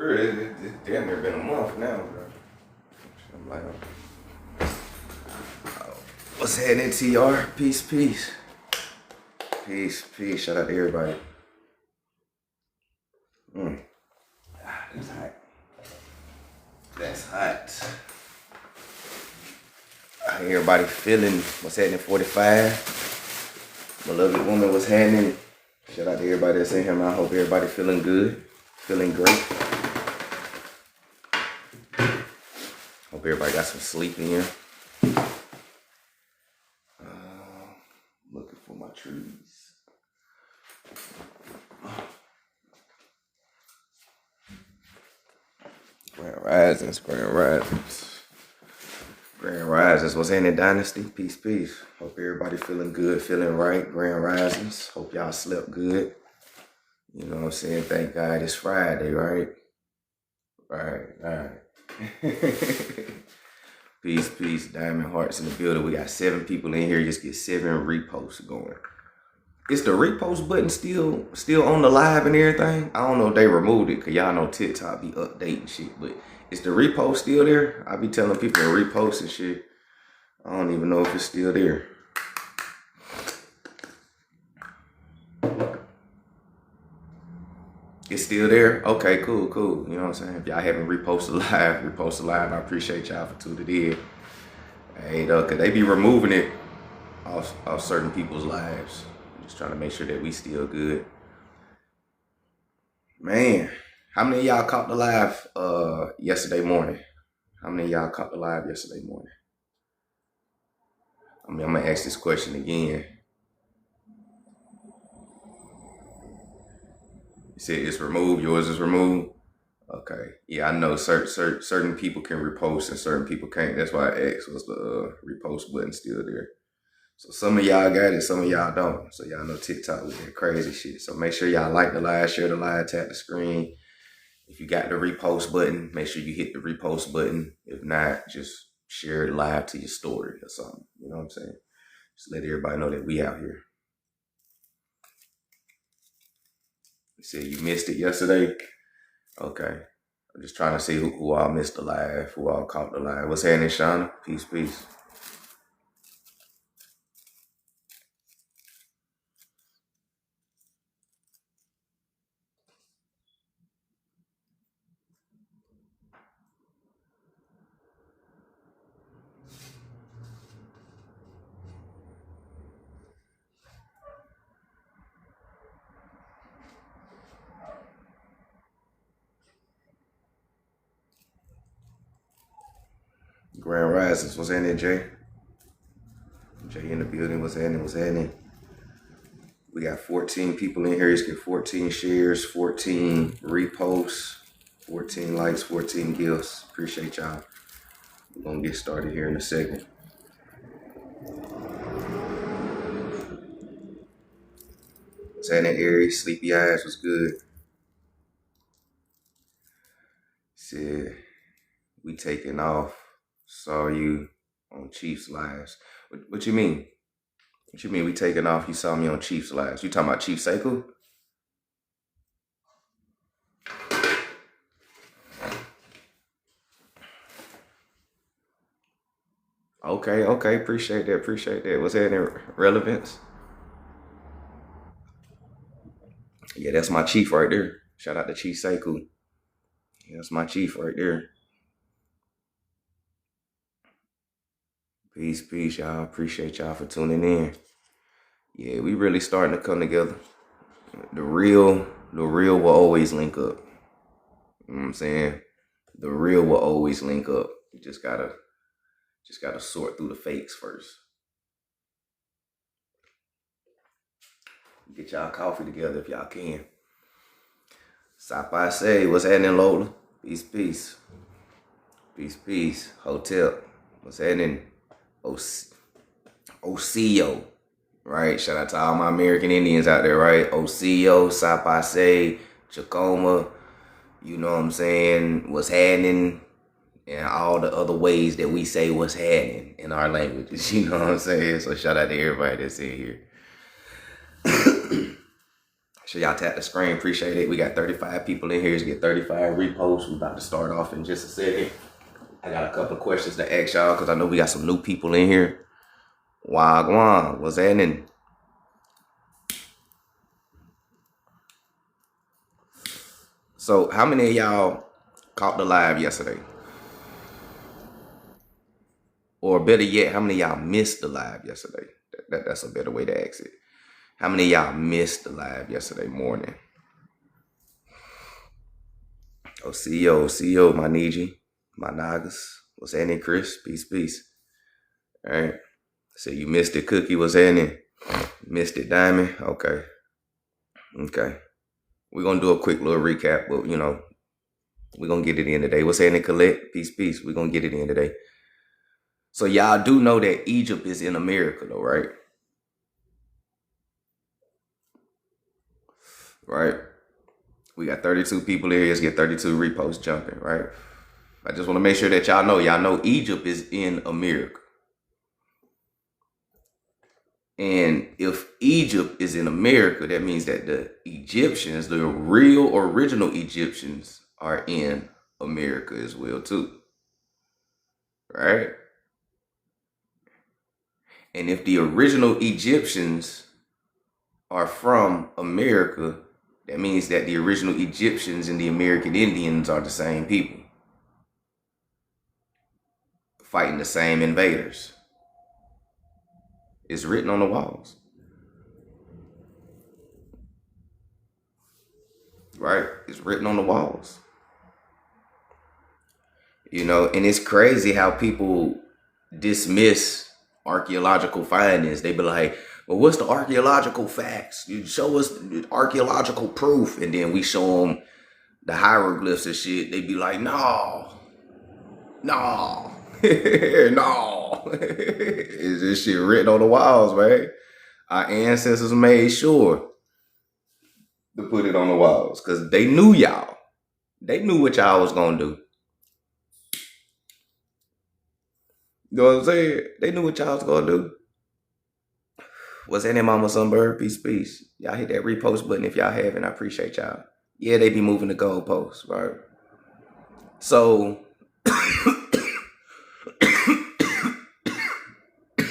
It's damn near been a month now, bro. I'm like, what's happening, TR? Peace, peace. Peace, peace. Shout out to everybody. That's hot. That's hot. How everybody feeling? What's happening, 45? Beloved woman, what's happening? Shout out to everybody that's in here, man. I hope everybody feeling good, feeling great. Hope everybody got some sleep in here. Looking for my trees. Grand Risings, Grand Risings. Grand Risings, what's happening, Dynasty? Peace, peace. Hope everybody feeling good, feeling right. Grand Risings. Hope y'all slept good. You know what I'm saying? Thank God it's Friday, right? Right. Peace, peace. Diamond Hearts in the building. We got 7 people in here. Just get 7 reposts going. Is the repost button still on the live and everything? I don't know if they removed it, because y'all know TikTok be updating shit, but is the repost still there? I be telling people to repost and shit. I don't even know if it's still there. It's still there? Okay, cool. You know what I'm saying? If y'all haven't reposted live, repost live. I appreciate y'all for tuning in. Hey, cause they be removing it off certain people's lives. Just trying to make sure that we still good. Man, how many of y'all caught the live yesterday morning? How many of y'all caught the live yesterday morning? I mean, I'm gonna ask this question again. You said it's removed, yours is removed? Okay. Yeah, I know certain people can repost and certain people can't. That's why I asked, was the repost button still there? So some of y'all got it, some of y'all don't. So y'all know TikTok with that crazy shit. So make sure y'all like the live, share the live, tap the screen. If you got the repost button, make sure you hit the repost button. If not, just share it live to your story or something. You know what I'm saying? Just let everybody know that we out here. You said you missed it yesterday? Okay. I'm just trying to see who all missed the live, who all caught the live. What's happening, Shauna? Peace, peace. Grand Risings, what's happening, Jay? Jay in the building, what's happening? We got 14 people in here. Let's get 14 shares, 14 reposts, 14 likes, 14 gifts. Appreciate y'all. We're gonna get started here in a second. What's happening, Aries? Sleepy eyes, what's good? Said, we taking off. Saw you on Chiefs Lives. What you mean? What you mean we taking off? You saw me on Chiefs Lives. You talking about Chief Sekou? Okay. Appreciate that. What's that in relevance? Yeah, that's my chief right there. Shout out to Chief Sekou. Yeah, that's my chief right there. Peace, y'all. Appreciate y'all for tuning in. Yeah, we really starting to come together. The real will always link up. You know what I'm saying? The real will always link up. You just gotta sort through the fakes first. Get y'all coffee together if y'all can. Sapai say, what's happening, Lola? Peace. Hotel, what's happening? Osio, right? Shout out to all my American Indians out there, right? Osio, Sapase, Chacoma, you know what I'm saying? What's happening? And all the other ways that we say what's happening in our languages, you know what I'm saying? So shout out to everybody that's in here. Sure y'all tap the screen. Appreciate it. We got 35 people in here. Let's get 35 reposts. We're about to start off in just a second. I got a couple of questions to ask y'all because I know we got some new people in here. Wagwan, what's happening? So how many of y'all caught the live yesterday? Or better yet, how many of y'all missed the live yesterday? That's a better way to ask it. How many of y'all missed the live yesterday morning? Oh, CEO, my Niji, my Nagas. What's happening, Chris? Peace. All right. So you missed it, Cookie. What's happening? Missed it, Diamond. Okay. We're going to do a quick little recap, but, you know, we're going to get it in today. What's happening, Colette? Peace. We're going to get it in today. So y'all do know that Egypt is in America, though, right? Right. We got 32 people here. Let's get 32 reposts jumping, right? I just want to make sure that y'all know Egypt is in America. And if Egypt is in America, that means that the Egyptians, the real original Egyptians, are in America as well, too. Right? And if the original Egyptians are from America, that means that the original Egyptians and the American Indians are the same people, fighting the same invaders. It's written on the walls. Right? It's written on the walls. You know, and it's crazy how people dismiss archaeological findings. They be like, well, what's the archaeological facts? You show us the archaeological proof. And then we show them the hieroglyphs and shit. They be like, no. Is this shit written on the walls, man? Our ancestors made sure to put it on the walls because they knew y'all. They knew what y'all was going to do. You know what I'm saying? They knew what y'all was going to do. What's that name, Mama Sunbird? Peace. Y'all hit that repost button if y'all haven't. I appreciate y'all. Yeah, they be moving the goalposts, right? So,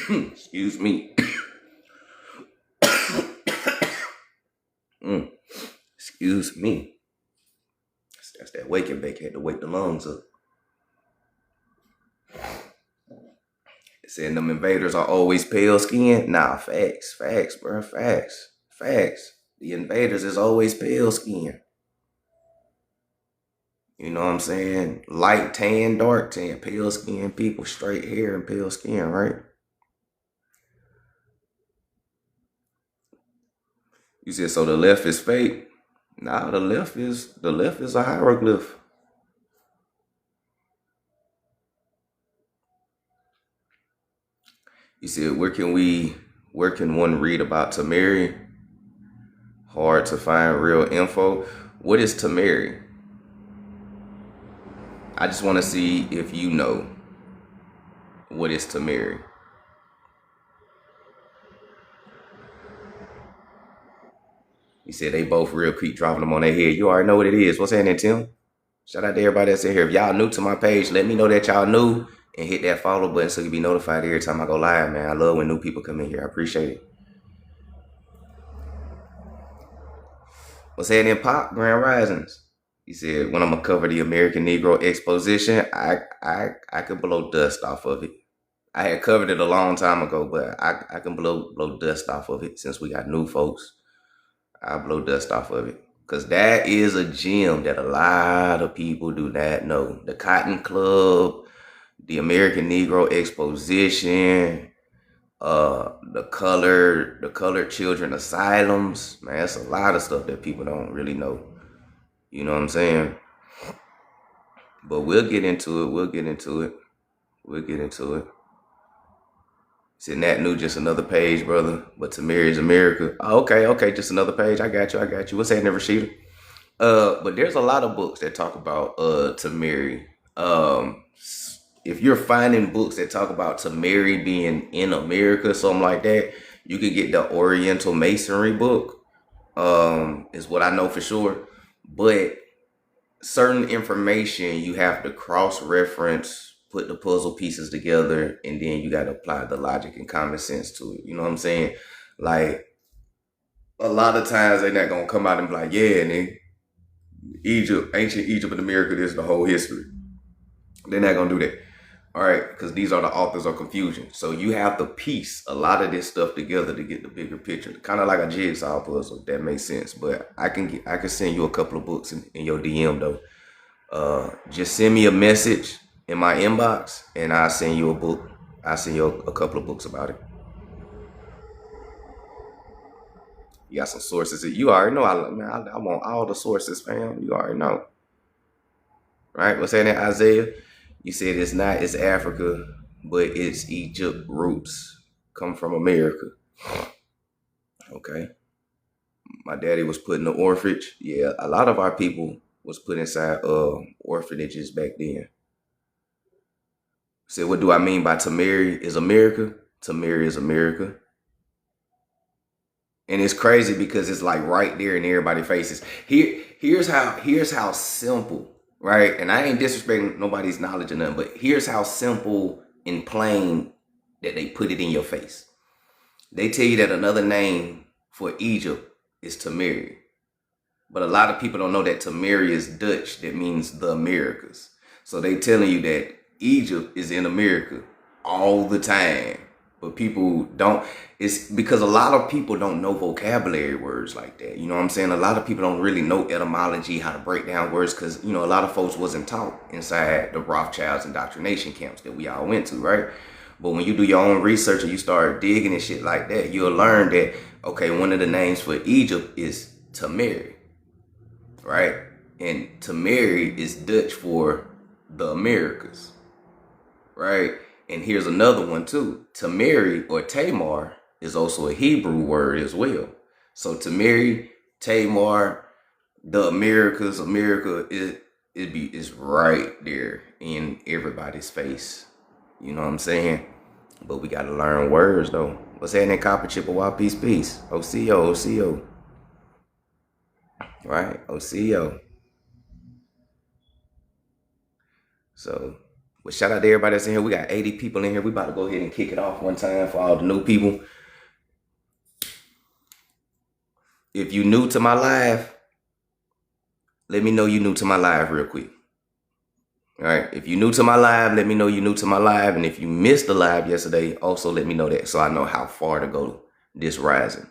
excuse me. Excuse me. That's that wake and bake. Had to wake the lungs up. Saying them invaders are always pale skinned. Nah, facts, bro. Facts. The invaders is always pale skinned. You know what I'm saying? Light tan, dark tan, pale skinned people, straight hair and pale skin, right? You said so the left is fake. Nah, the left is a hieroglyph. You said where can one read about Tamari? Hard to find real info. What is Tamari? I just want to see if you know what is Tamari. You said they both real, keep dropping them on their head. You already know what it is. What's happening, Tim? Shout out to everybody that's in here. If y'all new to my page, let me know that y'all new and hit that follow button so you be notified every time I go live, man. I love when new people come in here. I appreciate it. What's happening, Pop? Grand Risings. He said, when I'm gonna cover the American Negro Exposition, I could blow dust off of it. I had covered it a long time ago, but I can blow dust off of it since we got new folks. I'll blow dust off of it. Because that is a gem that a lot of people do not know. The Cotton Club, the American Negro Exposition, the colored children asylums. Man, that's a lot of stuff that people don't really know. You know what I'm saying? But we'll get into it. See, Nat knew just another page, brother. But Tamari's America. Oh, okay, just another page. I got you. What's happening, Rashida? But there's a lot of books that talk about Tamari. If you're finding books that talk about Tamari being in America, something like that, you can get the Oriental Masonry book. is what I know for sure. But certain information you have to cross-reference, put the puzzle pieces together, and then you got to apply the logic and common sense to it. You know what I'm saying? Like, a lot of times they're not gonna come out and be like, yeah, nigga, Egypt, ancient Egypt and America, this is the whole history. They're not gonna do that. All right, because these are the authors of confusion. So you have to piece a lot of this stuff together to get the bigger picture, kind of like a jigsaw puzzle. If that makes sense. But I can send you a couple of books in your DM though. Just send me a message in my inbox, and I'll send you a book. I'll send you a couple of books about it. You got some sources that you already know. I want all the sources, fam. You already know. Right? What's that in Isaiah? You said it's Africa, but it's Egypt roots. Come from America. Okay. My daddy was put in the orphanage. Yeah, a lot of our people was put inside orphanages back then. So what do I mean by Tamari is America? Tamari is America. And it's crazy because it's like right there in everybody's faces. Here's how simple, right? And I ain't disrespecting nobody's knowledge or nothing, but here's how simple and plain that they put it in your face. They tell you that another name for Egypt is Tamari. But a lot of people don't know that Tamari is Dutch. That means the Americas. So they telling you that Egypt is in America all the time. But people don't, it's because a lot of people don't know vocabulary words like that. You know what I'm saying? A lot of people don't really know etymology, how to break down words, because, you know, a lot of folks wasn't taught inside the Rothschilds indoctrination camps that we all went to, right? But when you do your own research and you start digging and shit like that, you'll learn that, okay, one of the names for Egypt is Tamari, right? And Tamari is Dutch for the Americas, right? And here's another one too. Tamari or Tamar is also a Hebrew word as well. So Tamari, Tamar, the Americas, America is right there in everybody's face. You know what I'm saying? But we gotta learn words though. What's happening, Copper Chippewa? Peace, peace. OCO, OCO. Right? OCO. So, but shout out to everybody that's in here. We got 80 people in here. We about to go ahead and kick it off one time for all the new people. If you new to my live, let me know you new to my live real quick. All right. If you new to my live, let me know you new to my live. And if you missed the live yesterday, also let me know that so I know how far to go this rising.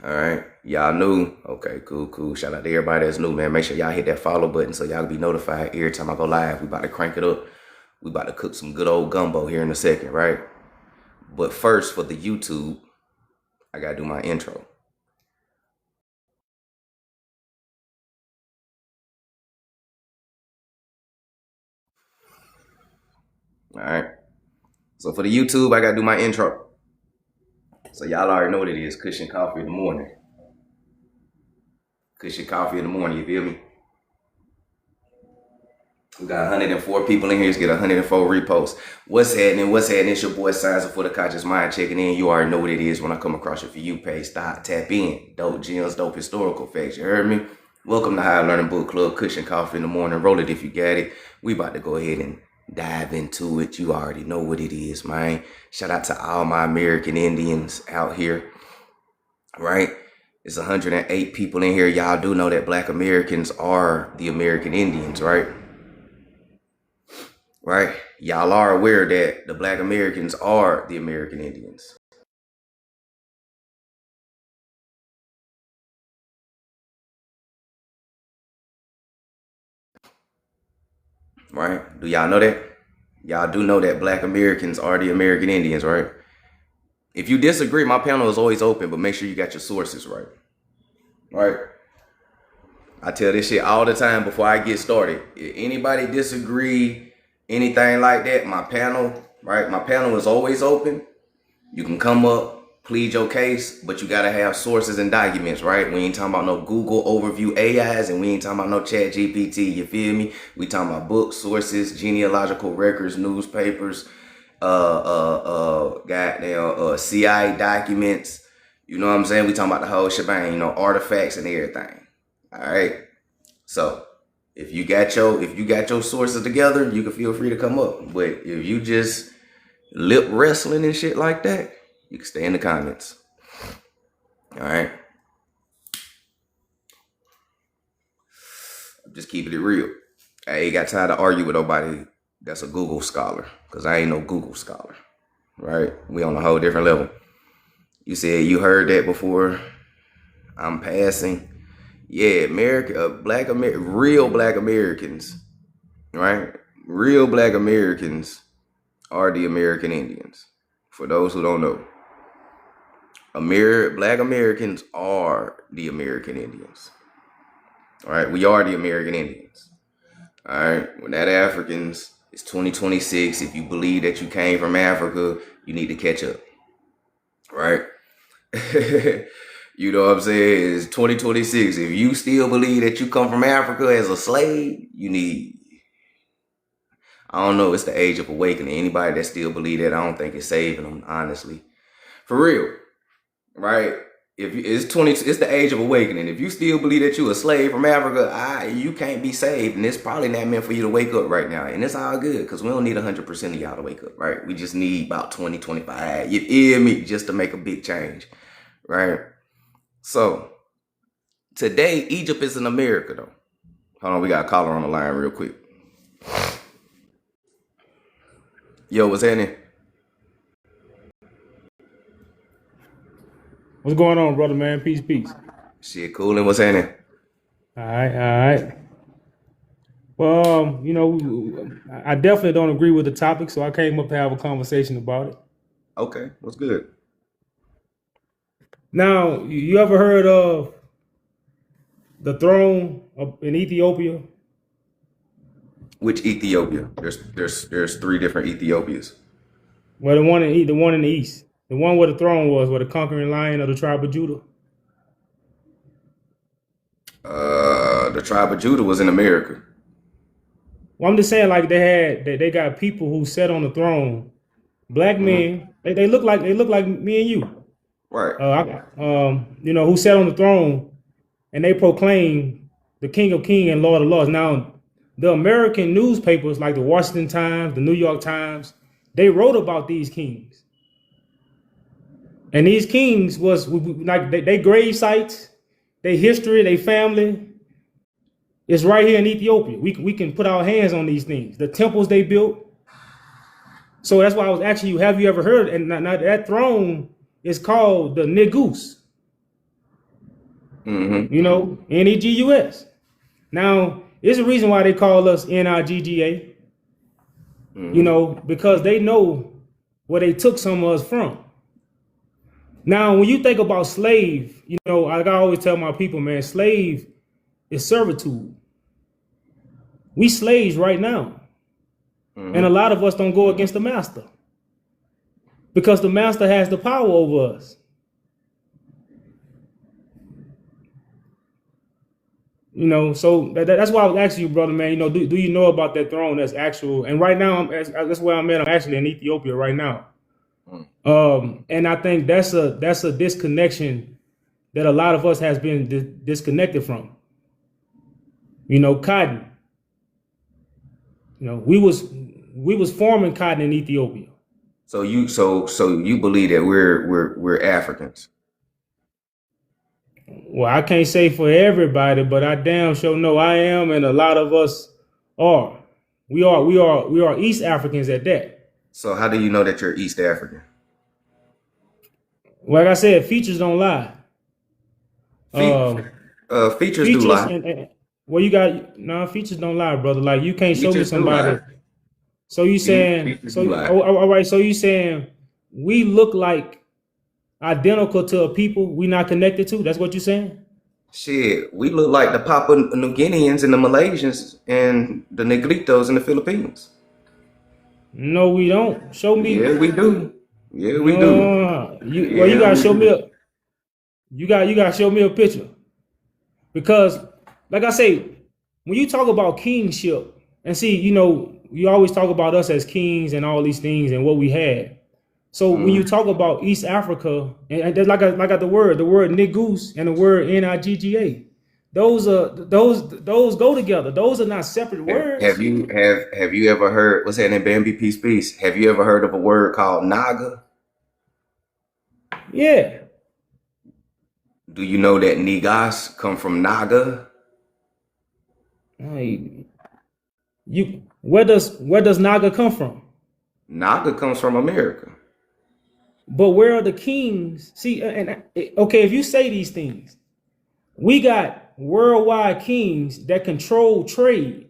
All right. Y'all new? Okay, cool. Shout out to everybody that's new, man. Make sure y'all hit that follow button so y'all can be notified every time I go live. We about to crank it up. We about to cook some good old gumbo here in a second, right? But first, for the YouTube, I got to do my intro. All right. So for the YouTube, I got to do my intro. So y'all already know what it is. Cushion coffee in the morning. Cushion coffee in the morning, you feel me? We got 104 people in here. Let's get 104 reposts. What's happening? It's your boy Sizer for the Conscious Mind checking in. You already know what it is when I come across your For You page. Stop, tap in. Dope gems, dope historical facts. You heard me? Welcome to Higher Learning Book Club. Cushion coffee in the morning. Roll it if you got it. We about to go ahead and dive into it. You already know what it is, man. Shout out to all my American Indians out here. Right? It's 108 people in here. Y'all do know that Black Americans are the American Indians, right? Right? Y'all are aware that the Black Americans are the American Indians. Right? Do y'all know that? Y'all do know that Black Americans are the American Indians, right? If you disagree, my panel is always open, but make sure you got your sources right. Right? I tell this shit all the time before I get started. If anybody disagree, anything like that, my panel, right? My panel is always open. You can come up, plead your case, but you gotta have sources and documents, right? We ain't talking about no Google overview AIs, and we ain't talking about no Chat GPT, you feel me? We talking about books, sources, genealogical records, newspapers, goddamn CIA documents, You know what I'm saying? We talking about the whole shebang, artifacts and everything. All right. So if you got your sources together, you can feel free to come up. But if you just lip wrestling and shit like that, you can stay in the comments. All right. I'm just keeping it real. I ain't got time to argue with nobody that's a Google scholar, because I ain't no Google scholar. Right? We on a whole different level. You said you heard that before. I'm passing. Yeah, real black Americans, right? Real black Americans are the American Indians. For those who don't know, black Americans are the American Indians. All right, we are the American Indians. All right, we're not Africans. It's 2026. If you believe that you came from Africa, you need to catch up. Right? You know what I'm saying? It's 2026. If you still believe that you come from Africa as a slave, I don't know, it's the age of awakening. Anybody that still believe that, I don't think it's saving them, honestly. For real. Right? If it's the age of awakening. If you still believe that you a slave from Africa, you can't be saved. And it's probably not meant for you to wake up right now. And it's all good, because we don't need 100% of y'all to wake up, right? We just need about 20, 25, you hear me, just to make a big change, right? So, today, Egypt is in America, though. Hold on, we got a caller on the line real quick. Yo, what's happening? What's going on, brother, man? Peace, peace. Shit, cool, and what's happening? All right. Well, I definitely don't agree with the topic, so I came up to have a conversation about it. Okay, what's good? Now, you ever heard of the throne in Ethiopia? Which Ethiopia? There's 3 different Ethiopias. Well, the one in the east, the one where the throne was, where the conquering lion of the tribe of Judah. The tribe of Judah was in America. Well, I'm just saying, like they got people who sat on the throne, black men. They look like me and you, right? Who sat on the throne, and they proclaim the King of Kings and Lord of Lords. Now, the American newspapers like the Washington Times, the New York Times, they wrote about these kings, and these kings was like they grave sites, their history, their family. It's right here in Ethiopia. We can put our hands on these things. The temples they built. So that's why I was asking you, have you ever heard? And now that throne is called the Negus. Negus. Now, it's a reason why they call us NIGGA. Because they know where they took some of us from. Now, when you think about slave, like I always tell my people, man, slave is servitude. We slaves right now. And a lot of us don't go against the master, because the master has the power over us. So that's why I was asking you, brother, man, do you know about that throne that's actual? And right now, that's where I'm at. I'm actually in Ethiopia right now. And I think that's a disconnection that a lot of us has been disconnected from. Cotton. We was forming cotton in Ethiopia. So you believe that we're Africans? Well, I can't say for everybody, but I damn sure know I am, and a lot of us are. We are East Africans at that. So how do you know that you're East African? Like I said, features don't lie. Features do lie. Well, features don't lie, brother. Like, you can't show me somebody. So you saying, all right. So you saying we look like identical to a people we not connected to? That's what you're saying? Shit, we look like the Papua New Guineans and the Malaysians and the Negritos in the Philippines. No, we don't. Show me. Yeah, we do. Yeah, we do. You gotta show me you gotta show me a picture. Because, like I say, when you talk about kingship, and see, you always talk about us as kings and all these things and what we had. So when you Mm. talk about East Africa, and there's like the word Nigus and the word Nigga, those go together. Those are not separate Have words. you ever heard what's that name? Bambi Peace Peace. Have you ever heard of a word called Naga? Yeah. Do you know that Nigas come from Naga? Hey, where does Naga come from? Naga comes from America. But where are the kings? See, okay, if you say these things, we got worldwide kings that control trade.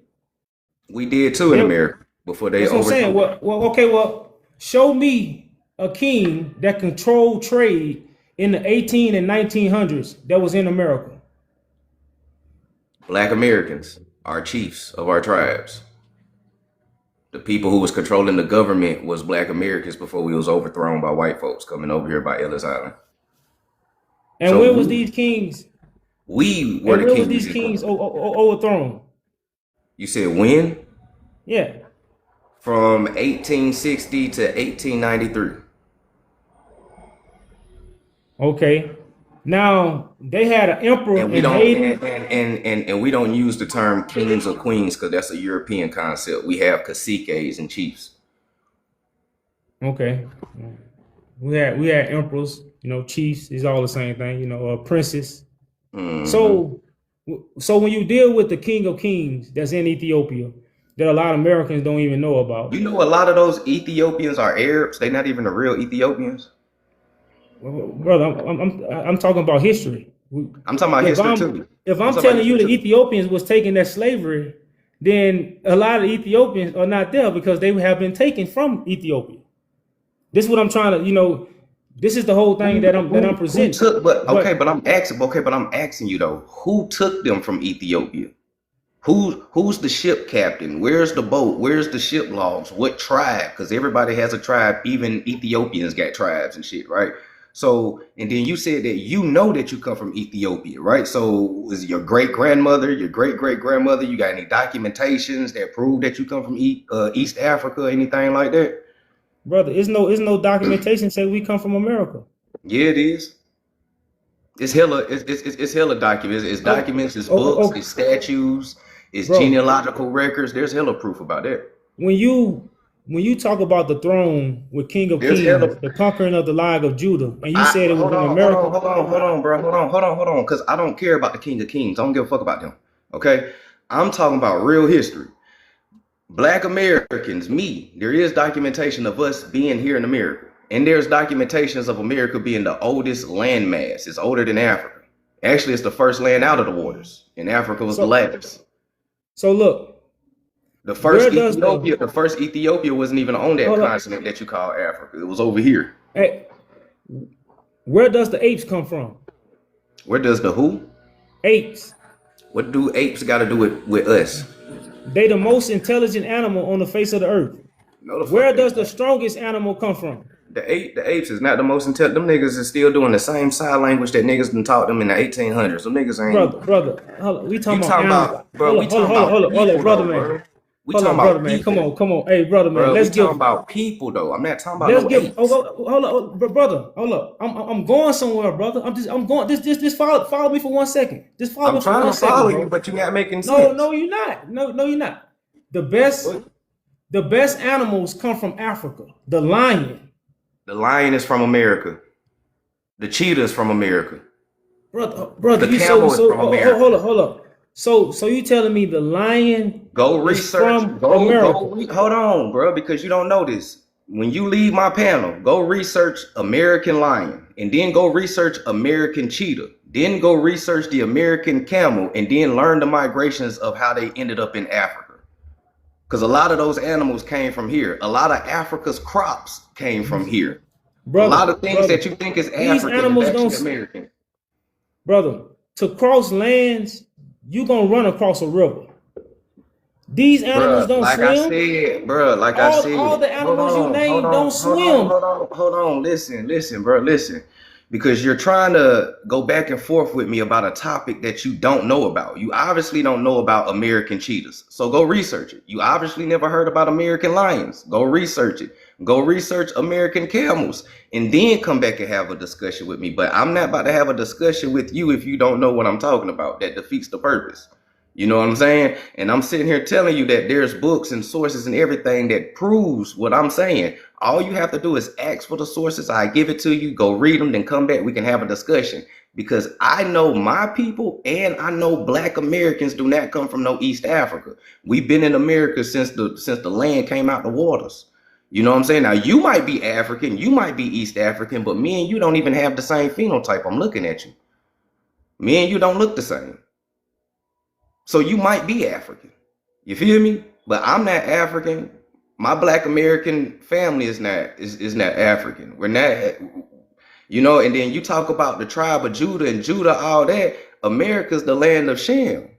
We did too in They, America before they that's what I'm saying. overthrew it. Okay, show me a king that controlled trade in the 18 and 1900s that was in America. Black Americans, our chiefs of our tribes. The people who was controlling the government was Black Americans before we was overthrown by white folks coming over here by Ellis Island. And So when was these kings? we were And the when was kings. these kings overthrown? You said when? Yeah. From 1860 to 1893. Okay. Now they had an emperor And we in don't Haiti. and we don't use the term kings or queens because that's a European concept. We have caciques and chiefs. Okay. We had emperors, chiefs is all the same thing, princes. Hmm. So when you deal with the King of Kings that's in Ethiopia, that a lot of Americans don't even know about, You know, a lot of those Ethiopians are Arabs. They're not even the real Ethiopians. brother, I'm talking about history. I'm talking about If history I'm too. if I'm I'm talking about telling you history the too. Ethiopians was taking that slavery, then a lot of Ethiopians are not there because they have been taken from Ethiopia. This is what I'm trying to, this is the whole thing that I'm Who presenting. took? But okay, But but I'm asking. Okay, but I'm asking you though. Who took them from Ethiopia? Who's the ship captain? Where's the boat? Where's the ship logs? What tribe? Because everybody has a tribe. Even Ethiopians got tribes and shit, right? So, and then you said that you know that you come from Ethiopia, right? So, is your great grandmother, your great great grandmother? You got any documentations that prove that you come from East Africa, anything like that? brother, it's no documentation say we come from America. Yeah, it is. It's hella documents. It's Oh, documents. It's oh, books. oh, It's statues. It's bro, genealogical records. There's hella proof about that. when you talk about the throne with King of There's hella. Kings, the conquering of the Lion of Judah, and you said it was in America, Bro. Hold on. Because I don't care about the King of Kings. I don't give a fuck about them. Okay, I'm talking about real history. Black Americans, me. There is documentation of us being here in America, and there's documentations of America being the oldest landmass. It's older than Africa. Actually, it's the first land out of the waters, and Africa was the so last. so look, The where first does the Ethiopia, the first Ethiopia wasn't even on that hold up, continent that you call Africa. It was over here. hey, where does the apes come from? Where does the who? Apes. What do apes got to do with us? They the most intelligent animal on the face of the earth. No, the fuck Where they does the not. strongest animal come from? The apes is not the most intelligent. Them niggas is still doing the same sign language that niggas done taught them in the 1800s. Them niggas ain't. Brother, hold up, we You talking about talking animals. about, bro? We talking about Hold up, people brother though, man. bro. We Hold talking up, brother about man. people, Come on. Hey, brother man, bro. We let's talking give about people though. I'm not talking about let's no give apes. hold up, brother. Hold up. I'm going somewhere, brother. I'm going this follow me for 1 second. Just follow I'm me for trying one to second, follow you, bro. but you're not making No, sense. you're not. No, you're not. The best What? the best animals come from Africa. The lion. The lion is from America. The cheetah is from America. Brother, The you so camel is so from America. hold up. So you telling me the lion Go is research. from America? Hold on, bro, because you don't know this. When you leave my panel, go research American lion, and then go research American cheetah, then go research the American camel, and then learn the migrations of how they ended up in Africa. Because a lot of those animals came from here. A lot of Africa's crops came from here. A lot Brother, of things brother. that you think is These African is animals actually don't American. brother, to cross lands, you gonna run across a river. These animals Bruh, don't like I swim. said, bruh, like I All said, the animals you named don't swim. hold on. Listen, bro, listen. because you're trying to go back and forth with me about a topic that you don't know about. You obviously don't know about American cheetahs. So go research it. You obviously never heard about American lions. Go research it. Go research American camels and then come back and have a discussion with me. But I'm not about to have a discussion with you if you don't know what I'm talking about. That defeats the purpose. You know what I'm saying? And I'm sitting here telling you that there's books and sources and everything that proves what I'm saying. All you have to do is ask for the sources. I give it to you. Go read them, then come back. We can have a discussion. Because I know my people and I know Black Americans do not come from no East Africa. We've been in America since the land came out the waters. You know what I'm saying? Now, you might be African, you might be East African, but me and you don't even have the same phenotype. I'm looking at you. Me and you don't look the same. So you might be African. You feel me? But I'm not African. My Black American family is not African. We're not, you know, and then you talk about the tribe of Judah and Judah, all that. America's the land of Shem.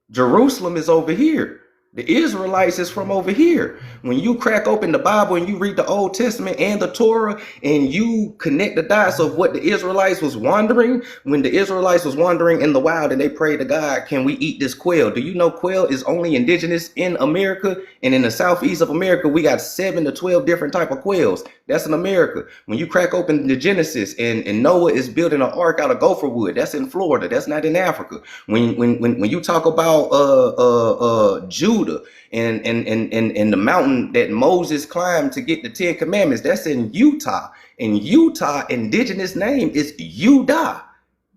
Jerusalem is over here. The Israelites is from over here. When you crack open the Bible and you read the Old Testament and the Torah and you connect the dots of what the Israelites was wandering, when the Israelites was wandering in the wild and they prayed to God, can we eat this quail? Do you know quail is only indigenous in America? And in the southeast of America, we got 7 to 12 different type of quails. That's in America. When you crack open the Genesis and Noah is building an ark out of gopher wood, that's in Florida. That's not in Africa. When you talk about Judah and the mountain that Moses climbed to get the 10 Commandments, that's in Utah. In Utah, indigenous name is Yudah.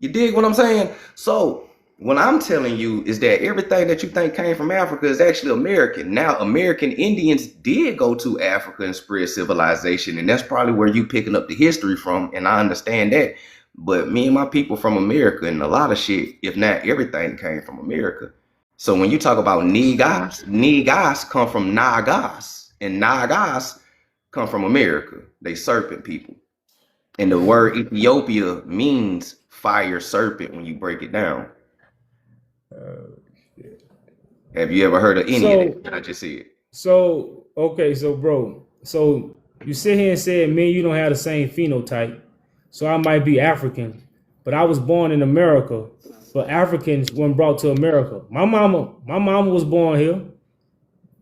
You dig what I'm saying? So what I'm telling you is that everything that you think came from Africa is actually American. Now, American Indians did go to Africa and spread civilization, and that's probably where you picking up the history from, and I understand that. But me and my people from America, and a lot of shit, if not everything, came from America. So when you talk about Negas, Negas come from Nagas, and Nagas come from America. They serpent people. And the word Ethiopia means fire serpent when you break it down. Have you ever heard of any of that? I just said. So, okay, so bro, so you sit here and said, me and you don't have the same phenotype. So I might be African, but I was born in America. But Africans weren't brought to America. My mama was born here.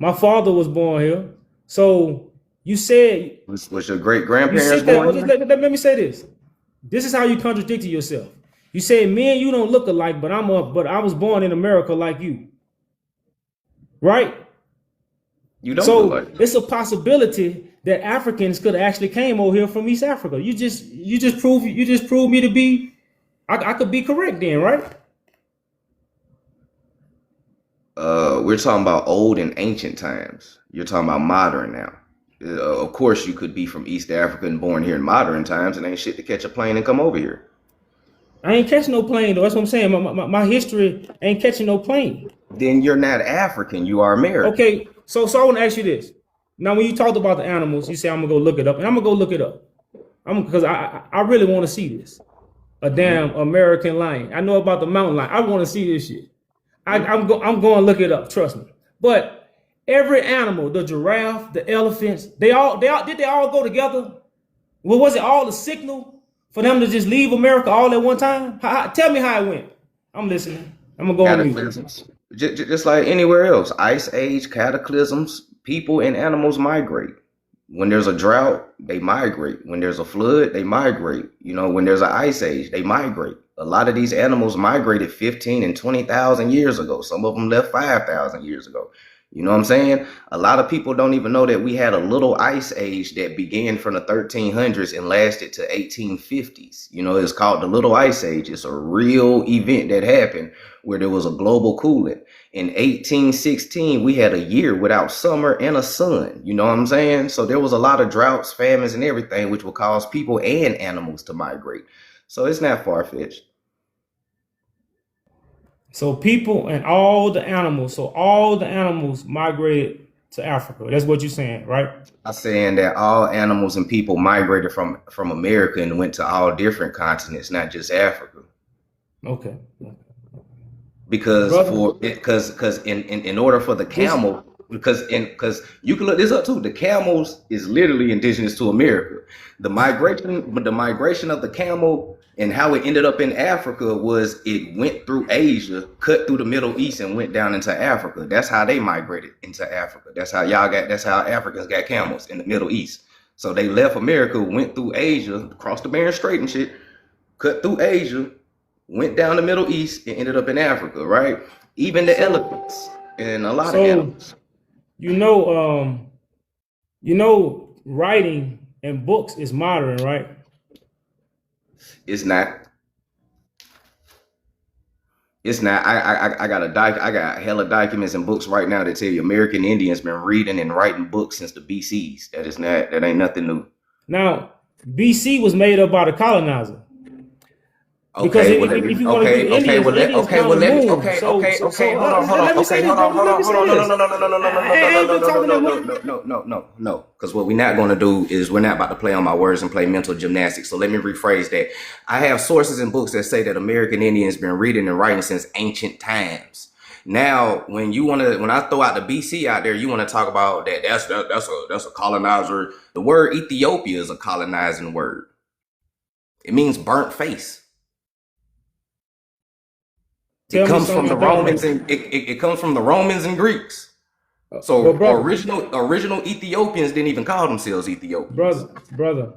My father was born here. So you said, was your great grandparents born here? Let me say this. This is how you contradict yourself. You say me and you don't look alike, but I was born in America like you. Right? You don't look like. It's a possibility that Africans could have actually came over here from East Africa. You just proved me to be I could be correct then, right? We're talking about old and ancient times. You're talking about modern now. Of course, you could be from East Africa and born here in modern times and ain't shit to catch a plane and come over here. I ain't catching no plane, though. That's what I'm saying. My history ain't catching no plane. Then you're not African. You are American. Okay, so I want to ask you this. Now, when you talked about the animals, you say I'm gonna go look it up, and I'm gonna go look it up. Because I really want to see this. A damn American lion. I know about the mountain lion. I want to see this shit. I'm going to look it up. Trust me. But every animal, the giraffe, the elephants, did they all go together? Well, was it all a signal for them to just leave America all at one time? Tell me how it went. I'm listening. I'm gonna go on mute. Just like anywhere else, ice age, cataclysms, people and animals migrate. When there's a drought, they migrate. When there's a flood, they migrate. You know, when there's an ice age, they migrate. A lot of these animals migrated 15 and 20,000 years ago. Some of them left 5,000 years ago. You know what I'm saying? A lot of people don't even know that we had a little ice age that began from the 1300s and lasted to 1850s. You know, it's called the Little Ice Age. It's a real event that happened where there was a global cooling. In 1816, we had a year without summer and a sun. You know what I'm saying? So there was a lot of droughts, famines, and everything, which will cause people and animals to migrate. So it's not far-fetched. So people and all the animals migrated to Africa. That's what you're saying, right? I'm saying that all animals and people migrated from America and went to all different continents, not just Africa. Okay. Because in order for the camel, because you can look this up too. The camels is literally indigenous to America. The migration of the camel and how it ended up in Africa was it went through Asia, cut through the Middle East, and went down into Africa. That's how they migrated into Africa. That's how Africans got camels in the Middle East. So they left America, went through Asia, crossed the Bering Strait and shit, cut through Asia, went down the Middle East, and ended up in Africa, right? Even the elephants and a lot of So animals. you know, writing and books is modern, right? It's not. It's not. I got hella documents and books right now that tell you American Indians been reading and writing books since the BCs. That is not. That ain't nothing new. Now, BC was made up by the colonizer. Because Okay, well if you want to get Indians kind of moved. Let me say this, bro. Let me say this. I ain't been talking that much. no. Because what we're not going to do is we're not about to play on my words and play mental gymnastics. So let me rephrase that. I have sources and books that say that American Indians been reading and writing since ancient times. Now, when I throw out the BC out there, you want to talk about that. That's a colonizer. The word Ethiopia is a colonizing word. It means burnt face. It comes from the Romans and it comes from the Romans and Greeks. So original Ethiopians didn't even call themselves Ethiopians. Brother,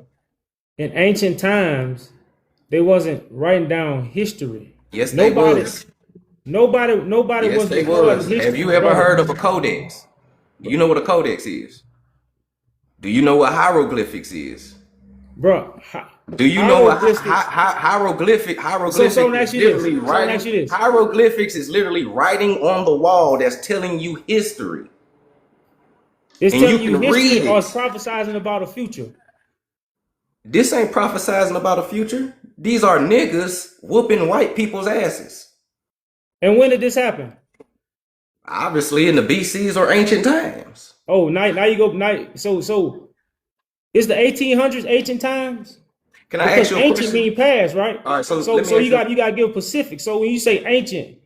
in ancient times, they wasn't writing down history. Yes, they was. Nobody Yes, was they recording was. history. Have you ever heard of a codex? Do you know what a codex is? Do you know what hieroglyphics is? Bro, do you know what hieroglyphics so is literally writing? Hieroglyphics is literally writing on the wall that's telling you history. It's and telling you you history read or it. it's prophesizing about a future. This ain't prophesizing about a future. These are niggas whooping white people's asses. And when did this happen? Obviously in the BCs or ancient times. Oh, now you go so it's the 1800s, ancient times. Can I ask you a ancient question? mean past, right? All right, so you got to give Pacific. So when you say ancient,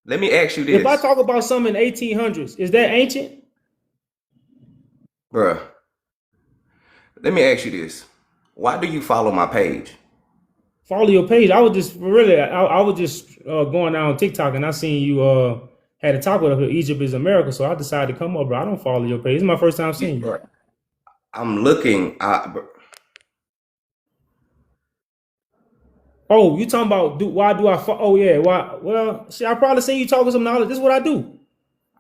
let me ask you this. If I talk about something in 1800s, is that ancient? Bruh, let me ask you this. Why do you follow my page? Follow your page. I was just going down TikTok and I seen you had a topic of Egypt is America, so I decided to come up, bro. I don't follow your page. It's my first time seeing you. I'm looking. Oh, you talking about why do I? Oh yeah, why? Well, shit, I probably seen you talking some knowledge. This is what I do.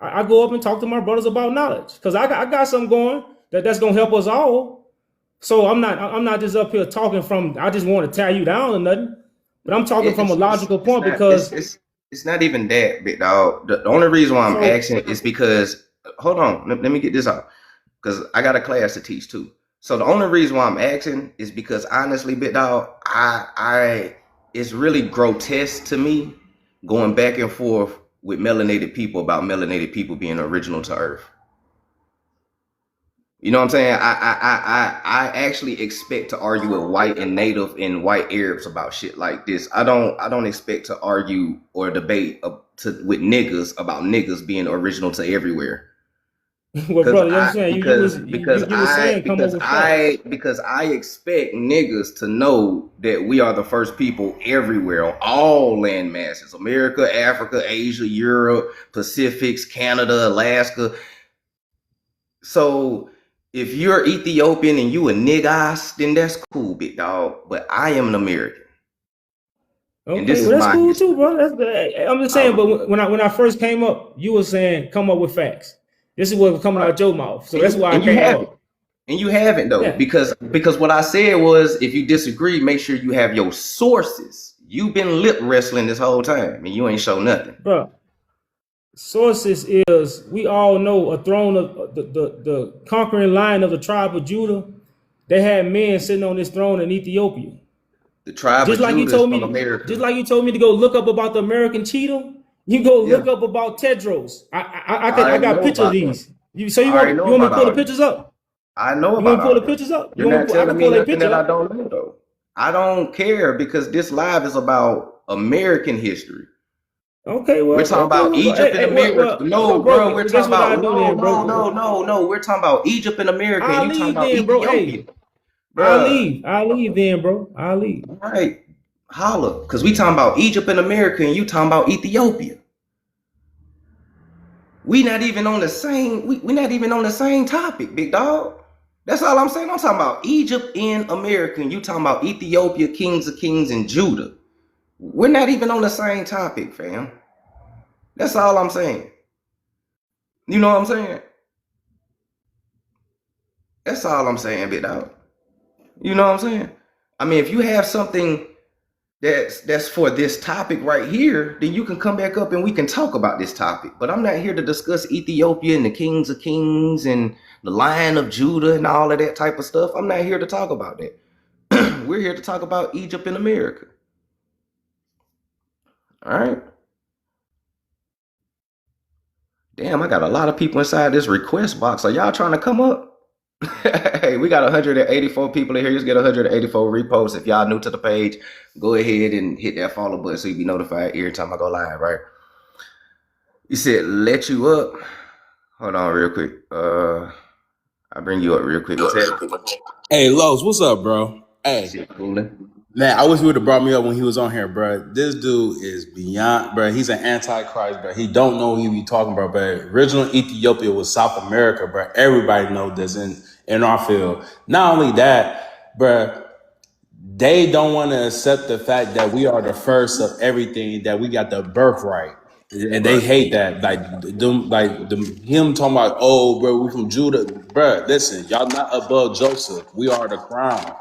I go up and talk to my brothers about knowledge because I got something going that's gonna help us all. So I'm not just up here talking from. I just want to tear you down or nothing. But I'm talking from a logical point because it's not even that, big dog. The only reason why I'm asking is because hold on, let me get this out because I got a class to teach too. So the only reason why I'm asking is because honestly, big dog, it's really grotesque to me going back and forth with melanated people about melanated people being original to Earth. You know what I'm saying? I actually expect to argue with white and native and white Arabs about shit like this. I don't expect to argue or debate with niggas about niggas being original to everywhere. Well, brother, you know what I'm saying? Because I expect niggas to know that we are the first people everywhere on all land masses: America, Africa, Asia, Europe, Pacifics, Canada, Alaska. So if you're Ethiopian and you a niggas, then that's cool, big dog. But I am an American. Okay, and this that's cool too, bro. I'm just saying. But when I first came up, you were saying come up with facts. This is what was coming out your mouth. So that's why I came up. And you haven't though, yeah. because what I said was, if you disagree, make sure you have your sources. You've been lip wrestling this whole time, and you ain't show nothing, bro. Sources is we all know a throne of the conquering line of the tribe of Judah. They had men sitting on this throne in Ethiopia. The tribe just of like Judah you told me, America. Just like you told me to go look up about the American cheetah. You go look up about Tedros. I got pictures of these. You want me to pull the pictures up? I know about. You want me to pull the pictures up? You're not telling me nothing that I don't know though. I don't care because this live is about American history. Okay, We're well, talking okay, about well, Egypt and America. well, No, bro, bro, we're guess talking what I about do then, bro? no. We're talking about Egypt and America, and I'll you talking leave about then, bro. Ethiopia, Hey, bruh. I'll leave then, bro. I'll leave. All right, holla, cause we talking about Egypt and America, and you talking about Ethiopia. We not even on the same. We not even on the same topic, big dog. That's all I'm saying. I'm talking about Egypt and America, and you talking about Ethiopia, kings of kings, and Judah. We're not even on the same topic, fam. That's all I'm saying. You know what I'm saying? That's all I'm saying, big dog. You know what I'm saying? I mean, if you have something that's for this topic right here, then you can come back up and we can talk about this topic. But I'm not here to discuss Ethiopia and the kings of kings and the Lion of Judah and all of that type of stuff. I'm not here to talk about that. We're here to talk about Egypt and America. All right. Damn, I got a lot of people inside this request box. Are y'all trying to come up? Hey, we got 184 people in here. Just get 184 reposts. If y'all new to the page, go ahead and hit that follow button so you be notified every time I go live, right? You said let you up. Hold on real quick. I'll bring you up real quick. Hey, Los, what's up, bro? Hey, Shit cooling. man, I wish you would have brought me up when he was on here, bro. This dude is beyond, bro. He's an antichrist, bro. He don't know who he be talking about, bro. Original Ethiopia was South America, bro. Everybody knows this in our field. Not only that, bro, they don't want to accept the fact that we are the first of everything, that we got the birthright. And they Right. hate that. Him talking about, oh, bro, we from Judah. Bro, listen, y'all not above Joseph. We are the crown.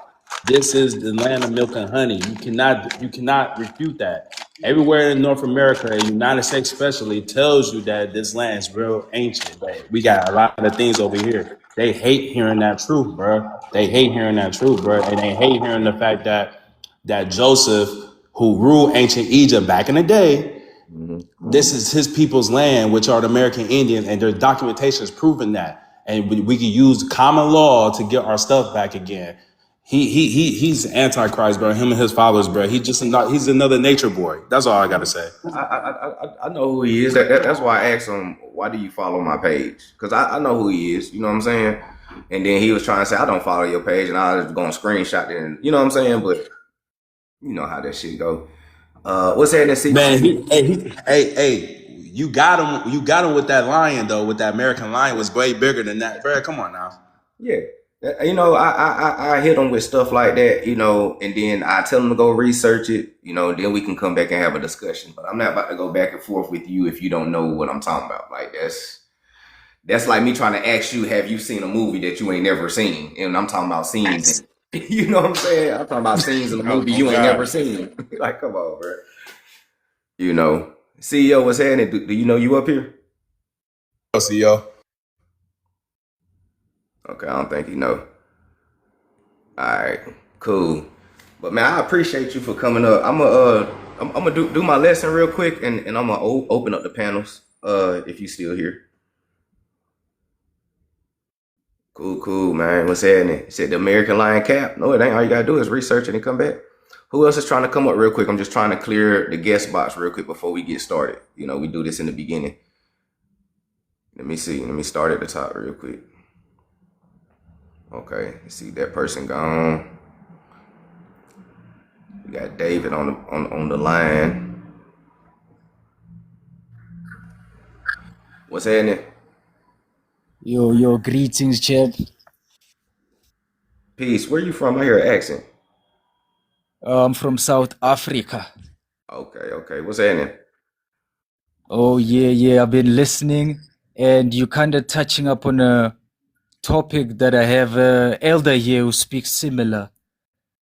This is the land of milk and honey. You cannot refute that. Everywhere in North America, the United States especially, tells you that this land is real ancient. But we got a lot of things over here. They hate hearing that truth, bro. They hate hearing that truth, bro. And they hate hearing the fact that Joseph, who ruled ancient Egypt back in the day, this is his people's land, which are the American Indians, and their documentation is proving that. And we can use common law to get our stuff back again. He's antichrist, bro. Him and his followers, bro. He's another nature boy. That's all I gotta say. I know who he is. That's why I asked him, why do you follow my page? Because I know who he is. You know what I'm saying? And then he was trying to say, I don't follow your page. And I was going to screenshot it. And, you know what I'm saying? But you know how that shit go. What's happening, C? Man, you got him. You got him with that lion though. With that American lion was way bigger than that, bro. Come on now. Yeah. You know, I hit them with stuff like that, you know, and then I tell them to go research it, you know, then we can come back and have a discussion. But I'm not about to go back and forth with you if you don't know what I'm talking about. Like that's like me trying to ask you, have you seen a movie that you ain't never seen? And I'm talking about scenes. You know what I'm saying? I'm talking about scenes in a movie you ain't never seen. Like, come on, bro. You know, CEO, what's happening? Do you know you up here? CEO. Okay, I don't think you know. All right, cool. But man, I appreciate you for coming up. I'm gonna do my lesson real quick, and I'm gonna open up the panels. If you still here. Cool, man. What's happening? You said the American Lion cap? No, it ain't. All you gotta do is research it and come back. Who else is trying to come up real quick? I'm just trying to clear the guest box real quick before we get started. You know, we do this in the beginning. Let me see. Let me start at the top real quick. Okay, see that person gone. We got David on the line. What's happening? Yo, greetings, Chip. Peace. Where you from? I hear an accent. I'm from South Africa. Okay. What's happening? Oh, yeah, I've been listening, and you kind of touching up on a topic that I have an elder here who speaks similar.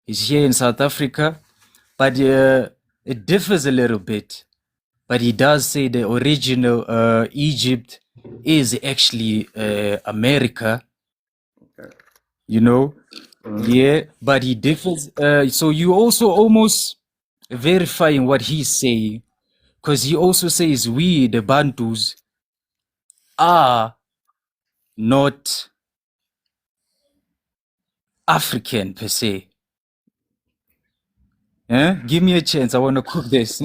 He's here in South Africa, but it differs a little bit. But he does say the original Egypt is actually America, Okay. you know? Yeah, but he differs. So you also almost verifying what he's saying, because he also says we, the Bantus, are not African per se. Give me a chance. I want to cook this.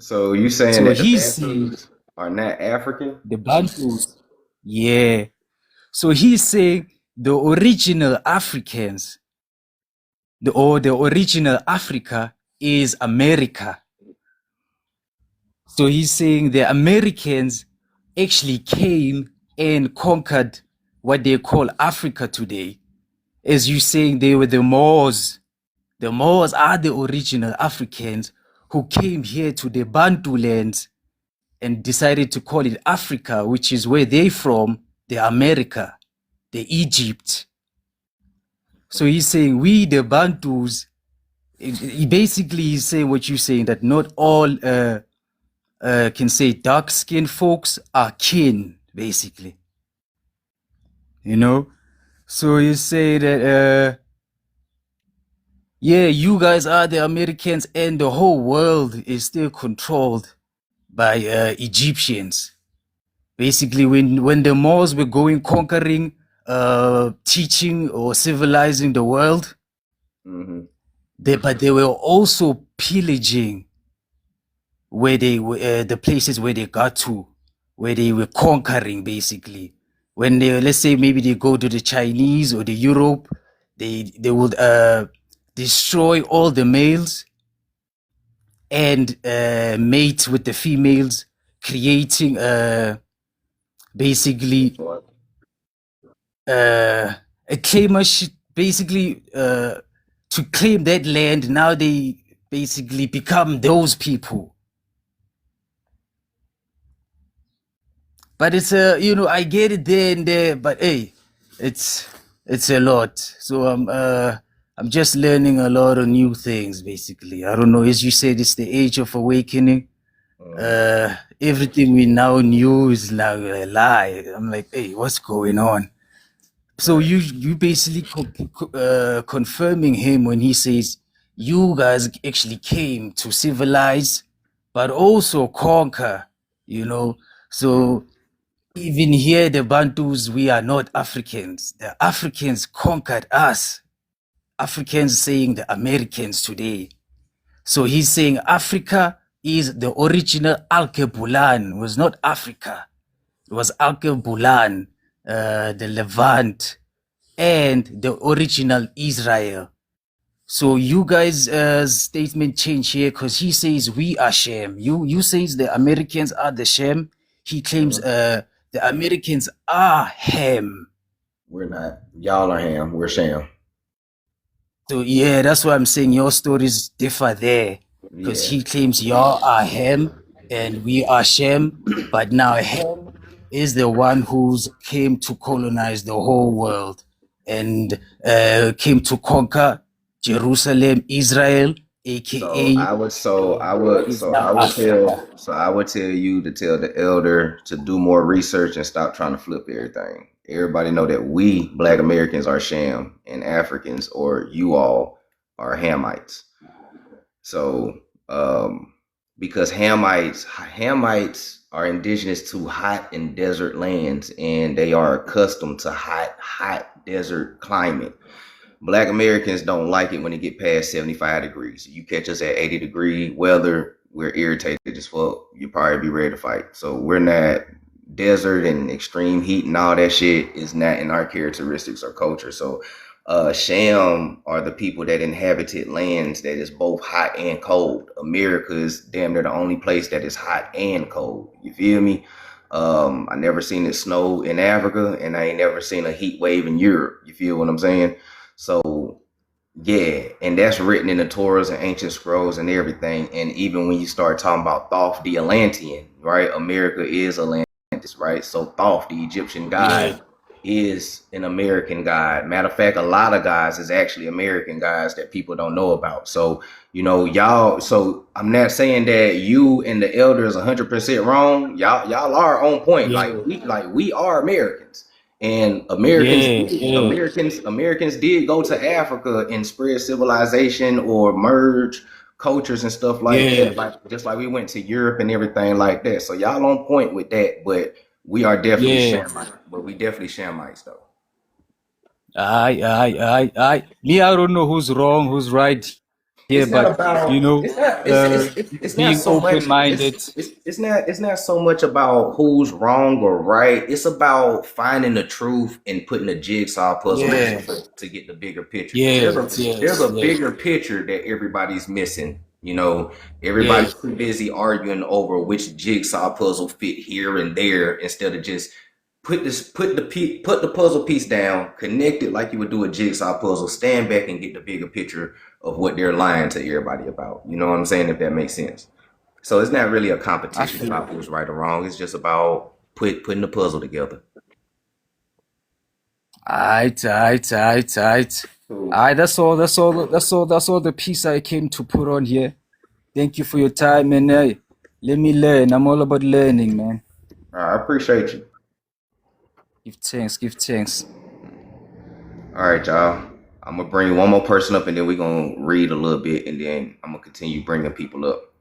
So you saying So that the he's saying Bantus are not African? the Bantus, yeah. So he's saying the original Africans, the original Africa is America. So he's saying the Americans actually came and conquered what they call Africa today. As you saying, they were the Moors. The Moors are the original Africans who came here to the Bantu lands and decided to call it Africa, which is where they from, the America, the Egypt. So he's saying we, the Bantus, he basically is saying what you're saying, that not all can say dark-skinned folks are kin, basically. You know? So you say that, yeah, you guys are the Americans and the whole world is still controlled by Egyptians. Basically, when the Moors were going conquering, teaching or civilizing the world, Mm-hmm. but they were also pillaging where they were, the places where they got to, where they were conquering. Basically, when they, let's say maybe they go to the Chinese or the Europe, they would destroy all the males and mate with the females, creating basically a claimership, basically to claim that land. Now they basically become those people. But it's I get it there and there, but hey, it's a lot. So I'm just learning a lot of new things. Basically, I don't know. As you said, it's the age of awakening. Everything we now knew is now a lie. I'm like, hey, what's going on? So you basically confirming him when he says you guys actually came to civilize, but also conquer. So even here, the Bantus, we are not Africans. The Africans conquered us. Africans saying the Americans today. So he's saying Africa is the original Alkebulan. It was not Africa. It was Alkebulan, the Levant, and the original Israel. So you guys' statement change here because he says we are Shem. You says the Americans are the Shem. He claims the Americans are Ham. We're not. Y'all are Ham. We're Sham. So yeah, that's why I'm saying your stories differ there. Because Yeah. he claims y'all are Ham and we are Shem. But now Ham is the one who's came to colonize the whole world and came to conquer Jerusalem, Israel, aka I would tell you to tell the elder to do more research and stop trying to flip everything. Everybody know that we Black Americans are Sham and Africans, or you all, are Hamites. So because Hamites are indigenous to hot and desert lands, and they are accustomed to hot desert climate. Black Americans don't like it when it get past 75 degrees. You catch us at 80-degree weather, we're irritated as fuck. You probably be ready to fight. So we're not, desert and extreme heat and all that shit is not in our characteristics or culture. So Sham are the people that inhabited lands that is both hot and cold. America is damn near the only place that is hot and cold. You feel me? I never seen it snow in Africa, and I ain't never seen a heat wave in Europe. You feel what I'm saying? So yeah, and that's written in the Torahs and ancient scrolls and everything. And even when you start talking about Thoth the Atlantean, right? America is Atlantis, right? So Thoth, the Egyptian god, is an American god. Matter of fact, a lot of guys is actually American guys that people don't know about. So, y'all, so I'm not saying that you and the elder is 100% wrong. Y'all are on point. Yeah. We are Americans. And Americans did go to Africa and spread civilization or merge cultures and stuff like that, just like we went to Europe and everything like that. So y'all on point with that, but we are definitely Shamites. But we definitely Shamites though. Me, I don't know who's wrong, who's right. Yeah, it's not but you about know, it's not being so much open-minded. it's not so much about who's wrong or right. It's about finding the truth and putting a jigsaw puzzle Yeah, together to get the bigger picture. yes, There's yes, a yes, bigger picture that everybody's missing. You know, everybody's yes. too busy arguing over which jigsaw puzzle fit here and there instead of just put the puzzle piece down, connect it like you would do a jigsaw puzzle, stand back and get the bigger picture of what they're lying to everybody about. You know what I'm saying? If that makes sense. So it's not really a I competition feel. about who's right or wrong. It's just about putting the puzzle together. Aight. Cool. Alright, that's all the piece I came to put on here. Thank you for your time, and let me learn. I'm all about learning, man. I appreciate you. Give thanks. All right, y'all. I'm gonna bring one more person up, and then we're gonna read a little bit, and then I'm gonna continue bringing people up.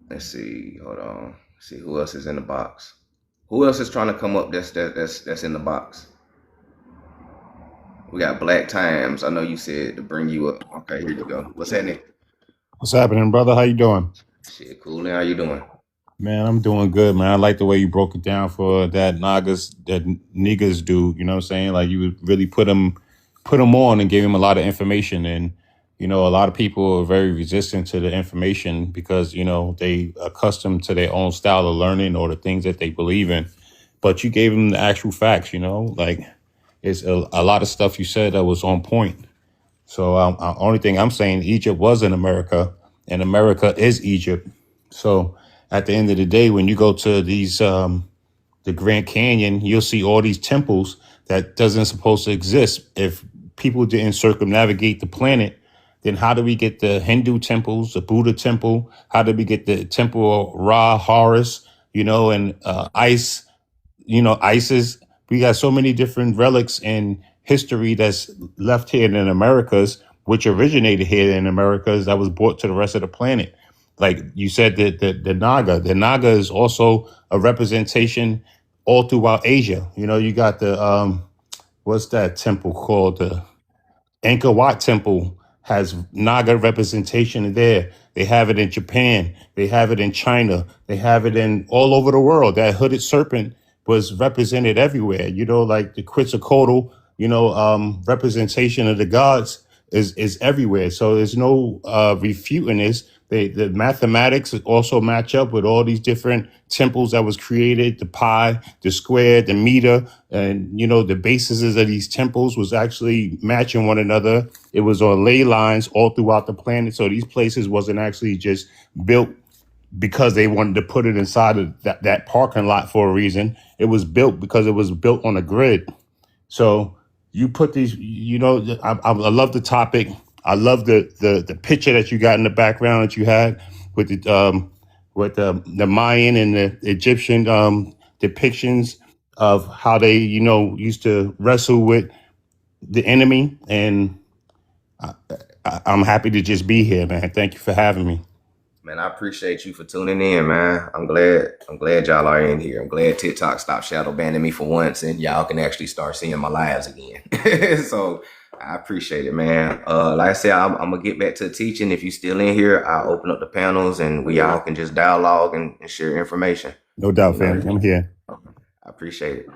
Let's see. Hold on. Let's see who else is in the box. Who else is trying to come up? That's in the box. We got Black Times. I know you said to bring you up. Okay, here you go. What's happening? What's happening, brother? How you doing? Shit, cool. Now, how you doing? Man, I'm doing good, man. I like the way you broke it down for that niggas do. You know what I'm saying? Like you would really put them on and gave him a lot of information. And you know, a lot of people are very resistant to the information because you know they accustomed to their own style of learning or the things that they believe in. But you gave them the actual facts. You know, like it's a lot of stuff you said that was on point. So only thing I'm saying, Egypt was in America, and America is Egypt. So at the end of the day, when you go to these the Grand Canyon, you'll see all these temples that doesn't supposed to exist. If people didn't circumnavigate the planet, then how do we get the Hindu temples, the Buddha temple? How did we get the temple of Ra, Horus, you know, and ISIS. We got so many different relics in history that's left here in Americas, which originated here in Americas, that was brought to the rest of the planet. Like you said, the Naga is also a representation all throughout Asia. You know, you got the what's that temple called? The Angkor Wat Temple has Naga representation there. They have it in Japan. They have it in China. They have it in all over the world. That hooded serpent was represented everywhere. You know, like the Quetzalcoatl, representation of the gods is everywhere. So there's no refuting this. The mathematics also match up with all these different temples that was created, the pi, the square, the meter, and you know the bases of these temples was actually matching one another. It was on ley lines all throughout the planet. So these places wasn't actually just built because they wanted to put it inside of that parking lot for a reason. It was built because it was built on a grid. So you put these, you know, I love the topic. I love the picture that you got in the background that you had with the Mayan and the Egyptian depictions of how they, you know, used to wrestle with the enemy. And I'm happy to just be here, man. Thank you for having me. Man, I appreciate you for tuning in, man. I'm glad y'all are in here. I'm glad TikTok stopped shadow banning me for once and y'all can actually start seeing my lives again. So I appreciate it, man. Like I said, I'm gonna get back to teaching. If you're still in here, I'll open up the panels and we all can just dialogue and share information. No doubt, You know? fam. I'm here. I appreciate it.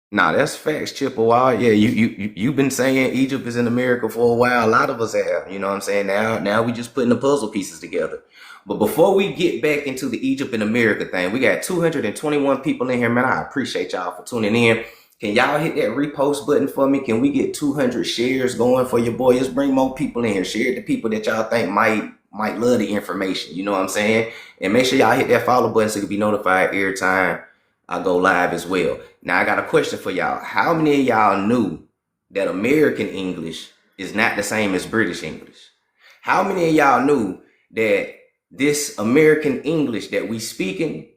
Nah, that's facts, Chippewa. Yeah, you've been saying Egypt is in America for a while. A lot of us have. You know what I'm saying? Now we just putting the puzzle pieces together. But before we get back into the Egypt and America thing, we got 221 people in here, man. I appreciate y'all for tuning in. Can y'all hit that repost button for me? Can we get 200 shares going for your boy? Let's bring more people in here. Share it to people that y'all think might love the information. You know what I'm saying? And make sure y'all hit that follow button so you can be notified every time I go live as well. Now I got a question for y'all. How many of y'all knew that American English is not the same as British English? How many of y'all knew that this American English that we speaking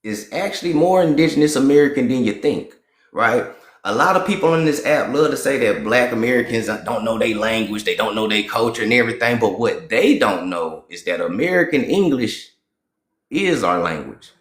is actually more indigenous American than you think, right? A lot of people on this app love to say that Black Americans don't know their language, they don't know their culture and everything, but what they don't know is that American English is our language.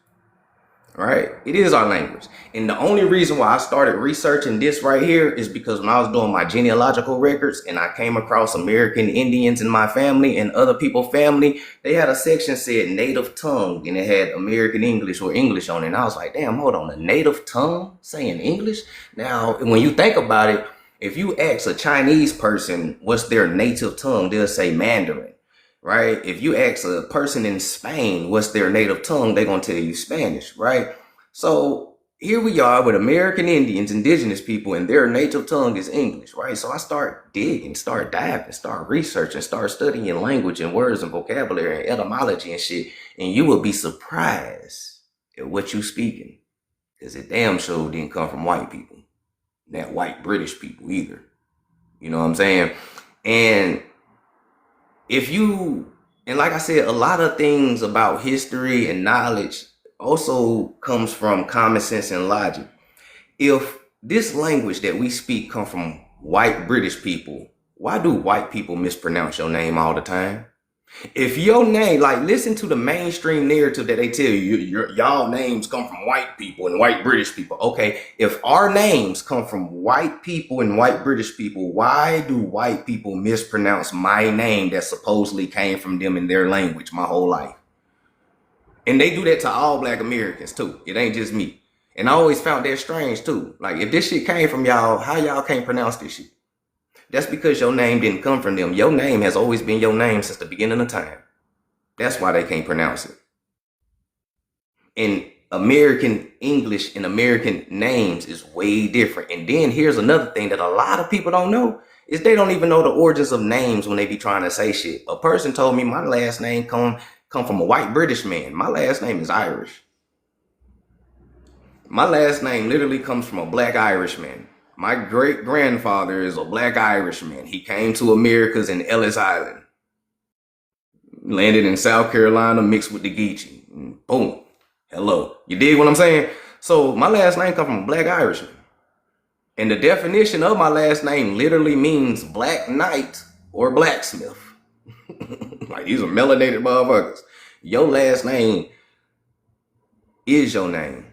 right? It is our language. And the only reason why I started researching this right here is because when I was doing my genealogical records and I came across American Indians in my family and other people's family, they had a section said native tongue and it had American English or English on it. And I was like, damn, hold on, a native tongue saying English? Now, when you think about it, if you ask a Chinese person what's their native tongue, they'll say Mandarin, right? If you ask a person in Spain what's their native tongue, they're going to tell you Spanish, right? So here we are with American Indians, indigenous people, and their native tongue is English, right? So I start digging, start diving, start researching, start studying language and words and vocabulary and etymology and shit, and you will be surprised at what you speaking, because it damn sure didn't come from white people, not white British people either. You know what I'm saying? And and like I said, a lot of things about history and knowledge also comes from common sense and logic. If this language that we speak come from white British people, why do white people mispronounce your name all the time? If your name, like, listen to the mainstream narrative that they tell you, y'all names come from white people and white British people. Okay, if our names come from white people and white British people, why do white people mispronounce my name that supposedly came from them in their language my whole life? And they do that to all black Americans too. It ain't just me. And I always found that strange too. Like, if this shit came from y'all, how y'all can't pronounce this shit? That's because your name didn't come from them. Your name has always been your name since the beginning of time. That's why they can't pronounce it. And American English and American names is way different. And then here's another thing that a lot of people don't know is they don't even know the origins of names when they be trying to say shit. A person told me my last name come from a white British man. My last name is Irish. My last name literally comes from a black Irishman. My great grandfather is a black Irishman. He came to Americas in Ellis Island. Landed in South Carolina, mixed with the Geechee. Boom. Hello. You dig what I'm saying? So my last name comes from a black Irishman. And the definition of my last name literally means black knight or blacksmith. Like, these are melanated motherfuckers. Your last name is your name,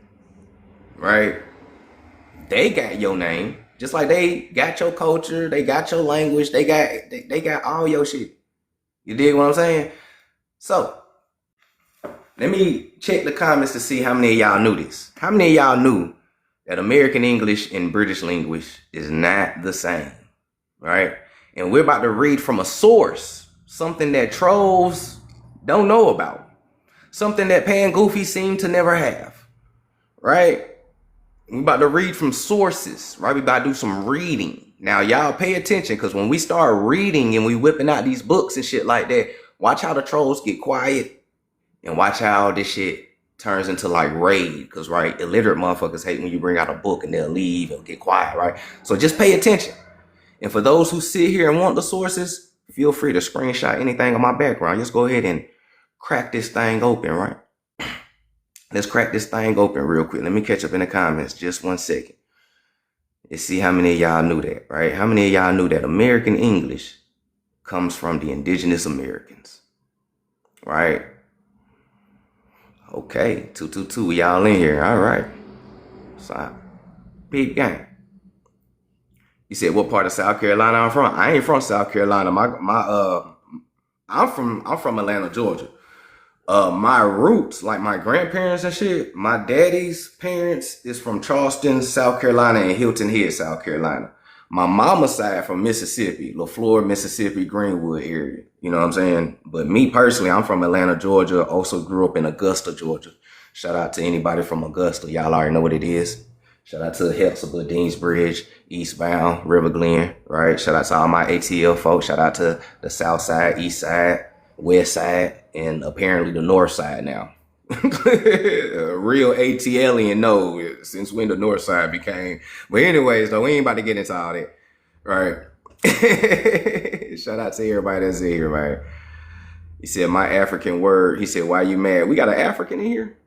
right? They got your name, just like they got your culture, they got your language, they got all your shit. You dig what I'm saying? So let me check the comments to see how many of y'all knew this. How many of y'all knew that American English and British English is not the same, right? And we're about to read from a source, something that trolls don't know about, something that Pan Goofy seem to never have, right? We about to read from sources, right? We about to do some reading. Now, y'all pay attention, because when we start reading and we whipping out these books and shit like that, watch how the trolls get quiet and watch how this shit turns into like raid. Because, right, illiterate motherfuckers hate when you bring out a book and they'll leave and get quiet, right? So just pay attention. And for those who sit here and want the sources, feel free to screenshot anything on my background. Just go ahead and crack this thing open, right? Let's crack this thing open real quick. Let me catch up in the comments just 1 second. Let's see how many of y'all knew that, right? How many of y'all knew that American English comes from the indigenous Americans, right? Okay, 222, y'all in here. All right. So, big gang. You said what part of South Carolina I'm from? I ain't from South Carolina. I'm from Atlanta, Georgia. My roots, like my grandparents and shit, my daddy's parents is from Charleston, South Carolina, and Hilton Head, South Carolina. My mama's side from Mississippi, LaFleur, Mississippi, Greenwood area. You know what I'm saying? But me personally, I'm from Atlanta, Georgia. Also grew up in Augusta, Georgia. Shout out to anybody from Augusta. Y'all already know what it is. Shout out to Hepzibah, Deansbridge, Eastbound, River Glen, right? Shout out to all my ATL folks. Shout out to the South Side, East Side, West Side, and apparently the North Side now. A real ATLian know since when the North Side became. But anyways, though, we ain't about to get into all that, right? Shout out to everybody that's here, man. He said, my African word. He said, why you mad? We got an African in here.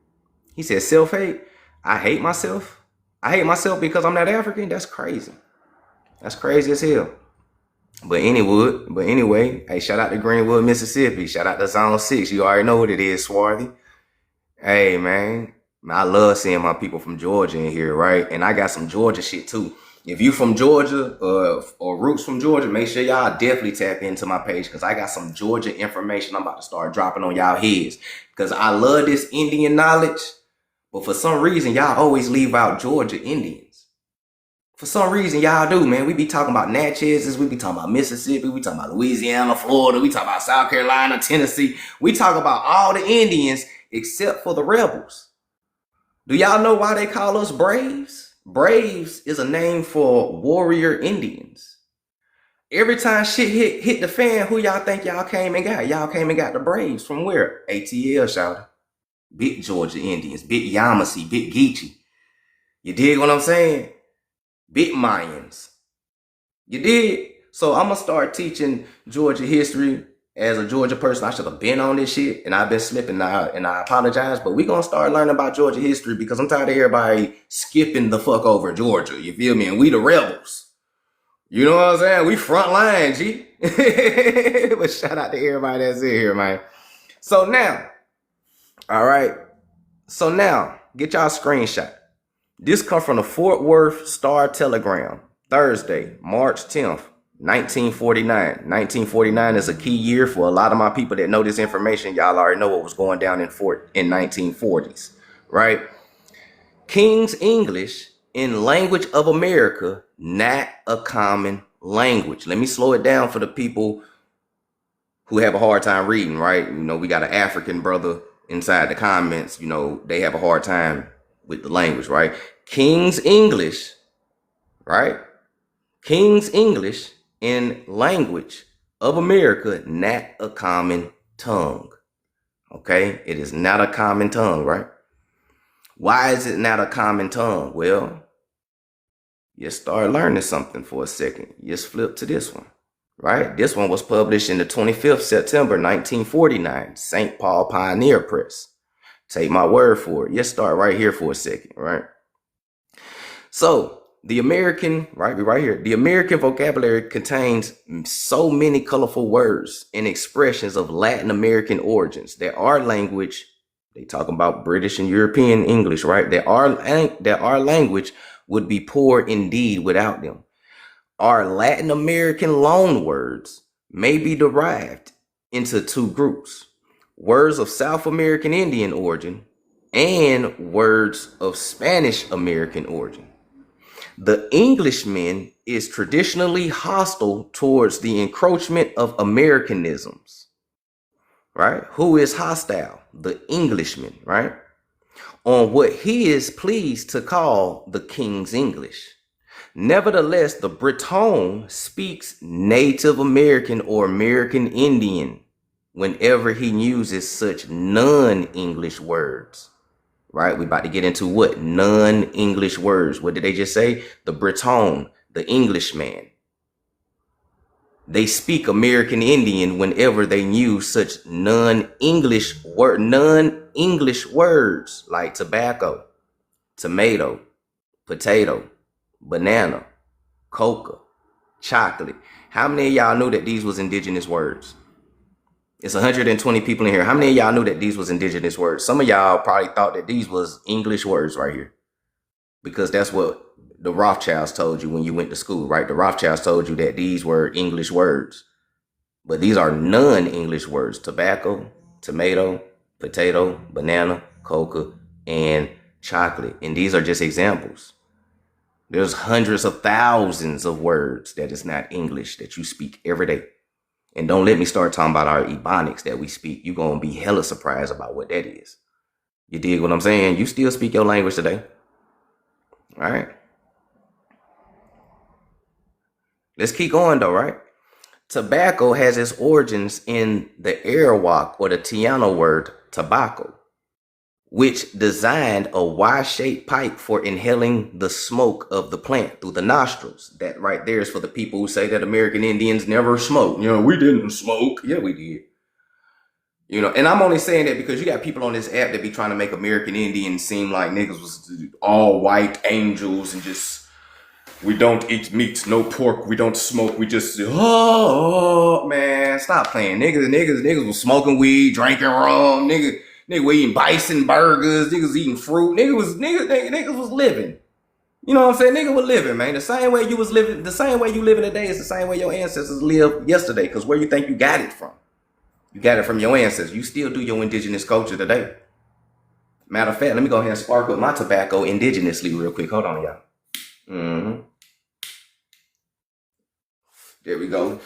He said, self-hate. I hate myself. I hate myself because I'm not African. That's crazy. That's crazy as hell. But anyway, hey, shout out to Greenwood, Mississippi. Shout out to Zone 6. You already know what it is, Swarthy. Hey, man. Man, I love seeing my people from Georgia in here, right? And I got some Georgia shit too. If you from Georgia or roots from Georgia, make sure y'all definitely tap into my page because I got some Georgia information I'm about to start dropping on y'all heads. Because I love this Indian knowledge, but for some reason, y'all always leave out Georgia Indians. For some reason, y'all do, man. We be talking about Natchez, we be talking about Mississippi, we talking about Louisiana, Florida, we talking about South Carolina, Tennessee. We talk about all the Indians except for the rebels. Do y'all know why they call us Braves? Braves is a name for warrior Indians. Every time shit hit the fan, who y'all think y'all came and got? Y'all came and got the Braves from where? ATL, shouted. Big Georgia Indians, big Yamasee, big Geechee. You dig what I'm saying? Big Mayans. You dig? So I'm going to start teaching Georgia history. As a Georgia person, I should have been on this shit, and I've been slipping now, and I apologize, but we're going to start learning about Georgia history because I'm tired of everybody skipping the fuck over Georgia, you feel me? And we the rebels. You know what I'm saying? We front line, G. But shout out to everybody that's in here, man. So now, all right. So now, get y'all a screenshot. This comes from the Fort Worth Star-Telegram, Thursday, March 10th. 1949. 1949 is a key year for a lot of my people that know this information. Y'all already know what was going down in 1940s, right? King's English in language of America, not a common language. Let me slow it down for the people who have a hard time reading, right? You know, we got an African brother inside the comments, you know, they have a hard time with the language, right? King's English, right? King's English in language of America, not a common tongue. Okay? It is not a common tongue, right? Why is it not a common tongue? Well, you start learning something for a second. You just flip to this one, right? This one was published in the 25th September, 1949, St. Paul Pioneer Press. Take my word for it. You start right here for a second, right? So, the American, right here, the American vocabulary contains so many colorful words and expressions of Latin American origins that our language, they talk about British and European English, right? That our language would be poor indeed without them. Our Latin American loan words may be derived into two groups: words of South American Indian origin and words of Spanish American origin. The Englishman is traditionally hostile towards the encroachment of Americanisms, right? Who is hostile? The Englishman, right? On what he is pleased to call the King's English. Nevertheless, the Breton speaks Native American or American Indian whenever he uses such non-English words. Right? We're about to get into what? Non-English words. What did they just say? The Breton, the Englishman. They speak American Indian whenever they use such non-English words like tobacco, tomato, potato, banana, coca, chocolate. How many of y'all knew that these was indigenous words? It's 120 people in here. How many of y'all knew that these was indigenous words? Some of y'all probably thought that these was English words right here, because that's what the Rothschilds told you when you went to school, right? The Rothschilds told you that these were English words, but these are non-English words: tobacco, tomato, potato, banana, coca, and chocolate. And these are just examples. There's hundreds of thousands of words that is not English that you speak every day. And don't let me start talking about our Ebonics that we speak. You're going to be hella surprised about what that is. You dig what I'm saying? You still speak your language today. All right. Let's keep going though, right? Tobacco has its origins in the Arawak or the Tiano word tobacco, which designed a Y-shaped pipe for inhaling the smoke of the plant through the nostrils. That right there is for the people who say that American Indians never smoked. You know, we didn't smoke. Yeah, we did. You know, and I'm only saying that because you got people on this app that be trying to make American Indians seem like niggas was all white angels and just, we don't eat meat, no pork, we don't smoke, we just, oh man, stop playing. Niggas was smoking weed, drinking rum, niggas Nigga was eating bison burgers. Niggas was eating fruit. Niggas was living. You know what I'm saying? Nigga was living, man. The same way you was living, the same way you living today is the same way your ancestors lived yesterday. Because where you think you got it from? You got it from your ancestors. You still do your indigenous culture today. Matter of fact, let me go ahead and spark up my tobacco indigenously real quick. Hold on, y'all. Mm-hmm. There we go.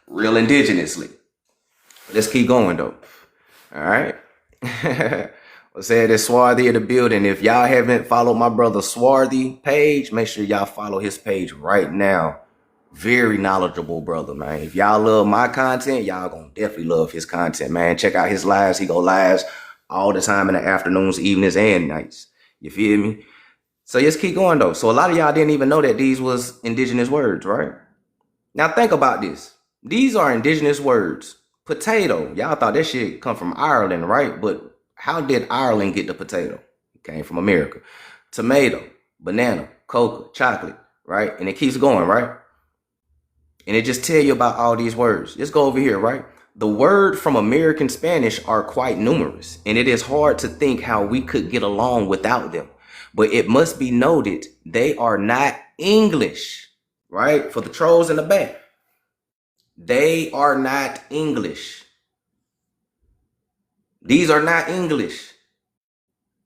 Real indigenously. Let's keep going, though. All right. I said it's Swarthy in the building. If y'all haven't followed my brother Swarthy page, make sure y'all follow his page right now. Very knowledgeable brother, man. If y'all love my content, y'all gonna definitely love his content, man. Check out his lives. He go lives all the time in the afternoons, evenings, and nights. You feel me? So let's keep going, though. So a lot of y'all didn't even know that these was indigenous words, right? Now think about this. These are indigenous words. Potato. Y'all thought that shit come from Ireland, right? But how did Ireland get the potato? It came from America. Tomato, banana, cocoa, chocolate, right? And it keeps going, right? And it just tell you about all these words. Let's go over here, right? The word from American Spanish are quite numerous, and it is hard to think how we could get along without them. But it must be noted, they are not English, right? For the trolls in the back. They are not English. These are not English.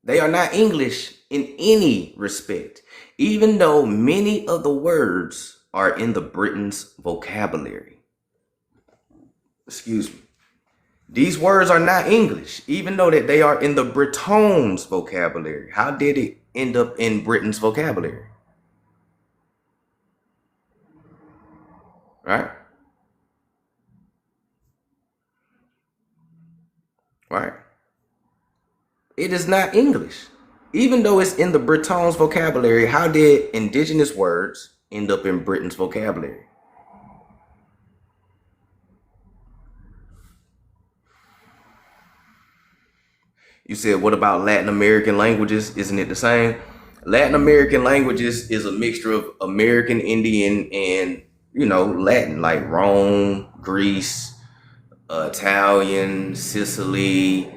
They are not English in any respect, even though many of the words are in the Britain's vocabulary. Excuse me. These words are not English, even though that they are in the Britons' vocabulary. How did it end up in Britain's vocabulary? Right? Right? It is not English. Even though it's in the Britons' vocabulary, how did indigenous words end up in Britain's vocabulary? You said, what about Latin American languages? Isn't it the same? Latin American languages is a mixture of American Indian and, Latin, like Rome, Greece, Italian, Sicily,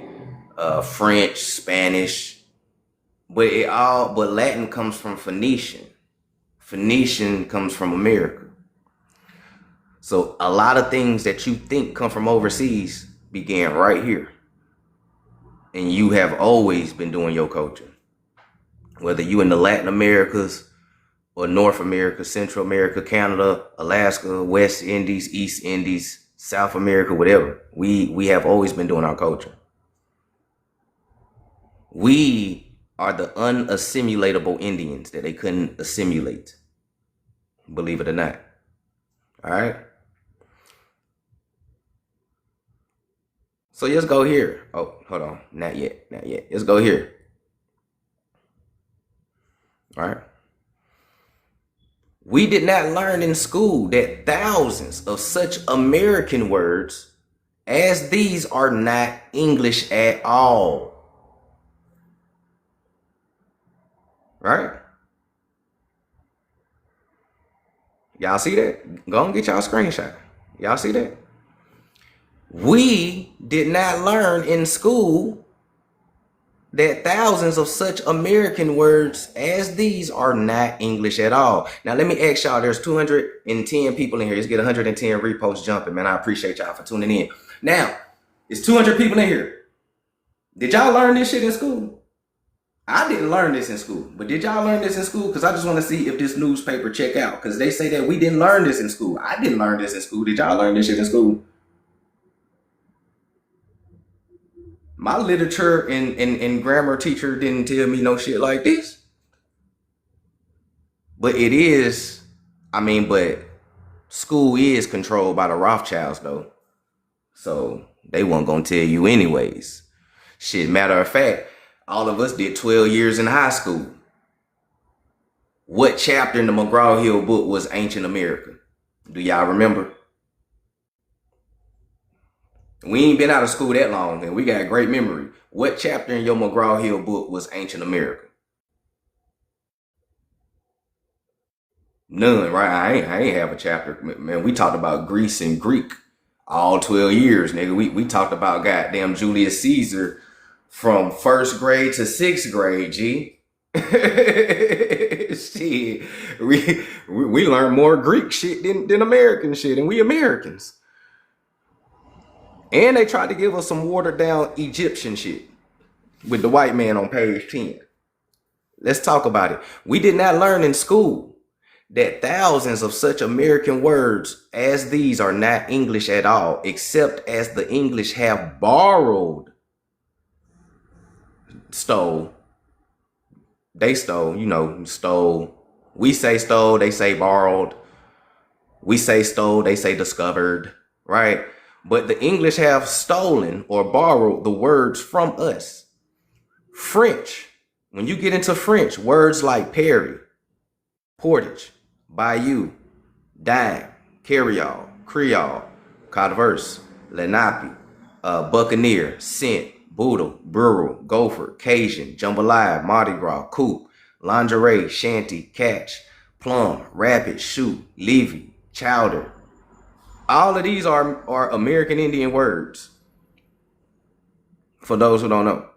French, Spanish, but Latin comes from Phoenician. Phoenician comes from America. So a lot of things that you think come from overseas began right here. And you have always been doing your culture. Whether you in the Latin Americas or North America, Central America, Canada, Alaska, West Indies, East Indies, South America, whatever. We have always been doing our culture. We are the unassimilatable Indians that they couldn't assimilate. Believe it or not. All right. So let's go here. Oh, hold on. Not yet. Let's go here. All right. We did not learn in school that thousands of such American words as these are not English at all. Right? Y'all see that? Go and get y'all screenshot. Y'all see that? We did not learn in school that thousands of such American words as these are not English at all. Now, let me ask y'all, there's 210 people in here. Let's get 110 reposts jumping, man. I appreciate y'all for tuning in. Now, it's 200 people in here. Did y'all learn this shit in school? I didn't learn this in school, but did y'all learn this in school? Because I just want to see if this newspaper check out, because they say that we didn't learn this in school. I didn't learn this in school. Did y'all learn this shit in school? My literature and grammar teacher didn't tell me no shit like this. But it is, but school is controlled by the Rothschilds, though. So they weren't going to tell you anyways. Shit, matter of fact, all of us did 12 years in high school. What chapter in the McGraw-Hill book was Ancient America? Do y'all remember? We ain't been out of school that long, and we got great memory. What chapter in your McGraw-Hill book was Ancient America? None, right? I ain't have a chapter. Man, we talked about Greece and Greek all 12 years, nigga. We talked about goddamn Julius Caesar from first grade to sixth grade, G. Shit, we learn more Greek shit than American shit, and we Americans. And they tried to give us some watered down Egyptian shit with the white man on page 10. Let's talk about it. We did not learn in school that thousands of such American words as these are not English at all, except as the English have borrowed, stole. They stole, stole. We say stole, they say borrowed. We say stole, they say discovered, right? But the English have stolen or borrowed the words from us. French, when you get into French, words like Perry, portage, bayou, dime, carryall, creole, converse, lenape, buccaneer, scent, boodle, burro, gopher, Cajun, jambalaya, Mardi Gras, coupe, lingerie, shanty, catch, plum, rapid, shoot, levy, chowder. All of these are American Indian words. For those who don't know,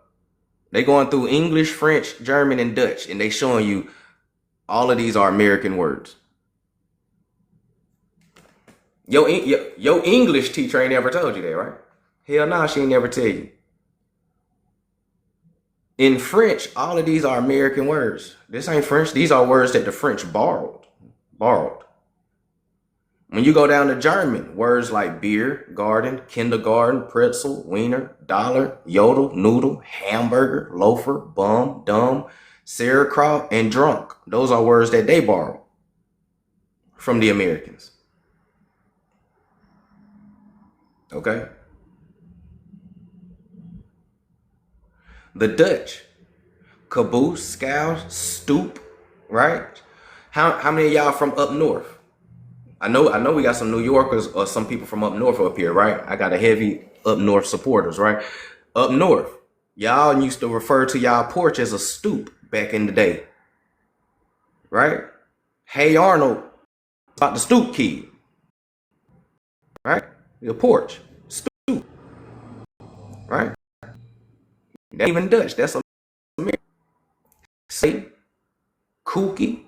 they going through English, French, German, and Dutch, and they showing you all of these are American words. Your English teacher ain't never told you that, right? Hell no, she ain't never tell you. In French, all of these are American words. This ain't French. These are words that the French borrowed. When you go down to German, words like beer, garden, kindergarten, pretzel, wiener, dollar, yodel, noodle, hamburger, loafer, bum, dumb, sauerkraut, and drunk. Those are words that they borrow from the Americans. Okay? The Dutch, caboose, scow, stoop, right? How many of y'all from up north? I know we got some New Yorkers or some people from up north up here, right? I got a heavy up north supporters, right? Up north, y'all used to refer to y'all porch as a stoop back in the day, right? Hey Arnold, about the stoop kid, right? Your porch, stoop, right? That even Dutch, that's American. Say, kooky,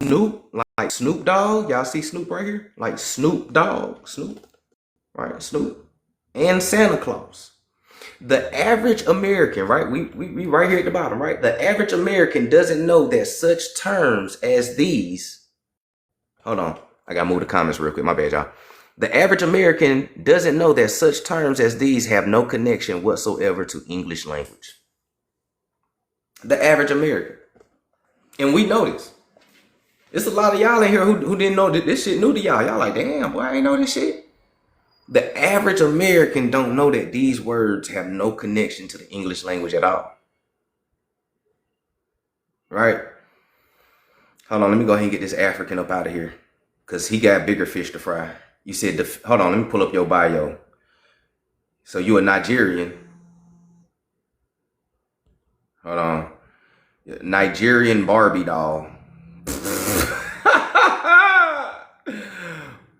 Snoop, like Snoop Dogg. Y'all see Snoop right here? Like Snoop Dogg, Snoop, right? Snoop. And Santa Claus. The average American, right? We right here at the bottom, right? The average American doesn't know that such terms as these. Hold on. I gotta move the comments real quick. My bad, y'all. The average American doesn't know that such terms as these have no connection whatsoever to English language. The average American. And we know this. There's a lot of y'all in here who didn't know that this shit new to y'all. Y'all like, damn, boy, I ain't know this shit. The average American don't know that these words have no connection to the English language at all. Right? Hold on, let me go ahead and get this African up out of here. Because he got bigger fish to fry. You said, hold on, let me pull up your bio. So you a Nigerian. Hold on. Nigerian Barbie doll.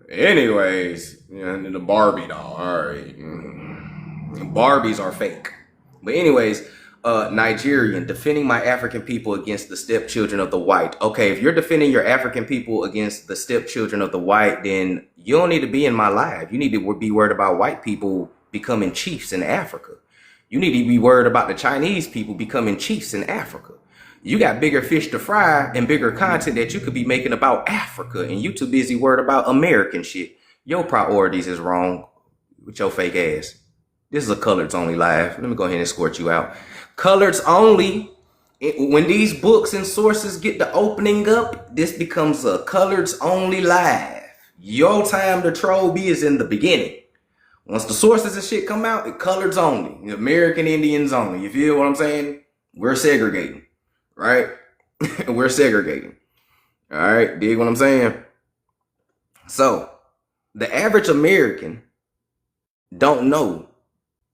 Anyways, the Barbie doll. All right. Barbies are fake. But anyways, Nigerian, defending my African people against the stepchildren of the white. Okay, if you're defending your African people against the stepchildren of the white, then you don't need to be in my life. You need to be worried about white people becoming chiefs in Africa. You need to be worried about the Chinese people becoming chiefs in Africa. You got bigger fish to fry and bigger content that you could be making about Africa, and you too busy worried about American shit. Your priorities is wrong with your fake ass. This is a Coloreds Only live. Let me go ahead and escort you out. Coloreds Only. When these books and sources get the opening up, this becomes a Coloreds Only live. Your time to troll me is in the beginning. Once the sources and shit come out, it Coloreds Only. American Indians only. You feel what I'm saying? We're segregating. Right? We're segregating. All right? Dig what I'm saying? So, the average American don't know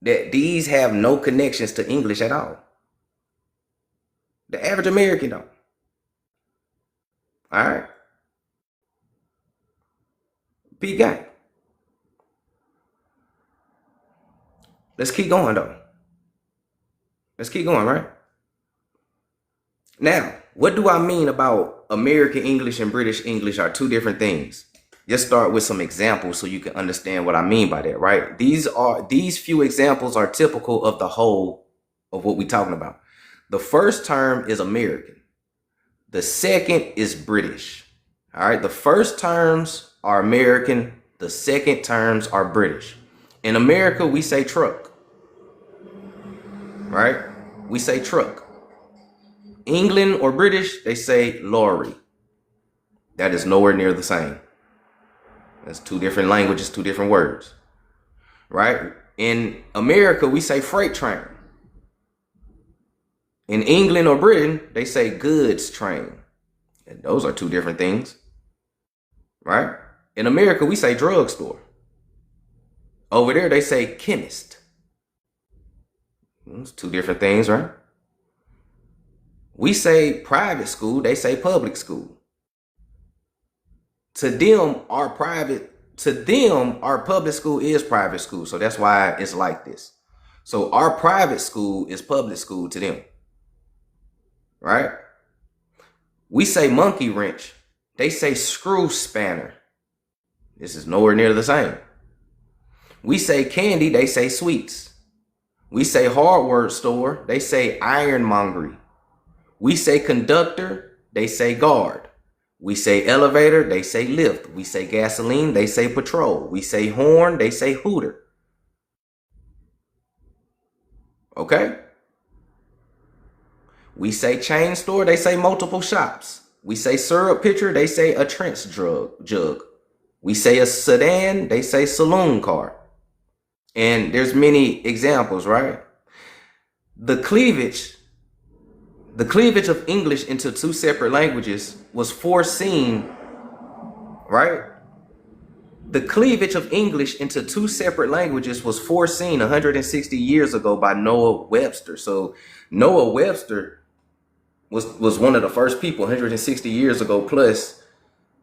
that these have no connections to English at all. The average American don't. All right? Big gang. Let's keep going, though. Let's keep going, right? Now, what do I mean about American English and British English are two different things? Let's start with some examples so you can understand what I mean by that, right? These few examples are typical of the whole of what we're talking about. The first term is American. The second is British. All right, the first terms are American. The second terms are British. In America, we say truck, right? We say truck. England or British, they say lorry. That is nowhere near the same. That's two different languages, two different words, right? In America, we say freight train. In England or Britain, they say goods train. And those are two different things, right? In America, we say drugstore. Over there, they say chemist. It's two different things, right? We say private school, they say public school. To them, our public school is private school. So that's why it's like this. So our private school is public school to them, right? We say monkey wrench. They say screw spanner. This is nowhere near the same. We say candy, they say sweets. We say hardware store, they say ironmongery. We say conductor, they say guard. We say elevator, they say lift. We say gasoline, they say patrol. We say horn, they say hooter. Okay? We say chain store, they say multiple shops. We say syrup pitcher, they say a trench jug. We say a sedan, they say saloon car. And there's many examples, right? The cleavage of English into two separate languages was foreseen, right? The cleavage of English into two separate languages was foreseen 160 years ago by Noah Webster. So Noah Webster was one of the first people 160 years ago plus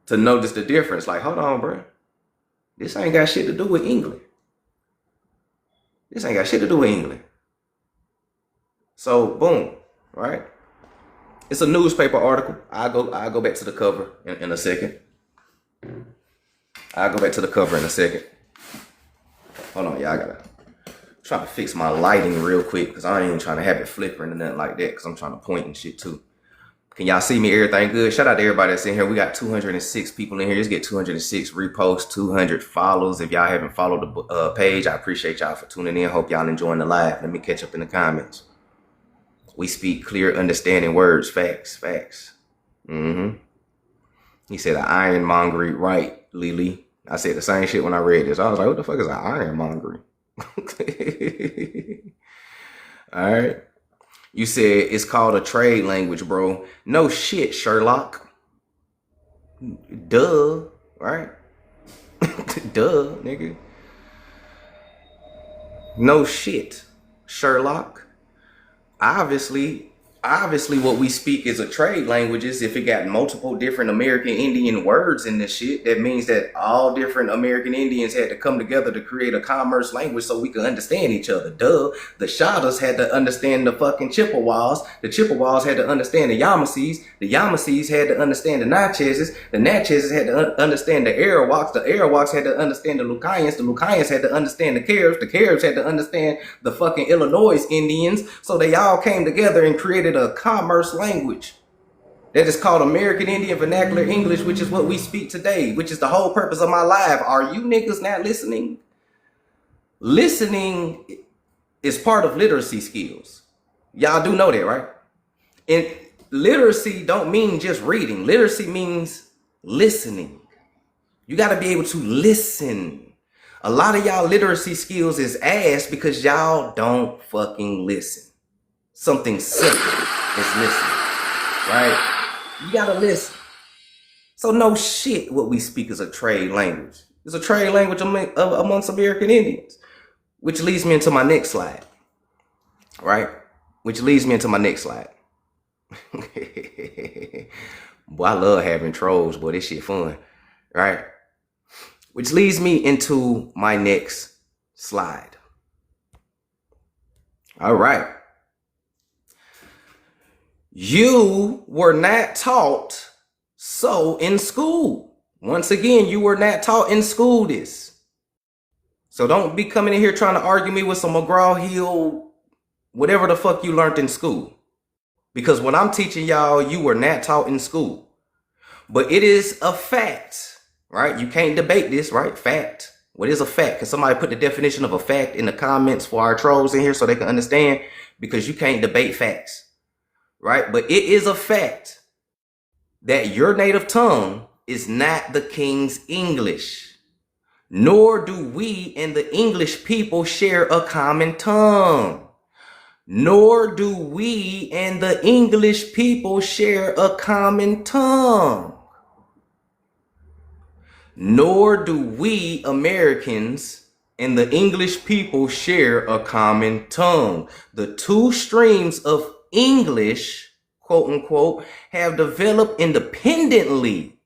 to notice the difference. Like, hold on, bro. This ain't got shit to do with England. This ain't got shit to do with England. So boom, right? It's a newspaper article. I'll go back to the cover in a second. I'll go back to the cover in a second. Hold on, y'all. I gotta try to fix my lighting real quick because I ain't even trying to have it flickering and nothing like that because I'm trying to point and shit too. Can y'all see me? Everything good? Shout out to everybody that's in here. We got 206 people in here. Let's get 206 reposts, 200 follows. If y'all haven't followed the page, I appreciate y'all for tuning in. Hope y'all enjoying the live. Let me catch up in the comments. We speak clear, understanding words. Facts. He said an ironmongery, right, Lily? I said the same shit when I read this. I was like, what the fuck is an ironmongery? All right. You said it's called a trade language, bro. No shit, Sherlock. Duh, right? Duh, nigga. No shit, Sherlock. Obviously what we speak is a trade languages. If it got multiple different American Indian words in this shit, that means that all different American Indians had to come together to create a commerce language so we could understand each other. Duh. The Shadas had to understand the fucking Chippewas. The Chippewas had to understand the Yamasees. The Yamasees had to understand the Natchez. The Natchez had to understand the Arawaks. The Arawaks had to understand the Lucayans. The Lucayans had to understand the Caribs. The Caribs had to understand the fucking Illinois Indians. So they all came together and created a commerce language that is called American Indian Vernacular English, which is what we speak today, which is the whole purpose of my live. Are you niggas not listening? Listening is part of literacy skills. Y'all do know that, right? And literacy don't mean just reading. Literacy means listening. You got to be able to listen. A lot of y'all literacy skills is ass because y'all don't fucking listen. Something simple is listening, right? You gotta listen. So no shit what we speak is a trade language. It's a trade language amongst American Indians, which leads me into my next slide, right? Which leads me into my next slide. Boy, I love having trolls, boy, this shit fun, right? Which leads me into my next slide. All right. You were not taught so in school. Once again, you were not taught in school this. So don't be coming in here trying to argue me with some McGraw-Hill, whatever the fuck you learned in school. Because what I'm teaching y'all, you were not taught in school. But it is a fact, right? You can't debate this, right? Fact. What is a fact? Can somebody put the definition of a fact in the comments for our trolls in here so they can understand? Because you can't debate facts, right? But it is a fact that your native tongue is not the King's English, nor do we and the English people share a common tongue. Nor do we and the English people share a common tongue. Nor do we Americans and the English people share a common tongue. The two streams of English, quote unquote, have developed independently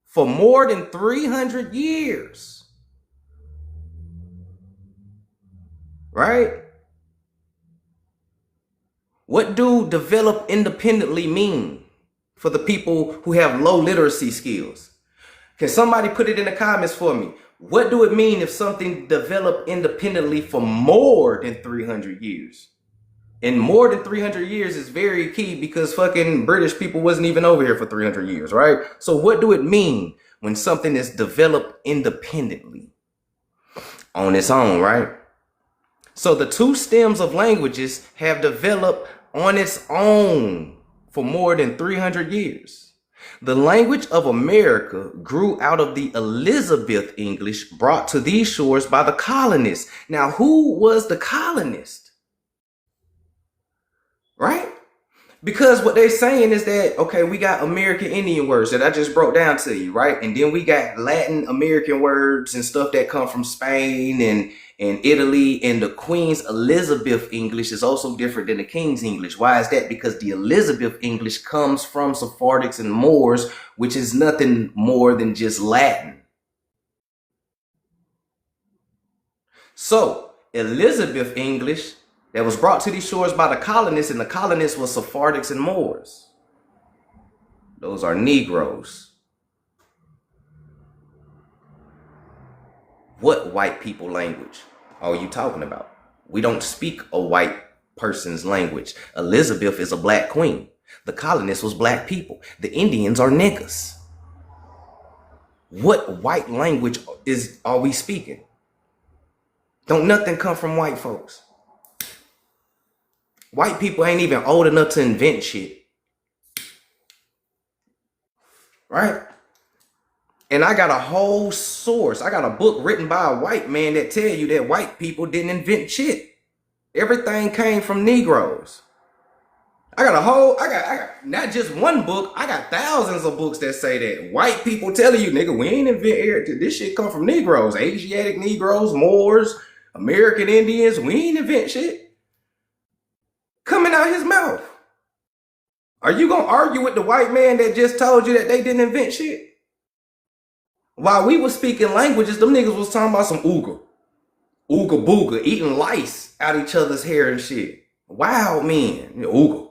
for more than 300 years. Right? What do develop independently mean for the people who have low literacy skills? Can somebody put it in the comments for me? What do it mean if something developed independently for more than 300 years? And more than 300 years is very key because fucking British people wasn't even over here for 300 years, right? So what do it mean when something is developed independently on its own, right? So the two stems of languages have developed on its own for more than 300 years. The language of America grew out of the Elizabeth English brought to these shores by the colonists. Now, who was the colonist? Right? Because what they're saying is that, okay, we got American Indian words that I just broke down to you, right? And then we got Latin American words and stuff that come from Spain and Italy, and the Queen's Elizabeth English is also different than the King's English. Why is that? Because the Elizabeth English comes from Sephardics and Moors, which is nothing more than just Latin. So, Elizabeth English that was brought to these shores by the colonists, and the colonists were Sephardics and Moors. Those are Negroes. What white people language are you talking about? We don't speak a white person's language. Elizabeth is a black queen. The colonists was black people. The Indians are niggas. What white language are we speaking? Don't nothing come from white folks. White people ain't even old enough to invent shit. Right? And I got a whole source. I got a book written by a white man that tell you that white people didn't invent shit. Everything came from Negroes. I got not just one book. I got thousands of books that say that. White people telling you, nigga, we ain't invent this shit come from Negroes. Asiatic Negroes, Moors, American Indians. We ain't invent shit. Coming out his mouth. Are you gonna argue with the white man that just told you that they didn't invent shit? While we were speaking languages, them niggas was talking about some ooga booga, eating lice out each other's hair and shit. Wild men, ooga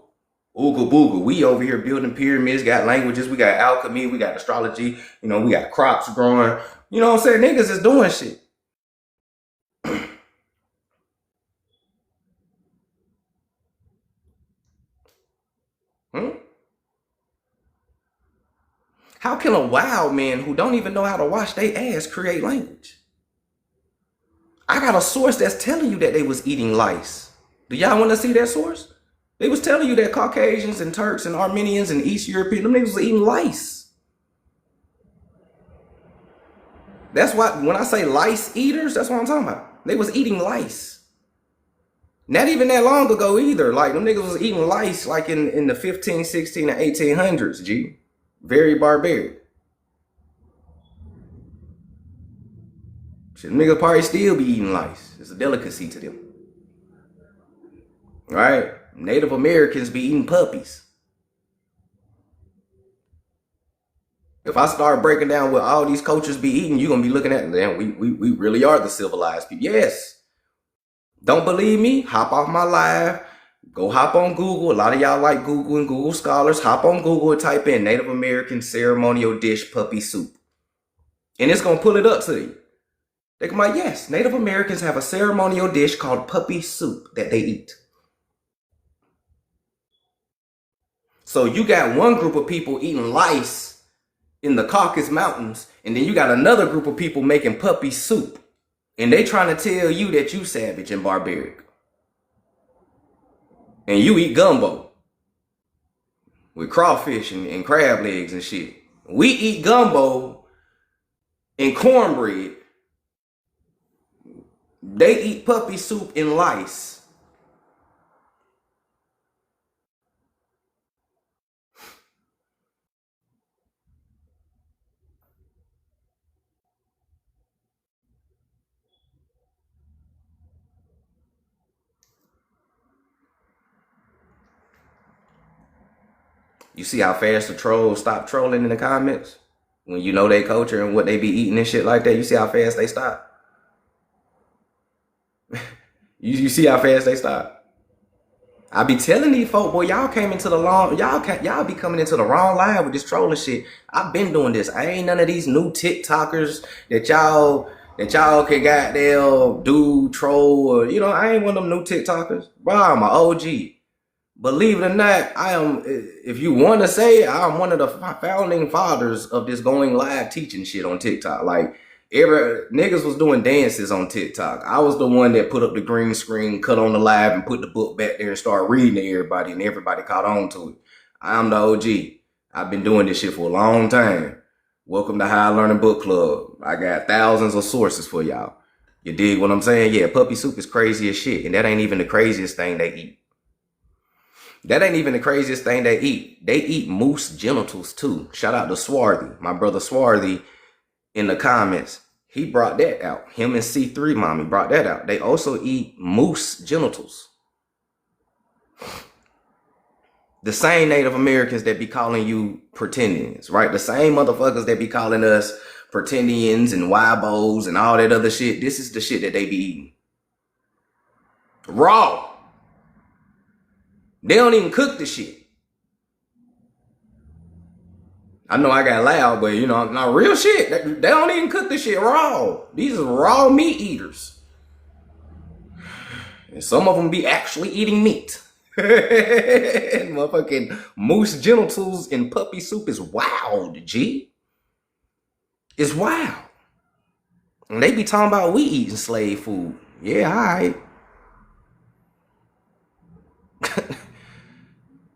booga. We over here building pyramids, got languages, we got alchemy, we got astrology, we got crops growing. You know what I'm saying? Niggas is doing shit. How can a wild man who don't even know how to wash their ass create language? I got a source that's telling you that they was eating lice. Do y'all want to see that source? They was telling you that Caucasians and Turks and Armenians and East European, them niggas was eating lice. That's why when I say lice eaters, that's what I'm talking about. They was eating lice. Not even that long ago either. Like them niggas was eating lice like in the 15, 16, and 1800s, G. Very barbaric. Shit, niggas probably still be eating lice. It's a delicacy to them. Right? Native Americans be eating puppies. If I start breaking down what all these cultures be eating, you're gonna be looking at them. We really are the civilized people. Yes. Don't believe me? Hop off my live. Go hop on Google. A lot of y'all like Google and Google Scholars. Hop on Google and type in Native American ceremonial dish puppy soup. And it's going to pull it up to you. They come like, yes, Native Americans have a ceremonial dish called puppy soup that they eat. So you got one group of people eating lice in the Caucasus Mountains, and then you got another group of people making puppy soup. And they trying to tell you that you savage and barbaric. And you eat gumbo with crawfish and crab legs and shit. We eat gumbo and cornbread. They eat puppy soup and lice. You see how fast the trolls stop trolling in the comments? When you know their culture and what they be eating and shit like that, you see how fast they stop? you see how fast they stop? I be telling these folk, boy, y'all came into the wrong, y'all be coming into the wrong line with this trolling shit. I've been doing this. I ain't none of these new TikTokers that y'all can goddamn do, troll, or, you know, I ain't one of them new TikTokers. Bro, I'm an OG. Believe it or not, I am, if you want to say, I'm one of the founding fathers of this going live teaching shit on TikTok. Like, niggas was doing dances on TikTok. I was the one that put up the green screen, cut on the live, and put the book back there and started reading to everybody, and everybody caught on to it. I'm the OG. I've been doing this shit for a long time. Welcome to High Learning Book Club. I got thousands of sources for y'all. You dig what I'm saying? Yeah, puppy soup is crazy as shit, and that ain't even the craziest thing they eat. That ain't even the craziest thing they eat. They eat moose genitals too. Shout out to Swarthy. My brother Swarthy in the comments. He brought that out. Him and C3 Mommy brought that out. They also eat moose genitals. The same Native Americans that be calling you pretendians, right? The same motherfuckers that be calling us pretendians and wibos and all that other shit. This is the shit that they be eating. Raw. They don't even cook the shit. I know I got loud, but you know, not real shit. They don't even cook the shit raw. These are raw meat eaters. And some of them be actually eating meat. Motherfucking moose genitals and puppy soup is wild, G. It's wild. And they be talking about we eating slave food. Yeah, all right.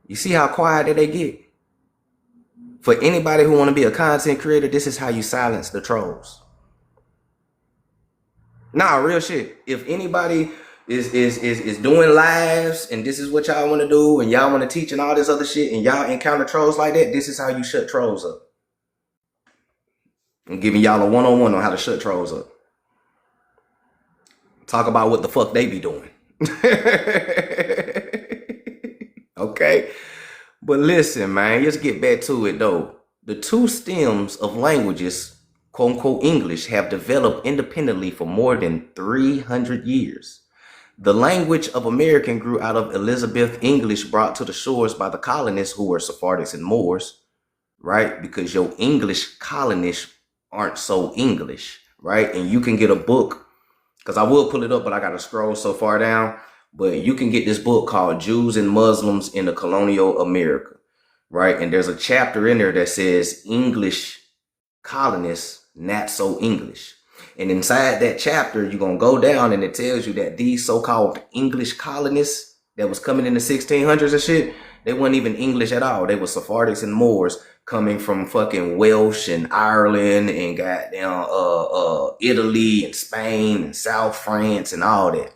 You see how quiet that they get? For anybody who want to be a content creator, this is how you silence the trolls. Nah, real shit. If anybody is doing lives and this is what y'all want to do and y'all want to teach and all this other shit and y'all encounter trolls like that, this is how you shut trolls up. I'm giving y'all a one-on-one on how to shut trolls up. Talk about what the fuck they be doing. Okay? But listen, man, let's get back to it though. The two stems of languages, quote unquote English, have developed independently for more than 300 years. The language of American grew out of Elizabeth English brought to the shores by the colonists who were Sephardics and Moors, right? Because your English colonists aren't so English, right? And you can get a book, because I will pull it up, but I got to scroll so far down. But you can get this book called Jews and Muslims in the Colonial America, right? And there's a chapter in there that says English colonists, not so English. And inside that chapter, you're going to go down and it tells you that these so-called English colonists that was coming in the 1600s and shit, they weren't even English at all. They were Sephardics and Moors coming from fucking Welsh and Ireland and goddamn Italy and Spain and South France and all that.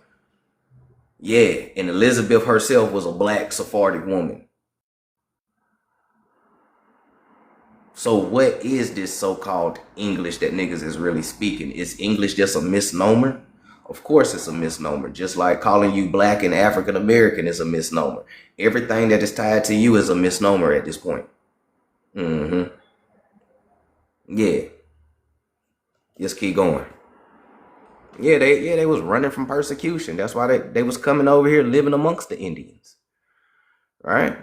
Yeah, and Elizabeth herself was a black Sephardic woman. So what is this so-called English that niggas is really speaking? Is English just a misnomer? Of course it's a misnomer. Just like calling you black and African American is a misnomer. Everything that is tied to you is a misnomer at this point. Yeah. Just keep going. Yeah, they was running from persecution. That's why they was coming over here living amongst the Indians. right?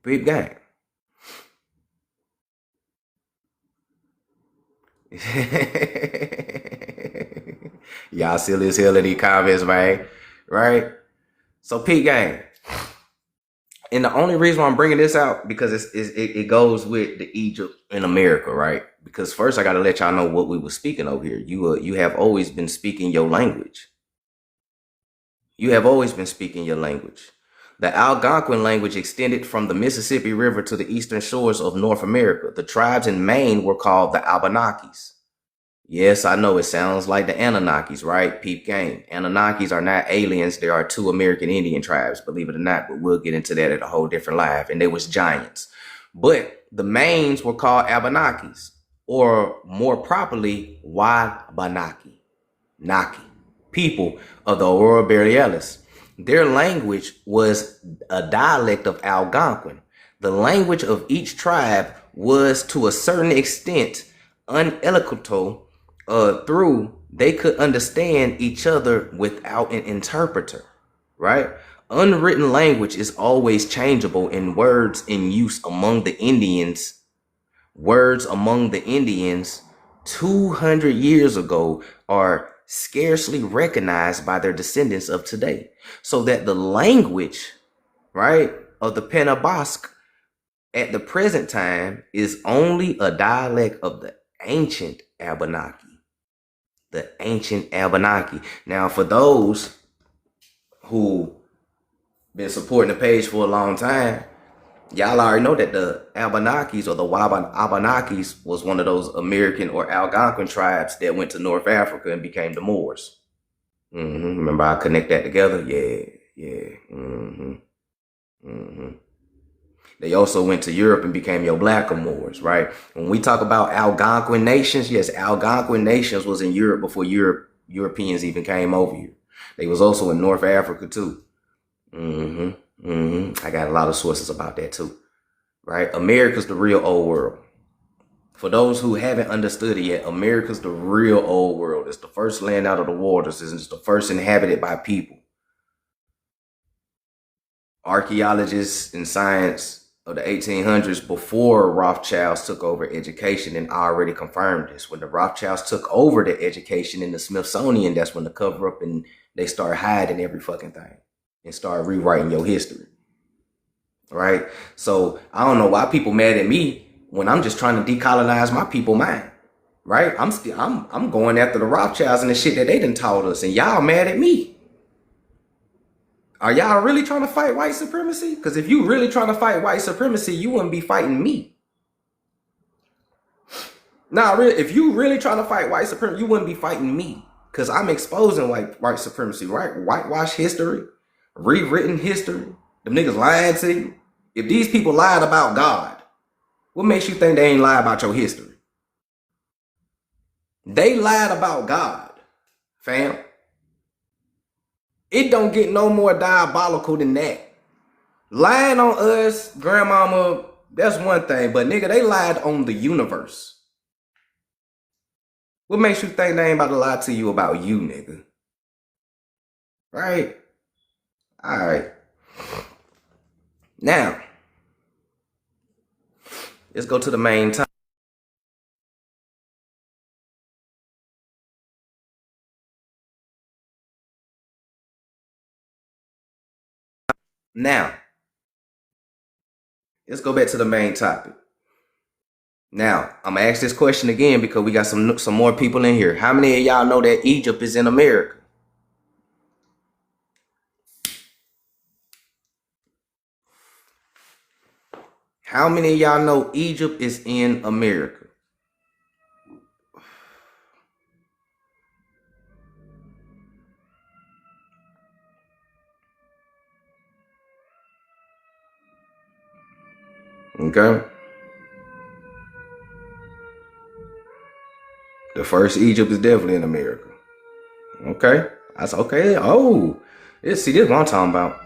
Peep gang. Y'all silly as hell in these comments, man. Right? So peep gang. And the only reason why I'm bringing this out because it goes with the Egypt in America, right? Because first I got to let y'all know what we were speaking over here. You have always been speaking your language. You have always been speaking your language. The Algonquin language extended from the Mississippi River to the eastern shores of North America. The tribes in Maine were called the Abenakis. Yes, I know it sounds like the Anunnakis, right? Peep game. Anunnakis are not aliens. There are 2 American Indian tribes, believe it or not, but we'll get into that at a whole different live. And they was giants. But the Maines were called Abenakis, or more properly, Wabanaki. Naki. People of the Aurora Borealis. Their language was a dialect of Algonquin. The language of each tribe was to a certain extent uneloquent through they could understand each other without an interpreter, right? Unwritten language is always changeable in words in use among the Indians. Words among the Indians 200 years ago are scarcely recognized by their descendants of today. So that the language, right, of the Penobscot at the present time is only a dialect of the ancient Abenaki. The ancient Abenaki. Now, for those who been supporting the page for a long time, y'all already know that the Abenakis or the Wabanakis was one of those American or Algonquin tribes that went to North Africa and became the Moors. Remember I connect that together? Yeah. They also went to Europe and became your blackamoors, right? When we talk about Algonquin nations, yes, Algonquin nations was in Europe before Europeans even came over here. They was also in North Africa too. I got a lot of sources about that too, right? America's the real old world. For those who haven't understood it yet, America's the real old world. It's the first land out of the waters. It's the first inhabited by people. Archaeologists and science of the 1800s before Rothschilds took over education and already confirmed this. When the Rothschilds took over the education in the Smithsonian, that's when the cover up and they start hiding every fucking thing and start rewriting your history. Right? So I don't know why people mad at me when I'm just trying to decolonize my people mind. Right? I'm going after the Rothschilds and the shit that they done taught us, and y'all mad at me. Are y'all really trying to fight white supremacy? Because if you really trying to fight white supremacy, you wouldn't be fighting me. Nah, really, if you really trying to fight white supremacy, you wouldn't be fighting me. Because I'm exposing white supremacy, right? Whitewash history, rewritten history. Them niggas lying to you. If these people lied about God, what makes you think they ain't lie about your history? They lied about God, fam. It don't get no more diabolical than that. Lying on us, grandmama, that's one thing. But nigga, they lied on the universe. What makes you think they ain't about to lie to you about you, nigga? Right? Alright. Now, let's go to the main topic. Now, let's go back to the main topic. Now, I'm gonna ask this question again because we got some more people in here. How many of y'all know that Egypt is in America? How many of y'all know Egypt is in America? Okay. The first Egypt is definitely in America. Okay. That's okay. Oh, this is what I'm talking about.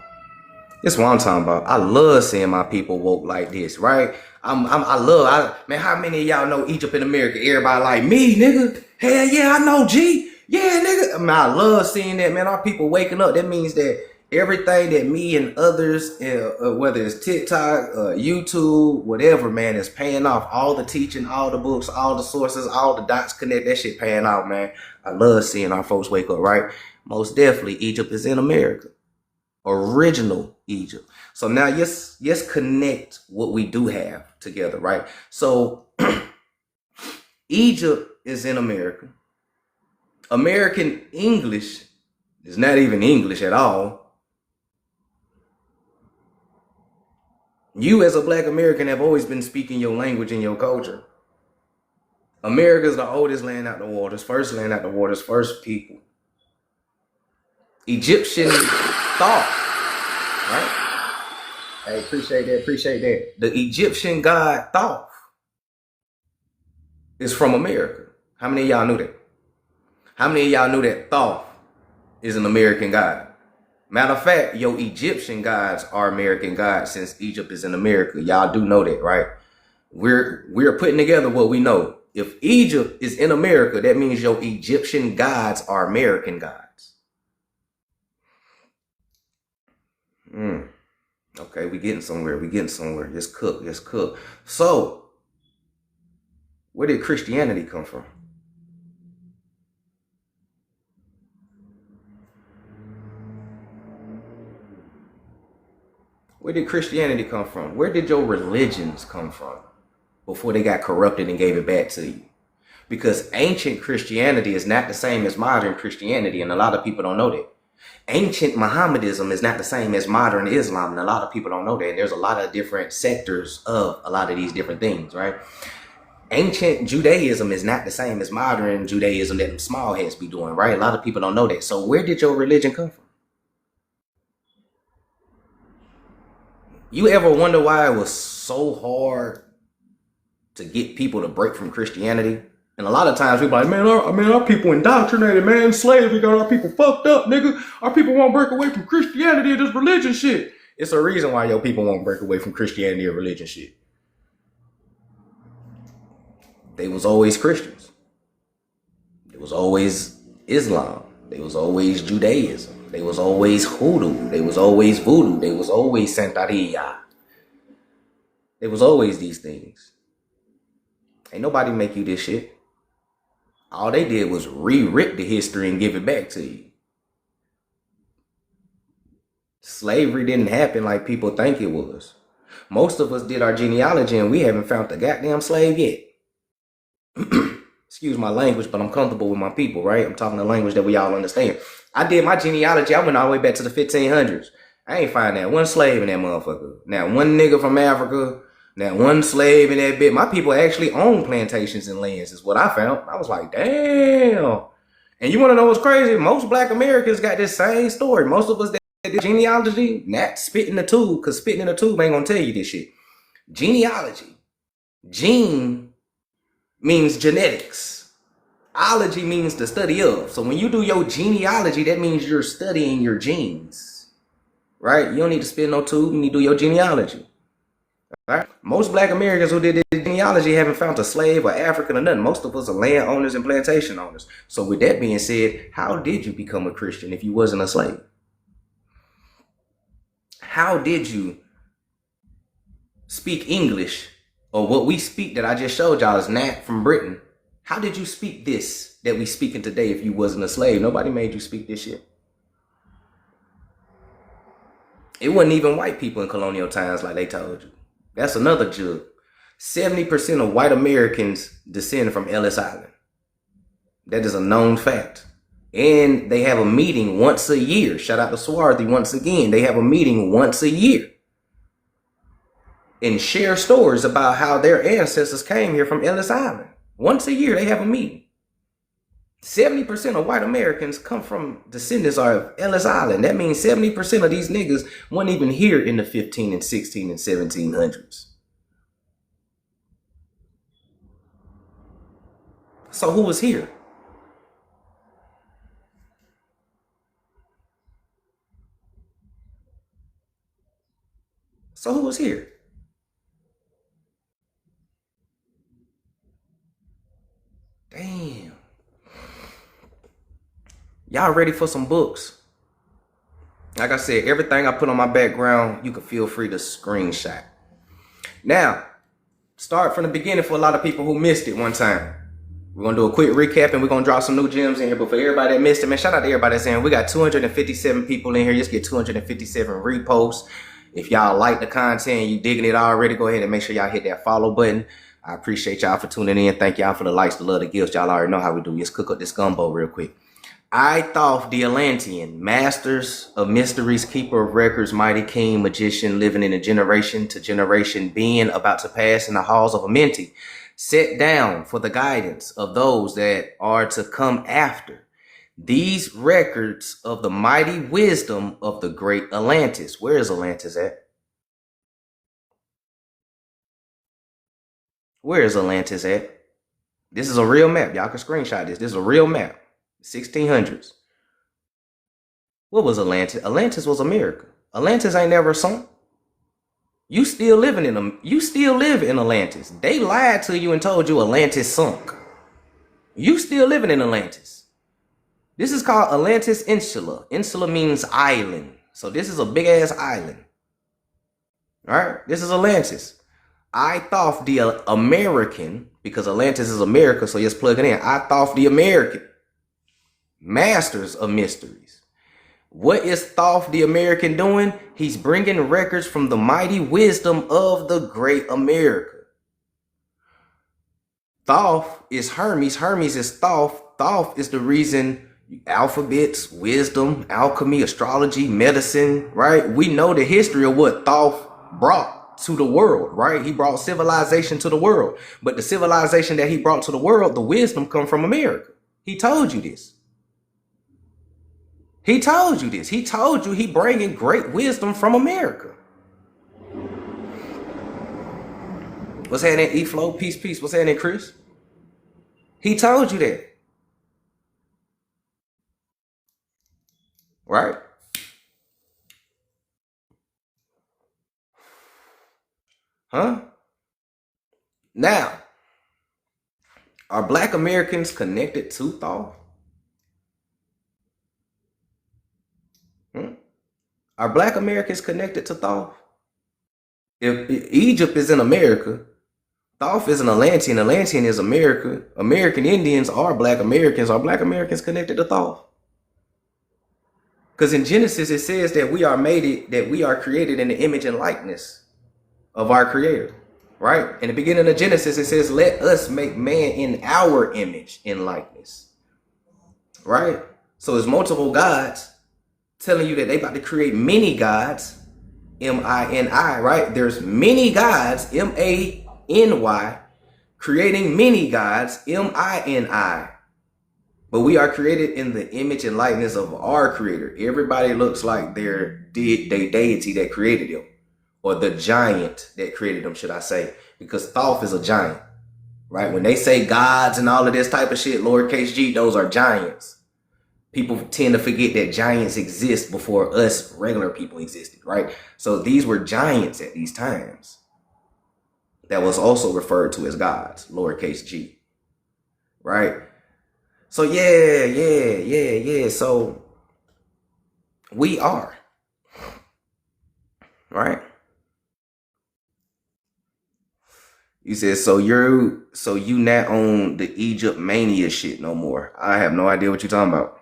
This is what I'm talking about. I love seeing my people woke like this, right? Man, how many of y'all know Egypt in America? Everybody like me, nigga. Hell yeah, I know G. Yeah, nigga. Man, I love seeing that, man. Our people waking up. That means that Everything that me and others, whether it's TikTok, YouTube, whatever, man, is paying off. All the teaching, all the books, all the sources, all the dots connect. That shit paying off, man. I love seeing our folks wake up, right? Most definitely, Egypt is in America. Original Egypt. So now, yes, connect what we do have together, right? So Egypt is in America. American English is not even English at all. You as a black American have always been speaking your language and your culture. America is the oldest land out the waters, first land out the waters, first people. Egyptian thought, right? Hey, appreciate that. The Egyptian god Thoth is from America. How many of y'all knew that? How many of y'all knew that Thoth is an American god? Matter of fact, your Egyptian gods are American gods since Egypt is in America. Y'all do know that, right? We're putting together what we know. If Egypt is in America, that means your Egyptian gods are American gods. Okay, we getting somewhere. Just cook. So, where did Christianity come from? Where did Christianity come from? Where did your religions come from before they got corrupted and gave it back to you? Because ancient Christianity is not the same as modern Christianity, and a lot of people don't know that. Ancient Mohammedanism is not the same as modern Islam, and a lot of people don't know that. And there's a lot of different sectors of a lot of these different things, right? Ancient Judaism is not the same as modern Judaism that them small heads be doing, right? A lot of people don't know that. So where did your religion come from? You ever wonder why it was so hard to get people to break from Christianity? And a lot of times people are like, man, our people indoctrinated, man. Slavery got our people fucked up, nigga. Our people won't break away from Christianity and this religion shit. It's a reason why your people won't break away from Christianity or religion shit. They was always Christians. It was always Islam. They was always Judaism. They was always hoodoo. They was always voodoo. They was always Santeria. They was always these things. Ain't nobody make you this shit. All they did was rewrite the history and give it back to you. Slavery didn't happen like people think it was. Most of us did our genealogy and we haven't found the goddamn slave yet. Excuse my language, but I'm comfortable with my people, right? I'm talking the language that we all understand. I did my genealogy. I went all the way back to the 1500s. I ain't find that one slave in that motherfucker. Now, one nigga from Africa, now one slave in that bit. My people actually own plantations and lands is what I found. I was like, damn. And you want to know what's crazy? Most black Americans got this same story. Most of us that did genealogy, not spitting the tube, because spitting in the tube ain't going to tell you this shit. Genealogy. Gene means genetics. Ology means the study of. So when you do your genealogy, that means you're studying your genes, right? You don't need to spin no tube. You need to do your genealogy. Right? Most black Americans who did their genealogy haven't found a slave or African or nothing. Most of us are landowners and plantation owners. So with that being said, how did you become a Christian if you wasn't a slave? How did you speak English, or what we speak that I just showed y'all is not from Britain? How did you speak this that we speaking today if you wasn't a slave? Nobody made you speak this shit. It wasn't even white people in colonial times like they told you. That's another jug. 70% of white Americans descend from Ellis Island. That is a known fact. And they have a meeting once a year. Shout out to Swarthy once again. They have a meeting once a year and share stories about how their ancestors came here from Ellis Island. Once a year, they have a meeting. 70% of white Americans come from descendants of Ellis Island. That means 70% of these niggas weren't even here in the 15 and 16 and 1700s. So who was here? So who was here? Damn. Y'all ready for some books? Like I said, everything I put on my background, you can feel free to screenshot. Now, start from the beginning for a lot of people who missed it one time. We're going to do a quick recap and we're going to drop some new gems in here. But for everybody that missed it, man, shout out to everybody that's in. We got 257 people in here. Just get 257 reposts. If y'all like the content, you digging it already, go ahead and make sure y'all hit that follow button. I appreciate y'all for tuning in. Thank y'all for the likes, the love, the gifts. Y'all already know how we do. Let's cook up this gumbo real quick. I Thoth the Atlantean, masters of mysteries, keeper of records, mighty king, magician, living in a generation to generation, being about to pass in the halls of Amenti, set down for the guidance of those that are to come after. These records of the mighty wisdom of the great Atlantis. Where is Atlantis at? Where is Atlantis at? This is a real map. Y'all can screenshot this. This is a real map. 1600s. What was Atlantis? Atlantis was America. Atlantis ain't never sunk. You still living in them. You still live in Atlantis. They lied to you and told you Atlantis sunk. You still living in Atlantis. This is called Atlantis Insula. Insula means island. So this is a big ass island. All right. This is Atlantis. I Thoth the American, because Atlantis is America. So just plug it in. I Thoth the American, masters of mysteries. What is Thoth the American doing? He's bringing records from the mighty wisdom of the great America. Thoth is Hermes. Hermes is Thoth. Thoth is the reason alphabets, wisdom, alchemy, astrology, medicine, right? We know the history of what Thoth brought to the world, right? He brought civilization to the world. But the civilization that he brought to the world, the wisdom come from America. He told you this. He told you this. He told you he bringing great wisdom from America. What's happening, E-Flow? Peace, peace. What's happening, Chris? He told you that. Right? Huh? Now, are Black Americans connected to Thoth? Are Black Americans connected to Thoth? If Egypt is in America, Thoth is an Atlantean. Atlantean is America. American Indians are Black Americans. Are Black Americans connected to Thoth? Because in Genesis it says that we are created in the image and likeness of our Creator. Right? In the beginning of Genesis it says, "Let us make man in our image and likeness." Right? So it's multiple gods telling you that they about to create many gods, M-I-N-I, right? There's many gods, M-A-N-Y, creating many gods, M-I-N-I. But we are created in the image and likeness of our Creator. Everybody looks like their deity that created them, or the giant that created them, should I say, because Thoth is a giant, right? When they say gods and all of this type of shit, lowercase g, those are giants. People tend to forget that giants exist before us regular people existed, right? So these were giants at these times. That was also referred to as gods, lowercase g, right? So yeah. So we are, right? You said, so you not on the Egypt mania shit no more. I have no idea what you're talking about.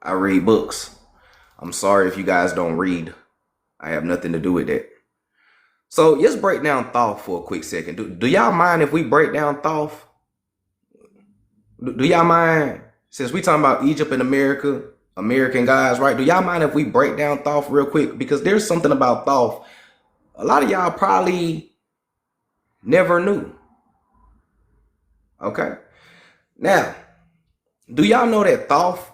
I read books. I'm sorry if you guys don't read. I have nothing to do with that. So let's break down Thoth for a quick second. Do y'all mind if we break down Thoth? Do y'all mind, since we talking about Egypt and America, American guys, right? Do y'all mind if we break down Thoth real quick? Because there's something about Thoth a lot of y'all probably never knew. Okay. Now, do y'all know that Thoth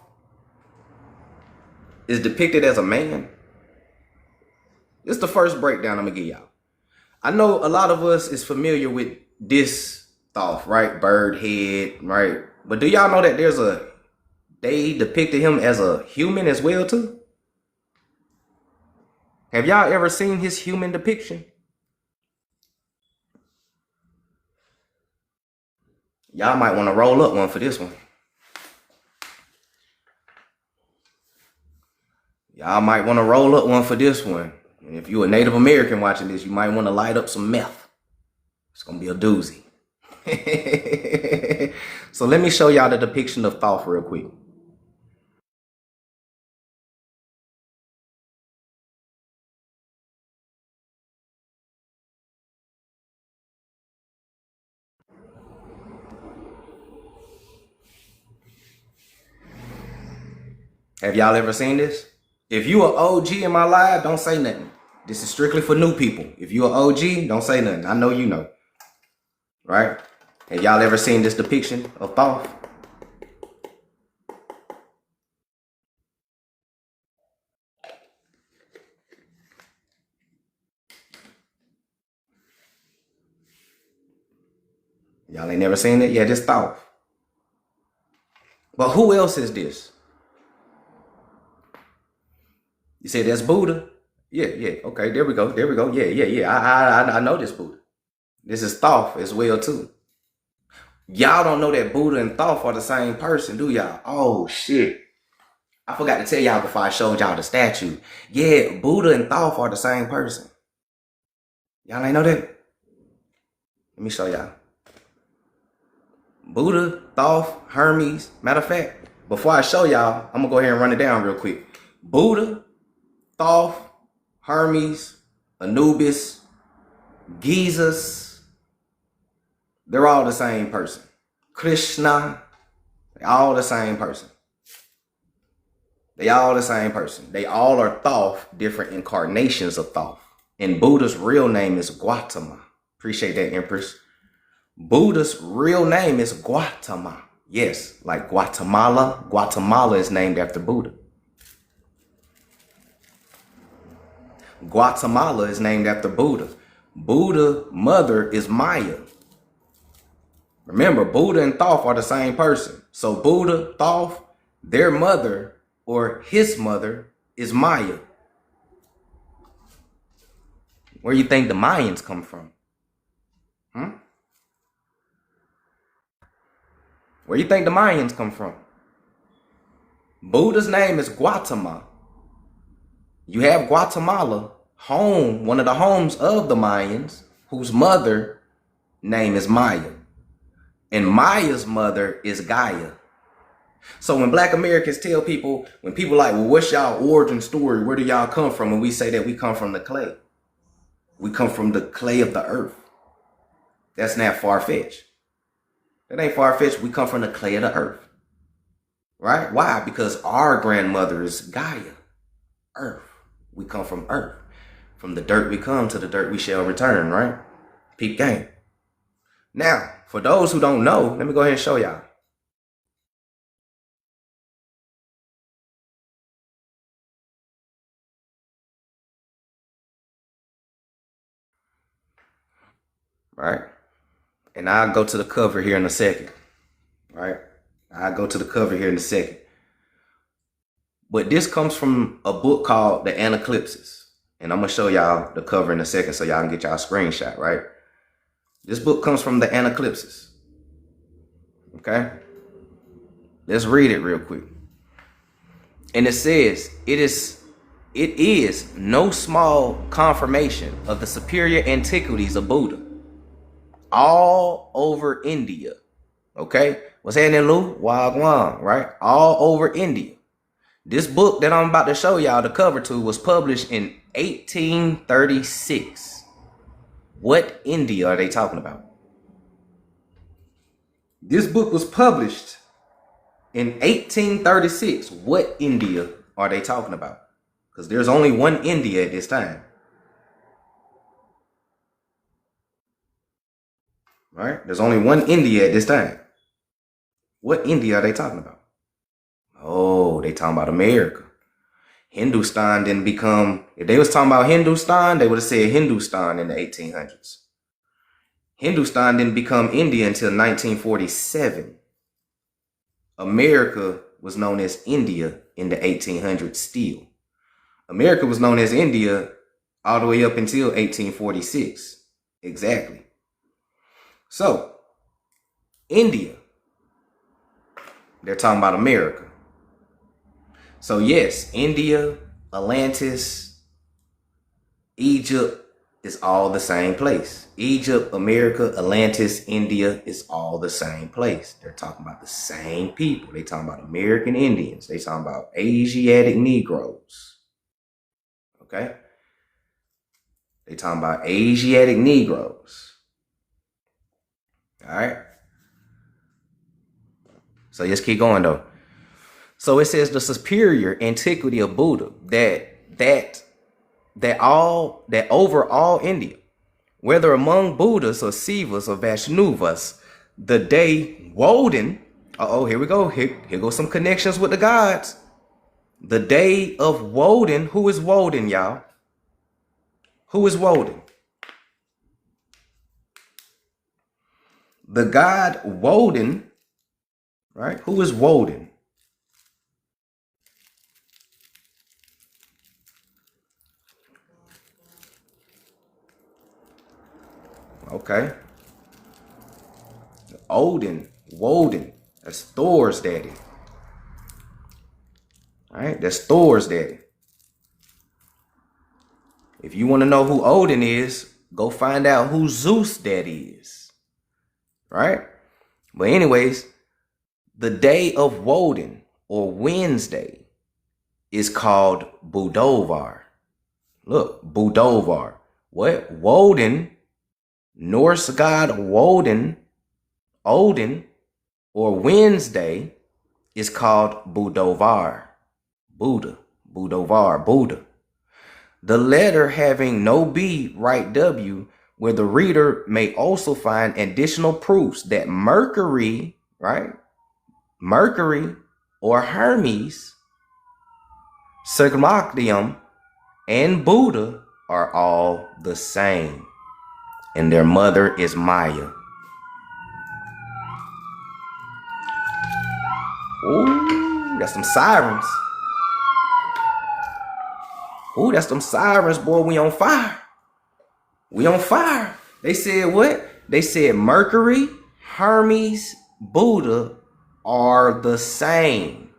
is depicted as a man? This is the first breakdown I'm gonna give y'all. I know a lot of us is familiar with this Thoth, right? Bird head, right? But do y'all know that they depicted him as a human as well too? Have y'all ever seen his human depiction? Y'all might want to roll up one for this one. Y'all might want to roll up one for this one. And if you're a Native American watching this, you might want to light up some meth. It's going to be a doozy. So let me show y'all the depiction of Thoth real quick. Have y'all ever seen this? If you an OG in my live, don't say nothing. This is strictly for new people. If you an OG, don't say nothing. I know you know. Right? Have y'all ever seen this depiction of Thoth? Y'all ain't never seen it? Yeah, this Thoth. But who else is this? You say that's Buddha? Yeah. Okay, there we go. Yeah. I know this Buddha. This is Thoth as well too. Y'all don't know that Buddha and Thoth are the same person, do y'all? Oh shit. I forgot to tell y'all before I showed y'all the statue. Yeah, Buddha and Thoth are the same person. Y'all ain't know that? Let me show y'all. Buddha, Thoth, Hermes. Matter of fact, before I show y'all, I'm gonna go ahead and run it down real quick. Buddha, Thoth, Hermes, Anubis, Jesus, they're all the same person. Krishna, they're all the same person. They all the same person. They all are Thoth, different incarnations of Thoth. And Buddha's real name is Gautama. Appreciate that, Empress. Buddha's real name is Gautama. Yes, like Guatemala. Guatemala is named after Buddha. Guatemala is named after Buddha. Buddha's mother is Maya. Remember, Buddha and Thoth are the same person. So Buddha, Thoth, their mother or his mother is Maya. Where you think the Mayans come from? Where you think the Mayans come from? Buddha's name is Gautama. You have Guatemala, home, one of the homes of the Mayans, whose mother name is Maya. And Maya's mother is Gaia. So when Black Americans tell people, when people like, well, what's y'all origin story? Where do y'all come from? And we say that we come from the clay. We come from the clay of the earth. That's not far-fetched. That ain't far-fetched. We come from the clay of the earth. Right? Why? Because our grandmother is Gaia, earth. We come from earth. From the dirt we come, to the dirt we shall return, right? Peep game. Now, for those who don't know, let me go ahead and show y'all. Right? And I'll go to the cover here in a second. Right? I'll go to the cover here in a second. But this comes from a book called The Anaclipsis. And I'm going to show y'all the cover in a second so y'all can get y'all a screenshot, right? This book comes from The Anaclipsis. Okay? Let's read it real quick. And it says, it is no small confirmation of the superior antiquities of Buddha all over India. Okay? What's happening, Lou? Wagwan, right? All over India. This book that I'm about to show y'all the cover to was published in 1836. What India are they talking about? This book was published in 1836. What India are they talking about? Because there's only one India at this time. Right? There's only one India at this time. What India are they talking about? Oh, they talking about America. Hindustan didn't become, if they was talking about Hindustan, they would have said Hindustan in the 1800s. Hindustan didn't become India until 1947. America was known as India in the 1800s still. America was known as India all the way up until 1846. Exactly. So, India, they're talking about America. So yes, India, Atlantis, Egypt is all the same place. Egypt, America, Atlantis, India is all the same place. They're talking about the same people. They talking about American Indians. They talking about Asiatic Negroes. Okay? They talking about Asiatic Negroes. All right? So let's keep going though. So it says the superior antiquity of Buddha that over all India, whether among Buddhas or Sivas or Vaishnavas, the day Woden, here we go. Here goes some connections with the gods. The day of Woden. Who is Woden, y'all? Who is Woden? The god Woden, right? Who is Woden? Okay. Woden. That's Thor's daddy. All right, that's Thor's daddy. If you want to know who Odin is, go find out who Zeus' daddy is. Right? But anyways, the day of Woden or Wednesday is called Budovar. Look, Budovar. What? Woden, Norse god Woden, Odin, or Wednesday is called Budovar. Buddha. The letter having no B, right W, where the reader may also find additional proofs that Mercury, right? Mercury or Hermes, Cyclopeum, and Buddha are all the same. And their mother is Maya. Ooh, that's some sirens. Ooh, that's them sirens, boy. We on fire. We on fire. They said what? They said Mercury, Hermes, Buddha are the same.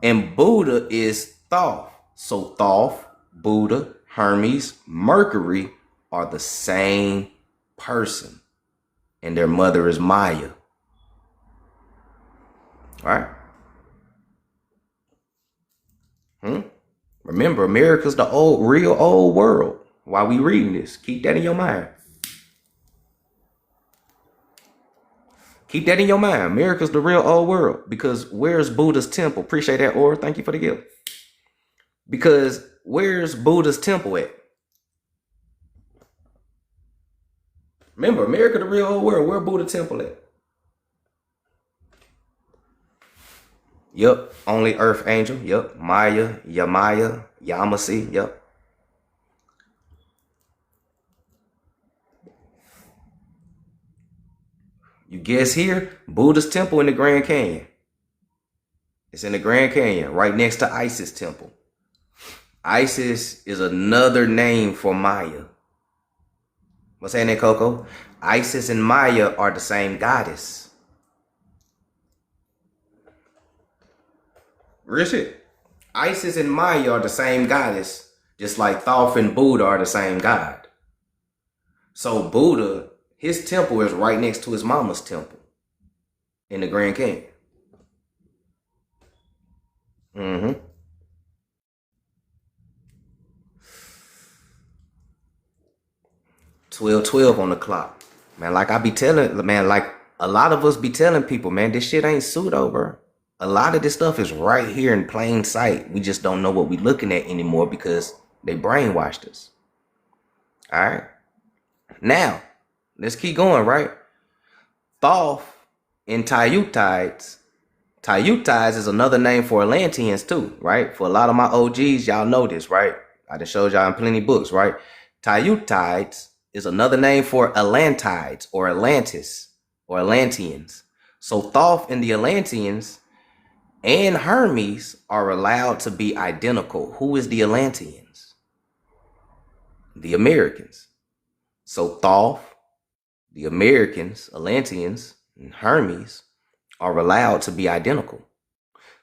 And Buddha is Thoth. So Thoth, Buddha, Hermes, Mercury are the same person. And their mother is Maya. All right? Remember, America's the real old world. While we reading this, keep that in your mind. Keep that in your mind. America's the real old world. Because where's Buddha's temple? Appreciate that, Or. Thank you for the gift. Because where's Buddha's temple at? Remember, America the real old world. Where Buddha temple at? Yup, only Earth Angel. Yup, Maya, Yamaya, Yamasi. Yup. You guess here? Buddha's temple in the Grand Canyon. It's in the Grand Canyon, right next to Isis temple. Isis is another name for Maya. What's saying that, Coco? Isis and Maya are the same goddess. Real shit. Isis and Maya are the same goddess, just like Thoth and Buddha are the same god. So Buddha, his temple is right next to his mama's temple in the Grand Canyon. 12:12 on the clock. Man, like I be telling, man, like a lot of us be telling people, man, this shit ain't pseudo, bro. A lot of this stuff is right here in plain sight. We just don't know what we're looking at anymore because they brainwashed us. All right. Now, let's keep going, right? Thoth and Tayutides. Tayutides is another name for Atlanteans too, right? For a lot of my OGs, y'all know this, right? I just showed y'all in plenty of books, right? Tayutides is another name for Atlantides or Atlantis or Atlanteans. So Thoth and the Atlanteans and Hermes are allowed to be identical. Who is the Atlanteans? The Americans. So Thoth, the Americans, Atlanteans, and Hermes are allowed to be identical.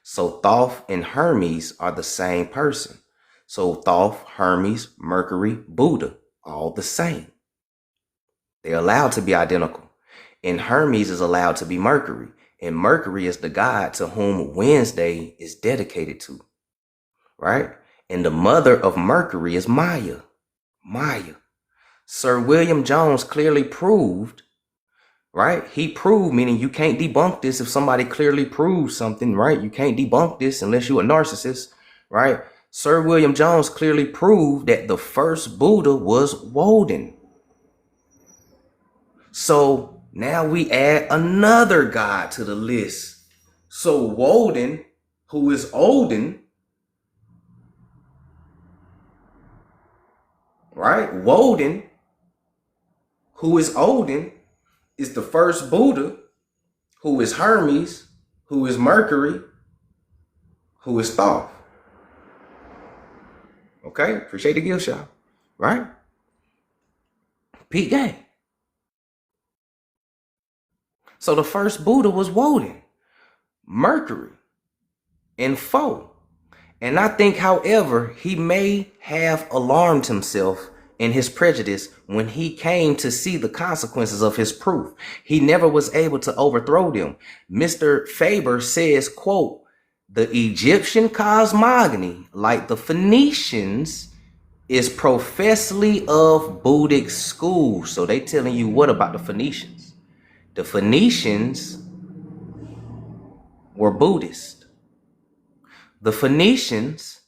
So Thoth and Hermes are the same person. So Thoth, Hermes, Mercury, Buddha, all the same. They're allowed to be identical. And Hermes is allowed to be Mercury. And Mercury is the god to whom Wednesday is dedicated to. Right? And the mother of Mercury is Maya. Maya. Sir William Jones clearly proved, right? He proved, meaning you can't debunk this if somebody clearly proves something, right? You can't debunk this unless you're a narcissist, right? Sir William Jones clearly proved that the first Buddha was Woden. So now we add another god to the list. So Woden, who is Odin, right? Woden, who is Odin, is the first Buddha, who is Hermes, who is Mercury, who is Thoth. Okay, appreciate the gift, y'all. Right? Pete Gang. So the first Buddha was Woden, Mercury, and Foe. And I think, however, he may have alarmed himself in his prejudice when he came to see the consequences of his proof. He never was able to overthrow them. Mr. Faber says, quote, the Egyptian cosmogony, like the Phoenicians, is professedly of Buddhic school. So they telling you what about the Phoenicians? The Phoenicians were Buddhist. The Phoenicians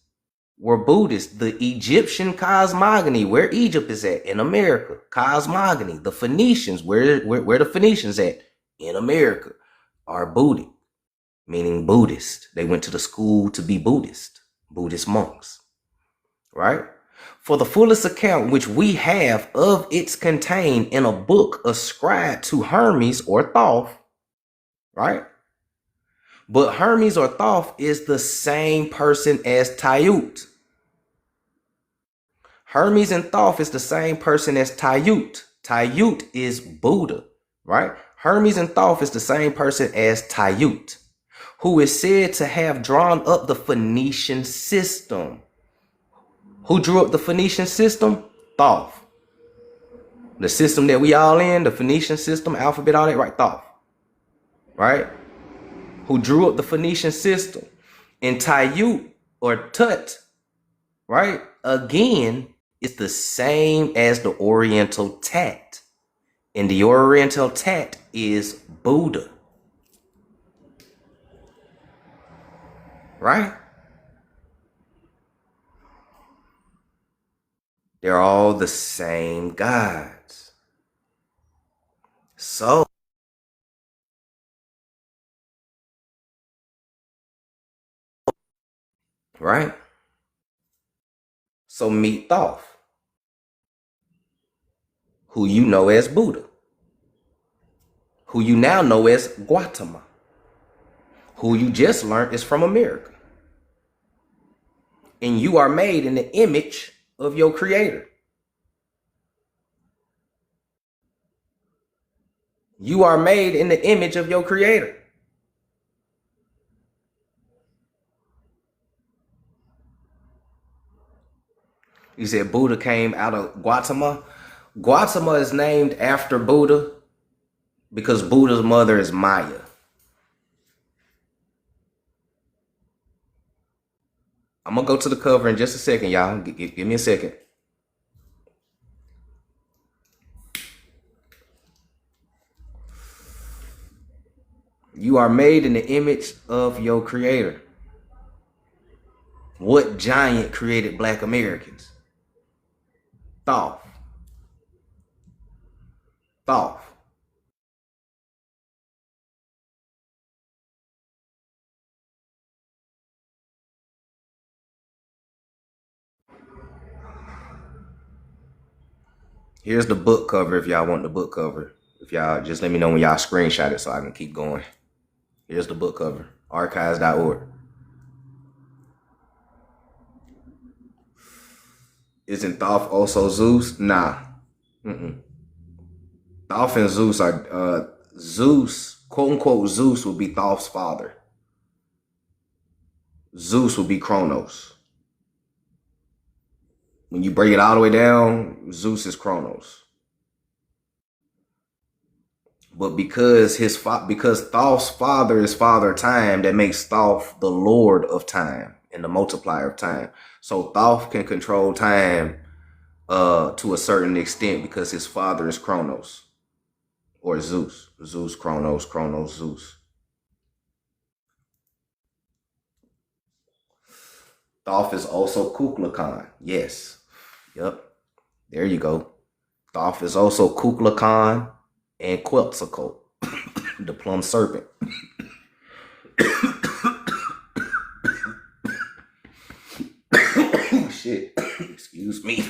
were Buddhist. The Egyptian cosmogony, where Egypt is at, in America, cosmogony. The Phoenicians, where the Phoenicians at, in America, are Buddhic, meaning Buddhist. They went to the school to be Buddhist monks, right? For the fullest account which we have of it's contained in a book ascribed to Hermes or Thoth, right? But Hermes or Thoth is the same person as Tayut. Hermes and Thoth is the same person as Tayut. Tayut is Buddha, right? Hermes and Thoth is the same person as Tayut, who is said to have drawn up the Phoenician system. Who drew up the Phoenician system? Thoth. The system that we all in, the Phoenician system, alphabet, all that, right? Thoth, right? Who drew up the Phoenician system. And Tayut or Tut, right? Again, is the same as the Oriental Tat. And the Oriental Tat is Buddha. Right? They're all the same gods. So, right? So meet Thoth, who you know as Buddha, who you now know as Gautama, who you just learned is from America. And you are made in the image of your creator. You are made in the image of your creator. You said Buddha came out of Gautama. Gautama is named after Buddha because Buddha's mother is Maya. I'm going to go to the cover in just a second, y'all. Give me a second. You are made in the image of your creator. What giant created Black Americans? Thoth. Thoth. Here's the book cover if y'all want the book cover. If y'all just let me know when y'all screenshot it so I can keep going. Here's the book cover. Archives.org. Isn't Thoth also Zeus? Nah. Thoth and Zeus are Zeus, quote unquote Zeus, would be Thoth's father. Zeus would be Kronos. When you break it all the way down, Zeus is Kronos. But because Thoth's father is Father Time, that makes Thoth the Lord of Time and the multiplier of time. So Thoth can control time to a certain extent because his father is Kronos or Zeus. Zeus, Kronos, Kronos, Zeus. Thoth is also Kukulkan. Yes. Yep. There you go. Thoth is also Kukulkan and Quetzalcoatl, the plum serpent. Oh, shit. Excuse me.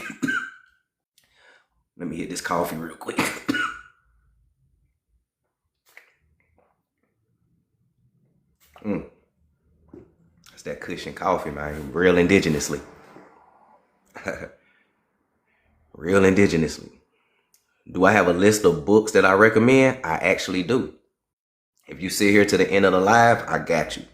Let me hit this coffee real quick. That's that cushion coffee, man. Real indigenously. Real indigenously. Do I have a list of books that I recommend? I actually do. If you sit here to the end of the live, I got you.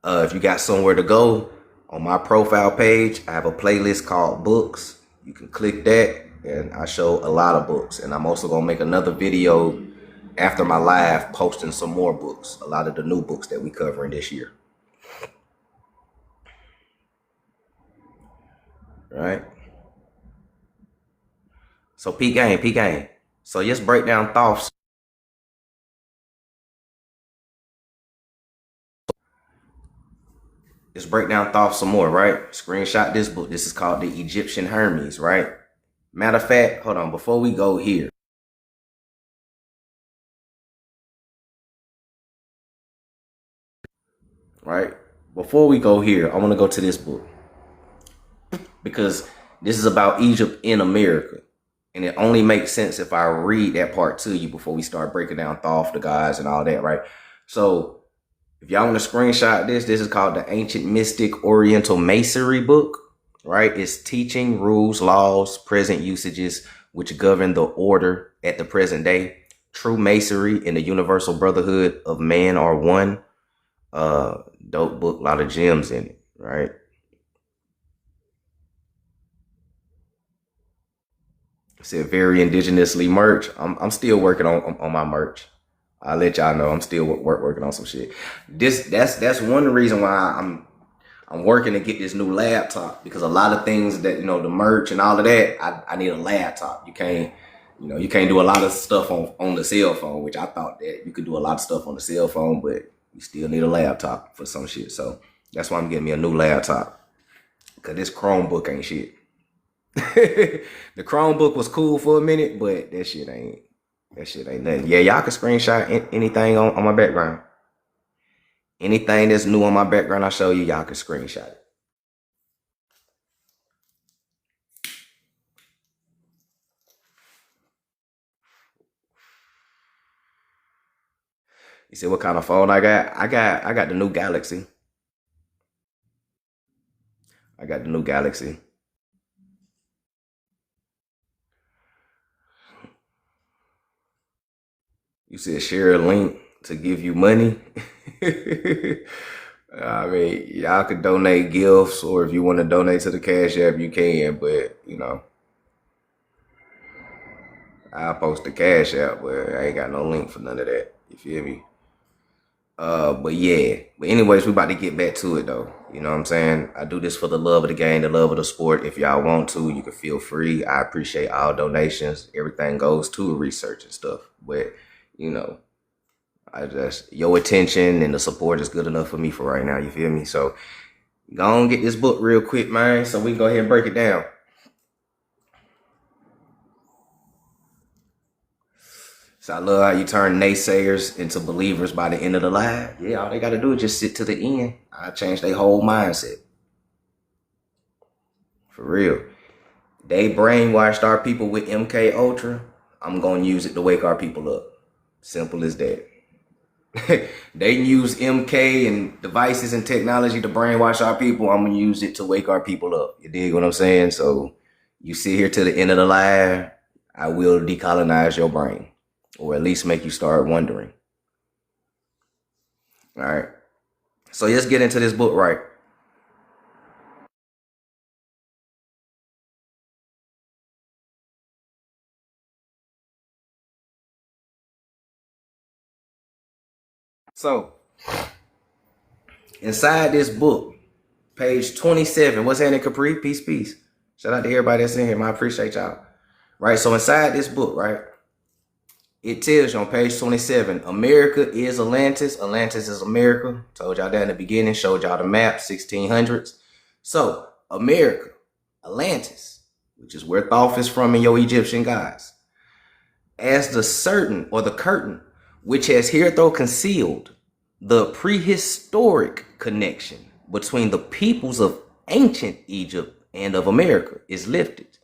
If you got somewhere to go, on my profile page, I have a playlist called Books. You can click that, and I show a lot of books. And I'm also going to make another video after my live posting some more books, a lot of the new books that we covering this year. Right? So peak game. So let's break down Thoth's. Let's break down Thoth some more, right? Screenshot this book. This is called The Egyptian Hermes, right? Matter of fact, hold on, before we go here. Right? Before we go here, I want to go to this book. Because this is about Egypt in America. And it only makes sense if I read that part to you before we start breaking down Thoth, the gods, and all that, right? So if y'all want to screenshot this is called the Ancient Mystic Oriental Masonry book, right? It's teaching, rules, laws, present usages, which govern the order at the present day. True Masonry and the Universal Brotherhood of Man are one. Dope book, a lot of gems in it, right? Said very indigenously merch. I'm still working on my merch. I'll let y'all know I'm still working on some shit. That's one reason why I'm working to get this new laptop, because a lot of things that, you know, the merch and all of that, I need a laptop. You can't do a lot of stuff on the cell phone, which I thought that you could do a lot of stuff on the cell phone, but you still need a laptop for some shit. So that's why I'm getting me a new laptop, because this Chromebook ain't shit. The Chromebook was cool for a minute, but that shit ain't nothing. Yeah, y'all can screenshot anything on my background. Anything that's new on my background I show you, y'all can screenshot it. You see what kind of phone I got? I got the new Galaxy. I got the new Galaxy. You said share a link to give you money. I mean, y'all could donate gifts, or if you want to donate to the Cash App, you can. But, you know, I'll post the Cash App, but I ain't got no link for none of that. You feel me? But yeah. But anyways, we about to get back to it, though. You know what I'm saying? I do this for the love of the game, the love of the sport. If y'all want to, you can feel free. I appreciate all donations. Everything goes to research and stuff. But, you know, your attention and the support is good enough for me for right now. You feel me? So go on, get this book real quick, man, so we can go ahead and break it down. So I love how you turn naysayers into believers by the end of the live. Yeah, all they got to do is just sit to the end. I change their whole mindset. For real. They brainwashed our people with MK Ultra. I'm going to use it to wake our people up. Simple as that. They use MK and devices and technology to brainwash our people. I'm going to use it to wake our people up. You dig what I'm saying? So you sit here to the end of the live, I will decolonize your brain, or at least make you start wondering. All right. So let's get into this book, right? So, inside this book, page 27, what's happening, Capri? Peace, peace. Shout out to everybody that's in here, man. I appreciate y'all. Right, so inside this book, right, it tells you on page 27, America is Atlantis. Atlantis is America. Told y'all that in the beginning, showed y'all the map, 1600s. So, America, Atlantis, which is where Thoth is from in your Egyptian gods, as the certain or the curtain, which has hitherto concealed the prehistoric connection between the peoples of ancient Egypt and of America, is lifted.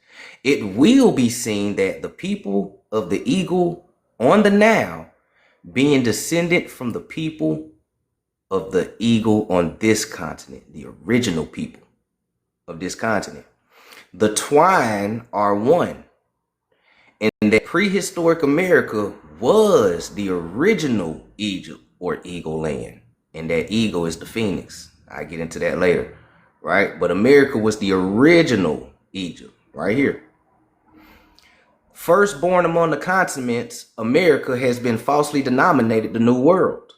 It will be seen that the people of the eagle on the Nile, being descended from the people of the eagle on this continent, the original people of this continent, the twine are one, and that prehistoric America was the original Egypt or eagle land, and that eagle is the phoenix. I get into that later, right? But America was the original Egypt, right here. Firstborn among the continents, America has been falsely denominated the New World.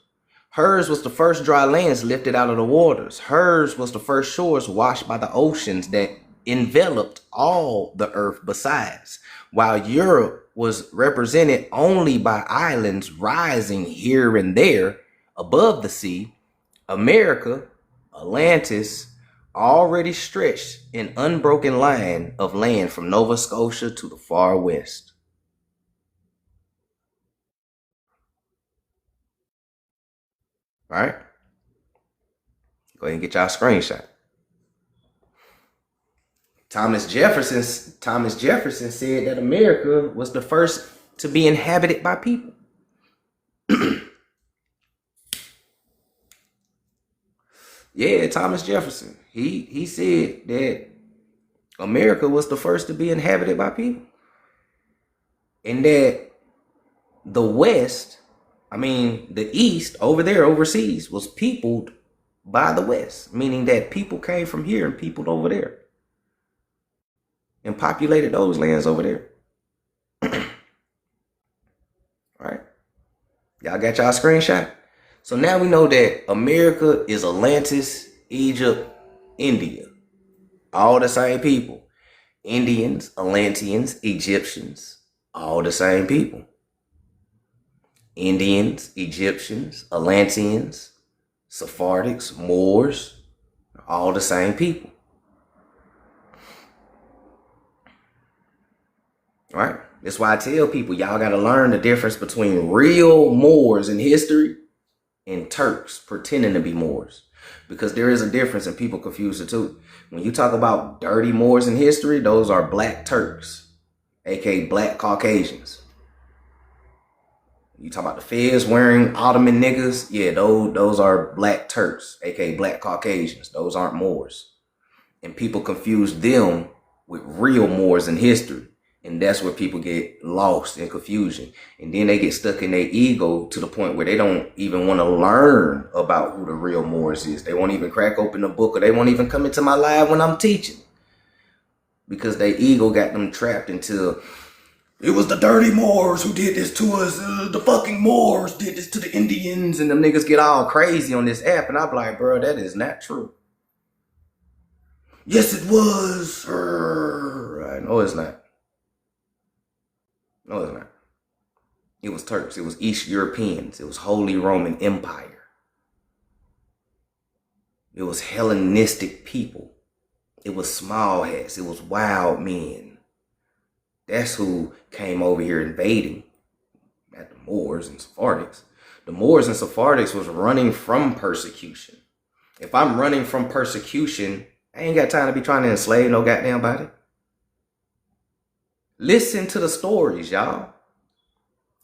Hers was the first dry lands lifted out of the waters. Hers was the first shores washed by the oceans that enveloped all the earth besides, while Europe was represented only by islands rising here and there above the sea. America, Atlantis, already stretched an unbroken line of land from Nova Scotia to the far west. All right? Go ahead and get y'all a screenshot. Thomas Jefferson said that America was the first to be inhabited by people. Yeah, Thomas Jefferson. He said that America was the first to be inhabited by people. And that the West, the East over there overseas was peopled by the West, meaning that people came from here and peopled over there and populated those lands over there. All right. Y'all got y'all screenshot? So now we know that America is Atlantis, Egypt, India. All the same people. Indians, Atlanteans, Egyptians, all the same people. Indians, Egyptians, Atlanteans, Sephardics, Moors, all the same people. All right? That's why I tell people, y'all got to learn the difference between real Moors in history and Turks pretending to be Moors. Because there is a difference and people confuse the two. When you talk about dirty Moors in history, those are black Turks, aka black Caucasians. You talk about the feds wearing Ottoman niggas, yeah, those are black Turks, aka black Caucasians. Those aren't Moors. And people confuse them with real Moors in history. And that's where people get lost in confusion. And then they get stuck in their ego to the point where they don't even want to learn about who the real Moors is. They won't even crack open the book, or they won't even come into my live when I'm teaching. Because their ego got them trapped into, it was the dirty Moors who did this to us. The fucking Moors did this to the Indians. And them niggas get all crazy on this app. And I'm like, bro, that is not true. Yes, it was. No, it's not. No, it's not. It was Turks. It was East Europeans. It was Holy Roman Empire. It was Hellenistic people. It was small hats. It was wild men. That's who came over here invading. Not the Moors and Sephardics. The Moors and Sephardics was running from persecution. If I'm running from persecution, I ain't got time to be trying to enslave no goddamn body. Listen to the stories, y'all.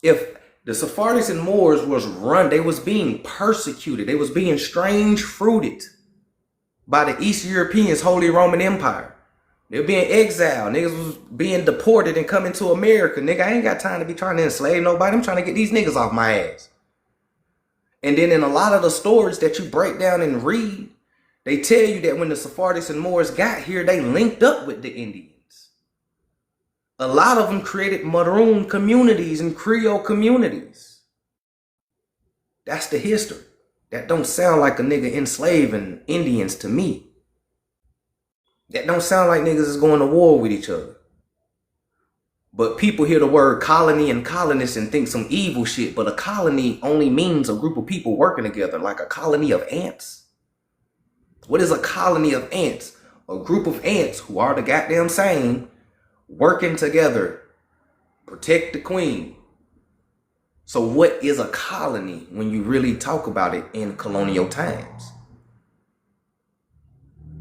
If the Sephardics and Moors they was being persecuted. They was being strange fruited by the East Europeans, Holy Roman Empire. They were being exiled. Niggas was being deported and coming to America. Nigga, I ain't got time to be trying to enslave nobody. I'm trying to get these niggas off my ass. And then in a lot of the stories that you break down and read, they tell you that when the Sephardics and Moors got here, they linked up with the Indians. A lot of them created Maroon communities and Creole communities. That's the history. That don't sound like a nigga enslaving Indians to me. That don't sound like niggas is going to war with each other. But people hear the word colony and colonists and think some evil shit, but a colony only means a group of people working together, like a colony of ants. What is a colony of ants? A group of ants who are the goddamn same, working together, protect the queen. So what is a colony when you really talk about it in colonial times?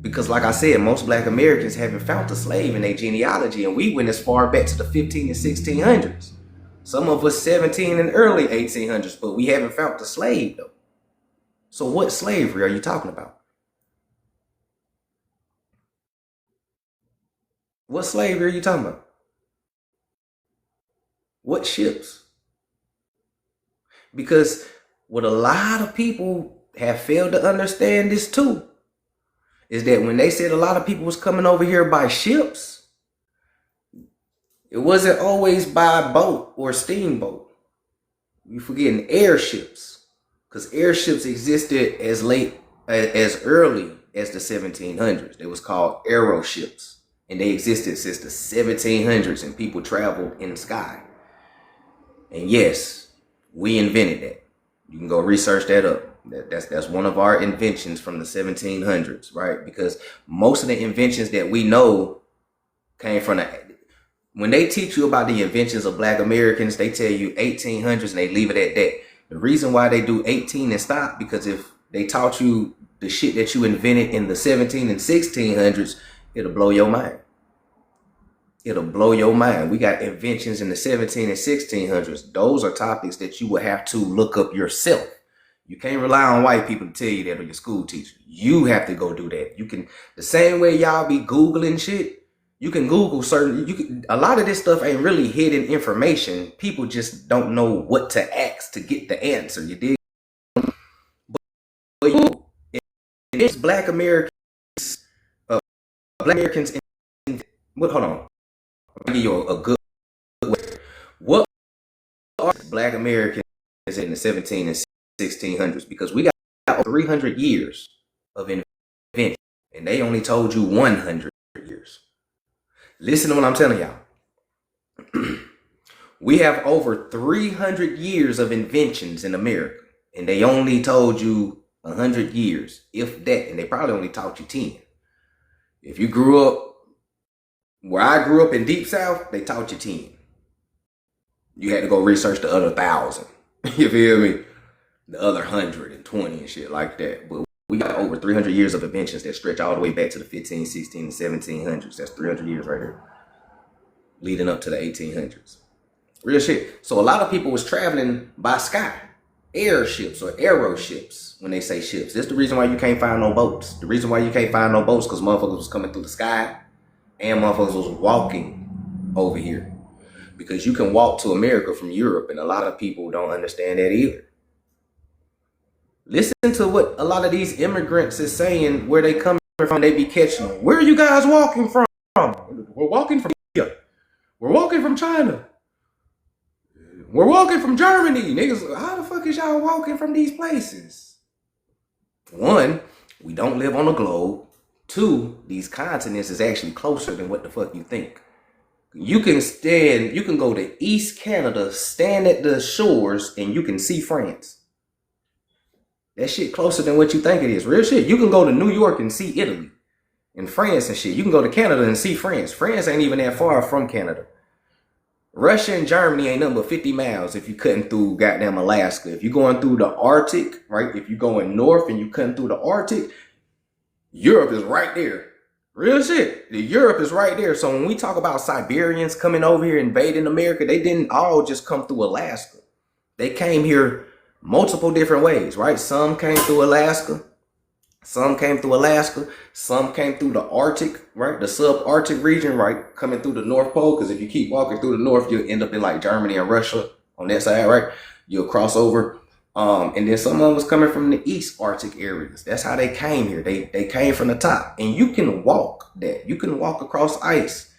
Because like I said, most black Americans haven't found a slave in their genealogy, and we went as far back to the 15 and 1600s. Some of us 17 and early 1800s, but we haven't found the slave though. So what slavery are you talking about? What slavery are you talking about? What ships? Because what a lot of people have failed to understand this too, is that when they said a lot of people was coming over here by ships, it wasn't always by boat or steamboat. You're forgetting airships, because airships existed as early as the 1700s. They was called aeroships, and they existed since the 1700s, and people traveled in the sky. And yes, we invented that. You can go research that up. That's one of our inventions from the 1700s, right? Because most of the inventions that we know came from when they teach you about the inventions of black Americans, they tell you 1800s and they leave it at that. The reason why they do 18 and stop, because if they taught you the shit that you invented in the 17 and 1600s, it'll blow your mind. It'll blow your mind. We got inventions in the 17 and 1600s. Those are topics that you will have to look up yourself. You can't rely on white people to tell you that, or your school teacher. You have to go do that. You can, the same way y'all be Googling shit, you can Google a lot of this stuff ain't really hidden information. People just don't know what to ask to get the answer. You dig? But it's black Americans, hold on. I'll give you a good way. What are black Americans in the 17 and 1600s? Because we got 300 years of invention, and they only told you 100 years. Listen to what I'm telling y'all. We have over 300 years of inventions in America, and they only told you 100 years, if that, and they probably only taught you 10. If you grew up where I grew up in Deep South, they taught you 10. You had to go research the other 1,000. You feel me? The other 120 and shit like that. But we got over 300 years of inventions that stretch all the way back to the 15, 16, and 1700s. That's 300 years right here. Leading up to the 1800s. Real shit. So a lot of people was traveling by sky. Airships or aeroships when they say ships. That's the reason why you can't find no boats. The reason why you can't find no boats because motherfuckers was coming through the sky and motherfuckers was walking over here. Because you can walk to America from Europe, and a lot of people don't understand that either. Listen to what a lot of these immigrants is saying, where they coming from, they be catching them. Where are you guys walking from? We're walking from here. We're walking from China. We're walking from Germany. Niggas, how the fuck is y'all walking from these places? One, we don't live on a globe. Two, these continents is actually closer than what the fuck you think. You can go to East Canada, stand at the shores, and you can see France. That shit closer than what you think it is. Real shit. You can go to New York and see Italy and France and shit. You can go to Canada and see France. France ain't even that far from Canada. Russia and Germany ain't nothing but 50 miles if you cutting through goddamn Alaska. If you're going through the Arctic, right? If you're going north and you cutting through the Arctic, Europe is right there. Real shit. Europe is right there. So when we talk about Siberians coming over here invading America, they didn't all just come through Alaska. They came here multiple different ways, right? Some came through Alaska. Some came through Alaska. Some came through the Arctic, right? The subarctic region, right? Coming through the North Pole. Because if you keep walking through the north, you'll end up in like Germany and Russia on that side, right? You'll cross over. And then someone was coming from the East Arctic areas. That's how they came here. They came from the top. And you can walk that. You can walk across ice.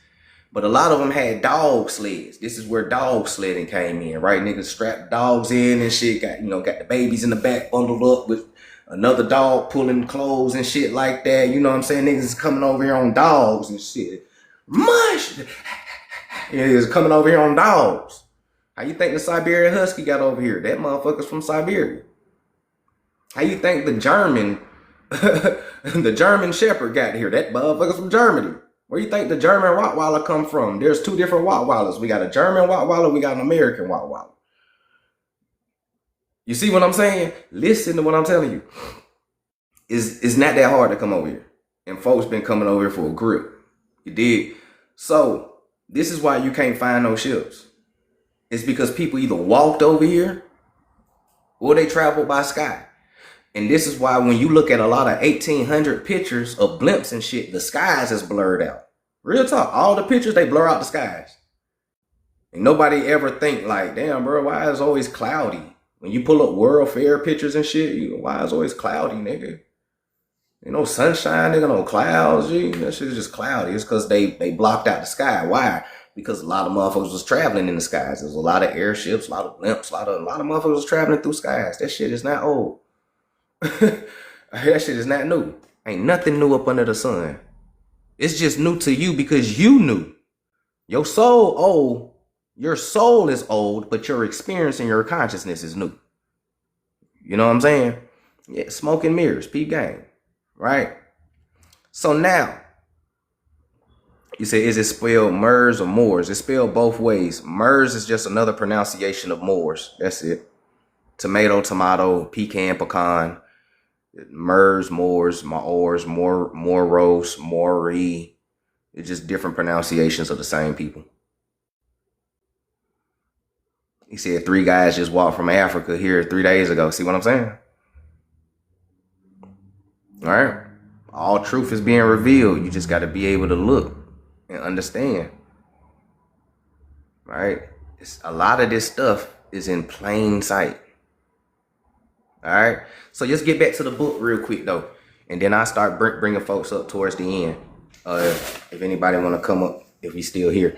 But a lot of them had dog sleds. This is where dog sledding came in, right? Niggas strapped dogs in and shit. Got the babies in the back bundled up with another dog pulling clothes and shit like that. You know what I'm saying? Niggas is coming over here on dogs and shit. Mush! Niggas coming over here on dogs. How you think the Siberian Husky got over here? That motherfucker's from Siberia. How you think the German Shepherd got here? That motherfucker's from Germany. Where you think the German Rottweiler come from? There's two different Rottweilers. We got a German Rottweiler, we got an American Rottweiler. You see what I'm saying? Listen to what I'm telling you. It's not that hard to come over here. And folks been coming over here for a grip. You dig? So, this is why you can't find no ships. It's because people either walked over here or they traveled by sky. And this is why when you look at a lot of 1800 pictures of blimps and shit, the skies is blurred out. Real talk. All the pictures, they blur out the skies. And nobody ever think like, damn, bro, why is it always cloudy? When you pull up World Fair pictures and shit, why is it always cloudy, nigga? You know, sunshine, nigga, no clouds, G. That shit is just cloudy. It's because they blocked out the sky. Why? Because a lot of motherfuckers was traveling in the skies. There's a lot of airships, a lot of blimps, a lot of motherfuckers was traveling through skies. That shit is not old. That shit is not new. Ain't nothing new up under the sun. It's just new to you because you knew. Your soul old. Your soul is old, but your experience and your consciousness is new. You know what I'm saying? Yeah, smoke and mirrors, peep game. Right? So now, you say, is it spelled Mers or Moors? It's spelled both ways. Mers is just another pronunciation of Moors. That's it. Tomato, tomato, pecan, pecan. Mers, Moors, Maors, Moros, Mori. It's just different pronunciations of the same people. He said 3 guys just walked from Africa here 3 days ago. See what I'm saying? All right. All truth is being revealed. You just got to be able to look and understand. Right? A lot of this stuff is in plain sight. All right. So just get back to the book real quick, though. And then I start bringing folks up towards the end. If anybody want to come up, if he's still here.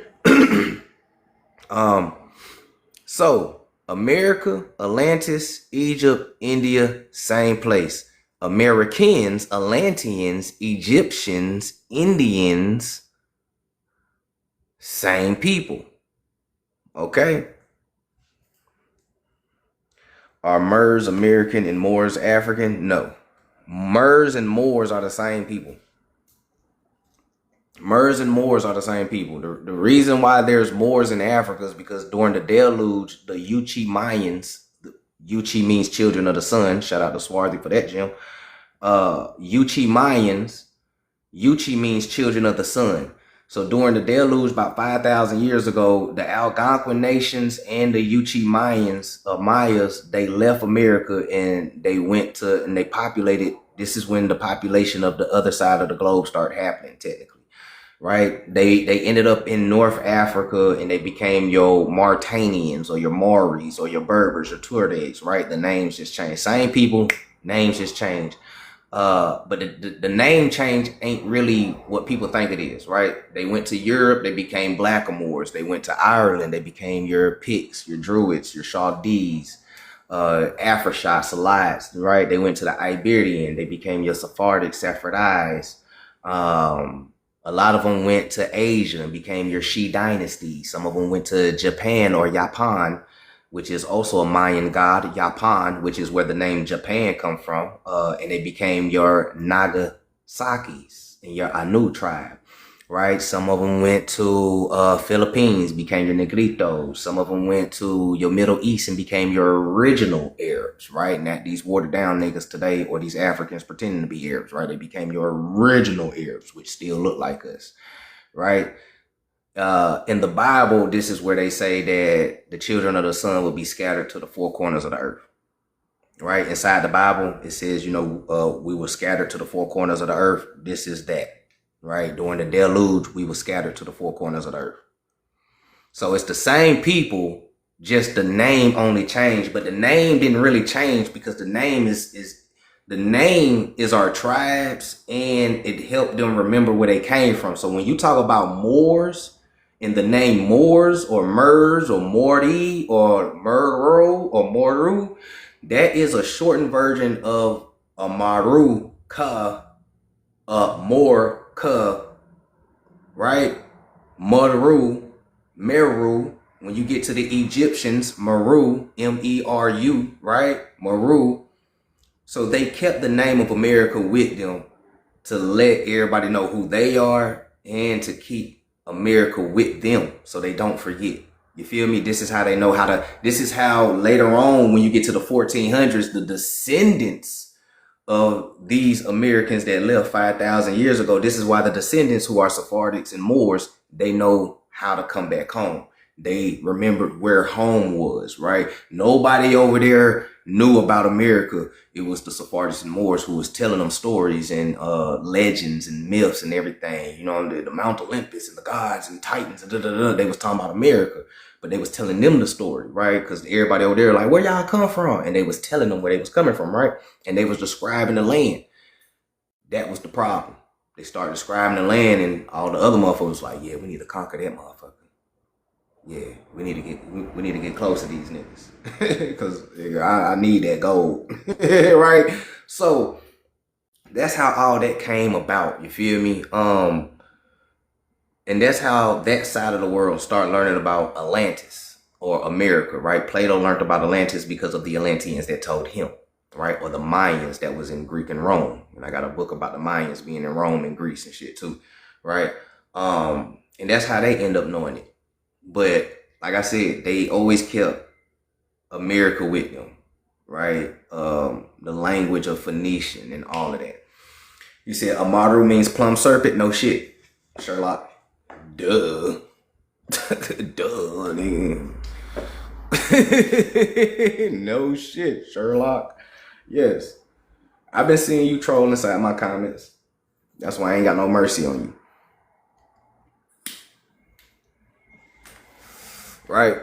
So America, Atlantis, Egypt, India, same place. Americans, Atlanteans, Egyptians, Indians, same people. Okay. Are Mers American and Moors African? No. Mers and Moors are the same people. Mers and Moors are the same people. The reason why there's Moors in Africa is because during the deluge, the Yuchi Mayans, Yuchi means children of the sun. Shout out to Swarthy for that, Jim. Yuchi Mayans, Yuchi means children of the sun. So during the deluge, about 5,000 years ago, the Algonquin nations and the Yuchi Mayas, they left America and they went to, and they populated. This is when the population of the other side of the globe started happening, technically, right? They ended up in North Africa and they became your Mauritanians or your Maoris or your Berbers or Tuaregs, right? The names just changed. Same people, names just changed. But the name change ain't really what people think it is, right? They went to Europe, they became Blackamoors. They went to Ireland, they became your Picts, your Druids, your Chaldees, Afrashots, Salites, right? They went to the Iberian, they became your Sephardic, Sephardites. A lot of them went to Asia and became your Shi dynasty. Some of them went to Japan or Japan, which is also a Mayan god, Japan, which is where the name Japan come from. And they became your Nagasakis and your Anu tribe, right? Some of them went to Philippines, became your Negritos. Some of them went to your Middle East and became your original Arabs, right? Not these watered down niggas today or these Africans pretending to be Arabs, right? They became your original Arabs, which still look like us, right? In the Bible, this is where they say that the children of the sun will be scattered to the 4 corners of the earth, right? Inside the Bible, it says, we were scattered to the 4 corners of the earth. This is that, right? During the deluge, we were scattered to the 4 corners of the earth. So it's the same people, just the name only changed, but the name didn't really change because the name is our tribes and it helped them remember where they came from. So when you talk about Moors, And the name Moors or Mers or Mordi or Murro or Moru, that is a shortened version of Amaru Ka, Mor Ka, right? Maru, Meru. When you get to the Egyptians, Meru, Meru, right? Meru. So they kept the name of America with them to let everybody know who they are and to keep America with them so they don't forget. You feel me? This is how they know how to, this is how later on when you get to the 1400s, the descendants of these Americans that left 5,000 years ago, this is why the descendants who are Sephardics and Moors, they know how to come back home. They remembered where home was, right? Nobody over there knew about America. It was the Sephardics and Moors who was telling them stories and legends and myths and everything. You know, the Mount Olympus and the gods and titans and They was talking about America, but they was telling them the story, right? Because everybody over there like, where y'all come from? And they was telling them where they was coming from, right? And they was describing the land. That was the problem. They started describing the land, and all the other motherfuckers was like, yeah, we need to conquer that motherfucker. Yeah, we need to get close to these niggas because I need that gold, right? So that's how all that came about. You feel me? And that's how that side of the world started learning about Atlantis or America, right? Plato learned about Atlantis because of the Atlanteans that told him, right? Or the Mayans that was in Greek and Rome. And I got a book about the Mayans being in Rome and Greece and shit too, right? And that's how they end up knowing it. But like I said, they always kept America with them, right? The language of Phoenician and all of that. You said Amaru means plum serpent? No shit, Sherlock. Duh. Duh, nigga. No shit, Sherlock. Yes. I've been seeing you trolling inside my comments. That's why I ain't got no mercy on you. Right?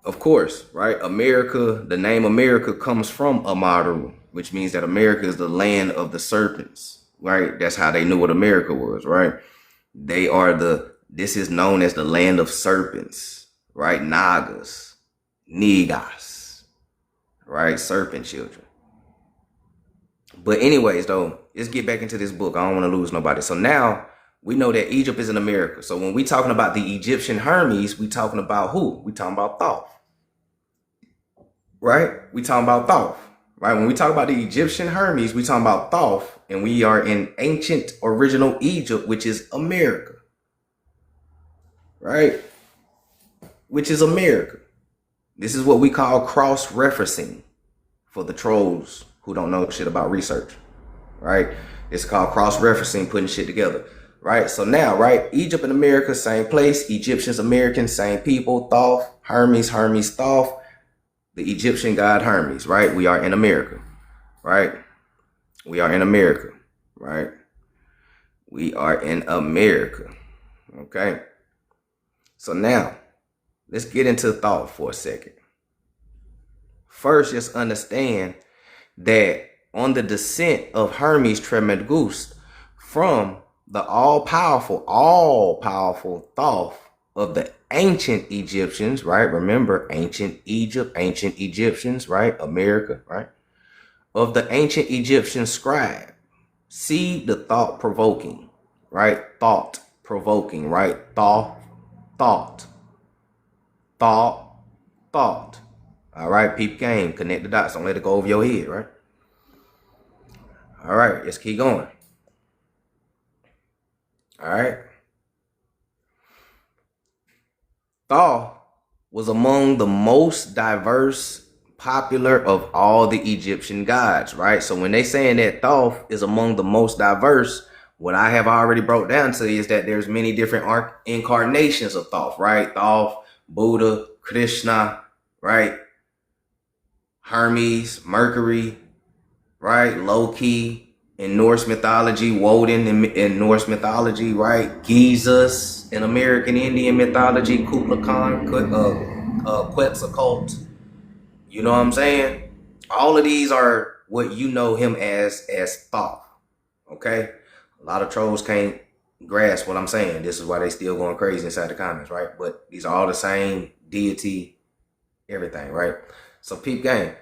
Of course, right? America, the name America comes from Amaru, which means that America is the land of the serpents, right? That's how they knew what America was, right? They are this is known as the land of serpents, right? Nagas, Nigas, right? Serpent children. But anyways, though, let's get back into this book. I don't want to lose nobody. So now, we know that Egypt is in America. So when we talking about the Egyptian Hermes, we talking about who? We talking about Thoth. Right? We talking about Thoth. Right? When we talk about the Egyptian Hermes, we talking about Thoth. And we are in ancient original Egypt, which is America. Right? Which is America. This is what we call cross-referencing for the trolls who don't know shit about research. Right? It's called cross-referencing, putting shit together. Right? So now, right? Egypt and America, same place. Egyptians, Americans, same people. Thoth, Hermes, Thoth. The Egyptian god Hermes, right? We are in America, right? We are in America, right? We are in America, okay? So now, let's get into Thoth for a second. First, just understand that on the descent of Hermes Trismegistus from the all-powerful Thoth of the ancient Egyptians, right? Remember, ancient Egypt, ancient Egyptians, right? America, right? Of the ancient Egyptian scribe. See the thought-provoking, right? Thought-provoking, right? Thought. All right, peep game. Connect the dots. Don't let it go over your head, right? All right, let's keep going. All right. Thoth was among the most diverse, popular of all the Egyptian gods, right? So when they saying that Thoth is among the most diverse, what I have already broke down to you is that there's many different incarnations of Thoth, right? Thoth, Buddha, Krishna, right? Hermes, Mercury, right? Loki in Norse mythology, Woden in Norse mythology, right? Jesus in American Indian mythology, Kublai Khan, Quetzalcoatl. You know what I'm saying? All of these are what you know him as Thoth. Okay? A lot of trolls can't grasp what I'm saying. This is why they still going crazy inside the comments, right? But these are all the same deity, everything, right? So peep game.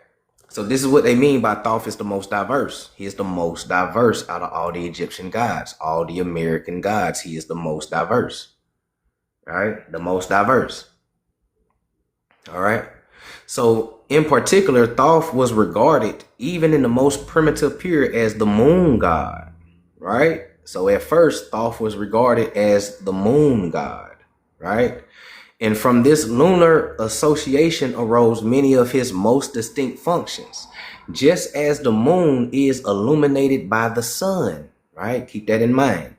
So this is what they mean by Thoth is the most diverse. He is the most diverse out of all the Egyptian gods, all the American gods. He is the most diverse, right? The most diverse. All right. So in particular, Thoth was regarded even in the most primitive period as the moon god, right? So at first, Thoth was regarded as the moon god, right? And from this lunar association arose many of his most distinct functions, just as the moon is illuminated by the sun, right? Keep that in mind.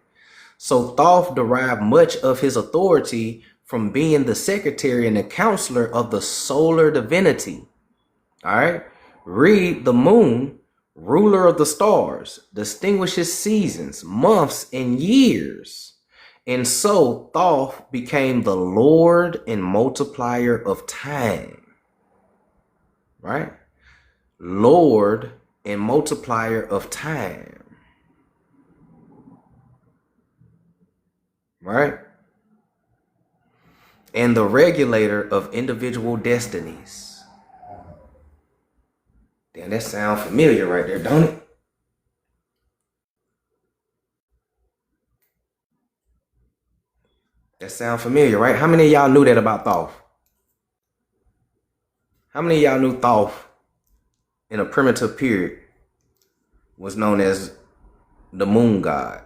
So Thoth derived much of his authority from being the secretary and the counselor of the solar divinity, all right? Read the moon, ruler of the stars, distinguishes seasons, months, and years. And so Thoth became the Lord and multiplier of time, right? Lord and multiplier of time, right? And the regulator of individual destinies. Damn, that sounds familiar right there, don't it? That sounds familiar, right? How many of y'all knew that about Thoth? How many of y'all knew Thoth in a primitive period was known as the moon god?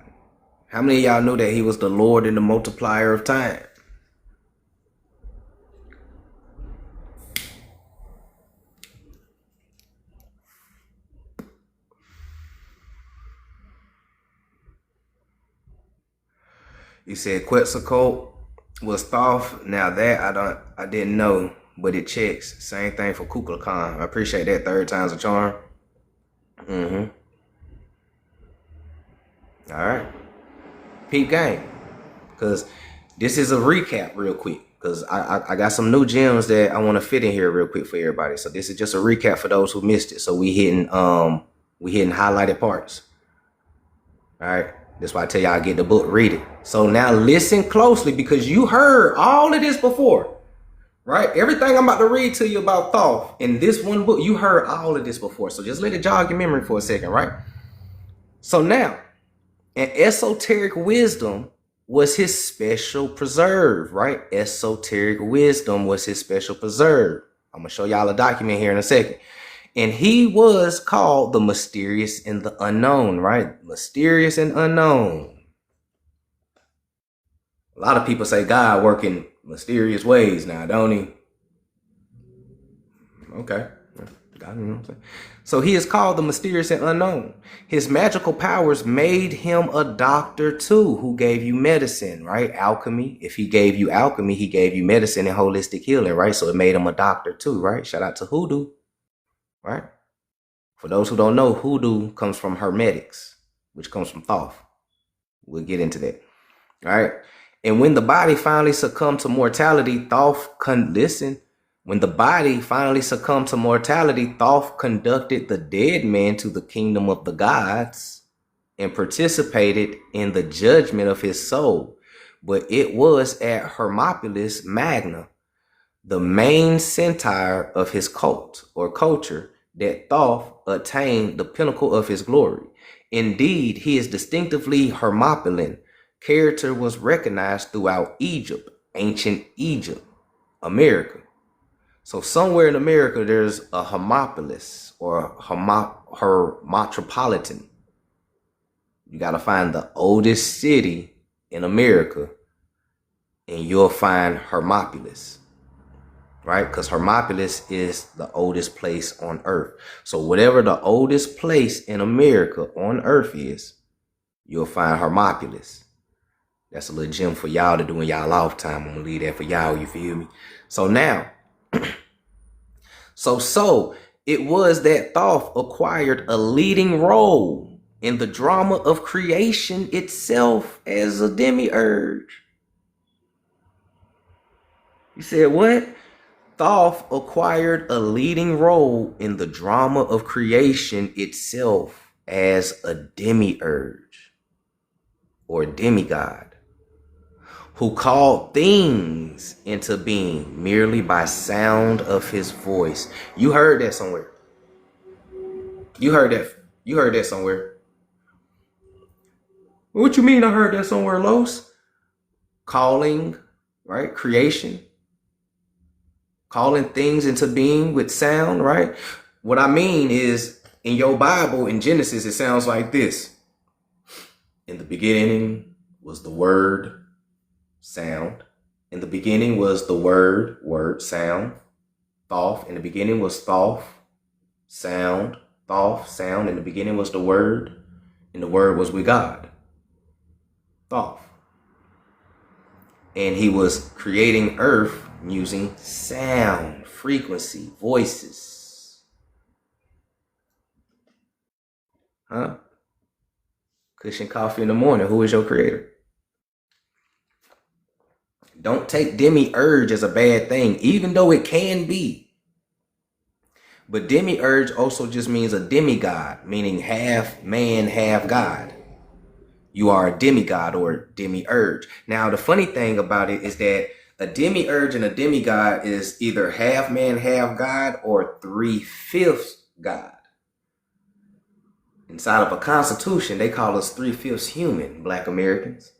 How many of y'all knew that he was the Lord and the multiplier of time? You said Quetzalcoatl was Thoth. Now that I didn't know, but it checks. Same thing for Kukulkan. I appreciate that. Third time's a charm. All right. Peep game. Because this is a recap real quick. Because I got some new gems that I want to fit in here real quick for everybody. So this is just a recap for those who missed it. So we hitting highlighted parts. All right. That's why I tell y'all get the book, read it. So now listen closely because you heard all of this before, right? Everything I'm about to read to you about Thoth in this one book, you heard all of this before. So just let it jog your memory for a second, right? So now, an esoteric wisdom was his special preserve, right? Esoteric wisdom was his special preserve. I'm going to show y'all a document here in a second. And he was called the mysterious and the unknown, right? Mysterious and unknown. A lot of people say God work in mysterious ways now, don't he? Okay. God, you know what I'm saying? So he is called the mysterious and unknown. His magical powers made him a doctor too, who gave you medicine, right? Alchemy. If he gave you alchemy, he gave you medicine and holistic healing, right? So it made him a doctor too, right? Shout out to Hoodoo. Right? For those who don't know, hoodoo comes from hermetics, which comes from Thoth. We'll get into that. All right. And when the body finally succumbed to mortality, Thoth conducted the dead man to the kingdom of the gods and participated in the judgment of his soul. But it was at Hermopolis Magna, the main center of his cult or culture, that Thoth attained the pinnacle of his glory. Indeed, he is distinctively Hermopolitan. Character was recognized throughout Egypt, ancient Egypt, America. So somewhere in America, there's a Hermopolis or Hermotropolitan. You got to find the oldest city in America, and you'll find Hermopolis. Right? Because Hermopolis is the oldest place on earth. So whatever the oldest place in America on earth is, you'll find Hermopolis. That's a little gem for y'all to do in y'all off time. I'm going to leave that for y'all, you feel me? So now, so it was that Thoth acquired a leading role in the drama of creation itself as a demiurge. You said what? Thoth acquired a leading role in the drama of creation itself as a demiurge. or demigod, who called things into being merely by sound of his voice. You heard that somewhere. You heard that somewhere. What you mean I heard that somewhere, Los? Calling, right? Creation. Calling things into being with sound, right? What I mean is, in your Bible, in Genesis, it sounds like this. In the beginning was the word, sound. In the beginning was the word, sound. Thoth. In the beginning was Thoth, sound. Thoth, sound. In the beginning was the word, and the word was with God. Thoth. And he was creating earth using sound, frequency, voices. Huh? Cushion coffee in the morning. Who is your creator? Don't take demiurge as a bad thing, even though it can be. But demiurge also just means a demigod, meaning half man, half God. You are a demigod or demiurge. Now, the funny thing about it is that a demiurge and a demigod is either half man, half God, or 3/5 God. Inside of a constitution, they call us 3/5 human, Black Americans.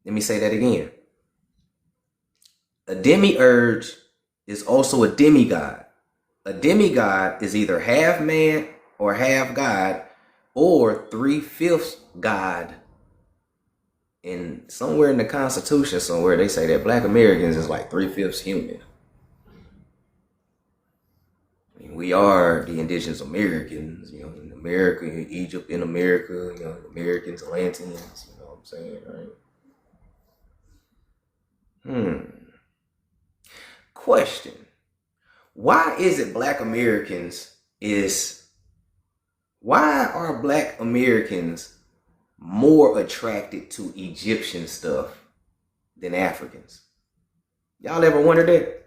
Let me say that again. A demiurge is also a demigod. A demigod is either half man or half God, or 3/5 God. And somewhere in the Constitution, somewhere they say that Black Americans is like 3/5 human. I mean, we are the indigenous Americans, you know, in America, in Egypt, in America, you know, Americans, Atlanteans, you know what I'm saying, right? Question. Why are Black Americans more attracted to Egyptian stuff than Africans? Y'all ever wondered that?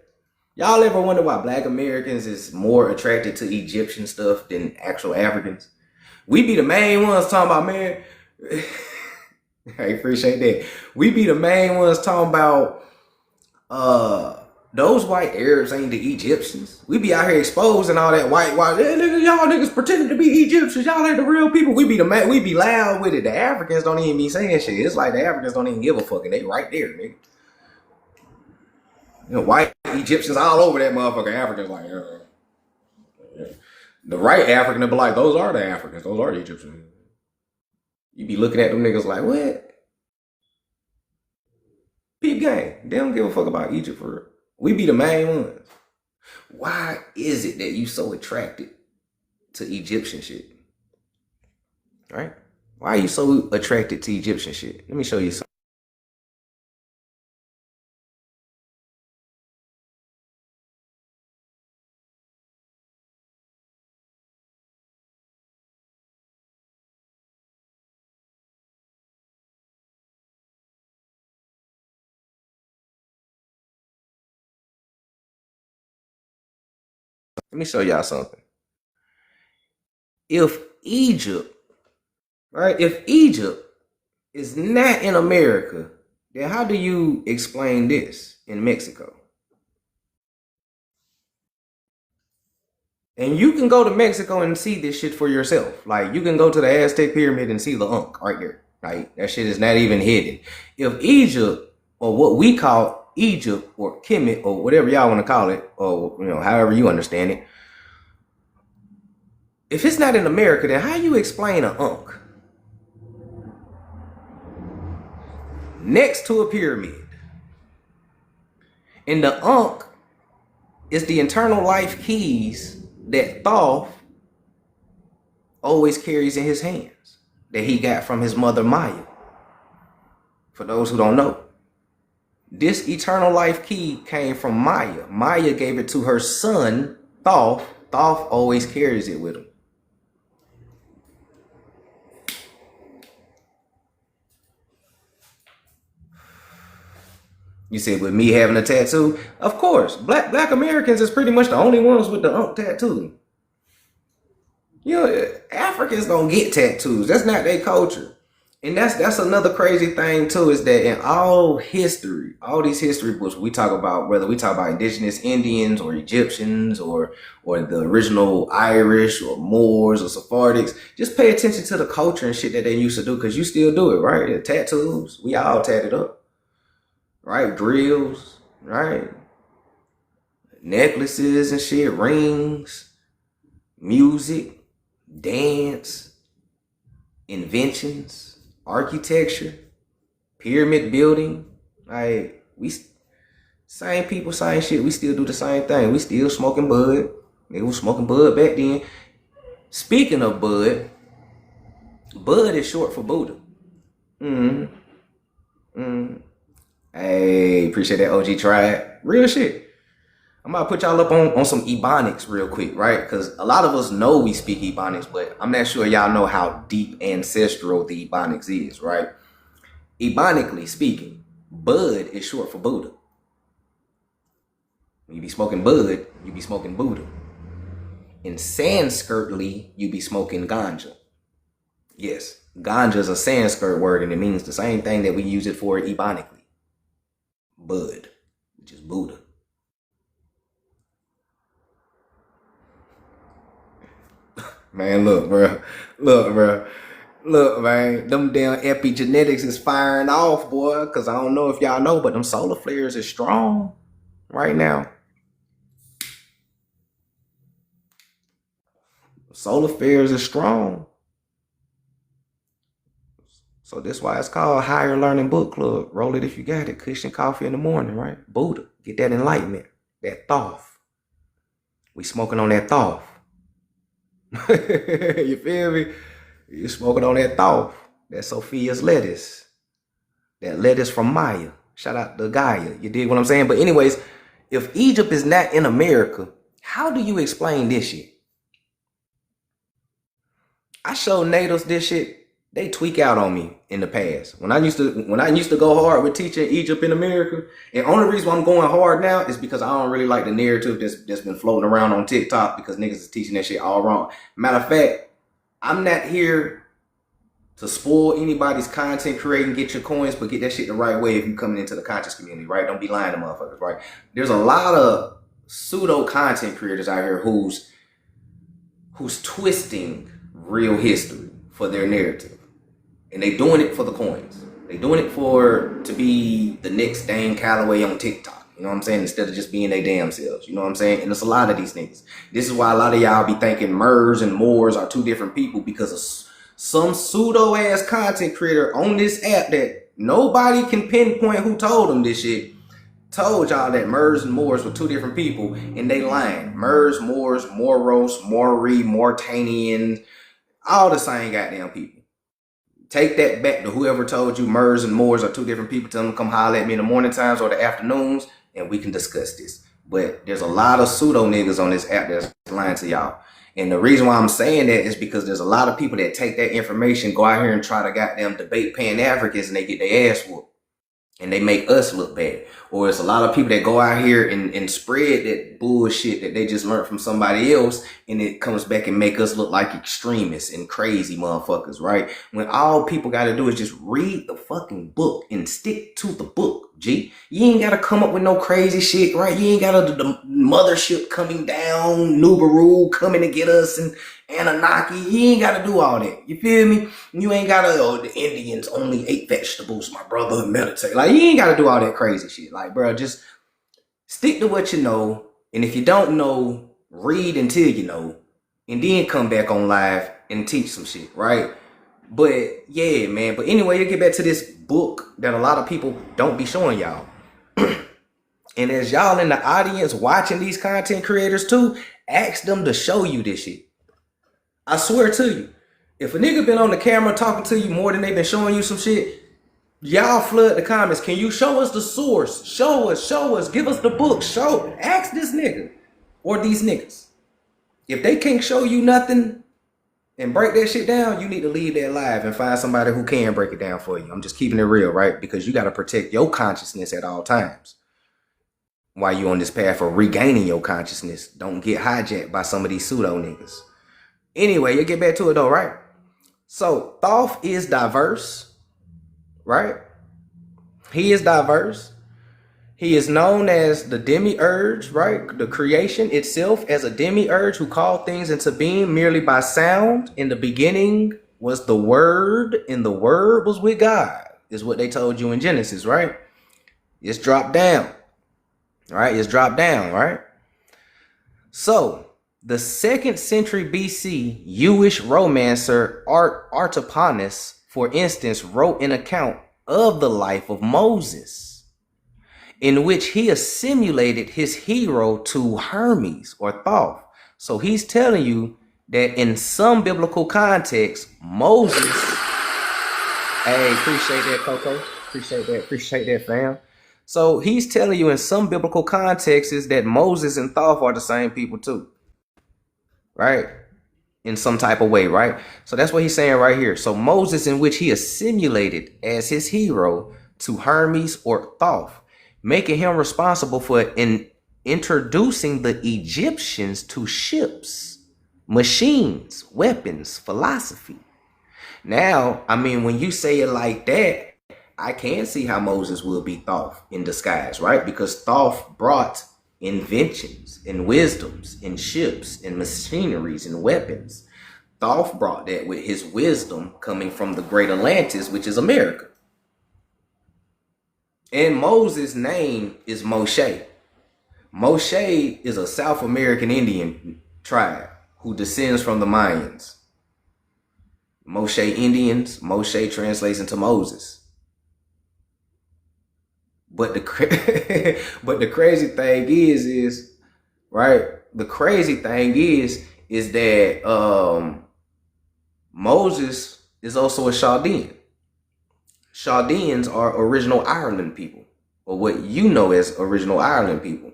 Y'all ever wonder why Black Americans is more attracted to Egyptian stuff than actual Africans? We be the main ones talking about, man. I appreciate that. We be the main ones talking about those white Arabs ain't the Egyptians. We be out here exposing all that white, hey, nigga, y'all niggas pretending to be Egyptians. Y'all ain't the real people. We be loud with it. The Africans don't even be saying shit. It's like the Africans don't even give a fuck, and they right there, nigga. You know, white Egyptians all over that motherfucker. Africans like, the right African to be like, those are the Africans. Those are the Egyptians. You be looking at them niggas like, what? Peep gang. They don't give a fuck about Egypt for real. We be the main ones. Why is it that you so attracted to Egyptian shit? Right? Why are you so attracted to Egyptian shit? Let me show you something. Let me show y'all something. If Egypt is not in America, then how do you explain this in Mexico? And you can go to Mexico and see this shit for yourself. Like, you can go to the Aztec pyramid and see the Ankh right there. Right? That shit is not even hidden. If Egypt, or what we call Egypt, or Kemet, or whatever y'all want to call it, or you know, however you understand it, if it's not in America, then how you explain an Ankh next to a pyramid? And the Ankh is the internal life keys that Thoth always carries in his hands, that he got from his mother Maya. For those who don't know, this eternal life key came from Maya. Maya gave it to her son, Thoth. Thoth always carries it with him. You said with me having a tattoo? Of course. Black Americans is pretty much the only ones with the Ankh tattoo. You know, Africans don't get tattoos. That's not their culture. And that's another crazy thing too, is that in all history, all these history books we talk about, whether we talk about indigenous Indians or Egyptians or the original Irish or Moors or Sephardics, just pay attention to the culture and shit that they used to do, because you still do it, right? The tattoos, we all tatted up, right? Grills, right? Necklaces and shit, rings, music, dance, inventions, architecture, pyramid building. Like, we same people, same shit. We still do the same thing. We still smoking bud. They was smoking bud back then. Speaking of bud, bud is short for Buddha. Hey, appreciate that, OG Triad. Real shit. I'm about to put y'all up on some Ebonics real quick, right? Because a lot of us know we speak Ebonics, but I'm not sure y'all know how deep ancestral the Ebonics is, right? Ebonically speaking, bud is short for Buddha. When you be smoking bud, you be smoking Buddha. In Sanskritly, you be smoking ganja. Yes, ganja is a Sanskrit word, and it means the same thing that we use it for ebonically. Bud, which is Buddha. Man, look, man. Them damn epigenetics is firing off, boy. Because I don't know if y'all know, but them solar flares is strong right now. Solar flares is strong. So that's why it's called Higher Learning Book Club. Roll it if you got it. Cushion coffee in the morning, right? Buddha. Get that enlightenment. That thoth. We smoking on that thoth. You feel me? You smoking on that thoth. That Sophia's lettuce. That lettuce from Maya. Shout out to Gaia. You dig what I'm saying? But anyways, if Egypt is not in America, how do you explain this shit? I showed natives this shit. They tweak out on me in the past. When I used to go hard with teaching Egypt in America, and only reason why I'm going hard now is because I don't really like the narrative that's been floating around on TikTok, because niggas is teaching that shit all wrong. Matter of fact, I'm not here to spoil anybody's content creating, get your coins, but get that shit the right way if you coming into the conscious community, right? Don't be lying to motherfuckers, right? There's a lot of pseudo content creators out here who's twisting real history for their narrative. And they doing it for the coins. They doing it to be the next Dane Calloway on TikTok. You know what I'm saying? Instead of just being their damn selves. You know what I'm saying? And it's a lot of these niggas. This is why a lot of y'all be thinking Murs and Moors are two different people, because of some pseudo ass content creator on this app that nobody can pinpoint who told them this shit. Told y'all that Murs and Moors were two different people, and they lying. Murs, Moors, Moros, Maury, Mauritanians, all the same goddamn people. Take that back to whoever told you Murs and Moors are two different people. Tell them to come holler at me in the morning times or the afternoons, and we can discuss this. But there's a lot of pseudo niggas on this app that's lying to y'all. And the reason why I'm saying that is because there's a lot of people that take that information, go out here and try to goddamn debate Pan-Africans, and they get their ass whooped. And they make us look bad. Or it's a lot of people that go out here and spread that bullshit that they just learned from somebody else, and it comes back and make us look like extremists and crazy motherfuckers, right? When all people got to do is just read the fucking book and stick to the book, G. You ain't got to come up with no crazy shit, right? You ain't got to the mothership coming down, Nubaru coming to get us, and Anunnaki. You ain't got to do all that. You feel me? You ain't got to, the Indians only ate vegetables, my brother, and meditate. Like, you ain't got to do all that crazy shit. Like, bro, just stick to what you know. And if you don't know, read until you know. And then come back on live and teach some shit, right? But, yeah, man. But anyway, you get back to this book that a lot of people don't be showing y'all. And as y'all in the audience watching these content creators too, ask them to show you this shit. I swear to you, if a nigga been on the camera talking to you more than they been showing you some shit, y'all flood the comments. Can you show us the source? Show us, give us the book. Ask this nigga or these niggas. If they can't show you nothing and break that shit down, you need to leave that live and find somebody who can break it down for you. I'm just keeping it real, right? Because you got to protect your consciousness at all times. While you on this path of regaining your consciousness, don't get hijacked by some of these pseudo niggas. Anyway, you get back to it though, right? So Thoth is diverse, right? He is diverse. He is known as the demiurge, right? The creation itself as a demiurge who called things into being merely by sound. In the beginning was the Word, and the Word was with God, is what they told you in Genesis, right? It's dropped down, right? It's dropped down, right? So, the 2nd century BC Jewish romancer Artapanus, for instance, wrote an account of the life of Moses, in which he assimilated his hero to Hermes or Thoth. So he's telling you that in some biblical context, Moses, hey, appreciate that, Coco. Appreciate that, fam. So he's telling you in some biblical contexts that Moses and Thoth are the same people too, right? In some type of way, right? So that's what he's saying right here. So Moses, in which he assimilated as his hero to Hermes or Thoth, making him responsible for introducing the Egyptians to ships, machines, weapons, philosophy. Now, I mean, when you say it like that, I can see how Moses will be Thoth in disguise, right? Because Thoth brought inventions and wisdoms and ships and machineries and weapons. Thoth brought that with his wisdom coming from the great Atlantis, which is America. And Moses' name is Moshe. Moshe is a South American Indian tribe who descends from the Mayans. Moshe Indians, Moshe translates into Moses. But the but the crazy thing is right. The crazy thing is that Moses is also a Chaldean. Chaldeans are original Ireland people, or what you know as original Ireland people.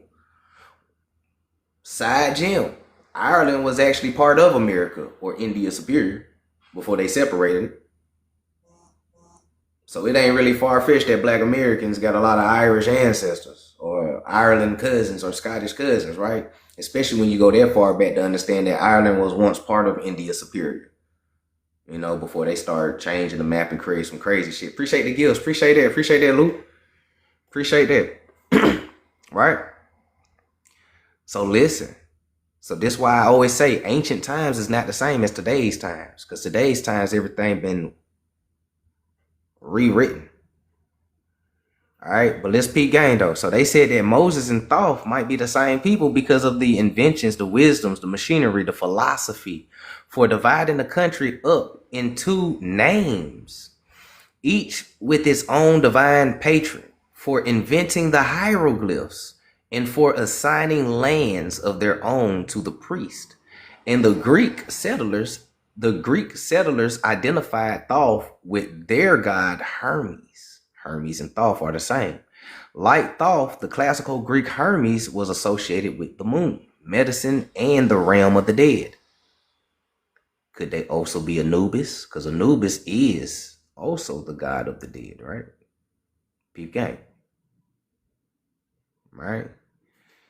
Side gem, Ireland was actually part of America or India Superior before they separated. So it ain't really far-fetched that Black Americans got a lot of Irish ancestors or Ireland cousins or Scottish cousins, right? Especially when you go that far back to understand that Ireland was once part of India Superior, you know, before they started changing the map and create some crazy shit. Appreciate the gifts. Appreciate that, Luke. Appreciate that. Right? So listen. So this is why I always say ancient times is not the same as today's times. Because today's times, everything been rewritten. All right, but let's peep game though. So they said that Moses and Thoth might be the same people because of the inventions, the wisdoms, the machinery, the philosophy for dividing the country up into names, each with its own divine patron, for inventing the hieroglyphs and for assigning lands of their own to the priest. And the Greek settlers identified Thoth with their god Hermes. Hermes and Thoth are the same. Like Thoth, the classical Greek Hermes was associated with the moon, medicine, and the realm of the dead. Could they also be Anubis? Because Anubis is also the god of the dead, right? Peep game. Right?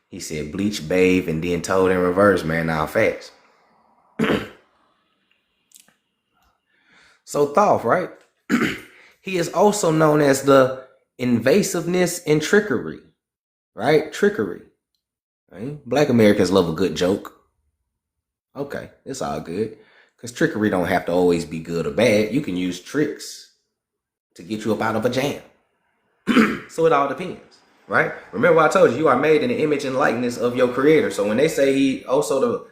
He said bleach, bathe, and then told in reverse, man, now fast. So Thoth, right? He is also known as the invasiveness and trickery, right? Trickery. Right? Black Americans love a good joke. Okay, it's all good. Because trickery don't have to always be good or bad. You can use tricks to get you up out of a jam. So it all depends, right? Remember what I told you, you are made in the image and likeness of your creator. So when they say he also the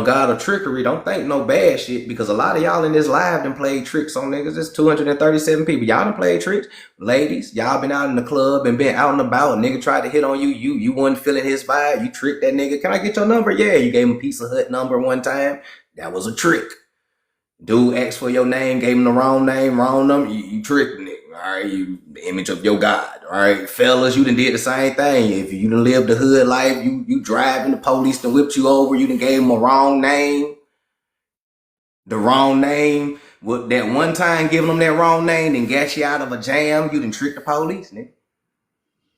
god of trickery, don't think no bad shit, because a lot of y'all in this live done played tricks on niggas. There's 237 people. Y'all done played tricks. Ladies, y'all been out in the club and been out and about. A nigga tried to hit on you. You wasn't feeling his vibe. You tricked that nigga. Can I get your number? Yeah, you gave him a Pizza Hut number one time. That was a trick. Dude asked for your name, gave him the wrong name, wrong number. You tricked nigga. All right, you the image of your God. All right, fellas, you done did the same thing. If you done lived the hood life, you driving, the police done whipped you over, you done gave him a wrong name. The wrong name. With that one time giving them that wrong name and got you out of a jam, you done tricked the police, nigga.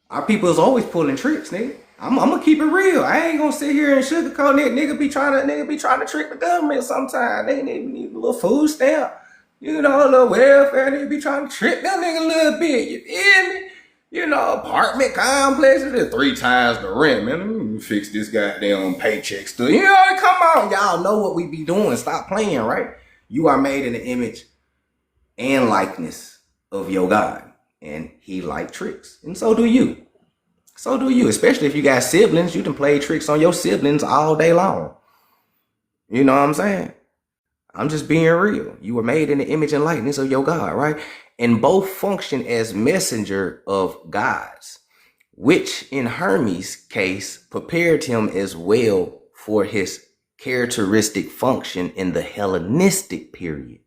Our people is always pulling tricks, nigga. I'm gonna keep it real. I ain't gonna sit here and sugarcoat it. Nigga be trying to trick the government sometimes. They need a little food stamp, you know, a little welfare. They be trying to trick that nigga a little bit. You feel me? You know, apartment complexes are 3 times the rent, man. Let me fix this goddamn paycheck still. You know, come on, y'all know what we be doing. Stop playing, right? You are made in the image and likeness of your God, and he like tricks, and so do you. So do you, especially if you got siblings. You can play tricks on your siblings all day long. You know what I'm saying? I'm just being real. You were made in the image and likeness of your God, right? And both function as messenger of gods, which in Hermes' case prepared him as well for his characteristic function in the Hellenistic period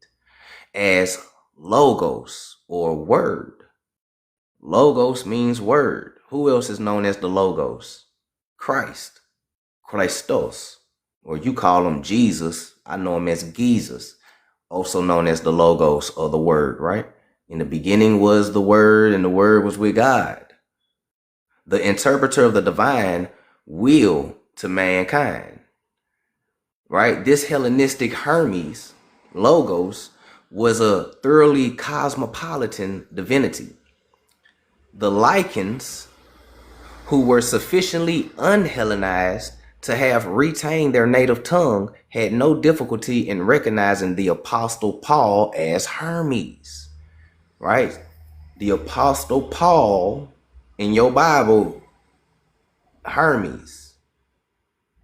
as logos or word. Logos means word. Who else is known as the logos? Christ, Christos, or you call him Jesus. I know him as Jesus, also known as the logos or the word, right? In the beginning was the word, and the word was with God. The interpreter of the divine will to mankind, right? This Hellenistic Hermes, logos, was a thoroughly cosmopolitan divinity. The Lycans, who were sufficiently unhellenized to have retained their native tongue, had no difficulty in recognizing the Apostle Paul as Hermes, right? The Apostle Paul in your Bible, Hermes,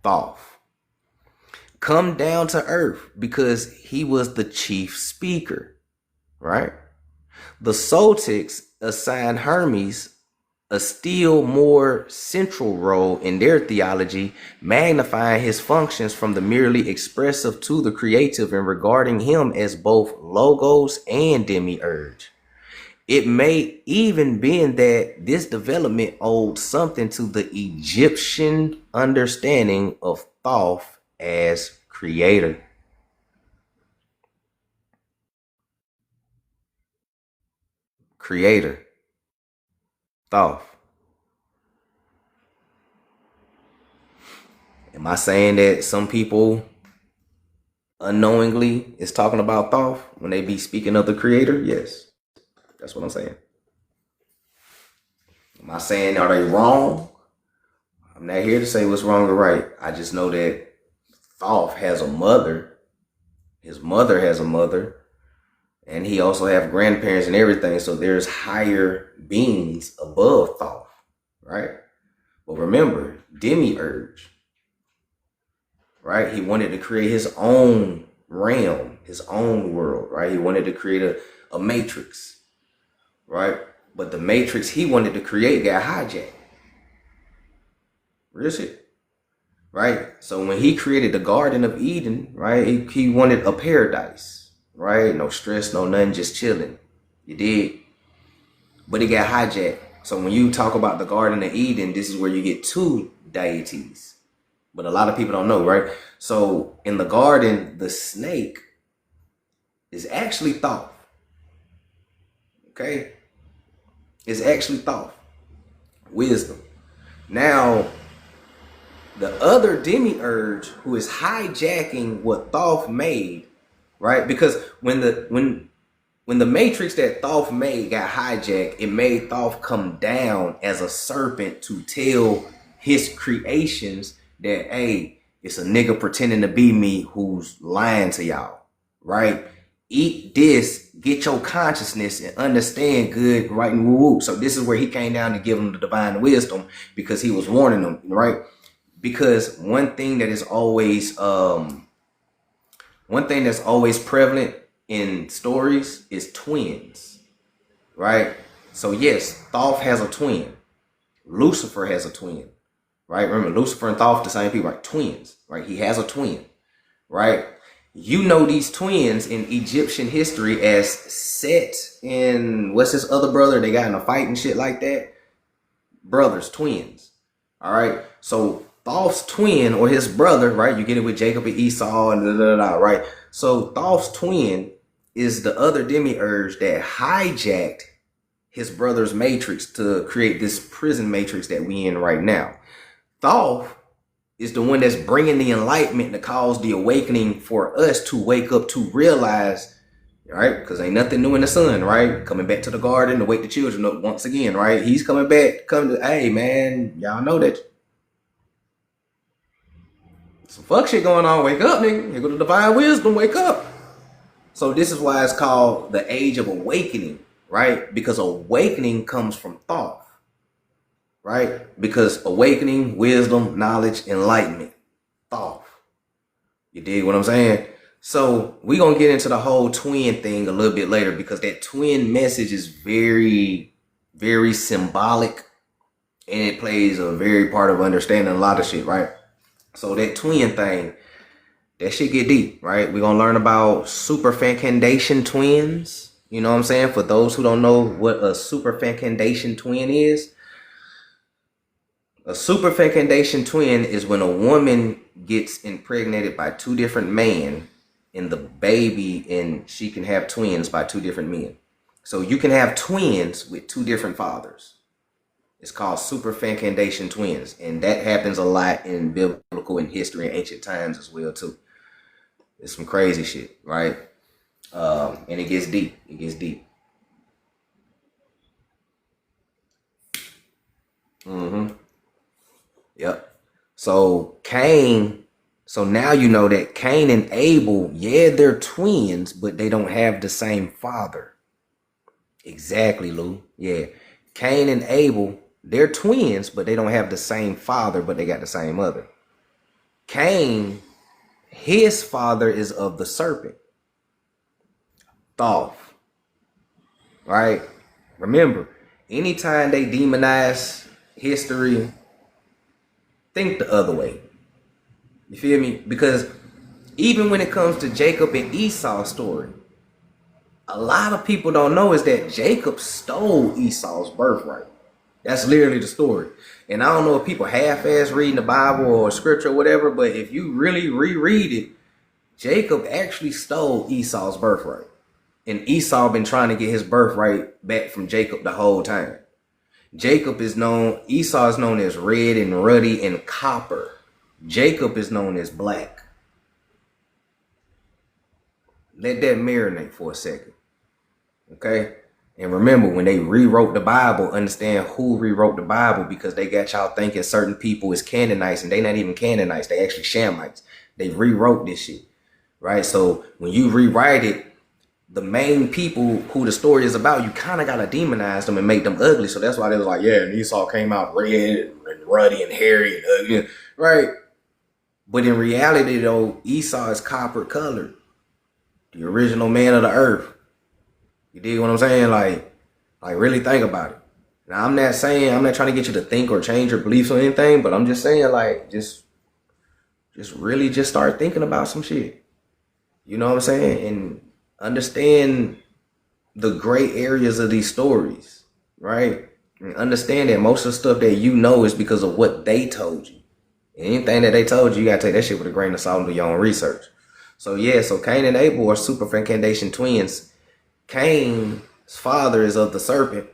Thoth, come down to earth because he was the chief speaker, right? The Psaltics assigned Hermes a still more central role in their theology, magnifying his functions from the merely expressive to the creative and regarding him as both logos and demiurge. It may even been that this development owed something to the Egyptian understanding of Thoth as creator. Creator. Thoth. Am I saying that some people unknowingly is talking about Thoth when they be speaking of the creator? Yes. That's what I'm saying. Am I saying are they wrong? I'm not here to say what's wrong or right. I just know that Thoth has a mother. His mother has a mother. And he also have grandparents and everything. So there's higher beings above Thoth, right? But remember, demiurge, right? He wanted to create his own realm, his own world, right? He wanted to create a matrix, right? But the matrix he wanted to create got hijacked. Real shit, right? So when he created the Garden of Eden, right? He wanted a paradise. Right? No stress, no nothing, just chilling. You did. But it got hijacked. So when you talk about the Garden of Eden, this is where you get 2 deities. But a lot of people don't know, right? So in the garden, the snake is actually Thoth. Okay? It's actually Thoth. Wisdom. Now, the other demiurge who is hijacking what Thoth made, right? Because when the matrix that Thoth made got hijacked, it made Thoth come down as a serpent to tell his creations that, hey, it's a nigga pretending to be me who's lying to y'all, right? Eat this, get your consciousnness and understand good, right, and woo-woo. So this is where he came down to give them the divine wisdom because he was warning them, right? Because one thing that is always prevalent in stories is twins, right? So yes, Thoth has a twin. Lucifer has a twin, right? Remember, Lucifer and Thoth, the same people, right? Twins, right? He has a twin, right? You know these twins in Egyptian history as Set and what's his other brother? They got in a fight and shit like that. Brothers, twins, all right? So Thoth's twin or his brother, right? You get it with Jacob and Esau and right? So Thoth's twin is the other demiurge that hijacked his brother's matrix to create this prison matrix that we in right now. Thoth is the one that's bringing the enlightenment to cause the awakening for us to wake up to realize, right? Because ain't nothing new in the sun, right? Coming back to the garden to wake the children up once again, right? He's coming back, hey man, y'all know that some fuck shit going on. Wake up, nigga. Here go the divine wisdom, wake up. So this is why it's called the age of awakening, right? Because awakening comes from Thoth, right? Because awakening, wisdom, knowledge, enlightenment, Thoth. You dig what I'm saying? So we're going to get into the whole twin thing a little bit later, because that twin message is very, very symbolic, and it plays a very part of understanding a lot of shit, right? So that twin thing, that shit get deep, right? We're going to learn about superfecundation twins. You know what I'm saying? For those who don't know what a superfecundation twin is, a superfecundation twin is when a woman gets impregnated by two different men, and the baby, and she can have twins by two different men. So you can have twins with two different fathers. It's called superfecundation twins, and that happens a lot in biblical and history and ancient times as well too. It's some crazy shit, right? And it gets deep. It gets deep. Yep. So Cain. So now you know that Cain and Abel, yeah, they're twins, but they don't have the same father. Exactly, Lou. Yeah. Cain and Abel, they're twins, but they don't have the same father, but they got the same mother. Cain, his father is of the serpent, Thoth. Right? Remember, anytime they demonize history, think the other way. You feel me? Because even when it comes to Jacob and Esau's story, a lot of people don't know is that Jacob stole Esau's birthright. That's literally the story. And I don't know if people half-ass reading the Bible or scripture or whatever, but if you really reread it, Jacob actually stole Esau's birthright. And Esau been trying to get his birthright back from Jacob the whole time. Esau is known as red and ruddy and copper. Jacob is known as black. Let that marinate for a second. Okay? And remember, when they rewrote the Bible, understand who rewrote the Bible, because they got y'all thinking certain people is Canaanites, and they not even Canaanites. They actually Shamites. They rewrote this shit, right? So when you rewrite it, the main people who the story is about, you kind of got to demonize them and make them ugly. So that's why they was like, yeah, and Esau came out red and ruddy and hairy and ugly, right? But in reality, though, Esau is copper colored, the original man of the earth. You dig what I'm saying? Like really think about it. Now, I'm not trying to get you to think or change your beliefs or anything, but I'm just saying, like, just really just start thinking about some shit. You know what I'm saying? And understand the gray areas of these stories, right? And understand that most of the stuff that you know is because of what they told you. Anything that they told you, you gotta take that shit with a grain of salt and do your own research. So yeah, so Cain and Abel are superfecundation twins. Cain's father is of the serpent.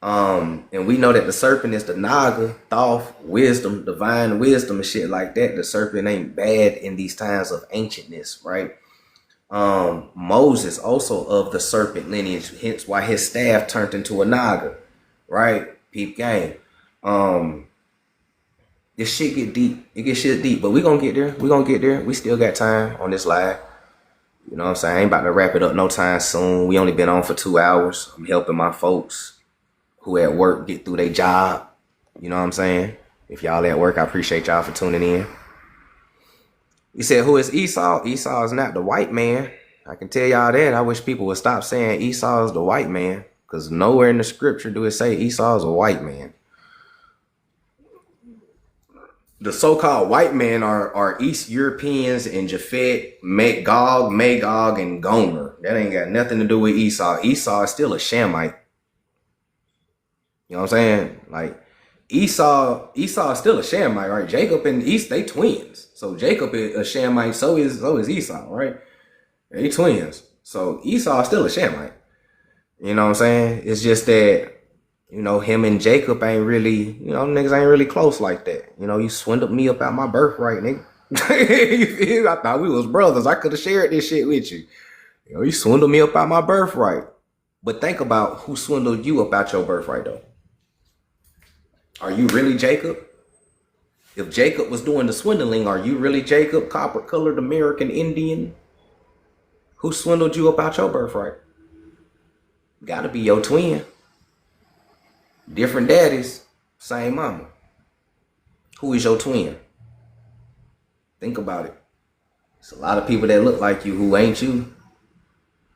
And we know that the serpent is the Naga, Thoth, wisdom, divine wisdom and shit like that. The serpent ain't bad in these times of ancientness, right? Moses also of the serpent lineage, hence why his staff turned into a Naga, right? Peep game. This shit get deep. It gets shit deep, but we gonna get there. We gonna get there. We still got time on this live. You know what I'm saying? I ain't about to wrap it up no time soon. We only been on for 2 hours. I'm helping my folks who at work get through their job. You know what I'm saying? If y'all at work, I appreciate y'all for tuning in. You said, who is Esau? Esau is not the white man. I can tell y'all that. I wish people would stop saying Esau is the white man, because nowhere in the scripture do it say Esau is a white man. The so-called white men are East Europeans and Japhet, Magog, and Gomer. That ain't got nothing to do with Esau. Esau is still a Shamite. You know what I'm saying? Like, Esau is still a Shamite, right? Jacob and Esau, they twins. So Jacob is a Shamite, so is Esau, right? They twins. So Esau is still a Shamite. You know what I'm saying? It's just that, him and Jacob ain't really, niggas ain't really close like that. You swindled me up out my birthright, nigga. You feel? I thought we was brothers. I could have shared this shit with you. You swindled me up out my birthright. But think about who swindled you up out your birthright, though. Are you really Jacob? If Jacob was doing the swindling, are you really Jacob, copper-colored American Indian? Who swindled you up out your birthright? Gotta be your twin. Different daddies, same mama. Who is your twin? Think about it. It's a lot of people that look like you who ain't you.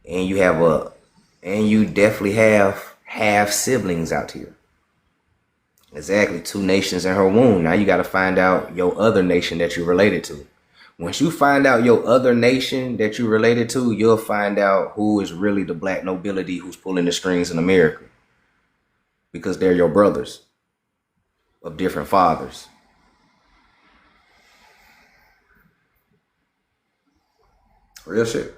And you definitely have half siblings out here. Exactly, 2 nations in her womb. Now you got to find out your other nation that you're related to. Once you find out your other nation that you're related to, you'll find out who is really the black nobility who's pulling the strings in America. Because they're your brothers of different fathers. Real shit.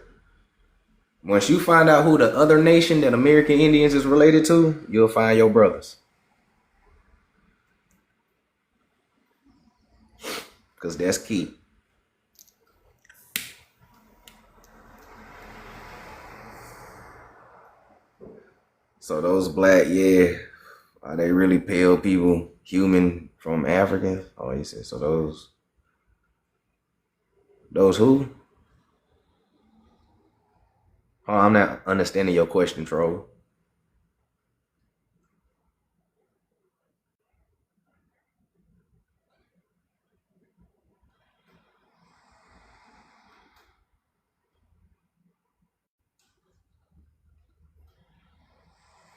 Once you find out who the other nation that American Indians is related to, you'll find your brothers. Because that's key. So those black, are they really pale people, human from Africans? Oh, he said, so those who? Oh, I'm not understanding your question, troll.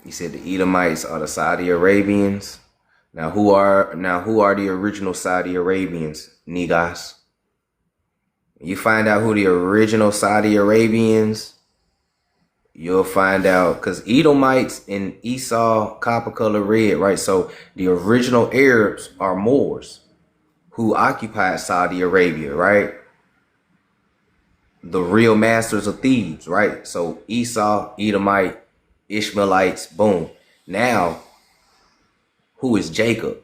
You said the Edomites are the Saudi Arabians. Now who are the original Saudi Arabians, niggas? You find out who the original Saudi Arabians, you'll find out, because Edomites and Esau, copper color red, right? So the original Arabs are Moors who occupied Saudi Arabia, right? The real masters of Thebes, right? So Esau, Edomite, Ishmaelites, boom. Now, who is Jacob?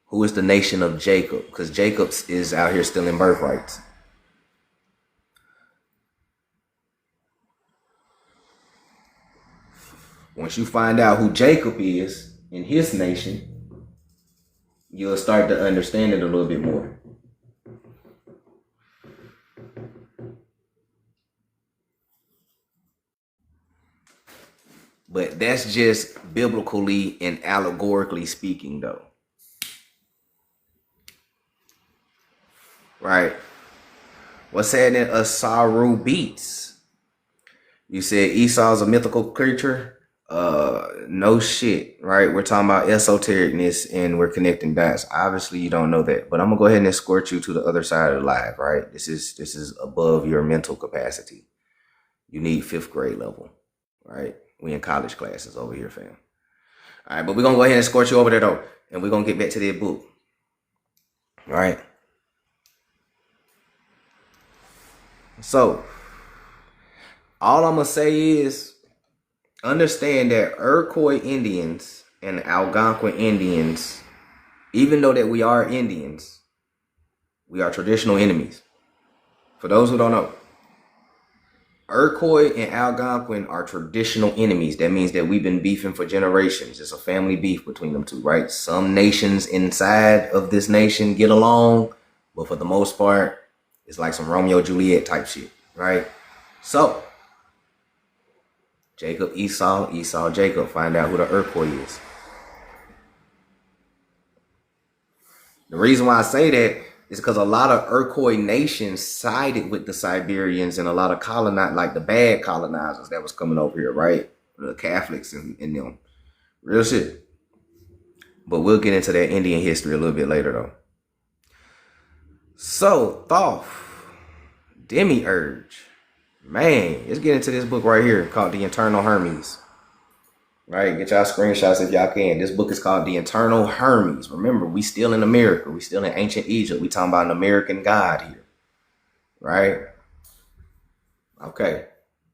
Who is the nation of Jacob? Because Jacob is out here stealing birthrights. Once you find out who Jacob is in his nation, you'll start to understand it a little bit more. But that's just biblically and allegorically speaking, though. Right? What's happening? Asaru Beats. You said Esau's a mythical creature? No shit, right? We're talking about esotericness and we're connecting dots. Obviously, you don't know that, but I'm gonna go ahead and escort you to the other side of the live, right? This is above your mental capacity. You need 5th grade level, right? We in college classes over here, fam. All right, but we're gonna go ahead and escort you over there though, and we're gonna get back to that book. All right. So, all I'm gonna say is understand that Iroquois Indians and Algonquin Indians, even though that we are Indians, we are traditional enemies. For those who don't know, Iroquois and Algonquin are traditional enemies. That means that we've been beefing for generations. It's a family beef between them two, right? Some nations inside of this nation get along, but for the most part, it's like some Romeo Juliet type shit, right? So, Jacob, Esau, Esau, Jacob. Find out who the Iroquois is. The reason why I say that is because a lot of Iroquois nations sided with the Siberians and a lot of the bad colonizers that was coming over here, right? The Catholics and them. Real shit. But we'll get into that Indian history a little bit later, though. So, Thoth, Demiurge. Man, let's get into this book right here called The Internal Hermes. Right? Get y'all screenshots if y'all can. This book is called The Internal Hermes. Remember, we still in America. We still in ancient Egypt. We talking about an American god here. Right? Okay.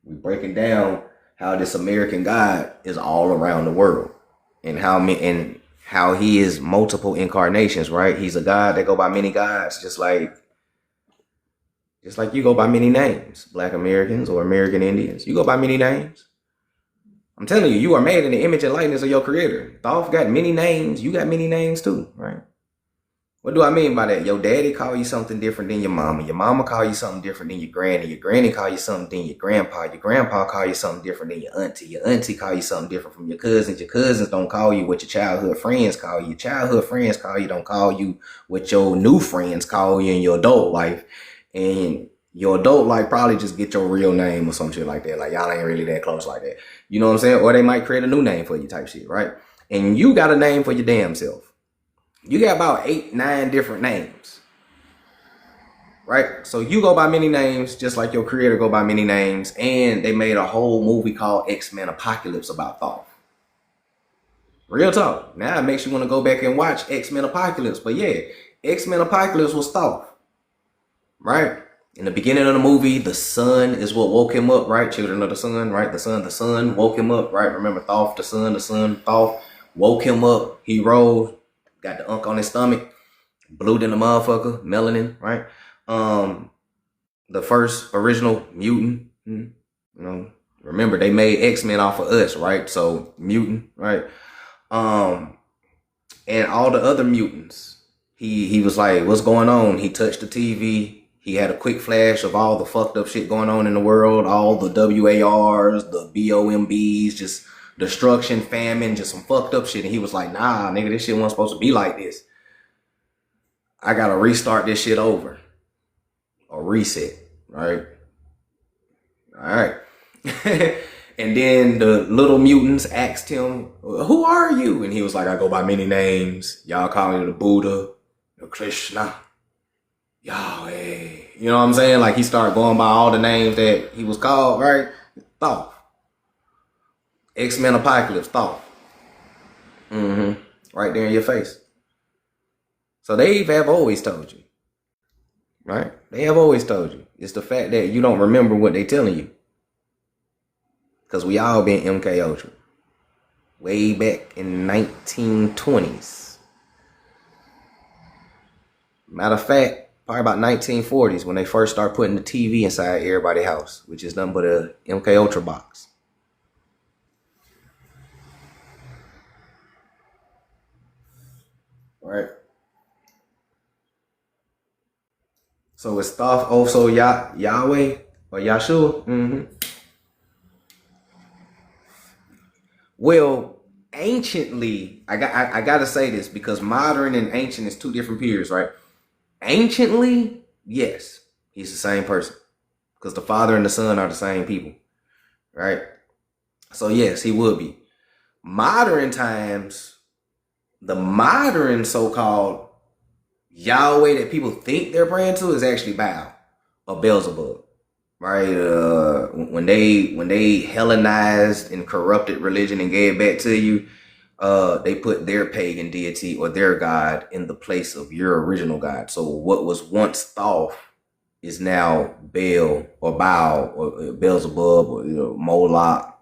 We breaking down how this American God is all around the world, and how he is multiple incarnations, right? He's a God that go by many gods, just like you go by many names. Black Americans or American Indians, you go by many names. I'm telling you, you are made in the image and likeness of your creator. Thoth got many names. You got many names too, right? What do I mean by that? Your daddy call you something different than your mama. Your mama call you something different than your granny. Your granny call you something than your grandpa. Your grandpa call you something different than your auntie. Your auntie call you something different from your cousins. Your cousins don't call you what your childhood friends call you. Your childhood friends call you don't call you what your new friends call you in your adult life. And your adult life probably just get your real name or some shit like that. Like, y'all ain't really that close like that. You know what I'm saying? Or they might create a new name for you type shit, right? And you got a name for your damn self. You got about 8, 9 different names, right? So you go by many names, just like your creator go by many names. And they made a whole movie called X-Men Apocalypse about Thoth. Real talk. Now it makes you want to go back and watch X-Men Apocalypse. But yeah, X-Men Apocalypse was Thoth, right? In the beginning of the movie, the sun is what woke him up, right? Children of the sun, right? The sun woke him up, right? Remember Thoth, the sun, Thoth woke him up. He rose, got the unk on his stomach, blue than the motherfucker, melanin, right? The first original mutant, you know, remember they made X-Men off of us, right? So mutant, right? And all the other mutants, he was like, what's going on? He touched the TV. He had a quick flash of all the fucked up shit going on in the world, all the WARs, the BOMBs, just destruction, famine, just some fucked up shit. And he was like, nah, nigga, this shit wasn't supposed to be like this. I gotta restart this shit over. Or reset, right? All right. And then the little mutants asked him, who are you? And he was like, I go by many names. Y'all call me the Buddha, the Krishna, Yahweh. You know what I'm saying? Like he started going by all the names that he was called, right? Thoth. X-Men Apocalypse, Thoth. Right there in your face. So they have always told you. Right? They have always told you. It's the fact that you don't remember what they telling you. Because we all been MK Ultra. Way back in 1920s. Matter of fact, probably about 1940s when they first started putting the TV inside everybody's house, which is nothing but a MK Ultra box. Right? So it's Thoth also Yahweh or Yahshua? Well, anciently, I gotta say this because modern and ancient is two different periods, right? Anciently, yes, he's the same person because the Father and the Son are the same people, right? So yes, he would be. Modern times, the modern so-called Yahweh that people think they're praying to is actually Baal or Beelzebub, right? When they Hellenized and corrupted religion and gave it back to you, they put their pagan deity or their god in the place of your original god. So what was once Thoth is now Baal or Beelzebub or Moloch.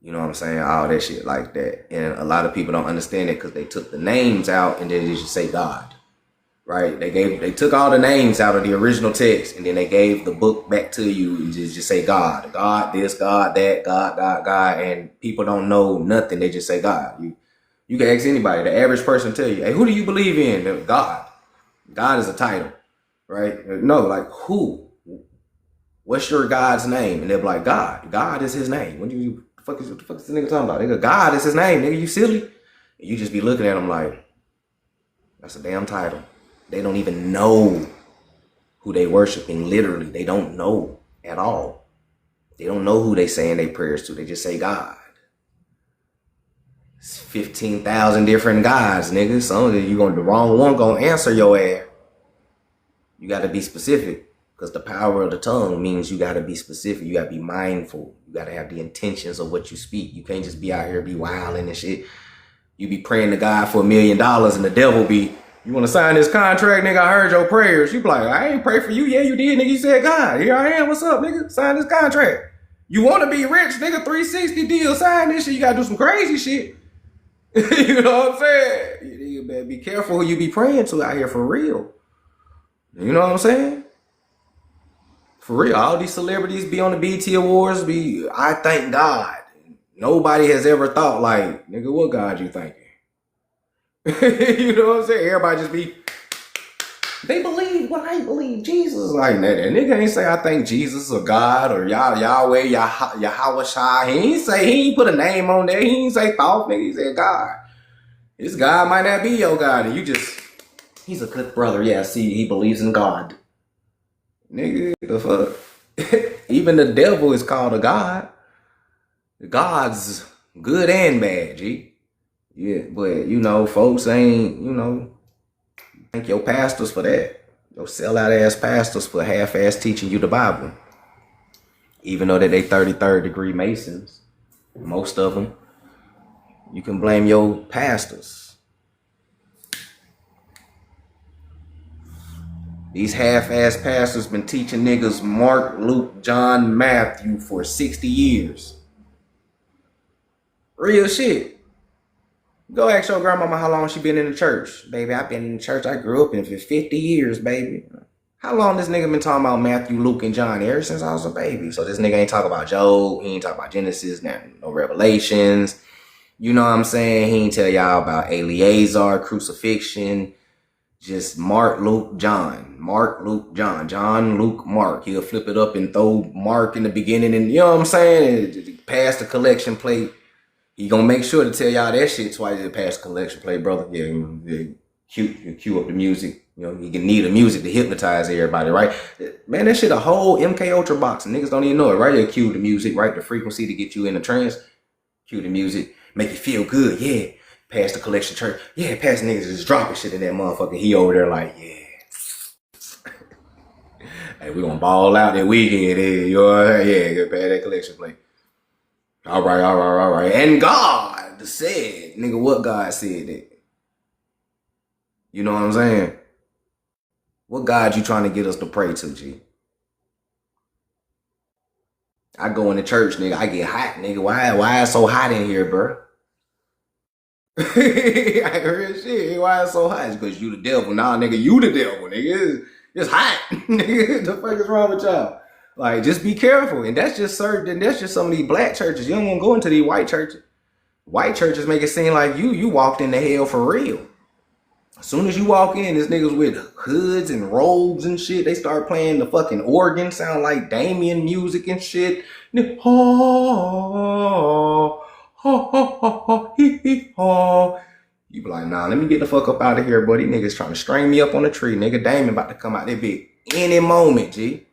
You know what I'm saying? All that shit like that. And a lot of people don't understand it because they took the names out and then they just say God. Right? They took all the names out of the original text and then they gave the book back to you and just say God. God this, God that, God, and people don't know nothing. They just say God. You can ask anybody, the average person tell you, hey, who do you believe in? God. God is a title. Right? No, like who? What's your God's name? And they'll be like, God. God is his name. What the fuck is this nigga talking about? Nigga, God is his name. Nigga, you silly? And you just be looking at them like, that's a damn title. They don't even know who they worshiping. Literally, they don't know at all. They don't know who they saying their prayers to. They just say God. It's 15,000 different gods, nigga. Some of you the wrong one gonna answer your ass. You gotta be specific. Because the power of the tongue means you gotta be specific. You gotta be mindful. You gotta have the intentions of what you speak. You can't just be out here be wilding and shit. You be praying to God for $1 million and the devil be, you want to sign this contract, nigga? I heard your prayers. You be like, I ain't pray for you. Yeah, you did, nigga. You said God. Here I am. What's up, nigga? Sign this contract. You want to be rich, nigga, 360 deal, sign this shit. You got to do some crazy shit. You know what I'm saying? You better be careful who you be praying to out here for real. You know what I'm saying? For real, all these celebrities be on the BT Awards, I thank God. Nobody has ever thought like, nigga, what God you thinking? You know what I'm saying? Everybody just be, they believe what I believe. Jesus like that. That nigga ain't say I think Jesus or God or Yahweh, Yahweh Shai. He ain't put a name on there. He ain't say thought, nigga. He said God. This God might not be your God. And you just, he's a good brother. Yeah, see, he believes in God. Nigga, the fuck? Even the devil is called a God. God's good and bad, G. Yeah, but you know, folks ain't, you know, thank your pastors for that. Your sellout ass pastors for half-ass teaching you the Bible. Even though that they 33rd degree Masons, most of them, you can blame your pastors. These half-ass pastors been teaching niggas Mark, Luke, John, Matthew for 60 years. Real shit. Go ask your grandmama how long she been in the church. Baby, I've been in the church I grew up in for 50 years, baby. How long this nigga been talking about Matthew, Luke, and John? Ever since I was a baby. So this nigga ain't talking about Job. He ain't talking about Genesis, no Revelations. You know what I'm saying? He ain't tell y'all about Eleazar, crucifixion. Just Mark, Luke, John. Mark, Luke, John. John, Luke, Mark. He'll flip it up and throw Mark in the beginning and, you know what I'm saying? Pass the collection plate. He gonna make sure to tell y'all that shit twice to pass the collection plate, brother. Yeah, cue up the music. You know, you can need the music to hypnotize everybody, right? Man, that shit a whole MK Ultra box. Niggas don't even know it, right? They cue the music, right? The frequency to get you in the trance. Cue the music. Make you feel good, yeah. Pass the collection church. Yeah, pass niggas just dropping shit in that motherfucker. He over there like, yeah. Hey, we gonna ball out that weekend, you know what I'm saying? Yeah, pass that collection plate. All right. And God said, nigga, what God said that? You know what I'm saying? What God you trying to get us to pray to, G? I go in the church, nigga, I get hot, nigga. Why it's so hot in here, bro? I heard shit. Why it's so hot? It's because you the devil. Nah, nigga, you the devil, nigga. It's hot. Nigga, the fuck is wrong with y'all? Like, just be careful. And that's just certain, that's just some of these black churches. You don't want to go into these white churches. White churches make it seem like you walked into hell for real. As soon as you walk in, there's niggas with hoods and robes and shit. They start playing the fucking organ, sound like Damien music and shit. You be like, nah, let me get the fuck up out of here, buddy. Niggas trying to string me up on the tree. Nigga Damien about to come out that bitch any moment, G.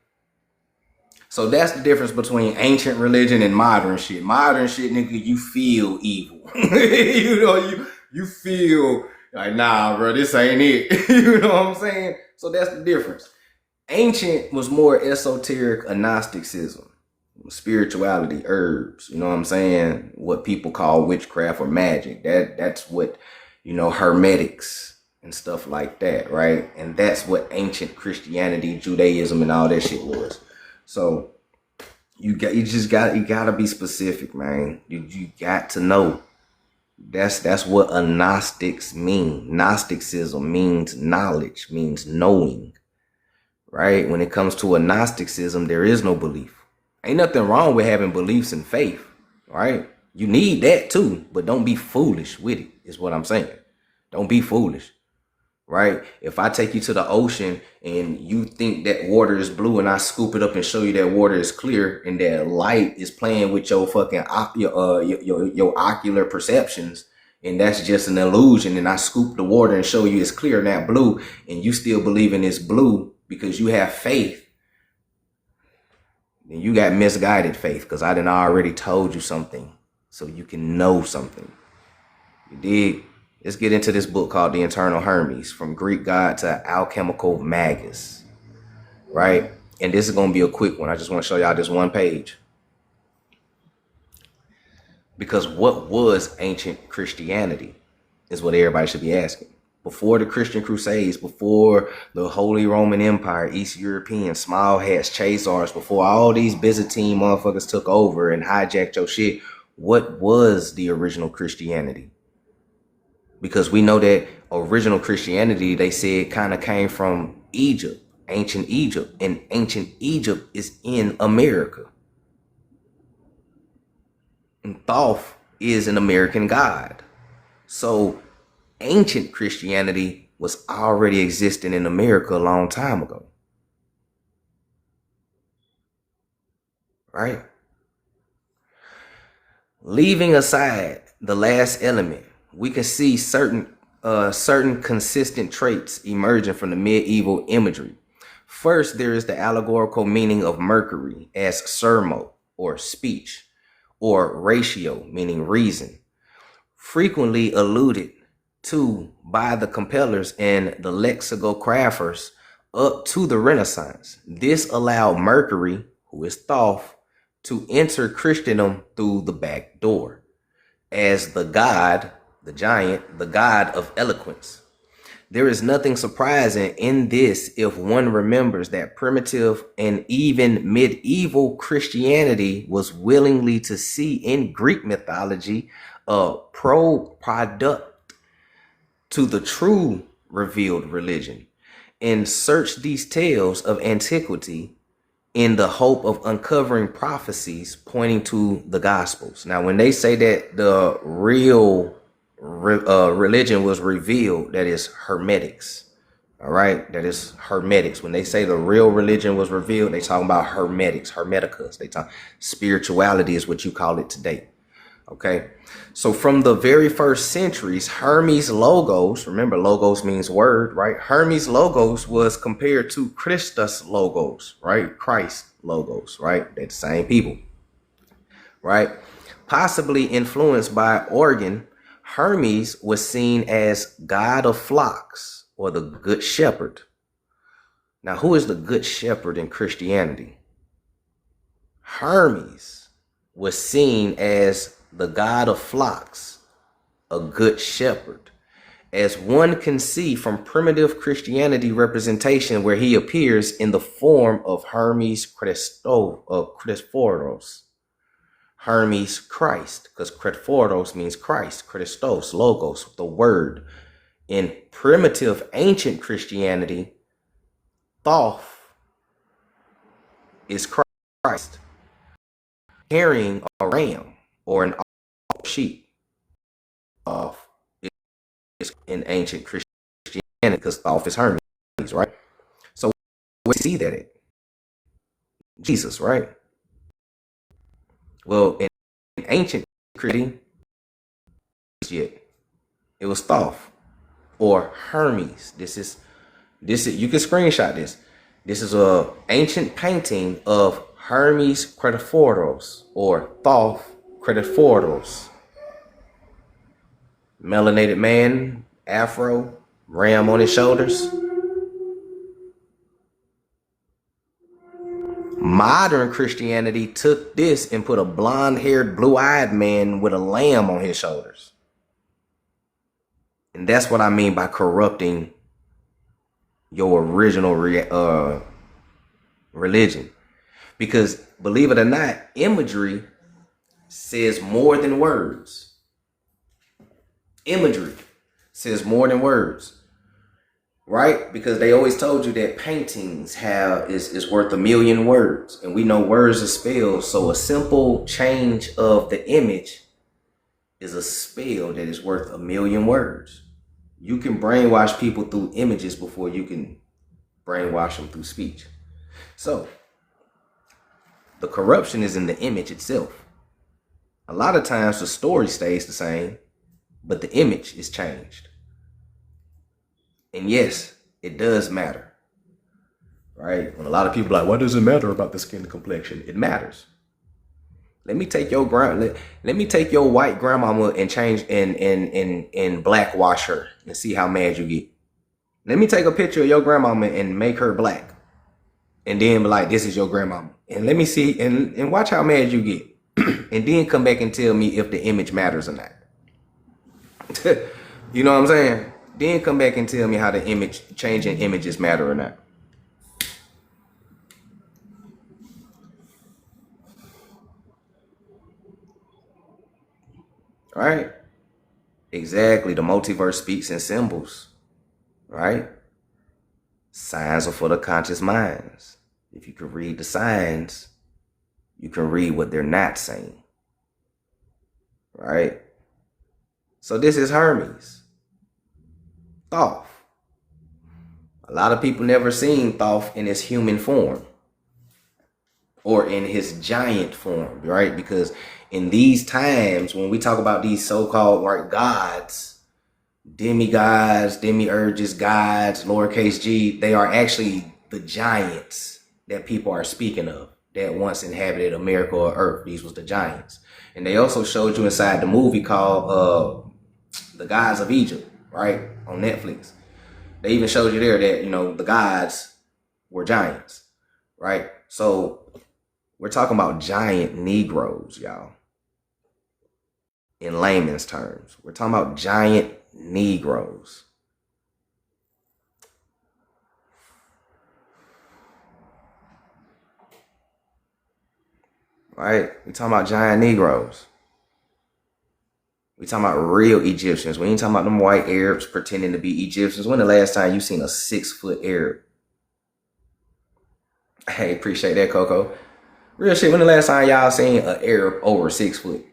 So that's the difference between ancient religion and modern shit. Modern shit, nigga, you feel evil. You know, you feel like, nah, bro, this ain't it. You know what I'm saying? So that's the difference. Ancient was more esoteric Gnosticism, spirituality, herbs. You know what I'm saying? What people call witchcraft or magic. That's what, you know, hermetics and stuff like that, right? And that's what ancient Christianity, Judaism, and all that shit was. So you gotta be specific, man. You got to know. That's what a Gnostics mean. Gnosticism means knowledge, means knowing, right? When it comes to a Gnosticism, there is no belief. Ain't nothing wrong with having beliefs and faith, right? You need that too, but don't be foolish with it, is what I'm saying. Don't be foolish, right? If I take you to the ocean and you think that water is blue and I scoop it up and show you that water is clear and that light is playing with your fucking your ocular perceptions, and that's just an illusion, and I scoop the water and show you it's clear and that blue, and you still believe in it's blue because you have faith, then you got misguided faith, because I done already told you something so you can know something. You dig? Let's get into this book called The Internal Hermes, From Greek God to Alchemical Magus, right? And this is going to be a quick one. I just want to show y'all this one page. Because what was ancient Christianity is what everybody should be asking. before the Christian Crusades, before the Holy Roman Empire, East European, small hats, Chazars, before all these Byzantine motherfuckers took over and hijacked your shit, what was the original Christianity? Because we know that original Christianity, they said, kind of came from Egypt, ancient Egypt, and ancient Egypt is in America. And Thoth is an American god. So ancient Christianity was already existing in America a long time ago. Right? Leaving aside the last element, we can see certain consistent traits emerging from the medieval imagery. First, there is the allegorical meaning of Mercury as sermo, or speech, or ratio, meaning reason, frequently alluded to by the compellers and the lexicographers up to the Renaissance. This allowed Mercury, who is Thoth, to enter Christendom through the back door as the god, the giant, the god of eloquence. There is nothing surprising in this if one remembers that primitive and even medieval Christianity was willingly to see in Greek mythology a product to the true revealed religion, and search these tales of antiquity in the hope of uncovering prophecies pointing to the Gospels. Now, when they say that the real religion was revealed, that is Hermetics. All right, that is Hermetics. When they say the real religion was revealed, they talking about Hermetics, Hermeticus. They talk spirituality is what you call it today. Okay, so from the very first centuries, Hermes logos, remember logos means word, right? Hermes logos was compared to Christus logos, right? Christ logos, right? They're the same people, right? Possibly influenced by Origen, Hermes was seen as god of flocks, or the good shepherd. Now, who is the good shepherd in Christianity? Hermes was seen as the god of flocks, a good shepherd, as one can see from primitive Christianity representation, where he appears in the form of Hermes Christoforos. Hermes Christ, because Christoforos means Christ, Christos, logos, the word. In primitive ancient Christianity, Thoth is Christ carrying a ram or an sheep. Thoth is in ancient Christianity because Thoth is Hermes, right? So we see that it Jesus, right? Well, in ancient Christianity, it was Thoth or Hermes. This is you can screenshot this. This is a ancient painting of Hermes Christoforos or Thoth Christoforos. Melanated man, afro, ram on his shoulders. Modern Christianity took this and put a blonde-haired, blue-eyed man with a lamb on his shoulders. And that's what I mean by corrupting your original religion. Because, believe it or not, imagery says more than words. Imagery says more than words. Right? Because they always told you that paintings is worth 1,000,000 words. And we know words are spells. So a simple change of the image is a spell that is worth 1,000,000 words. You can brainwash people through images before you can brainwash them through speech. So the corruption is in the image itself. A lot of times the story stays the same, but the image is changed. And yes, it does matter, right? When a lot of people are like, what does it matter about the skin complexion? It matters. Let me take your white grandmama and change and black wash her and see how mad you get. Let me take a picture of your grandmama and make her black, and then be like, this is your grandmama, and let me see and watch how mad you get, and then come back and tell me if the image matters or not. You know what I'm saying? Then come back and tell me how the image changing images matter or not. Right? Exactly. The multiverse speaks in symbols. Right? Signs are for the conscious minds. If you can read the signs, you can read what they're not saying. Right? So this is Hermes. Thoth. A lot of people never seen Thoth in his human form or in his giant form, right? Because in these times, when we talk about these so-called right gods, demigods, demiurges, gods, lowercase g, they are actually the giants that people are speaking of that once inhabited America or Earth. These was the giants. And they also showed you inside the movie called The Gods of Egypt, right? On Netflix. They even showed you there that, you know, the gods were giants, right? So we're talking about giant Negroes, y'all. In layman's terms, we're talking about giant Negroes. Right? We're talking about giant Negroes. We talking about real Egyptians. We ain't talking about them white Arabs pretending to be Egyptians. When the last time you seen a 6-foot Arab? Hey, appreciate that, Coco. Real shit. When the last time y'all seen an Arab over 6 foot?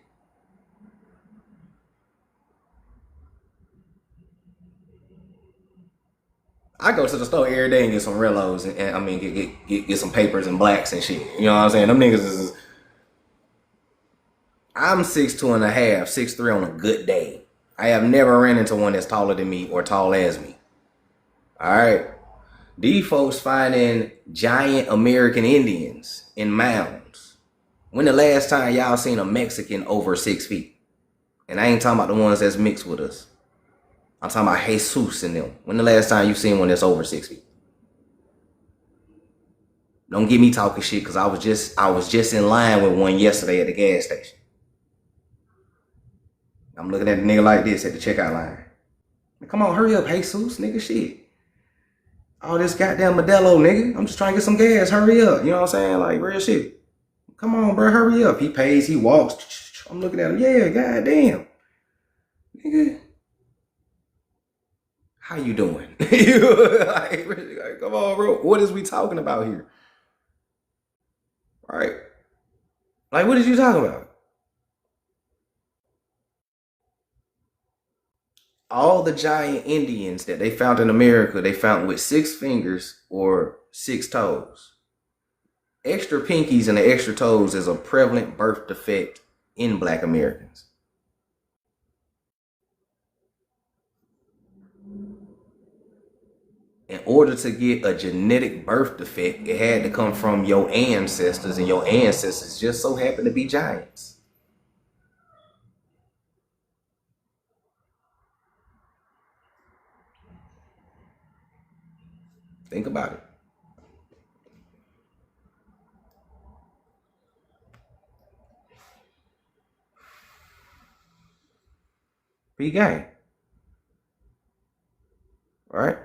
I go to the store every day and get some Rellos and I mean get some papers and blacks and shit. You know what I'm saying? Them niggas is. I'm 6'2.5", 6'3" on a good day. I have never ran into one that's taller than me or tall as me. All right. These folks finding giant American Indians in mounds. When the last time y'all seen a Mexican over 6 feet? And I ain't talking about the ones that's mixed with us. I'm talking about Jesus and them. When the last time you seen one that's over 6 feet? Don't get me talking shit, because I was just in line with one yesterday at the gas station. I'm looking at the nigga like this at the checkout line. Come on, hurry up, Jesus, nigga, shit. All this goddamn Modelo, nigga. I'm just trying to get some gas. Hurry up. You know what I'm saying? Like, real shit. Come on, bro, hurry up. He pays, he walks. I'm looking at him. Yeah, goddamn. Nigga. How you doing? like, come on, bro. What is we talking about here? Right? Like, what is you talking about? All the giant Indians that they found in America, they found with 6 fingers or 6 toes. Extra pinkies and the extra toes is a prevalent birth defect in Black Americans. In order to get a genetic birth defect, it had to come from your ancestors, and your ancestors just so happen to be giants. Think about it. P-Gang. All right?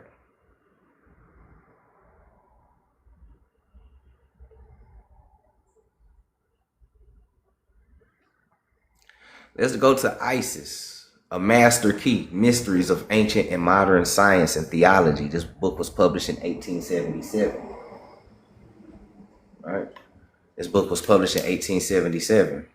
Let's go to Isis, A Master Key, Mysteries of Ancient and Modern Science and Theology. This book was published in 1877. All right? This book was published in 1877.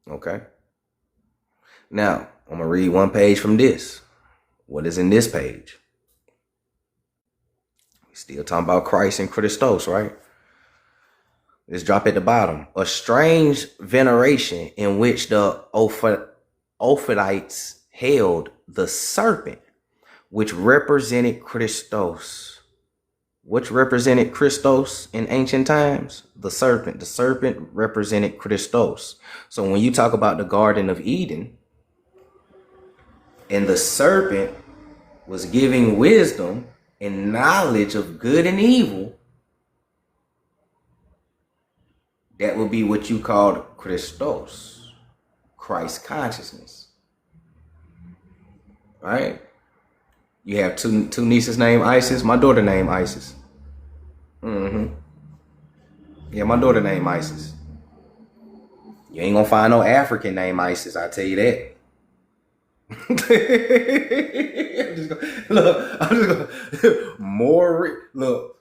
Okay. Now, I'm going to read one page from this. What is in this page? We still talking about Christ and Christos, right? Let's drop at the bottom. A strange veneration in which the Ophirites held the serpent, which represented Christos. Which represented Christos in ancient times? The serpent. The serpent represented Christos. So when you talk about the Garden of Eden, And the serpent was giving wisdom and knowledge of good and evil. That would be what you called Christos, Christ consciousness. Right? You have two nieces named Isis. My daughter named Isis. Yeah, my daughter named Isis. You ain't gonna find no African named Isis, I tell you that.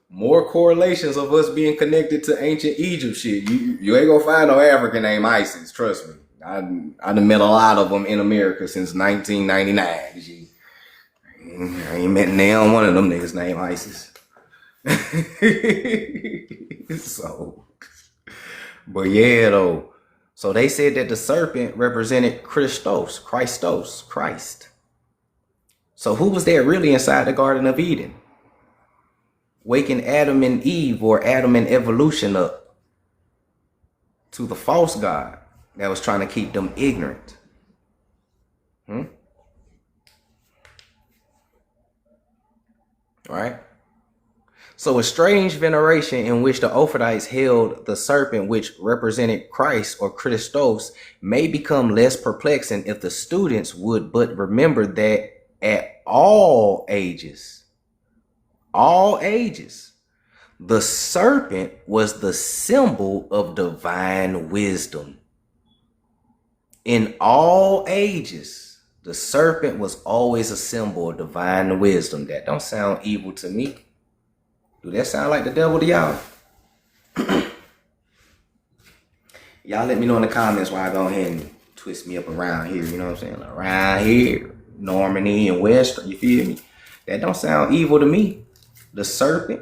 More correlations of us being connected to ancient Egypt shit. You ain't gonna find no African named Isis, trust me. I done met a lot of them in America since 1999. I ain't met nail one of them niggas named Isis. So, but yeah, though. So they said that the serpent represented Christos, Christ. So who was there really inside the Garden of Eden? Waking Adam and Eve, or Adam and evolution, up to the false god that was trying to keep them ignorant. Right? So a strange veneration in which the Ophidites held the serpent, which represented Christ or Christos, may become less perplexing if the students would but remember that at all ages, the serpent was the symbol of divine wisdom. In all ages, the serpent was always a symbol of divine wisdom. That don't sound evil to me. Do that sound like the devil to y'all? Y'all let me know in the comments while I go ahead and twist me up around here. You know what I'm saying? Around here, Normandy and West. You feel me? That don't sound evil to me. The serpent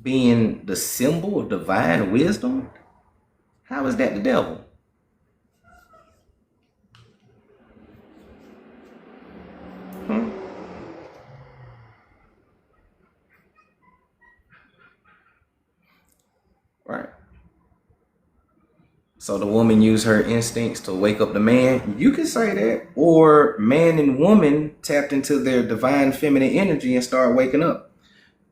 being the symbol of divine wisdom. How is that the devil? Right. So the woman used her instincts to wake up the man. You can say that. Or man and woman tapped into their divine feminine energy and start waking up.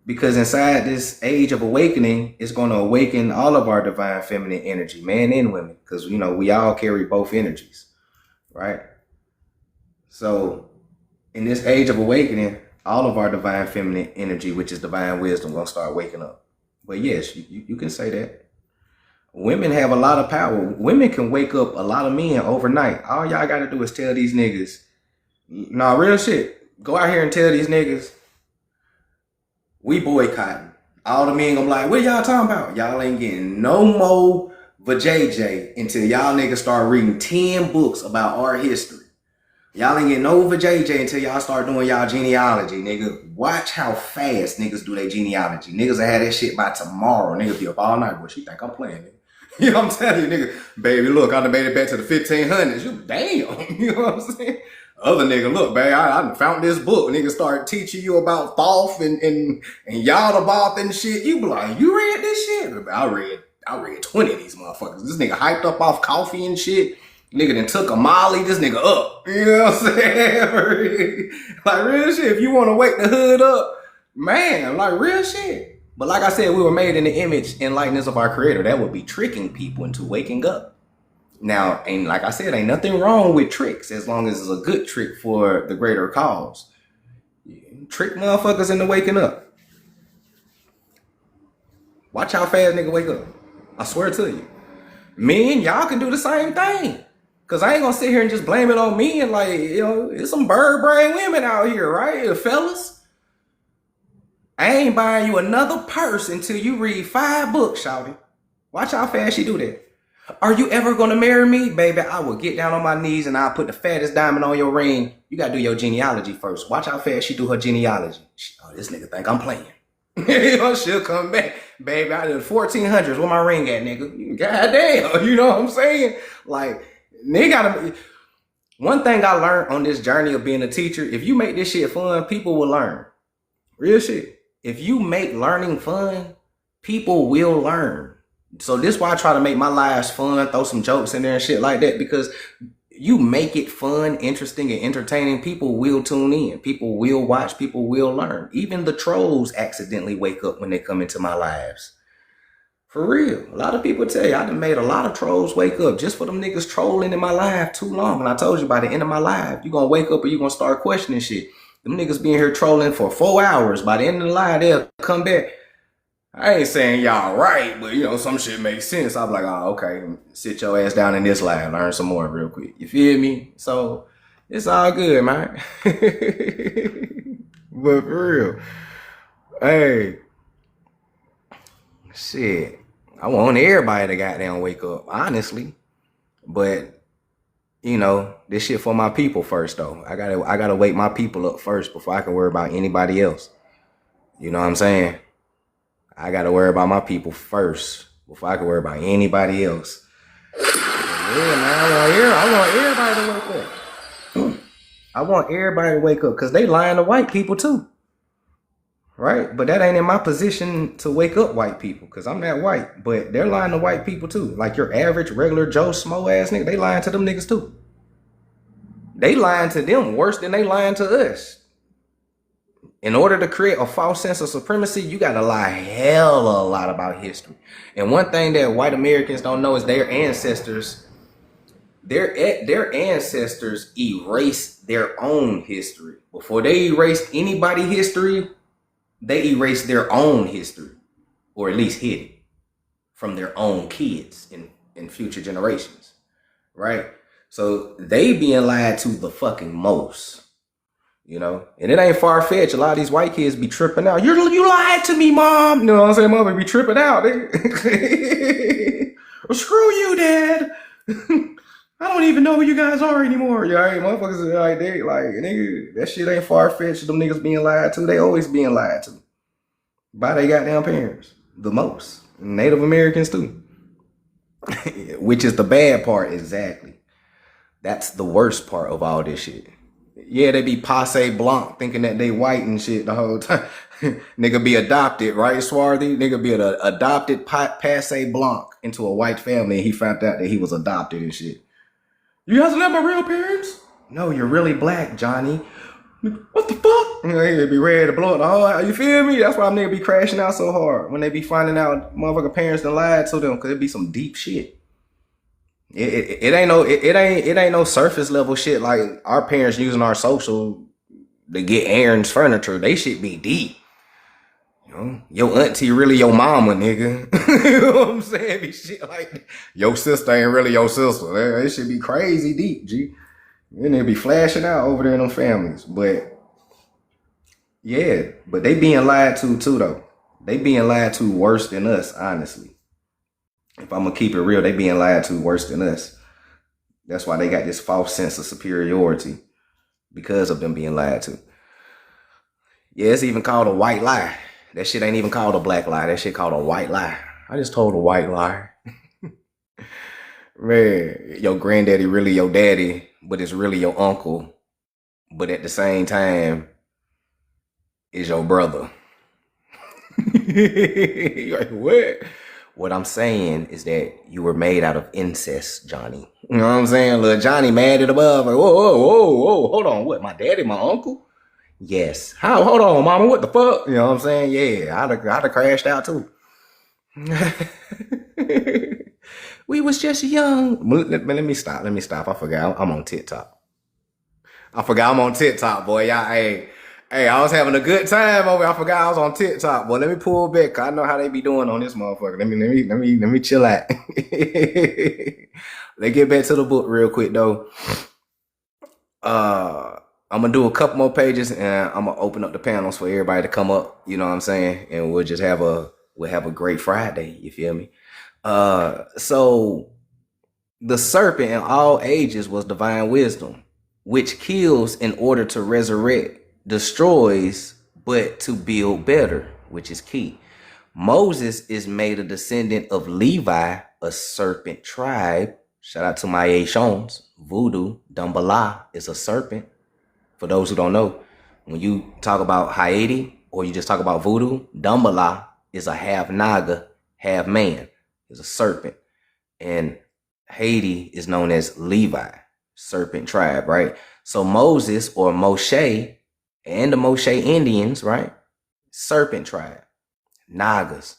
Because inside this age of awakening, it's going to awaken all of our divine feminine energy, man and women. Because, you know, we all carry both energies. Right? So in this age of awakening, all of our divine feminine energy, which is divine wisdom, going to start waking up. But yes, you can say that. Women have a lot of power. Women can wake up a lot of men overnight. All y'all got to do is tell these niggas, nah, real shit. Go out here and tell these niggas, we boycotting. All the men gonna be like, what y'all talking about? Y'all ain't getting no more vajayjay until y'all niggas start reading 10 books about our history. Y'all ain't getting no vajayjay until y'all start doing y'all genealogy, nigga. Watch how fast niggas do their genealogy. Niggas will have that shit by tomorrow. Niggas be up all night. Boy, she think I'm playing, nigga. You know what I'm telling you, nigga? Baby, look, I done made it back to the 1500s. You damn. You know what I'm saying? Other nigga, look, baby, I found this book. Nigga start teaching you about Thoth and Yaldabaoth and shit. You be like, you read this shit? I read 20 of these motherfuckers. This nigga hyped up off coffee and shit. Nigga done took a Molly, this nigga up. You know what I'm saying? Like real shit. If you want to wake the hood up, man, like real shit. But like I said, we were made in the image and likeness of our creator. That would be tricking people into waking up. Now, and like I said, ain't nothing wrong with tricks as long as it's a good trick for the greater cause. Trick motherfuckers into waking up. Watch how fast nigga wake up. I swear to you. Men, y'all can do the same thing. Cause I ain't gonna sit here and just blame it on me and like, you know, it's some bird brain women out here, right? Fellas. I ain't buying you another purse until you read 5 books, shawty. Watch how fast she do that. Are you ever gonna marry me? Baby, I will get down on my knees and I'll put the fattest diamond on your ring. You gotta do your genealogy first. Watch how fast she do her genealogy. Oh, this nigga think I'm playing. You know, she'll come back. Baby, I did 1400s. Where my ring at, nigga? Goddamn. You know what I'm saying? Like, nigga, one thing I learned on this journey of being a teacher, if you make this shit fun, people will learn. Real shit. If you make learning fun, people will learn. So this is why I try to make my lives fun, throw some jokes in there and shit like that, because you make it fun, interesting, and entertaining, people will tune in. People will watch. People will learn. Even the trolls accidentally wake up when they come into my lives. For real. A lot of people tell you I done made a lot of trolls wake up just for them niggas trolling in my life too long. And I told you by the end of my life, you gonna wake up or you gonna start questioning shit. Them niggas being here trolling for 4 hours. By the end of the live, they'll come back. I ain't saying y'all right, but you know, some shit makes sense. I'm like, oh, okay, sit your ass down in this live, learn some more real quick. You feel me? So it's all good, man. But for real, hey, shit, I want everybody to goddamn wake up, honestly. But you know, this shit for my people first, though. I gotta wake my people up first before I can worry about anybody else. You know what I'm saying? I gotta worry about my people first before I can worry about anybody else. Yeah, man, I want everybody to wake up. I want everybody to wake up because they lying to white people too. Right? But that ain't in my position to wake up white people because I'm not white. But they're lying to white people too. Like your average, regular Joe Smo ass nigga, they lying to them niggas too. They lying to them worse than they lying to us. In order to create a false sense of supremacy, you gotta lie hella a lot about history. And one thing that white Americans don't know is their ancestors erased their own history. Before they erased anybody's history, they erased their own history, or at least hid it from their own kids in future generations, right? So they being lied to the fucking most. You know, and it ain't far-fetched. A lot of these white kids be tripping out. You lied to me, mom. You know what I'm saying? Mom be tripping out. Well, screw you, dad. I don't even know who you guys are anymore. Yeah, right? Motherfuckers are like, they like, nigga, that shit ain't far-fetched. Them niggas being lied to. They always being lied to by their goddamn parents. The most. Native Americans too. Which is the bad part, exactly. That's the worst part of all this shit. Yeah, they be passe blanc thinking that they white and shit the whole time. Nigga be adopted, right, Swarthy? Nigga be an adopted passe blanc into a white family and he found out that he was adopted and shit. You guys are not my real parents? No, you're really black, Johnny. What the fuck? You know, he'd be ready to blow it. Oh, you feel me? That's why nigga be crashing out so hard when they be finding out motherfucking parents done lied to them because it be some deep shit. It ain't no surface level shit like our parents using our social to get Aaron's furniture. They shit be deep. You know, your auntie really your mama, nigga. You know what I'm saying? Be shit like your sister ain't really your sister. That shit be crazy deep, G. And they be flashing out over there in them families. But yeah, but they being lied to too though. They being lied to worse than us, honestly. If I'm gonna keep it real, they being lied to worse than us. That's why they got this false sense of superiority because of them being lied to. Yeah, it's even called a white lie. That shit ain't even called a black lie. That shit called a white lie. I just told a white lie. Man, your granddaddy really your daddy, but it's really your uncle. But at the same time, is your brother. You're like, what? What I'm saying is that you were made out of incest, Johnny. You know what I'm saying? Little Johnny mad at above. Like, whoa. Hold on. What? My daddy, my uncle? Yes. How? Hold on, mama. What the fuck? You know what I'm saying? Yeah, I'd have crashed out too. We was just young. Let me stop. I forgot. I'm on TikTok. Boy. Y'all, hey, I was having a good time over. I forgot I was on TikTok, boy. Let me pull back. I know how they be doing on this motherfucker. Let me chill out. Let's get back to the book real quick though. I'm gonna do a couple more pages and I'm gonna open up the panels for everybody to come up. You know what I'm saying? And we'll just have a great Friday. You feel me? So the serpent in all ages was divine wisdom, which kills in order to resurrect, destroys, but to build better, which is key. Moses is made a descendant of Levi, a serpent tribe. Shout out to my Ashons. Voodoo, Dambala is a serpent. For those who don't know, when you talk about Haiti or you just talk about voodoo, Dambala is a half Naga, half man. Is a serpent. And Haiti is known as Levi. serpent tribe, right? So Moses or Moshe and the Moshe Indians, right? Serpent tribe. Nagas.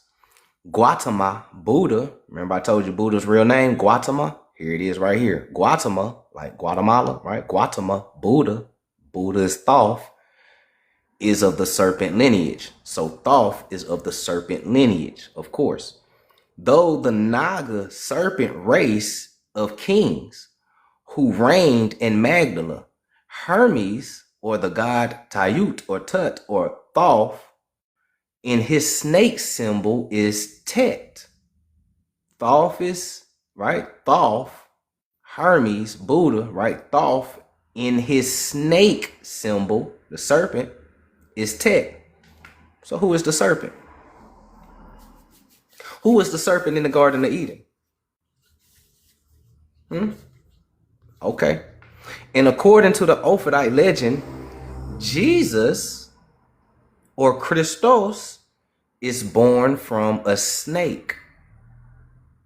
Gautama, Buddha. Remember I told you Buddha's real name, Gautama? Here it is right here. Gautama, like Guatemala, right? Gautama, Buddha. Buddha is Thoth, is of the serpent lineage. So Thoth is of the serpent lineage, of course. Though the Naga serpent race of kings who reigned in Magdala, Hermes, or the god Tayut or Tut or Thoth, in his snake symbol is Tet. Thoth is, right? Thoth, Hermes, Buddha, right? Thoth, in his snake symbol, the serpent, is Tet. So who is the serpent? Who was the serpent in the Garden of Eden? Okay. And according to the Ophidite legend, Jesus or Christos is born from a snake.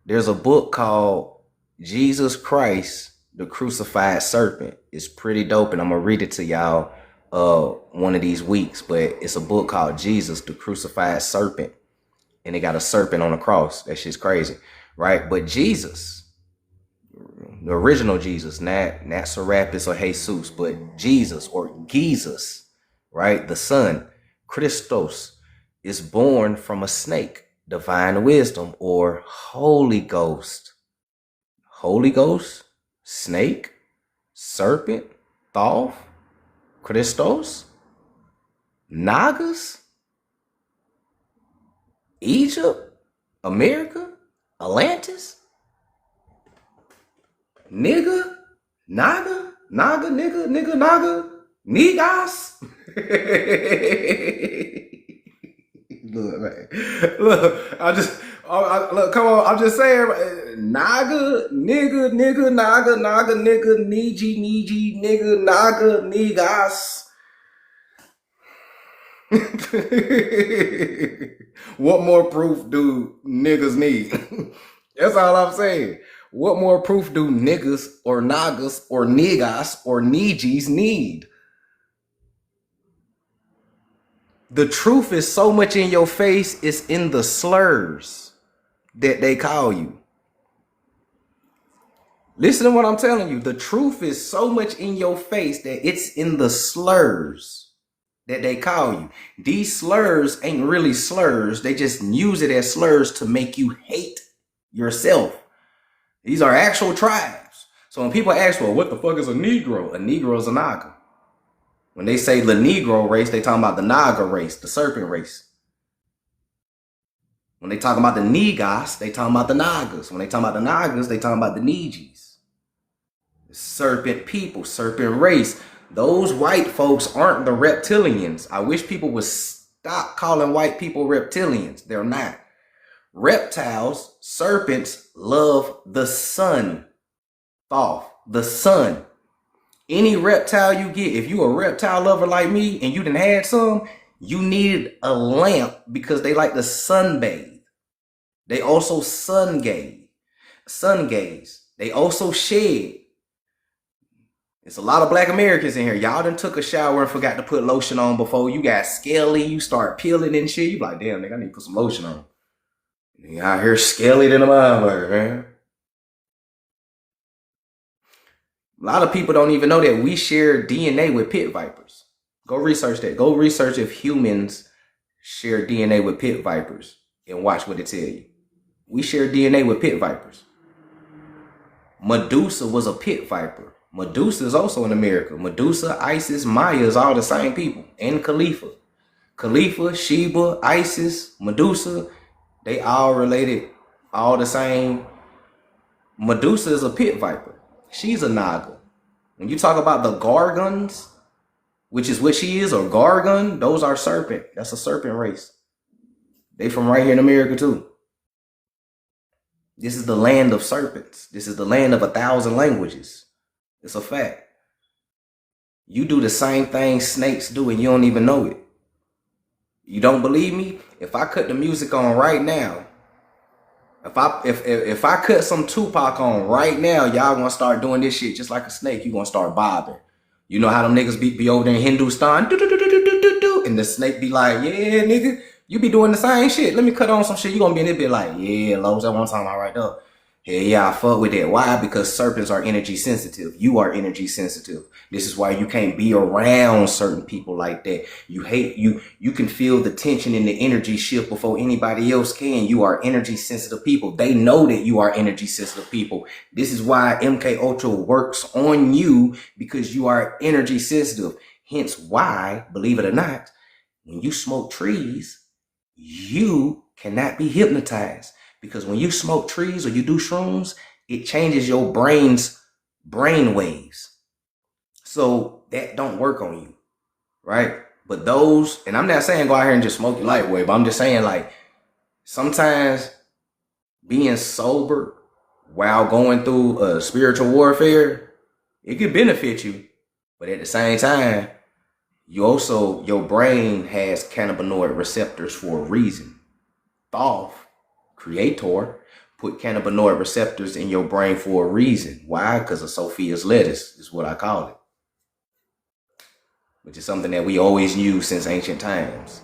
There's a book called Jesus Christ, the Crucified Serpent. It's pretty dope, and I'm gonna read it to y'all one of these weeks. But it's a book called Jesus, the Crucified Serpent, and it got a serpent on the cross. That shit's crazy, right? But Jesus, the original Jesus, not Serapis or Jesus, but Jesus or Jesus, right? The Son, Christos, is born from a snake, divine wisdom, or Holy Ghost. Holy Ghost, snake, serpent, Thoth, Christos, Nagas, Egypt, America, Atlantis, nigga, naga, nigga, naga, niggas. Look, man. Look, look, come on, I'm just saying, naga, nigga, naga, nigga, niji, nigga, naga, niggas. What more proof do niggas need? That's all I'm saying. What more proof do niggas or nagas or niggas or nijis need? The truth is so much in your face, it's in the slurs that they call you. Listen to what I'm telling you. The truth is so much in your face that it's in the slurs that they call you. These slurs ain't really slurs. They just use it as slurs to make you hate yourself. These are actual tribes. So when people ask, well, what the fuck is a Negro? A Negro is a Naga. When they say the Negro race, they talking about the Naga race, the serpent race. When they talk about the Negas, they talking about the Nagas. When they talk about the Nagas, they talking about the Nijis. Serpent people, serpent race. Those white folks aren't the reptilians. I wish people would stop calling white people reptilians. They're not. Reptiles, serpents, love the sun. Thoth, the sun. Any reptile you get, if you a reptile lover like me and you done had some, you needed a lamp because they like to sunbathe. They also sun gaze. They also shed. It's a lot of black Americans in here. Y'all done took a shower and forgot to put lotion on before. You got scaly, you start peeling and shit. You like, damn, nigga, I need to put some lotion on. You out here scaly than a motherfucker, man. A lot of people don't even know that we share DNA with pit vipers. Go research that. Go research if humans share DNA with pit vipers and watch what it tell you. We share DNA with pit vipers. Medusa was a pit viper. Medusa is also in America. Medusa, Isis, Maya is all the same people. And Khalifa. Khalifa, Sheba, Isis, Medusa, they all related, all the same. Medusa is a pit viper. She's a Naga. When you talk about the Gargons, which is what she is, or Gargon, those are serpent. That's a serpent race. They from right here in America too. This is the land of serpents. This is the land of 1,000 languages. It's a fact. You do the same thing snakes do and you don't even know it. You don't believe me? If I cut the music on right now, If I cut some Tupac on right now, y'all gonna start doing this shit just like a snake. You gonna start bobbing. You know how them niggas be over there in Hindustan, and the snake be like, yeah, nigga, you be doing the same shit. Let me cut on some shit. You gonna be in this bit like, yeah, Lowe's, that one time I right there. Yeah, I fuck with that. Why? Because serpents are energy sensitive. You are energy sensitive. This is why you can't be around certain people like that. You hate you. You can feel the tension and the energy shift before anybody else can. You are energy sensitive people. They know that you are energy sensitive people. This is why MK Ultra works on you, because you are energy sensitive. Hence why, believe it or not, when you smoke trees, you cannot be hypnotized. Because when you smoke trees or you do shrooms, it changes your brain's brain waves. So that don't work on you, right? But those, and I'm not saying go out here and just smoke your light away, but I'm just saying like sometimes being sober while going through spiritual warfare, it could benefit you. But at the same time, your brain has cannabinoid receptors for a reason. Thoth, creator, put cannabinoid receptors in your brain for a reason. Why? Because of Sophia's lettuce is what I call it, which is something that we always use since ancient times.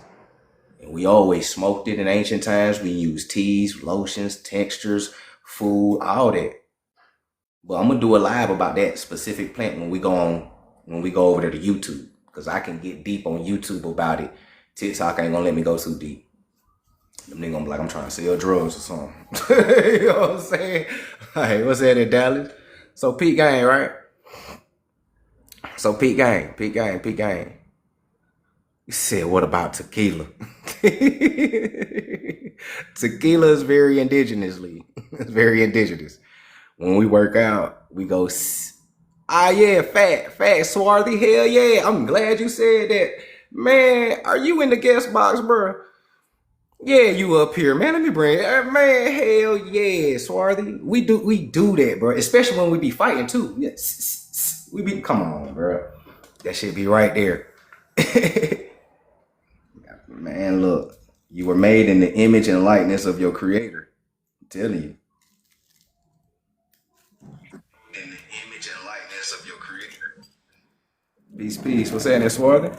And we always smoked it in ancient times. We used teas, lotions, textures, food, all that. But I'm gonna do a live about that specific plant when we go over there to YouTube, because I can get deep on YouTube about it. TikTok ain't gonna let me go too deep. Them niggas gonna be like, I'm trying to sell drugs or something. You know what I'm saying? Like, what's that in Dallas? So Pete Gang, right? So Pete Gang. You said, what about tequila? Tequila is very indigenously. It's very indigenous. When we work out, we go, yeah, fat, swarthy, hell yeah. I'm glad you said that. Man, are you in the guest box, bro? Yeah, you up here, man. Let me bring it. Man, hell yeah, swarthy. We do that, bro. Especially when we be fighting too. We be, come on, bro. That shit be right there. Man, look, you were made in the image and likeness of your creator. I'm telling you. In the image and likeness of your creator. Peace. What's that, swarthy?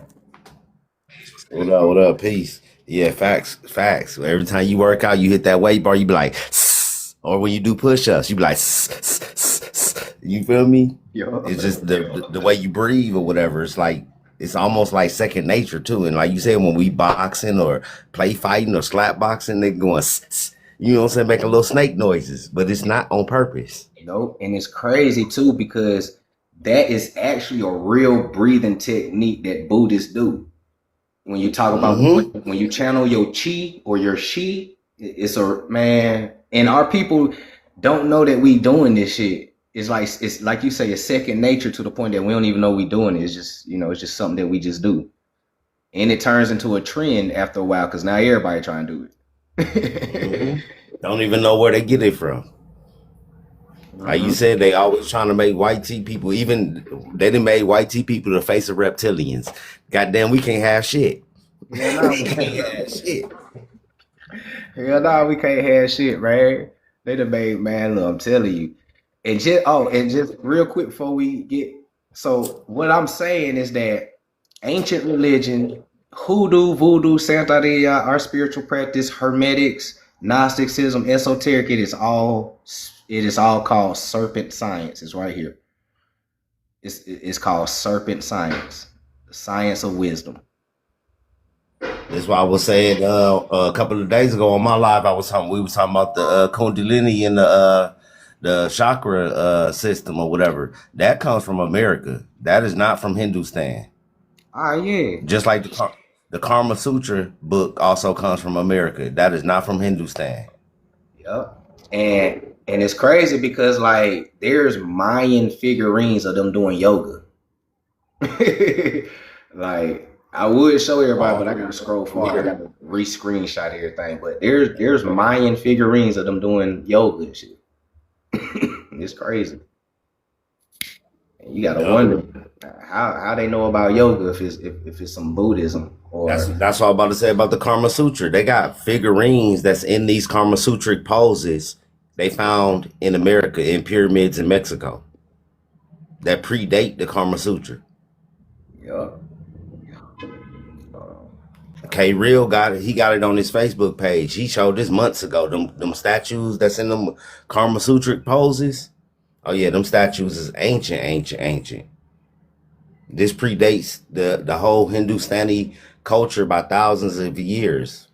What up, peace. Yeah, facts. Every time you work out, you hit that weight bar, you be like, or when you do push-ups, you be like, you feel me? Yo. It's just the way you breathe or whatever. It's like, it's almost like second nature too. And like you said, when we boxing or play fighting or slap boxing, they going, you know what I'm saying, making little snake noises, but it's not on purpose. Nope. And it's crazy too, because that is actually a real breathing technique that Buddhists do. When you talk about when you channel your chi or your shi, it's a man. And our people don't know that we doing this shit. It's like you say, it's second nature to the point that we don't even know we doing it. It's just, it's just something that we just do. And it turns into a trend after a while, because now everybody trying to do it. Don't even know where they get it from. Like you said, they always trying to make white tea people, even they done made white tea people the face of reptilians. Goddamn, we can't have shit. Hell no, we can't have shit. Hell no, we can't have shit, man. They done made, man, look, I'm telling you. And just real quick before we get, so what I'm saying is that ancient religion, hoodoo, voodoo, Santeria, our spiritual practice, hermetics, Gnosticism, esoteric, it is all called serpent science. It's right here. It's called serpent science, the science of wisdom. That's why I was saying a couple of days ago on my live, we was talking about the Kundalini and the chakra system or whatever. That comes from America. That is not from Hindustan. Yeah. Just like the Karma Sutra book also comes from America. That is not from Hindustan. Yep. And it's crazy because like there's Mayan figurines of them doing yoga. Like I would show everybody, but I gotta scroll far. I gotta re-screenshot everything. But there's Mayan figurines of them doing yoga and shit. It's crazy. And you gotta wonder how they know about yoga if it's some Buddhism Or That's what I'm about to say about the Kama Sutra. They got figurines that's in these Kama Sutric poses they found in America in pyramids in Mexico that predate the Kama Sutra. yeah. K Real got it. He got it on his Facebook page. He showed this months ago. Them statues that's in them Kama Sutric poses. Oh yeah, them statues is ancient, ancient, ancient. This predates the whole Hindustani culture by thousands of years,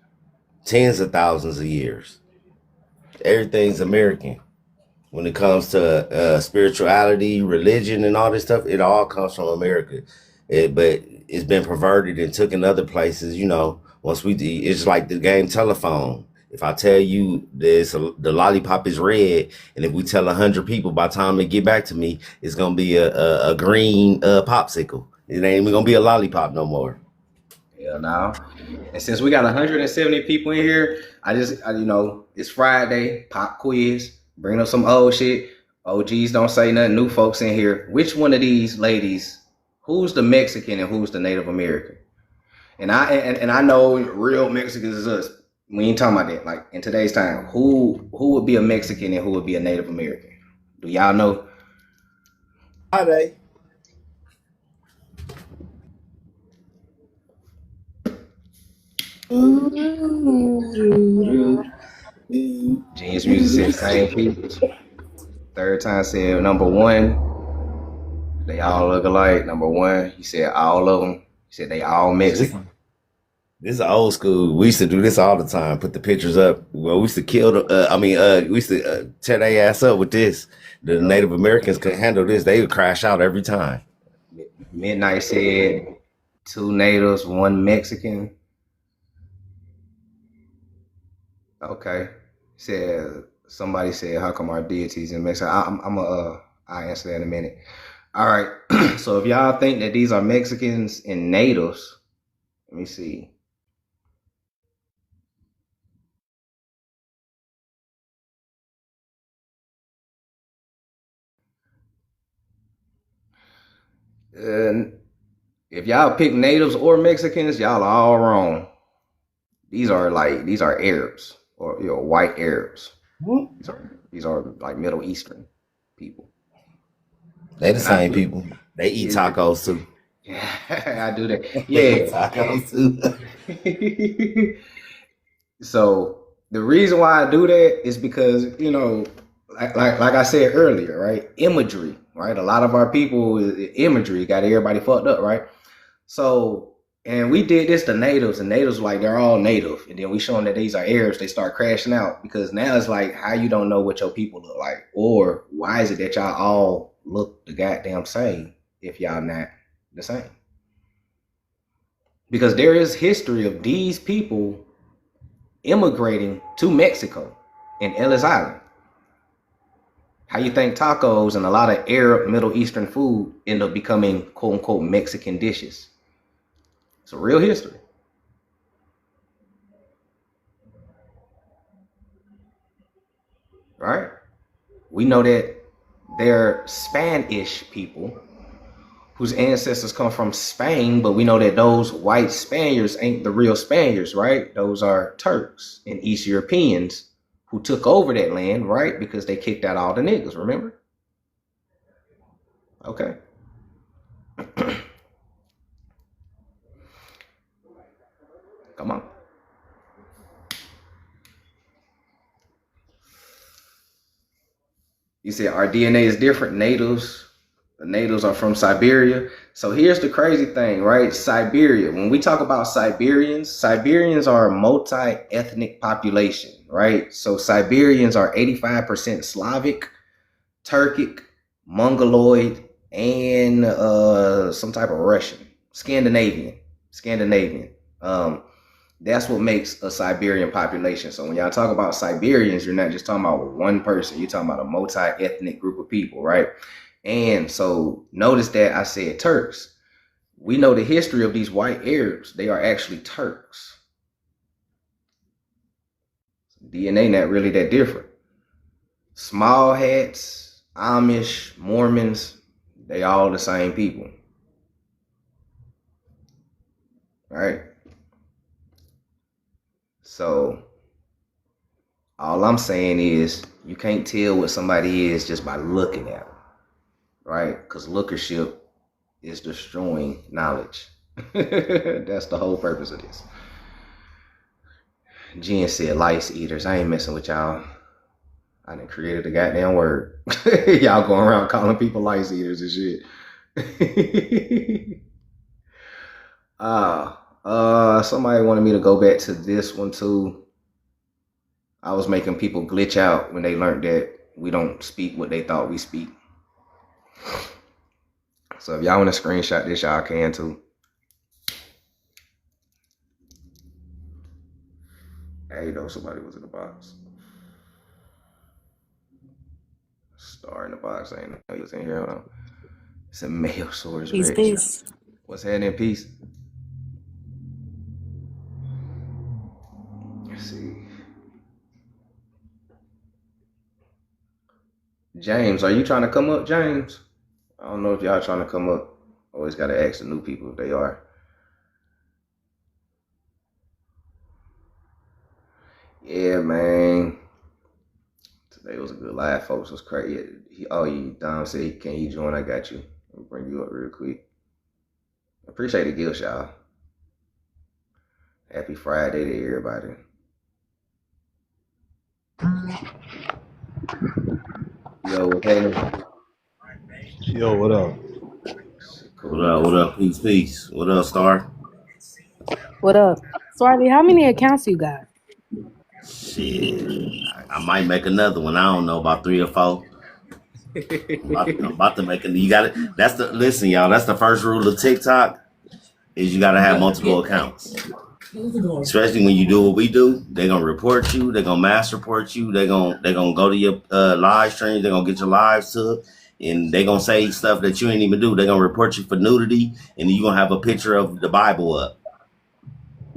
tens of thousands of years. Everything's American when it comes to spirituality, religion, and all this stuff. It all comes from America, but it's been perverted and took in other places. You know, it's like the game telephone. If I tell you the lollipop is red, and if we tell 100 people, by the time they get back to me, it's gonna be a green popsicle. It ain't even gonna be a lollipop no more. Hell no. And since we got 170 people in here, it's Friday, pop quiz, bring up some old shit. OGs don't say nothing, new folks in here. Which one of these ladies, who's the Mexican and who's the Native American? And I know real Mexicans is us. We ain't talking about that. Like in today's time, who would be a Mexican and who would be a Native American? Do y'all know? Are they? Genius Music said same people. Third time said number one. They all look alike. Number one, he said all of them. He said they all Mexican. This is old school. We used to do this all the time. Put the pictures up. Well, we used to kill we used to tear their ass up with this. The Native Americans couldn't handle this. They would crash out every time. Midnight said 2 natives, 1 Mexican. Okay. Somebody said, how come our deities in Mexico? I'll answer that in a minute. All right. So if y'all think that these are Mexicans and natives, let me see. And if y'all pick natives or Mexicans, y'all are all wrong. These are Arabs or white Arabs. These are like Middle Eastern people. They the same people. They eat tacos too. Yeah, I do that. They Yeah. eat tacos too. So the reason why I do that is because, like I said earlier, right? Imagery, right? A lot of our people, imagery got everybody fucked up, right? So, and we did this to natives, and natives were like, they're all native. And then we show them that these are Arabs, they start crashing out because now it's like, how you don't know what your people look like? Or why is it that y'all all look the goddamn same if y'all not the same? Because there is history of these people immigrating to Mexico and Ellis Island. How you think tacos and a lot of Arab Middle Eastern food end up becoming quote unquote Mexican dishes? It's a real history. Right? We know that they're Spanish people whose ancestors come from Spain, but we know that those white Spaniards ain't the real Spaniards, right? Those are Turks and East Europeans who took over that land, right? Because they kicked out all the niggas, remember? Okay. Come on. You said our DNA is different. The natives are from Siberia. So here's the crazy thing, right? Siberia. When we talk about Siberians are a multi-ethnic population, right? So Siberians are 85% Slavic, Turkic, Mongoloid, and some type of Russian, Scandinavian. That's what makes a Siberian population. So when y'all talk about Siberians, you're not just talking about one person. You're talking about a multi-ethnic group of people, right? And so notice that I said Turks. We know the history of these white Arabs. They are actually Turks. DNA not really that different. Small hats, Amish, Mormons, they all the same people. Right? So all I'm saying is you can't tell what somebody is just by looking at them, right? Because lookership is destroying knowledge. That's the whole purpose of this. Jen said lice eaters. I ain't messing with y'all. I done created a goddamn word. Y'all going around calling people lice eaters and shit. Somebody wanted me to go back to this one too. I was making people glitch out when they learned that we don't speak what they thought we speak. So if y'all want to screenshot this, y'all can too. Hey, though, somebody was in the box. Star in the box. I ain't know he was in here. Hold on. It's a male source. Peace, peace. What's happening, peace? Let's see. James, are you trying to come up, James? I don't know if y'all trying to come up. Always got to ask the new people if they are. Yeah, man. Today was a good live, folks. It was crazy. Dom said, can you join? I got you. I'll bring you up real quick. Appreciate the gifts, y'all. Happy Friday to everybody. Yo, what's happening? Yo, what up? Cool. What up? What up? Peace, peace. What up, Star? What up? Swarthy, how many accounts you got? Shit, I might make another one. I don't know, about 3 or 4. I'm about to make you got it. Listen, y'all. That's the first rule of TikTok is you got to have multiple accounts. Especially when you do what we do, they're gonna report you. They're gonna mass report you. They're gonna go to your live streams. They're gonna get your lives to, and they're gonna say stuff that you ain't even do. They're gonna report you for nudity, and then you gonna have a picture of the Bible up.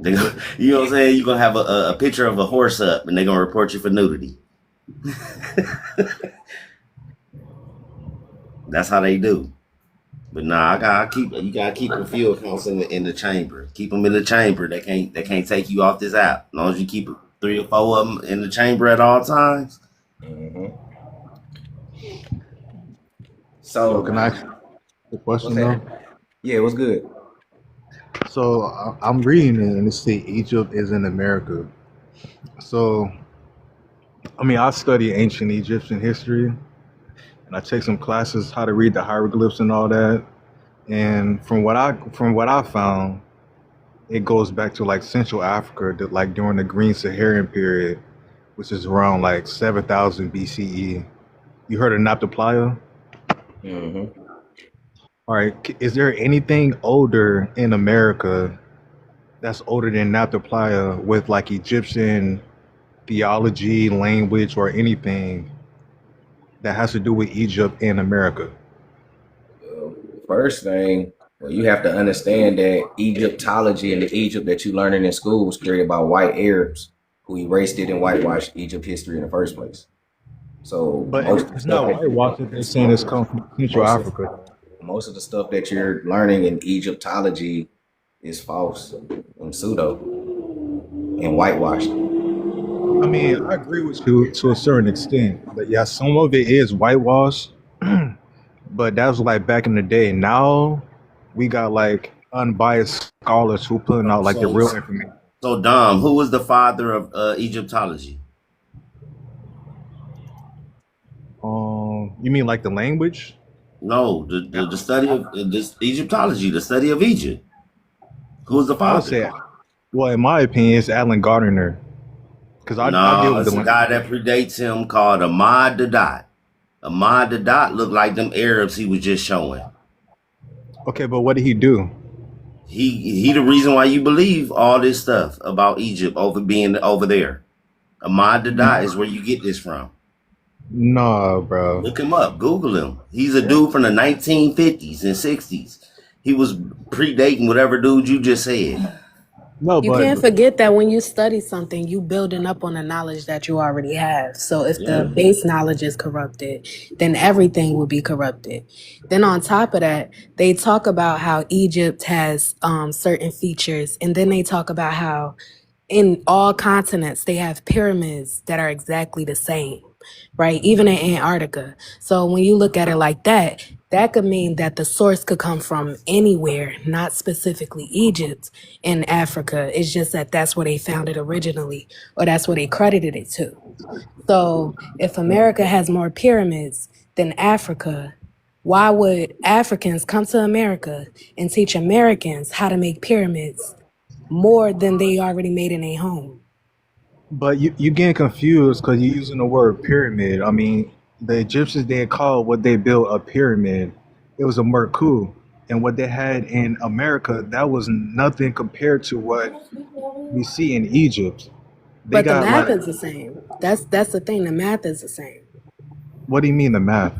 You know what I'm saying? You're gonna have a picture of a horse up, and they're gonna report you for nudity. That's how they do. But nah, you gotta keep a few accounts in the chamber. Keep them in the chamber. They can't take you off this app. As long as you keep 3 or 4 of them in the chamber at all times. Mm-hmm. So can I ask a question though? Yeah, what's good? So I'm reading it and it says Egypt is in America. So, I mean, I study ancient Egyptian history and I take some classes how to read the hieroglyphs and all that. And from what I found, it goes back to like Central Africa, like during the Green Saharan period, which is around like 7,000 BCE. You heard of Nabta Playa? Mm-hmm. All right. Is there anything older in America that's older than Nabta Playa with like Egyptian theology, language, or anything that has to do with Egypt and America? First thing, well, you have to understand that Egyptology and the Egypt that you learning in school was created by white Arabs who erased it and whitewashed Egypt history in the first place. So, But it's not whitewashed. They're saying it's come from Central Africa. Most of the stuff that you're learning in Egyptology is false and pseudo and whitewashed. I mean, I agree with you to a certain extent, but yeah, some of it is whitewashed. But that was like back in the day. Now we got like unbiased scholars who putting out like the real information. So Dom, who was the father of Egyptology? You mean like the language? No, the study of this Egyptology, the study of Egypt. Who's the I father? would say, well, in my opinion, it's Alan Gardner. Because I deal with it's a guy that predates him called Ahmad Dadat. Ahmad Dadat looked like them Arabs he was just showing. Okay, but what did he do? He the reason why you believe all this stuff about Egypt being over there. Ahmad Dadat is where you get this from. Nah, bro. Look him up. Google him. He's a dude from the 1950s and 60s. He was predating whatever dude you just said. No, You can't forget that when you study something, you building up on the knowledge that you already have. So if the base knowledge is corrupted, then everything will be corrupted. Then on top of that, they talk about how Egypt has certain features, and then they talk about how in all continents, they have pyramids that are exactly the same, right? Even in Antarctica. So when you look at it like that, that could mean that the source could come from anywhere, not specifically Egypt in Africa. It's just that that's where they found it originally, or that's where they credited it to. So if America has more pyramids than Africa, why would Africans come to America and teach Americans how to make pyramids more than they already made in their home? But you getting confused because you're using the word pyramid. I mean, the Egyptians didn't call what they built a pyramid. It was a merku. And what they had in America, that was nothing compared to what we see in Egypt. They But the got math like, is the same. That's the thing. The math is the same. what do you mean the math?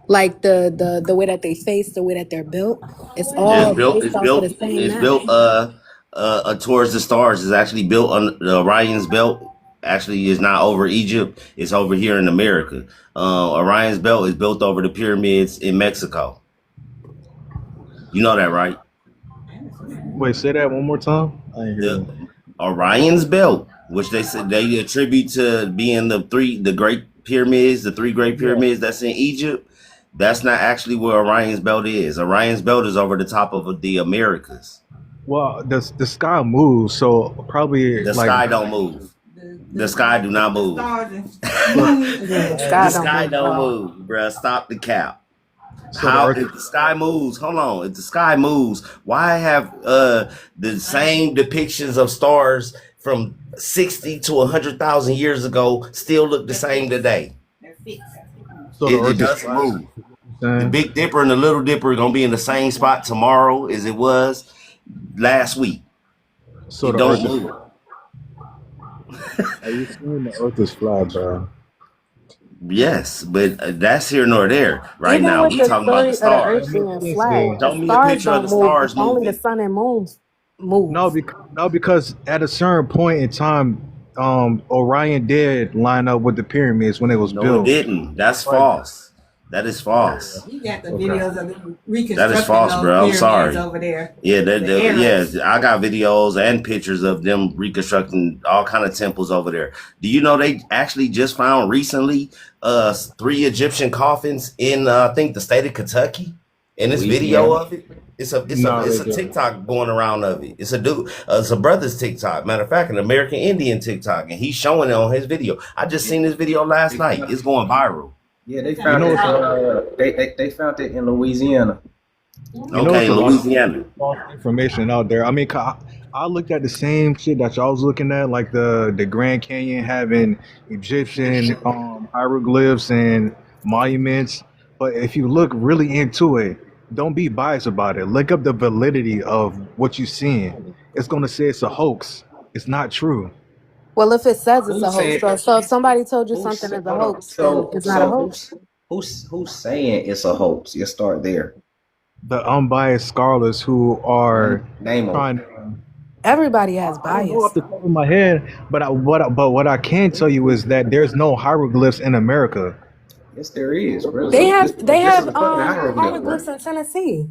Like the way that they face, the way that they're built, it's Yeah, all based off of the same it's math. built towards the stars. It's actually built on the Orion's belt. Actually, is not over Egypt. It's over here in America. Orion's belt is built over the pyramids in Mexico. You know that, right? Wait, say that one more time. I didn't hear The that. Orion's belt, which they said they attribute to being the great pyramids, the three great Yeah. pyramids that's in Egypt. That's not actually where Orion's belt is. Orion's belt is over the top of the Americas. Well, the sky moves, so probably The like sky don't move. The sky do not move. The The sky don't sky move at don't all. move, bruh. Stop the cap. so the How earth. if the sky moves? Hold on. If the sky moves, why have the same depictions of stars from 60 to 100,000 years ago still look the same today? So the It earth is doesn't flat. move. The Saying. Big Dipper and the Little Dipper are gonna be in the same spot tomorrow as it was last week. So It the don't earth is. move. Are you saying the earth is flat, bro? Yes, but that's here nor there. Right Even now, with we the talking about story the of the earth stars. being Yes, flat, yeah. the Show me a stars picture of don't the move. stars It's only the moving. sun and moon No, move. because at a certain point in time, Orion did line up with the pyramids when it was No, it built. didn't. That's Right. false. That is false. You got the Okay. videos of them That is reconstructing false, those bro. I'm pyramids sorry. over there. Yeah, The arrows. I got videos and pictures of them reconstructing all kind of temples over there. Do you know they actually just found recently 3 Egyptian coffins in I think the state of Kentucky? And this video Louisiana. of it, it's a No, they didn't. TikTok going around of it. It's a dude, it's a brother's TikTok. Matter of fact, an American Indian TikTok, and he's showing it on his video. I just seen this video last night. It's going viral. Yeah, they You found know it. what's They found it in Louisiana. you know Okay, what's a lot of Louisiana. false information out there. I mean, I looked at the same shit that y'all was looking at, like the Grand Canyon having Egyptian hieroglyphs and monuments. But if you look really into it, don't be biased about it. Look up the validity of what you're seeing. It's gonna say it's a hoax. It's not true. Well, if it says it's Who a said? hoax, so if somebody told you Who's something is a hold on? hoax, then it's not a hoax. Who's saying it's a hoax? You start there. The unbiased scholars who are Name them. trying to. Everybody has I don't know bias. off the top of my head, but what I can tell you is that there's no hieroglyphs in America. Yes, there is. Bro. They This have they is have a fucking hieroglyph, bro. hieroglyphs in Tennessee.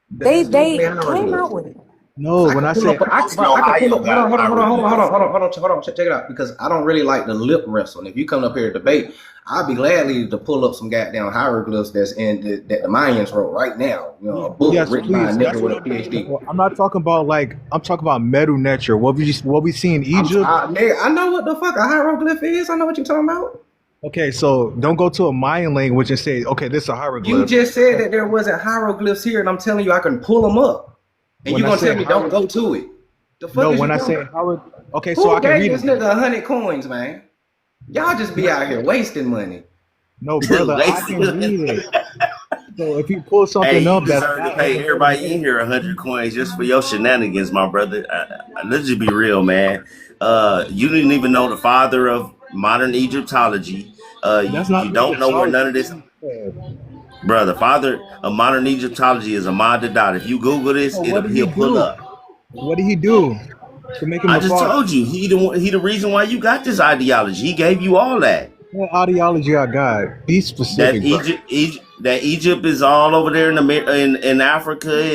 This They is came hieroglyph. out with it. No, when I Pull say up, I can pull up. Hold on. Check it out, because I don't really like the lip wrestle. And if you come up here to debate, I'd be gladly to pull up some goddamn hieroglyphs that's in that the Mayans wrote right now. You know, a book yes, written by a please. nigga That's with what a I'm talking PhD. about. I'm not talking about I'm talking about Medu Neter. What we see in Egypt. Nigga, I know what the fuck a hieroglyph is. I know what you're talking about. Okay, so don't go to a Mayan language and say, okay, this is a You hieroglyph. just said that there wasn't hieroglyphs here, and I'm telling you I can pull them up. And When you're I gonna say tell me don't go to it. The fuck No, is when you I doing? say okay, Who so I can gave read this it. nigga 100 coins, man? Y'all just be out here wasting money. No, brother, I can read it. So if you pull Hey, something you up that's deserve to not pay in the everybody in here 100 coins just for your shenanigans, my brother. Let's just be real, man. You didn't even know the father of modern Egyptology. that's not You don't know where none of this, Egyptology. brother. Father of modern Egyptology is Ahmad Dadat. If you Google this, So what did he he'll pull do? up. What did he do to make him I a just father? told you he the reason why you got this ideology. He gave you all that. What ideology I got? Be That specific, bro. Egypt is all over there in Africa,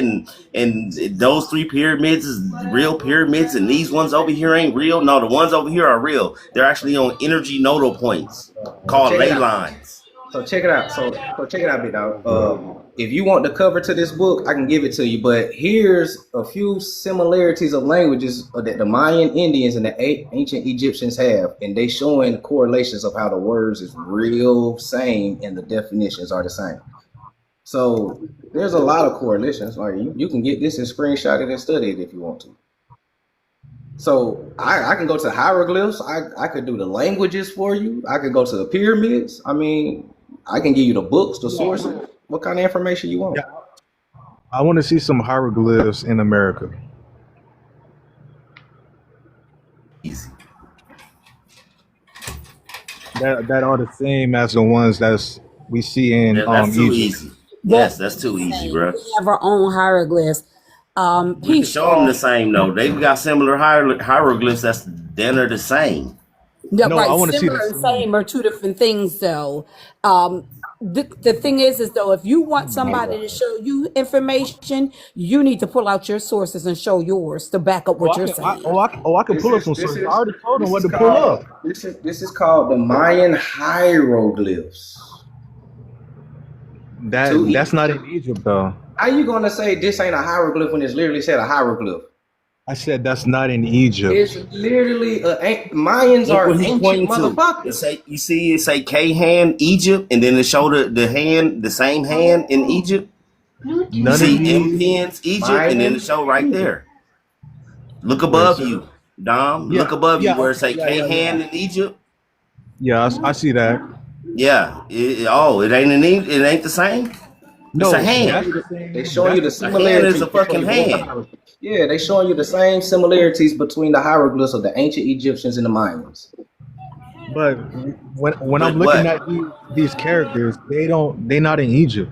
and those three pyramids is real pyramids, and these ones over here ain't real. No, the ones over here are real. They're actually on energy nodal points called Check it ley out. lines. So check it out. So check it out, big dog. If you want the cover to this book, I can give it to you. But here's a few similarities of languages that the Mayan Indians and the ancient Egyptians have, and they showing correlations of how the words is real same and the definitions are the same. So there's a lot of correlations. Like you can get this and screenshot it and study it if you want to. So I can go to hieroglyphs. I could do the languages for you. I could go to the pyramids. I mean, I can give you the books, the sources. What kind of information you want? Yeah, I want to see some hieroglyphs in America. Easy. That are the same as the ones we see in That's too Egypt. easy. Well, Yes, that's too easy, bro. we have our own hieroglyphs. We can Peace, show them y'all. the same though. They've got similar hieroglyphs that's then are the same. Yeah, No, I right. want to see Similar the and same. same are two different things, though. The thing is though, if you want somebody to show you information, you need to pull out your sources and show yours to back up Oh, what I you're can, saying. I can pull up some sources. I already told them what to pull up. This is called the Mayan hieroglyphs. That's not in Egypt though. How you gonna say this ain't a hieroglyph when it's literally said a hieroglyph? I said that's not in Egypt. It's literally Mayans Look are what he's ancient pointing to. It motherfuckers. say it say K hand Egypt, and then it showed the hand, the same hand in Egypt. You None of see these. M pins Egypt, and then it show right there. Look above you, Dom. Yeah, Look above you yeah, where it say yeah, K yeah, hand in Egypt. Yeah, I see that. Yeah. It ain't it ain't the same. No, It's a hand. that's the same. They showing you the A hand similarities. is a fucking hand. Yeah, they showing you the same similarities between the hieroglyphs of the ancient Egyptians and the Mayans. But when I'm But looking what? at these characters, they're not in Egypt.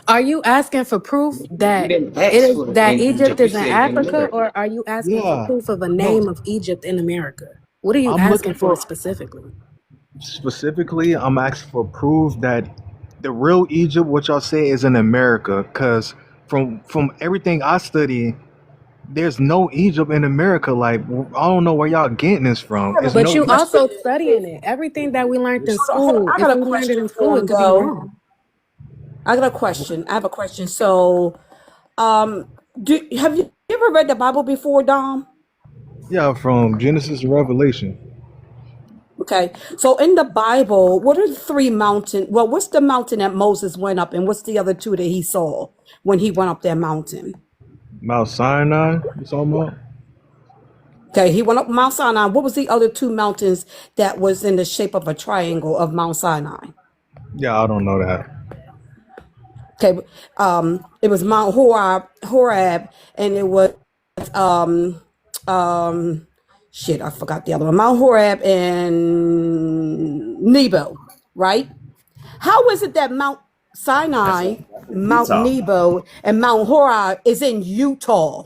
Are you asking for proof You that didn't it ask is for that in Egypt Egypt. You is in said in Africa, America. or are you asking for Yeah. proof of a No, name of Egypt in America? What are you I'm asking looking for for specifically? specifically. I'm asking for proof that the real Egypt, what y'all say, is in America. Cause from everything I study, there's no Egypt in America. Like I don't know where y'all getting this from. It's But no you Egypt. also studying it. Everything that we learned in Hold on, school, I if got a we learned it in question school, for it him, could be though. wrong. I got a question. I have a question. So, have you ever read the Bible before, Dom? Yeah, from Genesis to Revelation. Okay. So in the Bible, what are the three mountains? Well, what's the mountain that Moses went up, and what's the other two that he saw when he went up that mountain? Mount Sinai, you talking about? Okay, he went up Mount Sinai. What was the other two mountains that was in the shape of a triangle of Mount Sinai? Yeah, I don't know that. Okay, it was Mount Horeb, and it was shit, I forgot the other one. Mount Horeb and Nebo, right? How is it that Mount Sinai, Mount Utah. Nebo, and Mount Horeb is in Utah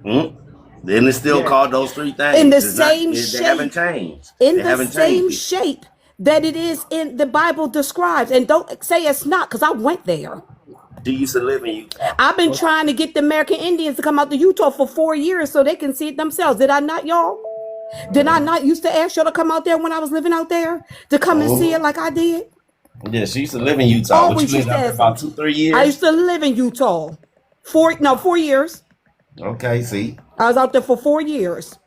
Then it's still called those three things. in the It's not, same they haven't shape? changed. In They the haven't same changed it. shape that it is in the Bible describes. And don't say it's not, because I went there. She used to live in Utah. I've been trying to get the American Indians to come out to Utah for 4 years so they can see it themselves. Did I not, y'all? Did I not used to ask y'all to come out there when I was living out there to come and see it like I did? Yeah, she used to live in Utah, but Always you used lived to out there ask about me. 2-3 years. I used to live in Utah. 4 years. Okay, see. I was out there for 4 years.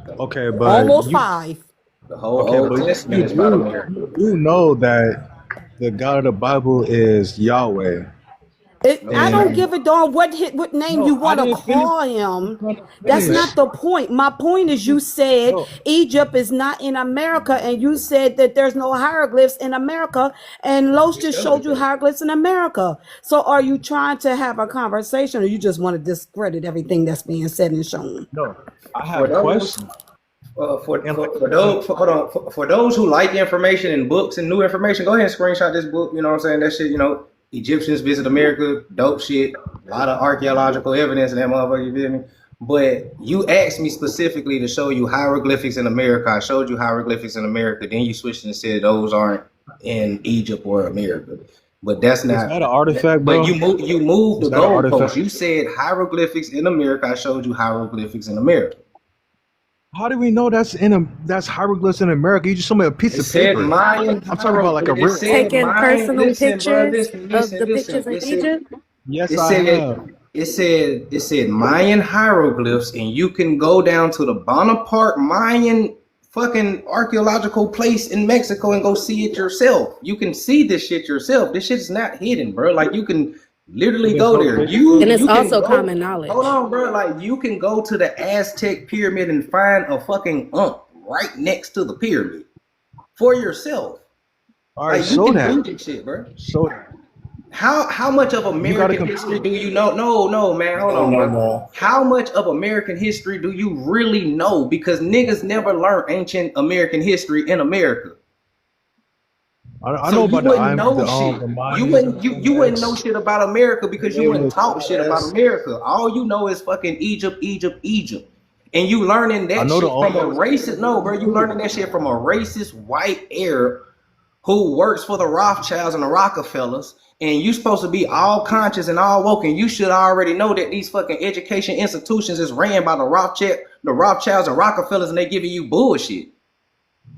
Okay, but Almost you 5. The whole okay, Old but Testament is about America. you know that the God of the Bible is Yahweh. I don't And give a darn what name you no, I want to didn't finish. call him. I'm trying to That's not finish. the point. My point is you said No, Egypt is not in America, and you said that there's no hieroglyphs in America, and Los just showed you hieroglyphs in America. So are you trying to have a conversation, or you just want to discredit everything that's being said and shown? no, I For have those, questions. And like, for those who like information and books and new information, go ahead and screenshot this book. You know what I'm saying? That shit, Egyptians visit America, dope shit, a lot of archaeological evidence in that motherfucker. You feel me? But you asked me specifically to show you hieroglyphics in America. I showed you hieroglyphics in America. Then you switched and said those aren't in Egypt or America. But that's Is not. that an artifact, But bro? you moved Is the that an goalpost. artifact? You said hieroglyphics in America. I showed you hieroglyphics in America. How do we know that's hieroglyphs in America? You just showed me a piece It of said paper. Mayan. I'm talking about like a It real. said Taking Mayan. personal Listen, bro. pictures Listen, of listen, the listen. pictures in It said. Egypt. Yes, It I said. have. It said Mayan hieroglyphs, and you can go down to the Bonaparte Mayan fucking archaeological place in Mexico and go see it yourself. You can see this shit yourself. This shit's not hidden, bro. Like you can literally There's go no there. picture. And it's You can also go. common knowledge. Hold on, bro. Like you can go to the Aztec pyramid and find a fucking right next to the pyramid for yourself. All right, Like you show can that. do this shit, bro. Show that. How much of You got a American history computer. do you know? No, man, hold on, bro. How much of American history do you really know? Because niggas never learned ancient American history in America. I So know you about wouldn't know the shit. Mayans You and wouldn't you wouldn't know X. shit about America because you They wouldn't was talk shit about S. America. All you know is fucking Egypt. And you learning I that know shit the from a only. racist, no, bro, you learning that shit from a racist white Arab who works for the Rothschilds and the Rockefellers, and you supposed to be all conscious and all woke, and you should already know that these fucking education institutions is ran by the Rothschilds and Rockefellers, and they giving you bullshit.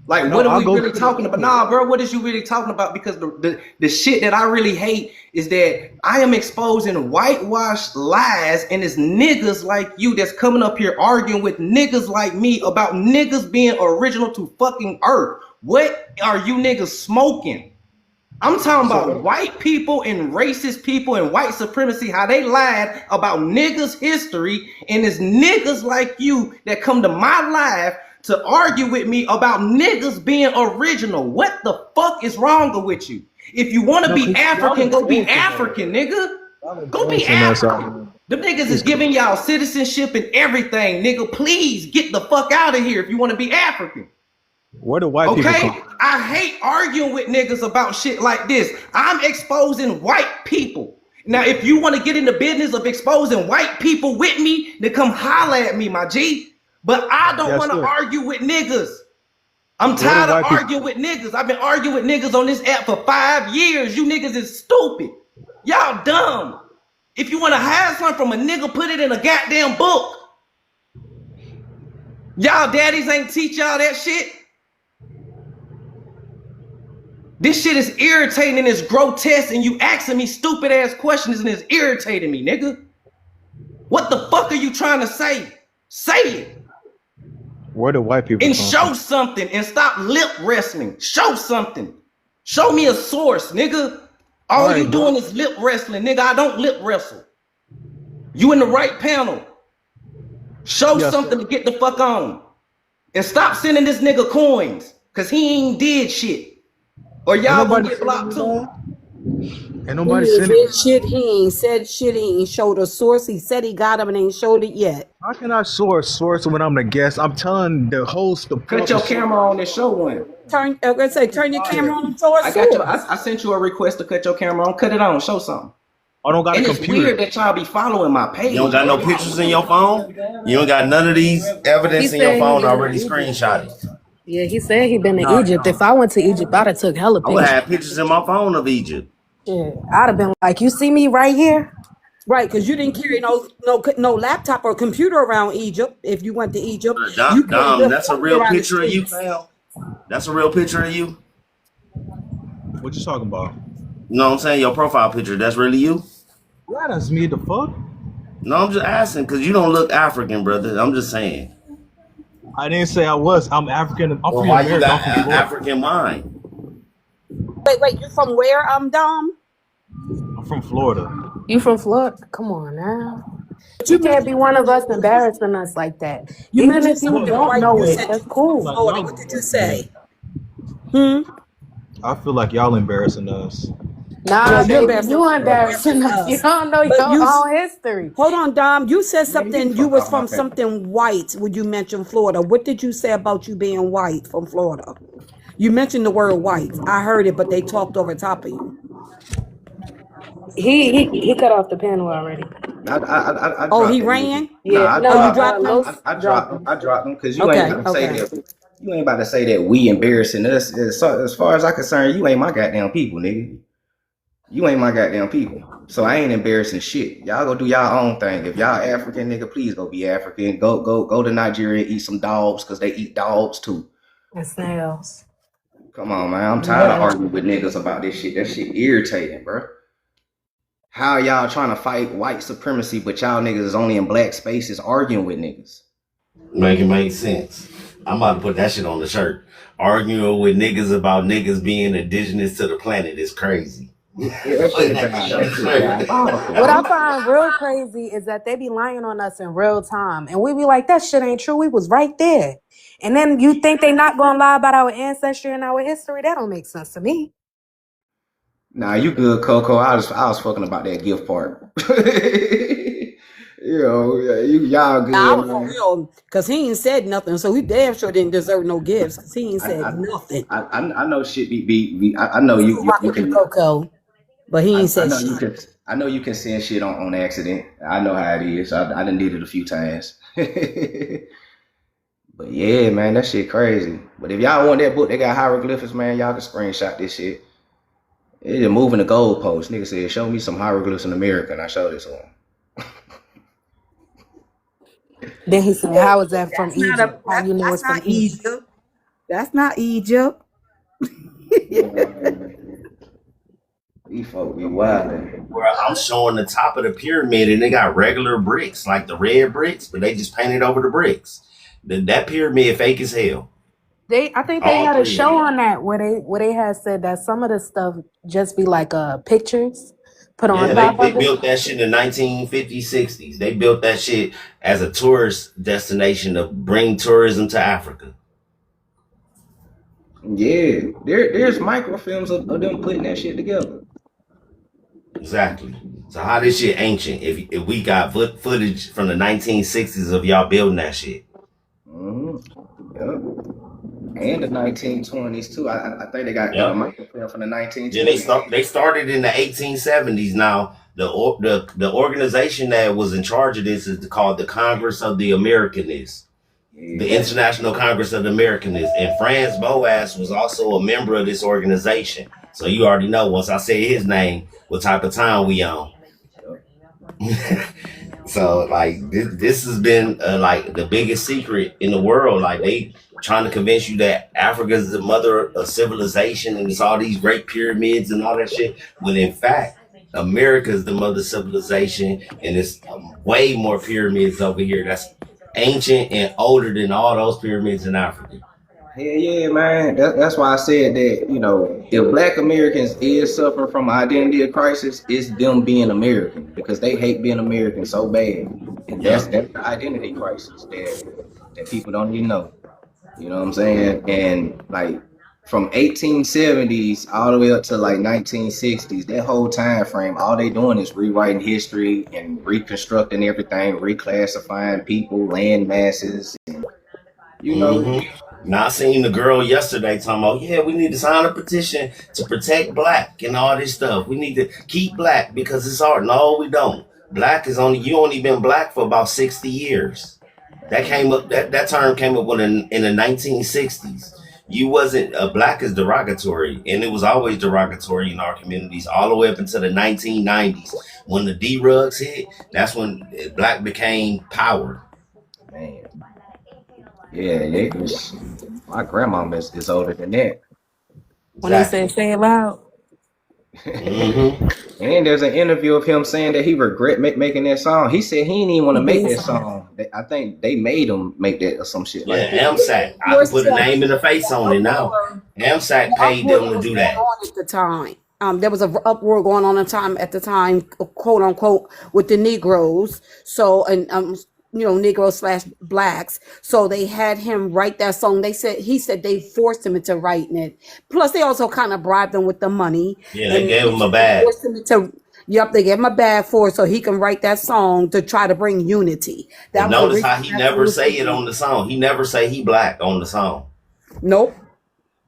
Like, No, what are I'll we go really to talking about? Nah, bro, what is you really talking about? Because the shit that I really hate is that I am exposing whitewashed lies, and it's niggas like you that's coming up here arguing with niggas like me about niggas being original to fucking earth. What are you niggas smoking? I'm talking about white people and racist people and white supremacy, how they lied about niggas' history, and it's niggas like you that come to my life to argue with me about niggas being original. What the fuck is wrong with you? If you want to No, be cause y'all African, go be influencing us. African, nigga. Y'all Go be influencing us out African. here. Them niggas is It's giving y'all citizenship and everything, nigga. Please get the fuck out of here if you want to be African. where do white people Okay? come? I hate arguing with niggas about shit like this. I'm exposing white people. Now, if you want to get in the business of exposing white people with me, then come holler at me, my G. But I don't Yes, want to sir. argue with niggas. I'm Where do tired of white people? arguing with niggas. I've been arguing with niggas on this app for 5 years. You niggas is stupid. Y'all dumb. If you want to hide something from a nigga, put it in a goddamn book. Y'all daddies ain't teach y'all that shit. This shit is irritating and it's grotesque, and you asking me stupid ass questions and it's irritating me, nigga. What the fuck are you trying to say? Say it Where do white people and come show from? something and stop lip wrestling. Show something. Show me a source, nigga. All All right, you doing is lip wrestling, nigga. I don't lip wrestle. You in the right panel. Show Yes, something sir. to get the fuck on. And stop sending this nigga coins, cause he ain't did shit. Or Ain't y'all gonna nobody get sending blocked me too. none. Ain't He nobody ain't sending. said shit. He ain't said shit. He ain't showed a source. He said he got him and ain't showed it yet. How can I source when I'm the guest? I'm telling the host to pull Cut up your a source. camera on and show one. Turn your camera on and show a I got your. source. I sent you a request to cut your camera on. Cut it on. Show something. I don't got a And it's computer. weird that y'all be following my You don't page, got no bro. pictures in your phone? You don't got none of these He evidence in your said he phone been in already Egypt. screenshotted? Yeah, he said he been to No, Egypt. If I went to Egypt, I'd have took hella I would pictures. have pictures in my phone of Egypt. Yeah, I'd have been like, you see me right here? Right, because you didn't carry no laptop or computer around Egypt. If you went to Egypt, you carried Dom, your that's a phone real around the picture of you, streets. fam. That's a real picture of you. What you talking about? You know what I'm saying? Your profile picture, that's really you? Yeah, that's me. The fuck? No, I'm just asking because you don't look African, brother. I'm just saying. I didn't say I was. I'm African. I'm Well, from why you America. I'm got from Florida. African mind? Wait, you from where, Dom? I'm from Florida. You from Florida? Come on now. But You you can't be mentioned one of us something. embarrassing us like that. You Even mentioned if you something don't right. know You it, said that's you from cool. Like Florida. y'all What did you embarrassing say? me. I feel like y'all embarrassing us. Nah, Yeah, you're baby, you embarrassing us. You us. don't know But your you own history. hold on, Dom. You said Man, get the something. You fuck was out my from face. something white when you mentioned Florida. What did you say about you being white from Florida? You mentioned the word white. I heard it, but they talked over top of you. He cut off the panel already. I Oh, dropped he that nigga. ran? Nah, Yeah, Oh, you no, dropped him? Los I dropped dropped him. him. I dropped him because you ain't Okay, about to say okay. that. You ain't about to say that we embarrassing us. As far as I'm concerned, you ain't my goddamn people, nigga. You ain't my goddamn people. So I ain't embarrassing shit. Y'all go do y'all own thing. If y'all African, nigga, please go be African. Go to Nigeria and eat some dogs because they eat dogs too. And snails. Come on, man. I'm tired of arguing with niggas about this shit. That shit irritating, bro. How y'all trying to fight white supremacy, but y'all niggas is only in black spaces arguing with niggas? Make it make sense. I'm about to put that shit on the shirt. Arguing with niggas about niggas being indigenous to the planet is crazy. Yeah, that shit diabolical, What I man. find real crazy is that they be lying on us in real time. And we be like, that shit ain't true. We was right there. And then you think they not gonna lie about our ancestry and our history? That don't make sense to me. Nah, you good, Coco. I was fucking about that gift part. Y'all Nah, I good, was on man. real because he ain't said nothing, so he damn sure didn't deserve no gifts because he ain't said I, nothing. I know shit I know Still you rocking with can Coco, but he ain't I said know you shit. can I know you can send shit on accident. I know how it is. I done did it a few times. But yeah, man, that shit crazy. But if y'all want that book, they got hieroglyphics, man. Y'all can screenshot this shit. It just moving the goalpost. Nigga said, show me some hieroglyphs in America, and I showed it to him. Then he said, how is that from Egypt? How you know That's it's from not Egypt? Egypt. That's not Egypt. These folk be wildin'. Where I'm showing the top of the pyramid and they got regular bricks, like the red bricks, but they just painted over the bricks. That pyramid fake as hell. I think they All had a three of show them. on that where they had said that some of the stuff just be like pictures put on Yeah, top they of it. built that shit in the 1950s, 60s. They built that shit as a tourist destination to bring tourism to Africa. Yeah, there's microfilms of them putting that shit together. Exactly. So how this shit ancient if we got footage from the 1960s of y'all building that shit? Yep. And the 1920s too. I think they got Yep. microfilm from the Then 1920s. they started in the 1870s. Now the organization that was in charge of this is called the Congress of the Americanists, the Yeah, International Congress of the Americanists, and Franz Boas was also a member of this organization. So you already know once I say his name, what type of time we on. So like this has been like the biggest secret in the world. Like they trying to convince you that Africa is the mother of civilization and it's all these great pyramids and all that shit. When in fact, America is the mother of civilization and it's way more pyramids over here that's ancient and older than all those pyramids in Africa. yeah, man. That's why I said that, if black Americans is suffering from an identity crisis, it's them being American because they hate being American so bad. And that's the identity crisis that people don't even know. You know what I'm saying? And like from 1870s all the way up to like 1960s, that whole time frame, all they doing is rewriting history and reconstructing everything, reclassifying people, land masses, and, Now I seen the girl yesterday talking about, yeah, we need to sign a petition to protect black and all this stuff. We need to keep black because it's art. No, we don't. Black is you only been black for about 60 years. That term came up in the 1960s. You wasn't black is derogatory, and it was always derogatory in our communities all the way up until the 1990s. When the D-Rugs hit, that's when black became power. Man. Yeah, my grandma is older than that. When they said say it loud. And there's an interview of him saying that he regret making that song. He said he didn't even want to make that song. I think they made him make that or some shit like that. AMSAC. I can put a name and a face on it now. AMSAC paid them to do that. At the time, there was an uproar going on at the time, quote unquote, with the Negroes. So, and Negroes / blacks. So they had him write that song. He said they forced him into writing it. Plus, they also kind of bribed him with the money. Yeah, they gave him a bag. They gave him a bag for it so he can write that song to try to bring unity. Notice how he never say it on the song. He never say he black on the song. Nope.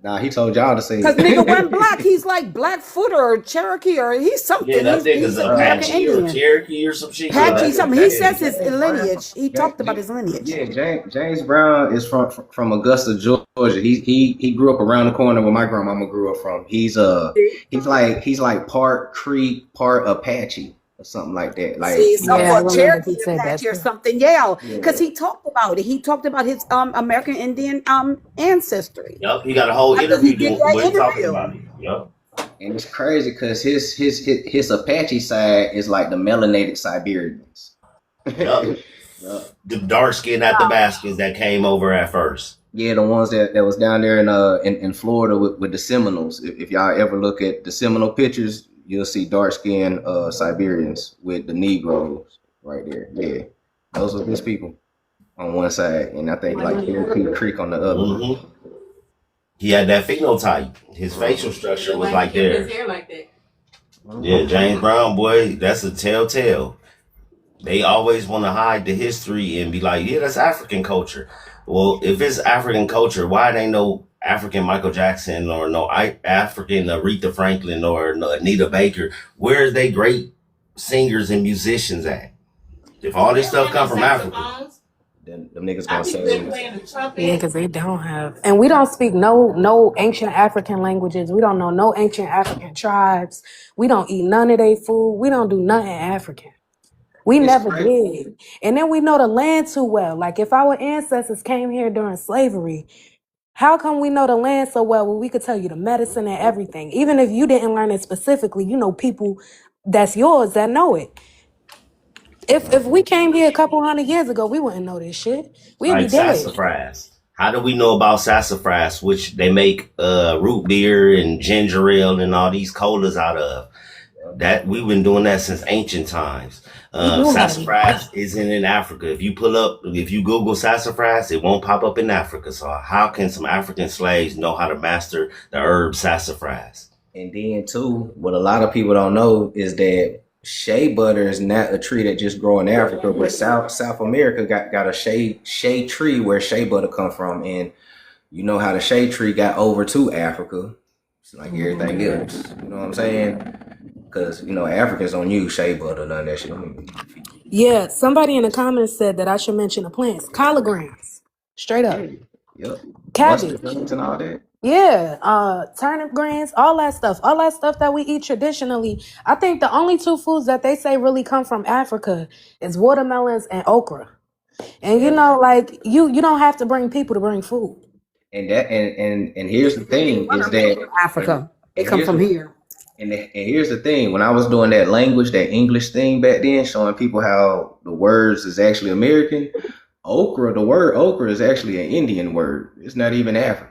Nah, he told y'all to say Cause nigga it. went black. He's like Blackfoot or Cherokee or he's something. Yeah, that He's nigga's American Apache or Indian. Cherokee or some shit. Yeah, Patchy that's something. He Apache. says his James Brown. lineage. He talked about his lineage. Yeah, James Brown is from Augusta, Georgia. He grew up around the corner where my grandmama grew up from. He's like part Creek, part Apache or something like that. Like See, so Yeah, I for remember Cherokee he said that Apache or too. something, yeah, yeah, because he talked about it. He talked about his American Indian ancestry. Yup, he got a whole After he interview did doing that where he talking interview. about it. Yup. and it's crazy because his Apache side is like the melanated Siberians. Yup. Yup. The dark skinned Athabascans that came over at first. Yeah, the ones that was down there in Florida with the Seminoles. If y'all ever look at the Seminole pictures, you'll see dark skinned Siberians with the Negroes right there. Yeah, those are his people on one side, and I think like Cherokee Creek on the other. Mm-hmm. He had that phenotype. His facial structure was like theirs. His hair like that. Yeah, James Brown, boy, that's a telltale. They always want to hide the history and be like, yeah, that's African culture. Well, if it's African culture, why ain't no African Michael Jackson or no African Aretha Franklin or no Anita Baker? Where are they great singers and musicians at? If all this stuff come from Africa. Then them niggas I gonna think say they're playing the trumpet. Yeah, because they don't have, and we don't speak no ancient African languages. We don't know no ancient African tribes. We don't eat none of their food. We don't do nothing African. We it's never crazy. did. And then we know the land too well. Like if our ancestors came here during slavery, how come we know the land so well? Well, we could tell you the medicine and everything. Even if you didn't learn it specifically, you know people that's yours that know it. If we came here a couple hundred years ago, we wouldn't know this shit. We'd be Like dead. sassafras. How do we know about sassafras, which they make root beer and ginger ale and all these colas out of? That we've been doing that since ancient times. We do have it. Sassafras isn't in Africa. If you Google sassafras, it won't pop up in Africa. So how can some African slaves know how to master the herb sassafras? And then too, what a lot of people don't know is that shea butter is not a tree that just grow in Africa, but South America got a shea tree where shea butter come from, and you know how the shea tree got over to Africa. It's like everything else. You know what I'm saying? Because you know Africans don't use shea butter, none of that shit. Yeah, somebody in the comments said that I should mention the plants. Collard greens. Straight up. Yep. Cabbage. Mustard greens and all that. Yeah, turnip greens, all that stuff that we eat traditionally. I think the only two foods that they say really come from Africa is watermelons and okra. And you know, like you don't have to bring people to bring food. And that and here's the thing is that Africa. They come from here. And here's the thing: when I was doing that English thing back then, showing people how the words is actually American, the word okra is actually an Indian word. It's not even African.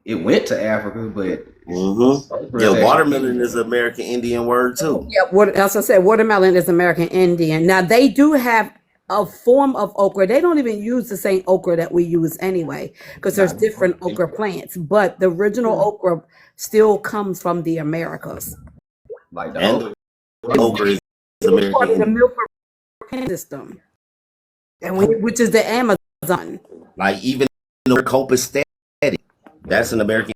It went to Africa, but Yeah, watermelon is an American Indian word too. Yeah, as I said, watermelon is American Indian. Now they do have a form of okra. They don't even use the same okra that we use anyway, because there's different okra plants. But the original okra still comes from the Americas. Like the And the okra is American Part of the Indian. milk system, and which is the Amazon. Like even the copacetic, that's an American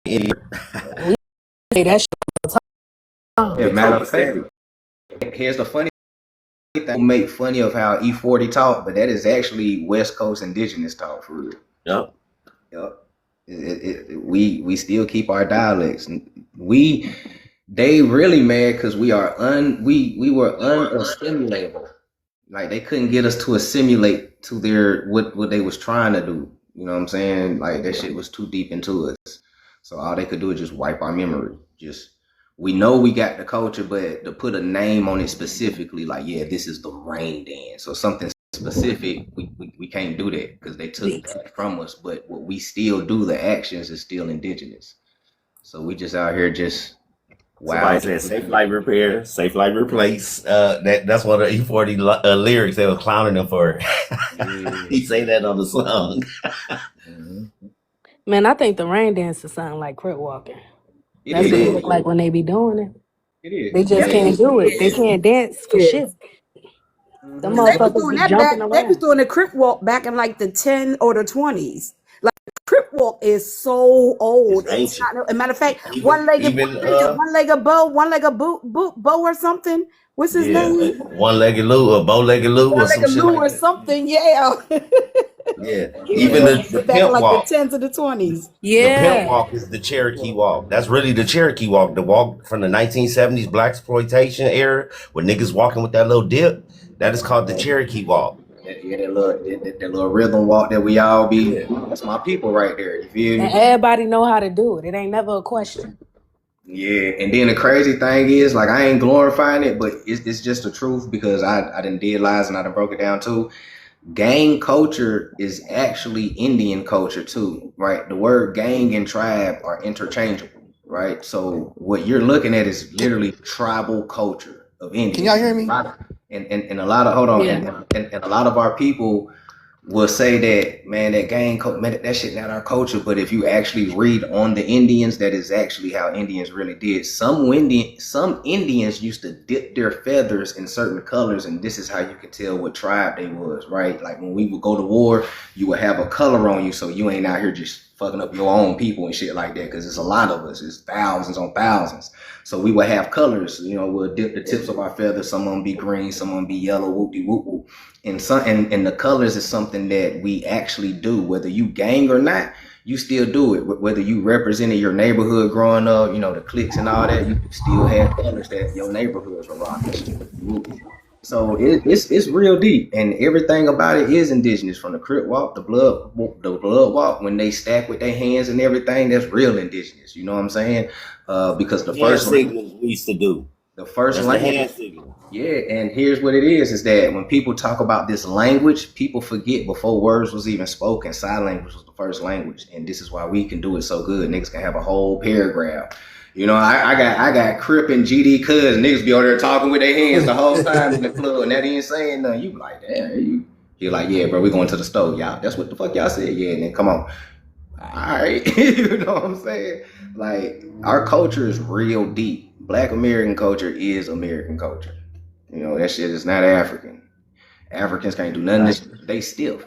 Indian. Hey, that shit all the time. Yeah, matter of fact, here's the funny thing: we make funny of how E40 talk, but that is actually West Coast indigenous talk for real. Yep. We still keep our dialects. They really mad because we were unassimilatable. Like they couldn't get us to assimilate to their what they was trying to do. You know what I'm saying? Like that shit was too deep into us. So all they could do is just wipe our memory. We know we got the culture, but to put a name on it specifically, like yeah, this is the rain dance or something specific, we can't do that because they took that from us. But what we still do, the actions is still indigenous. So we just out here just Somebody said safe light repair, safe light replace. That's one of the E40 lyrics they were clowning him for. He say that on the song. Man, I think the rain dance is something like crip walking. It That's what it is. look like when they be doing it. It is. They just can't do it. They can't dance for shit. Them They was motherfuckers doing be that jumping back. They was around. doing the crip walk back in like the 10 or the 20s. Like crip walk is so old. It's It's ancient. not. As a matter of fact, Even one-legged bow or something. What's his yeah, name? one-legged Lou or bow-legged Lou or some One-legged shit Lou like or that. something. Yeah. Yeah, He even was the back in pimp like walk. the 10s or the 20s. The pimp Yeah. walk is the Cherokee walk. That's really the Cherokee walk. The walk from the 1970s black exploitation era, where niggas walking with that little dip. That is called the Cherokee walk. Yeah, that little rhythm walk that we all be. That's my people right there. You feel And me? everybody know how to do it. It ain't never a question. Yeah, and then the crazy thing is, like, I ain't glorifying it, but it's just the truth because I done did lies and I done broke it down too. Gang culture is actually Indian culture too, right? The word gang and tribe are interchangeable, right? So what you're looking at is literally tribal culture of India. Can y'all hear me? And a lot of hold on, Yeah. and a lot of our people will say that, man, that man, that shit not our culture. But if you actually read on the Indians, that is actually how Indians really did. Some Indians used to dip their feathers in certain colors, and this is how you could tell what tribe they was, right? Like when we would go to war, you would have a color on you, so you ain't out here just fucking up your own people and shit like that, because it's a lot of us. It's thousands on thousands. So we would have colors, we'll dip the tips of our feathers. Some of them be green, some of them be yellow, whoop-de whoop whoop. And the colors is something that we actually do, whether you gang or not. You still do it. Whether you represented your neighborhood growing up, the cliques and all that, you still have colors that your neighborhoods are rocking. So it's real deep, and everything about it is indigenous. From the Crip walk, the blood walk, when they stack with their hands and everything, that's real indigenous. You know what I'm saying? Because the Hand first signals we used to do. the first That's the language. hand signal. Yeah, and here's what it is that when people talk about this language, people forget before words was even spoken, sign language was the first language. And this is why we can do it so good. Niggas can have a whole paragraph. I got Crip and GD cuz niggas be over there talking with their hands the whole time in the club, and that ain't saying nothing. You be like, damn, you're like, yeah, bro, we going to the stove, y'all. That's what the fuck y'all said. Yeah, and then come on. All right. You know what I'm saying? Like, our culture is real deep. Black American culture is American culture. That shit is not African. Africans can't do nothing. They stiff.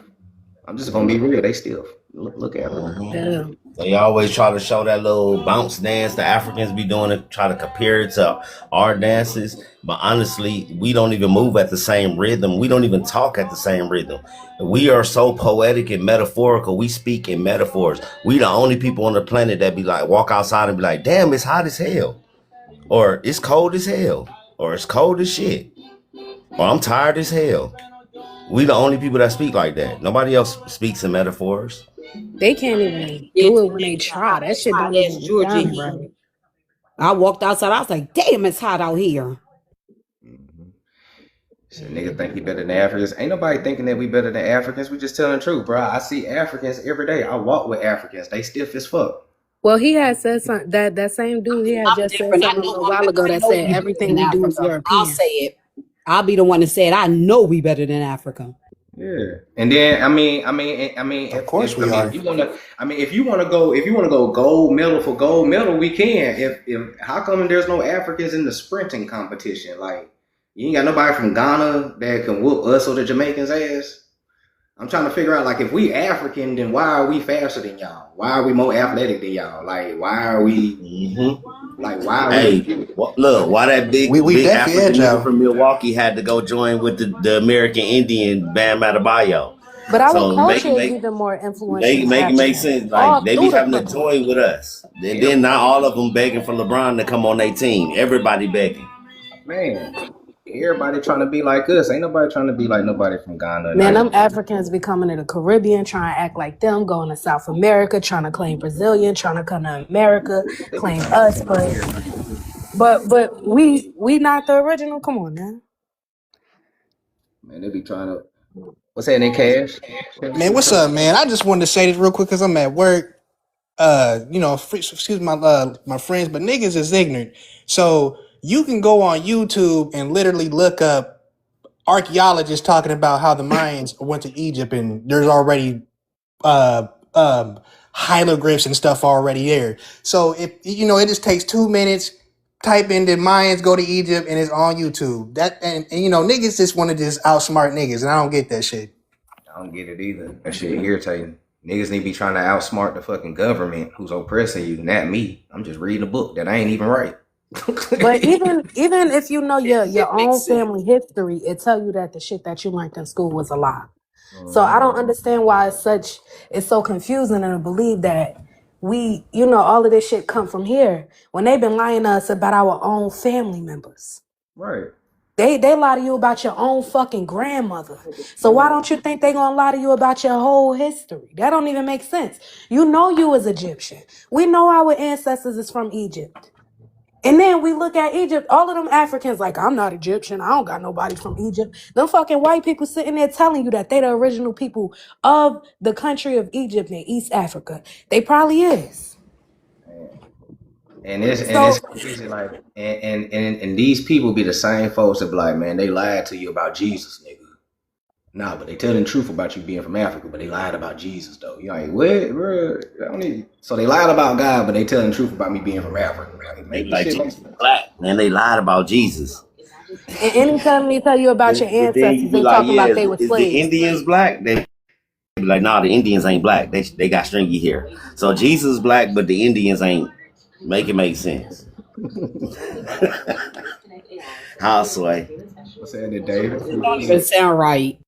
I'm just gonna be real. They stiff. Look at them. Yeah. They always try to show that little bounce dance the Africans be doing to try to compare it to our dances. But honestly, we don't even move at the same rhythm. We don't even talk at the same rhythm. We are so poetic and metaphorical. We speak in metaphors. We the only people on the planet that be like, walk outside and be like, damn, it's hot as hell. Or it's cold as hell. Or it's cold as shit. Or I'm tired as hell. We the only people that speak like that. Nobody else speaks in metaphors. They can't even do it when they try. That shit don't even Georgia sound heat. right. I walked outside. I was like, damn, it's hot out here. So nigga think he better than Africans. Ain't nobody thinking that we better than Africans. We just telling the truth, bro. I see Africans every day. I walk with Africans. They stiff as fuck. Well, he had said something that same dude. He had I'm just said different. I something a know little I'm while ago better. I that know said we better everything than we do is Africa. I'll European. say it. I'll be the one that said, I know we better than Africa. Yeah, and then Of course we are. if you wanna go gold medal for gold medal, we can. If how come there's no Africans in the sprinting competition? Like, you ain't got nobody from Ghana that can whoop us or the Jamaicans' ass. I'm trying to figure out, like, if we African, then why are we faster than y'all? Why are we more athletic than y'all? Like, why are we like why are Hey, we? look, why that big We definitely African nigga agile. from Milwaukee had to go join with the American Indian Bam Adebayo. But our So culture is even more influential than make African. sense. All Like, they through be the having to country. join with us. Then not all of them begging for LeBron to come on their team. Everybody begging. Man, everybody trying to be like us. Ain't nobody trying to be like nobody from Ghana. Man, them Africans be coming to the Caribbean, trying to act like them, going to South America, trying to claim Brazilian, trying to come to America, claim us, but we not the original. Come on, man. Man, they be trying to. What's happening, Cash? Man, what's up, man? I just wanted to say this real quick because I'm at work. Excuse my friends, but niggas is ignorant. So you can go on YouTube and literally look up archaeologists talking about how the Mayans went to Egypt, and there's already hieroglyphs and stuff already there. So if it just takes 2 minutes. Type in the Mayans go to Egypt and it's on YouTube. That and niggas just want to just outsmart niggas, and I don't get that shit. I don't get it either. That shit irritating. Niggas need to be trying to outsmart the fucking government who's oppressing you, not me. I'm just reading a book that I ain't even write. But even if you know your It makes own sense. family history, it tell you that the shit that you learned in school was a lie. So I don't understand why it's so confusing and to believe that all of this shit come from here when they've been lying to us about our own family members. Right. They lie to you about your own fucking grandmother. So why don't you think they gonna lie to you about your whole history? That don't even make sense. You know you was Egyptian. We know our ancestors is from Egypt. And then we look at Egypt, all of them Africans like, I'm not Egyptian. I don't got nobody from Egypt. Them fucking white people sitting there telling you that they the original people of the country of Egypt in East Africa. They probably is. And it's crazy, like, and these people be the same folks that be like, man, they lied to you about Jesus, nigga. Nah, but they telling the truth about you being from Africa, but they lied about Jesus though. You're like, what, bro? So they lied about God, but they telling the truth about me being from Africa. They like Jesus black, man. They lied about Jesus. And anytime they tell you about your But then you ancestors, be they like, talking yeah, about they were is the slaves. Indians black? They be like, nah, the Indians ain't black. They got stringy hair. So Jesus is black, but the Indians ain't. Make it make sense. How sway? What's that, David? Don't even sound right.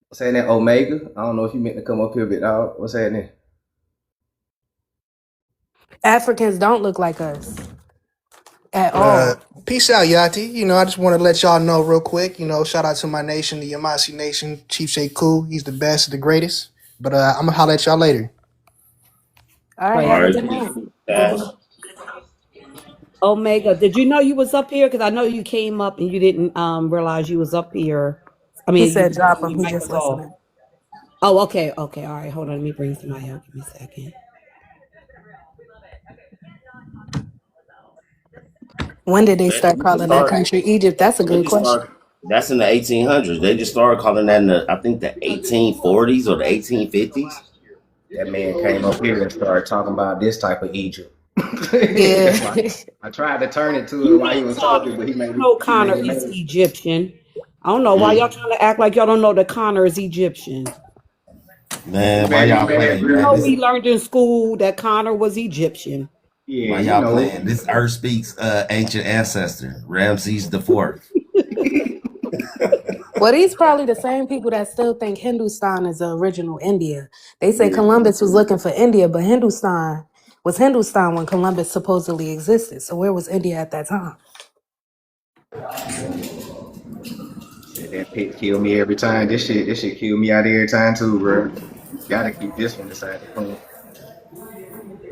What's that, Omega? I don't know if you meant to come up here, but what's happening? Africans don't look like us at all. Peace out, Yati. I just want to let y'all know real quick. Shout out to my nation, the Yamasi Nation. Chief Sekou, he's the best, the greatest. But I'm gonna holler at y'all later. All right, have a good night. Omega, did you know you was up here? Because I know you came up and you didn't realize you was up here. I mean, He said drop him. your He mic just was off. listening. Oh, okay. All right, hold on. Let me bring somebody up. Give me a second. When did they start calling that country Egypt? That's a good question. That's in the 1800s. They just started calling that in I think the 1840s or the 1850s. That man came up here and started talking about this type of Egypt. Yeah. I tried to turn it to it while he was talking, but he made it. Connor is Egyptian. I don't know why y'all trying to act like y'all don't know that Connor is Egyptian. Man, why y'all playing? We learned in school that Connor was Egyptian. Yeah, why y'all playing? This Earth speaks ancient ancestor, Ramses the Fourth. Well, these probably the same people that still think Hindustan is the original India. They say Columbus was looking for India, but Hindustan was Hindustan when Columbus supposedly existed. So where was India at that time? That pit kill me every time. This shit kill me out every time too, bro. Gotta keep this one inside the phone.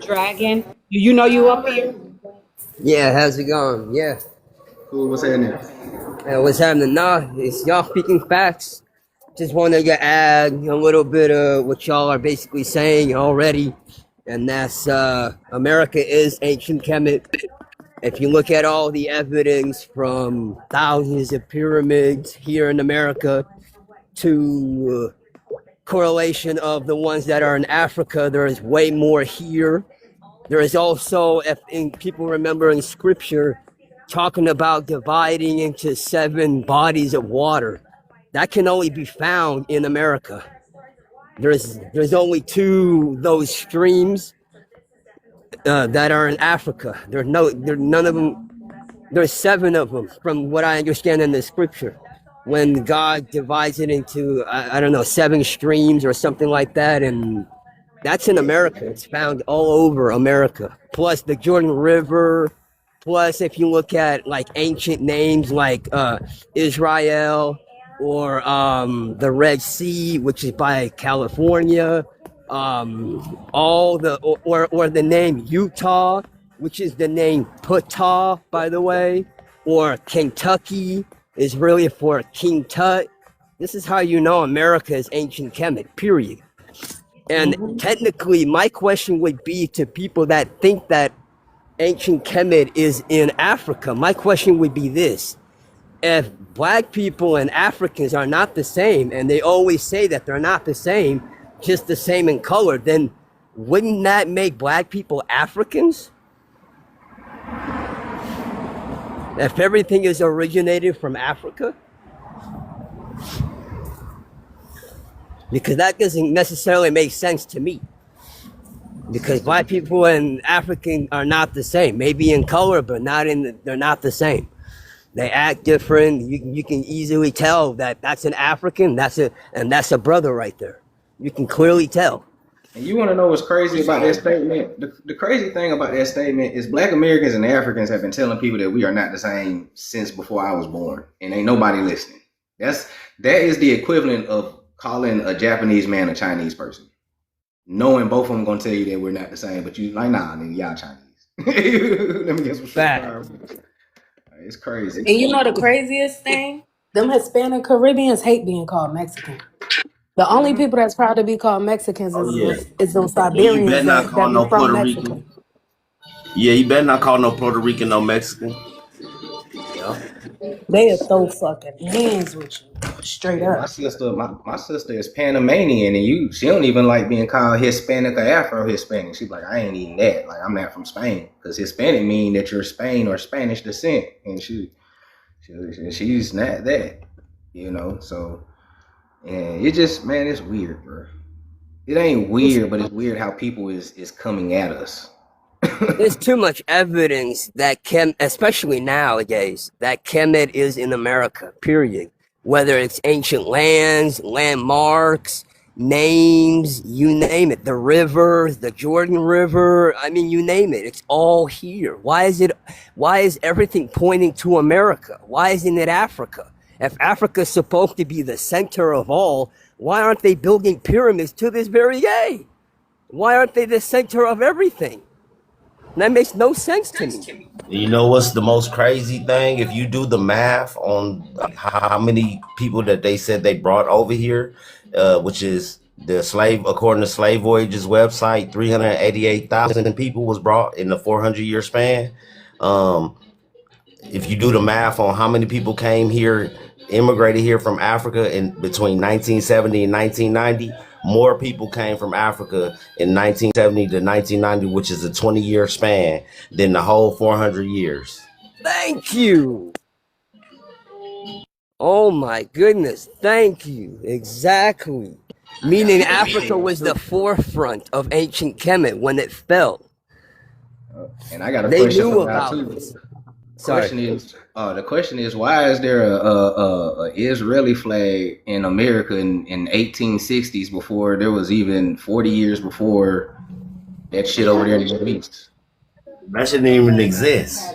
Dragon, you know you up here? Yeah, how's it going? Yeah. Cool, what's happening? What's happening now? It's y'all speaking facts. Just wanted to add a little bit of what y'all are basically saying already. And that's America is ancient Kemet. If you look at all the evidence from thousands of pyramids here in America to correlation of the ones that are in Africa, there is way more here. There is also, if people remember in scripture, talking about dividing into 7 bodies of water. That can only be found in America. There's only 2 those streams that are in Africa. There's none of them. There's 7 of them, from what I understand in the scripture. When God divides it into I don't know 7 streams or something like that, and that's in America. It's found all over America. Plus the Jordan River. Plus, if you look at like ancient names like Israel or the Red Sea, which is by California, all the or the name Utah, which is the name Ptah, by the way, or Kentucky is really for King Tut. This is how you know America is ancient Kemet, period. And technically, my question would be to people that think that ancient Kemet is in Africa. My question would be this: if black people and Africans are not the same, and they always say that they're not the same, just the same in color, then wouldn't that make black people Africans? If everything is originated from Africa? because that doesn't necessarily make sense to me. Because black people and African are not the same. Maybe in color, but they're not the same. They act different. You can easily tell that that's an African, that's a brother right there. You can clearly tell. And you want to know what's crazy about that statement? The crazy thing about that statement is Black Americans and Africans have been telling people that we are not the same since before I was born, and ain't nobody listening. That is the equivalent of calling a Japanese man a Chinese person, knowing both of them gonna tell you that we're not the same, but you like, nah, nigga, y'all Chinese. Let me get some shit. It's crazy. And you know the craziest thing? Them Hispanic Caribbeans hate being called Mexican. The only people that's proud to be called Mexicans is those You Siberians better not that call be no from Puerto Mexico. Rican. Yeah, you better not call no Puerto Rican no Mexican. They'll throw fucking hands with you. Straight Yeah, up. my sister is Panamanian, and she don't even like being called Hispanic or Afro Hispanic. She's like, I ain't even that. Like, I'm not from Spain, because Hispanic mean that you're Spain or Spanish descent, and she's not that, you know. So, and it just, man, it's weird, bro. It ain't weird, but it's weird how people is coming at us. There's too much evidence that especially nowadays, that Kemet is in America, period. Whether it's ancient lands, landmarks, names, you name it. The river, the Jordan River, I mean, you name it. It's all here. Why is everything pointing to America? Why isn't it Africa? If Africa's supposed to be the center of all, why aren't they building pyramids to this very day? Why aren't they the center of everything? That makes no sense to me. You know what's the most crazy thing? If you do the math on how many people that they said they brought over here, which is according to Slave Voyage's website, 388,000 people was brought in the 400-year span. If you do the math on how many people came here, immigrated here from Africa in between 1970 and 1990, more people came from Africa in 1970 to 1990, which is a 20-year span, than the whole 400 years. Thank you. Oh my goodness. Thank you. Exactly. Meaning Africa was the forefront of ancient Kemet when it fell. And I got a They question knew for y'all about too. this. Sorry. The question is, why is there a Israeli flag in America in 1860s before there was even 40 years before that shit over there in the Middle East? That shouldn't even exist.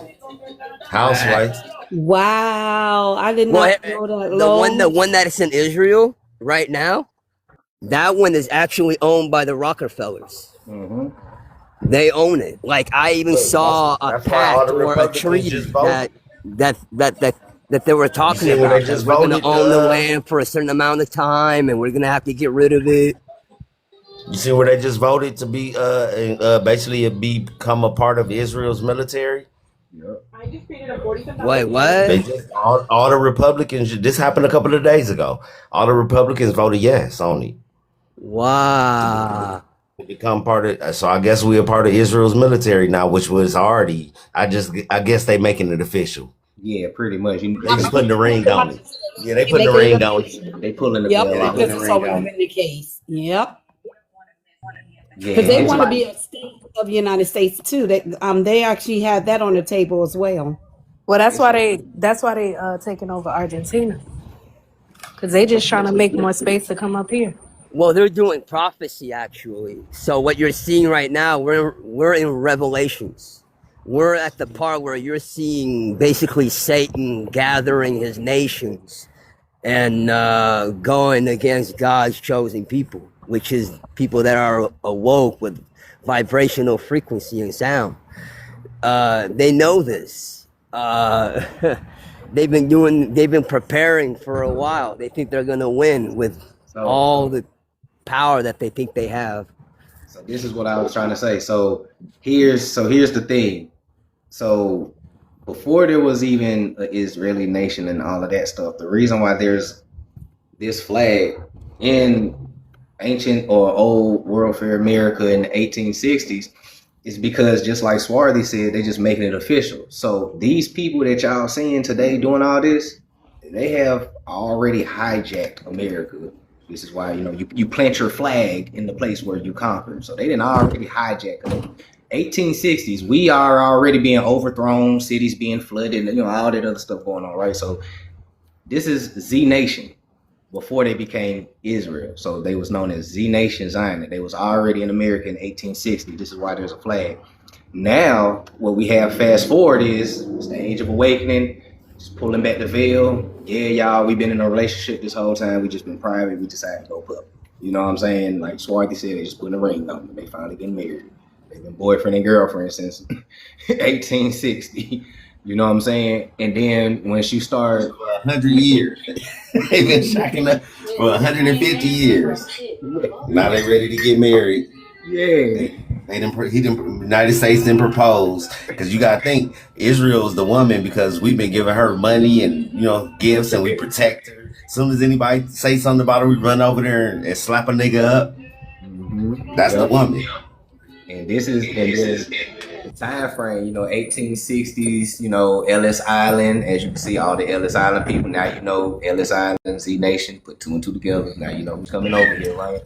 Housewife. Wow, I did Well, not know that. the one that is in Israel right now, that one is actually owned by the Rockefellers. Mm-hmm. They own it. Like, I even saw a that's why all pact the or a Republicans treaty just voted. that they were talking see where about. they just That we're going to voted, own the land for a certain amount of time, and we're going to have to get rid of it. You see where they just voted to be basically become a part of Israel's military? Wait, what? They just all the Republicans. This happened a couple of days ago. All the Republicans voted yes on it. Wow. To become part of. So I guess we are part of Israel's military now, which was already. I guess they making it official. Yeah, pretty much. They just putting the ring on it. Yeah, they putting the ring on it. They pulling the Yep, bell out. because it's always been the case. Yep. Yeah, Because they it's want to like- be a state of the United States too. They actually had that on the table as well. Well, that's why they taking over Argentina. Because they just trying to make more space to come up here. Well, they're doing prophecy, actually. So what you're seeing right now, we're in Revelations. We're at the part where you're seeing basically Satan gathering his nations and going against God's chosen people, which is people that are awoke with vibrational frequency and sound. They know this. They've been preparing for a while. They think they're gonna win with all the power that they think they have. So this is what I was trying to say. So here's the thing. So before there was even an Israeli nation and all of that stuff, the reason why there's this flag in ancient or old World Fair America in the 1860s is because, just like Swarthy said, they just making it official. So these people that y'all seeing today doing all this, they have already hijacked America This is why, you plant your flag in the place where you conquered. So they didn't already hijack them. 1860s, we are already being overthrown, cities being flooded, and all that other stuff going on, right? So this is Z Nation before they became Israel. So they was known as Z Nation Zion. They was already in America in 1860. This is why there's a flag. Now, what we have fast forward is it's the Age of Awakening, just pulling back the veil. Yeah, y'all, we've been in a relationship this whole time. We just been private. We decided to go public. You know what I'm saying? Like Swarthy said, they just putting a ring on them. They finally getting married. They've been boyfriend and girlfriend since 1860. You know what I'm saying? And then once you start... For 100 years. They've been shacking up for 150 years. Now they ready to get married. Yeah. United States didn't propose. Because you got to think, Israel is the woman because we've been giving her money and, gifts and we protect her. As soon as anybody say something about her, we run over there and slap a nigga up. That's the woman. And this is the time frame, 1860s, Ellis Island. As you can see, all the Ellis Island people. Now Ellis Island, Z Nation, put 2 and 2 together. Now you know who's coming over here, right?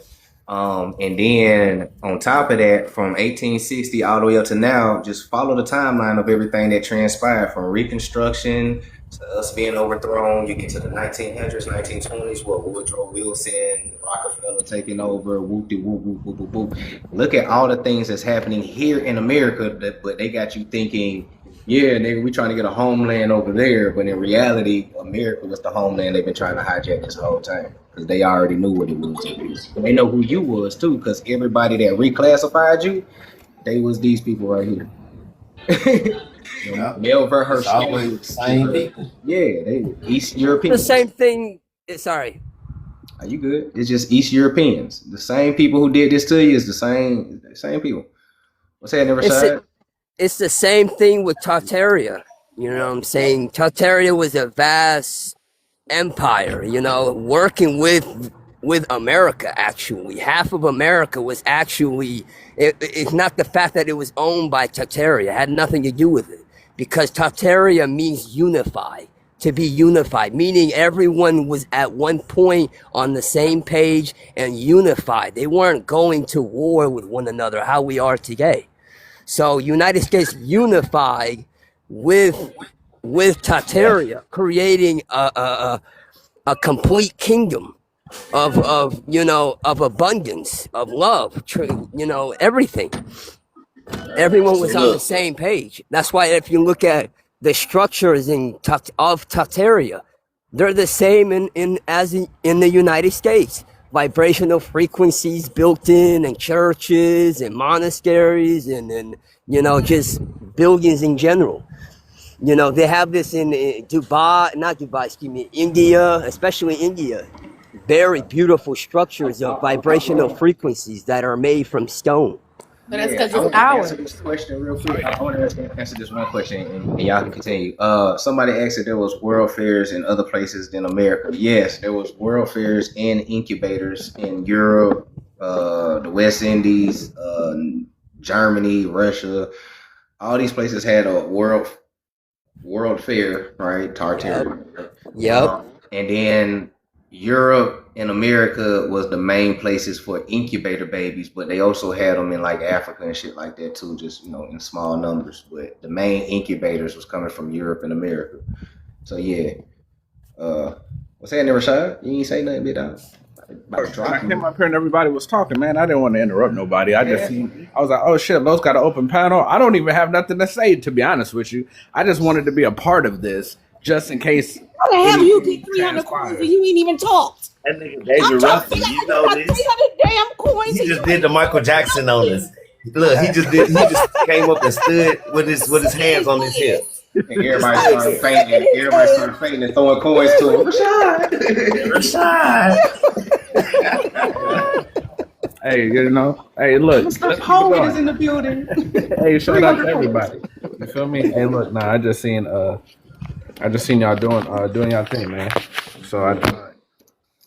And then on top of that, from 1860 all the way up to now, just follow the timeline of everything that transpired from Reconstruction to us being overthrown. You get to the 1900s, 1920s, where Woodrow Wilson, Rockefeller taking over, whoop-de whoop, whoop, whoop, whoop, whoop. Look at all the things that's happening here in America, but they got you thinking, yeah, nigga, we trying to get a homeland over there. But in reality, America was the homeland they've been trying to hijack this whole time. Because they already knew what it was. They know who you was too, because everybody that reclassified you, they was these people right here. Mel Verhurst. Always the same people. Yeah, they East European. The same thing. Sorry. Are you good? It's just East Europeans. The same people who did this to you is the same people. What's that, Riverside? It's the same thing with Tartaria. You know what I'm saying? Tartaria was a vast empire, working with America. Actually, half of America was actually, it's not the fact that it was owned by Tartaria. It had nothing to do with it, because Tartaria means unify, to be unified, meaning everyone was at one point on the same page and unified. They weren't going to war with one another how we are today. So United States unified with Tartaria, creating a complete kingdom of abundance, of love, everything. Everyone was on the same page. That's why if you look at the structures of Tartaria, they're the same as in the United States. Vibrational frequencies built in, and churches and monasteries and just buildings in general. They have this in India, especially India. Very beautiful structures of vibrational frequencies that are made from stone. But that's because it's ours. Answer this question real quick. I want to answer this one question, and y'all can continue. Somebody asked if there was world fairs in other places than America. Yes, there was world fairs and incubators in Europe, the West Indies, Germany, Russia. All these places had a world fair, right? Tartaria. Yep. And then Europe and America was the main places for incubator babies, but they also had them in like Africa and shit like that too, just in small numbers. But the main incubators was coming from Europe and America. So yeah. What's that, Rashad? You ain't say nothing, bit out. I came up here and everybody was talking, man. I didn't want to interrupt nobody. I was like, oh shit, Lowe's got an open panel. I don't even have nothing to say, to be honest with you. I just wanted to be a part of this, just in case. How the hell you get 300 coins and you ain't even talked? That nigga David Ruffin, you know this. 300 damn coins. He just did the Michael Jackson on us. Look, he just came up and stood with his hands on his hip. And everybody started fainting. Everybody started fainting and throwing coins to him. Rashad. Hey, hey, look. Mr. Poet is in the building. Hey, shout out to everybody. You feel me? Hey, look, I just seen y'all doing y'all thing, man. So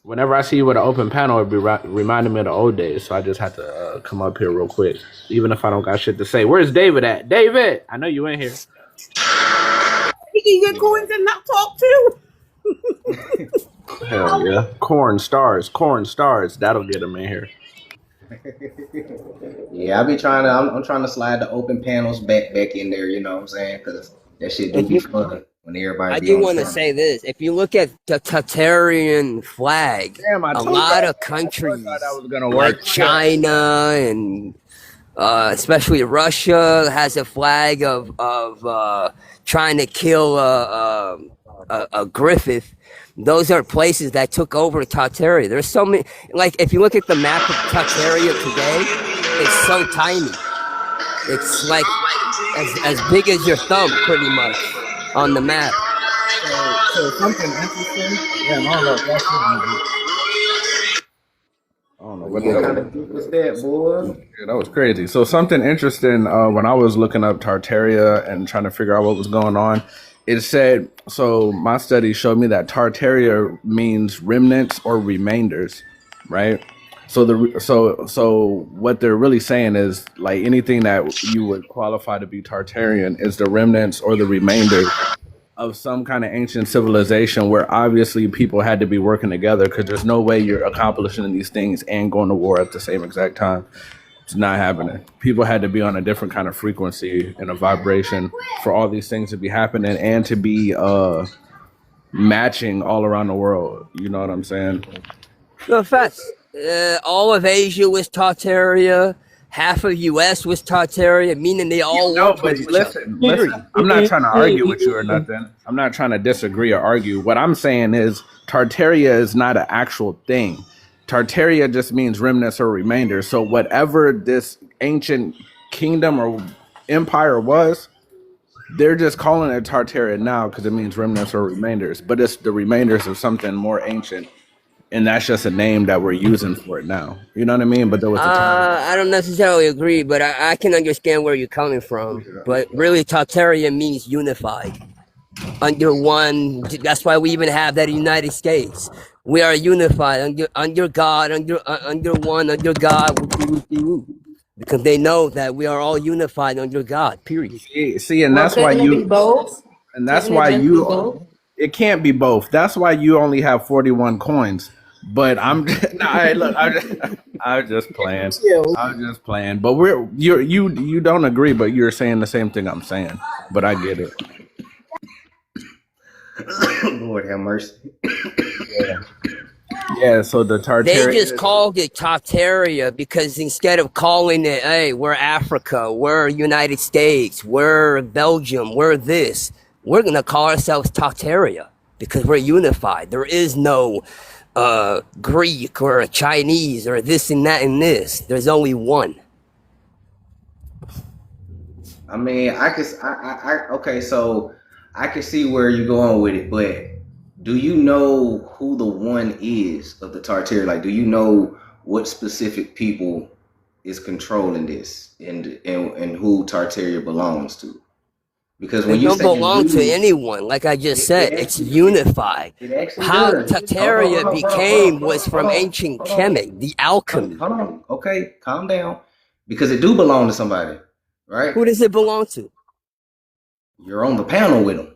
whenever I see you with an open panel, it be reminding me of the old days. So I just had to come up here real quick, even if I don't got shit to say. Where's David at? David, I know you in here. He can get coins and not talk too. Hell yeah. Corn stars. That'll get them in here. Yeah, I be trying to. I'm trying to slide the open panels back in there. You know what I'm saying? Because that shit do If be you, fun when everybody I be do on the want to panel. say this. If you look at the Tartarian flag, Damn, I a told lot you of I countries thought that was gonna like work. China and especially Russia has a flag of trying to kill a Griffith. Those are places that took over Tartaria. There's so many. Like if you look at the map of Tartaria today, it's so tiny. It's like as big as your thumb, pretty much, on the map. So something interesting. Yeah, I don't know if that's I don't know what what yeah, that kind was. of deep was that, boy. Yeah, that was crazy. So something interesting when I was looking up Tartaria and trying to figure out what was going on, it said, so my study showed me that Tartaria means remnants or remainders, right? So what they're really saying is like anything that you would qualify to be Tartarian is the remnants or the remainder of some kind of ancient civilization where obviously people had to be working together because there's no way you're accomplishing these things and going to war at the same exact time. It's not happening. People had to be on a different kind of frequency and a vibration for all these things to be happening and to be matching all around the world. You know what I'm saying? No facts. All of Asia was Tartaria. Half of US was Tartaria, meaning they all No, worked but with each other. listen. I'm not trying to argue with you or nothing. I'm not trying to disagree or argue. What I'm saying is Tartaria is not an actual thing. Tartaria just means remnants or remainder. So whatever this ancient kingdom or empire was, they're just calling it Tartaria now because it means remnants or remainders. But it's the remainders of something more ancient. And that's just a name that we're using for it now. You know what I mean? But there was a time. I don't necessarily agree, but I can understand where you're coming from. But really, Tartaria means unified under one. That's why we even have that United States. We are unified under God, under one, under God, because they know that we are all unified under God. Period. See, and Well, that's why couldn't it be both? and that's Couldn't it why just be both? it can't be both. That's why you only have 41 coins. But I'm nah, hey, look, I'm just playing. I'm just playing. But you don't agree, but you're saying the same thing I'm saying. But I get it. Lord have mercy. Yeah. So the They Tartarian. just called it Tartaria because instead of calling it, hey, we're Africa, we're United States, we're Belgium, we're this, we're going to call ourselves Tartaria because we're unified. There is no Greek or Chinese or this and that and this. There's only one. I mean, okay, so I can see where you're going with it, but do you know who the one is of the Tartaria? Like, do you know what specific people is controlling this and who Tartaria belongs to? Because when It you don't say belong to you, anyone. Like I just said, it it's actually unified. it actually How does. Tartaria became was from ancient Kemet, the alchemy. Hold on. Okay, calm down. Because it do belong to somebody, right? Who does it belong to? You're on the panel with them.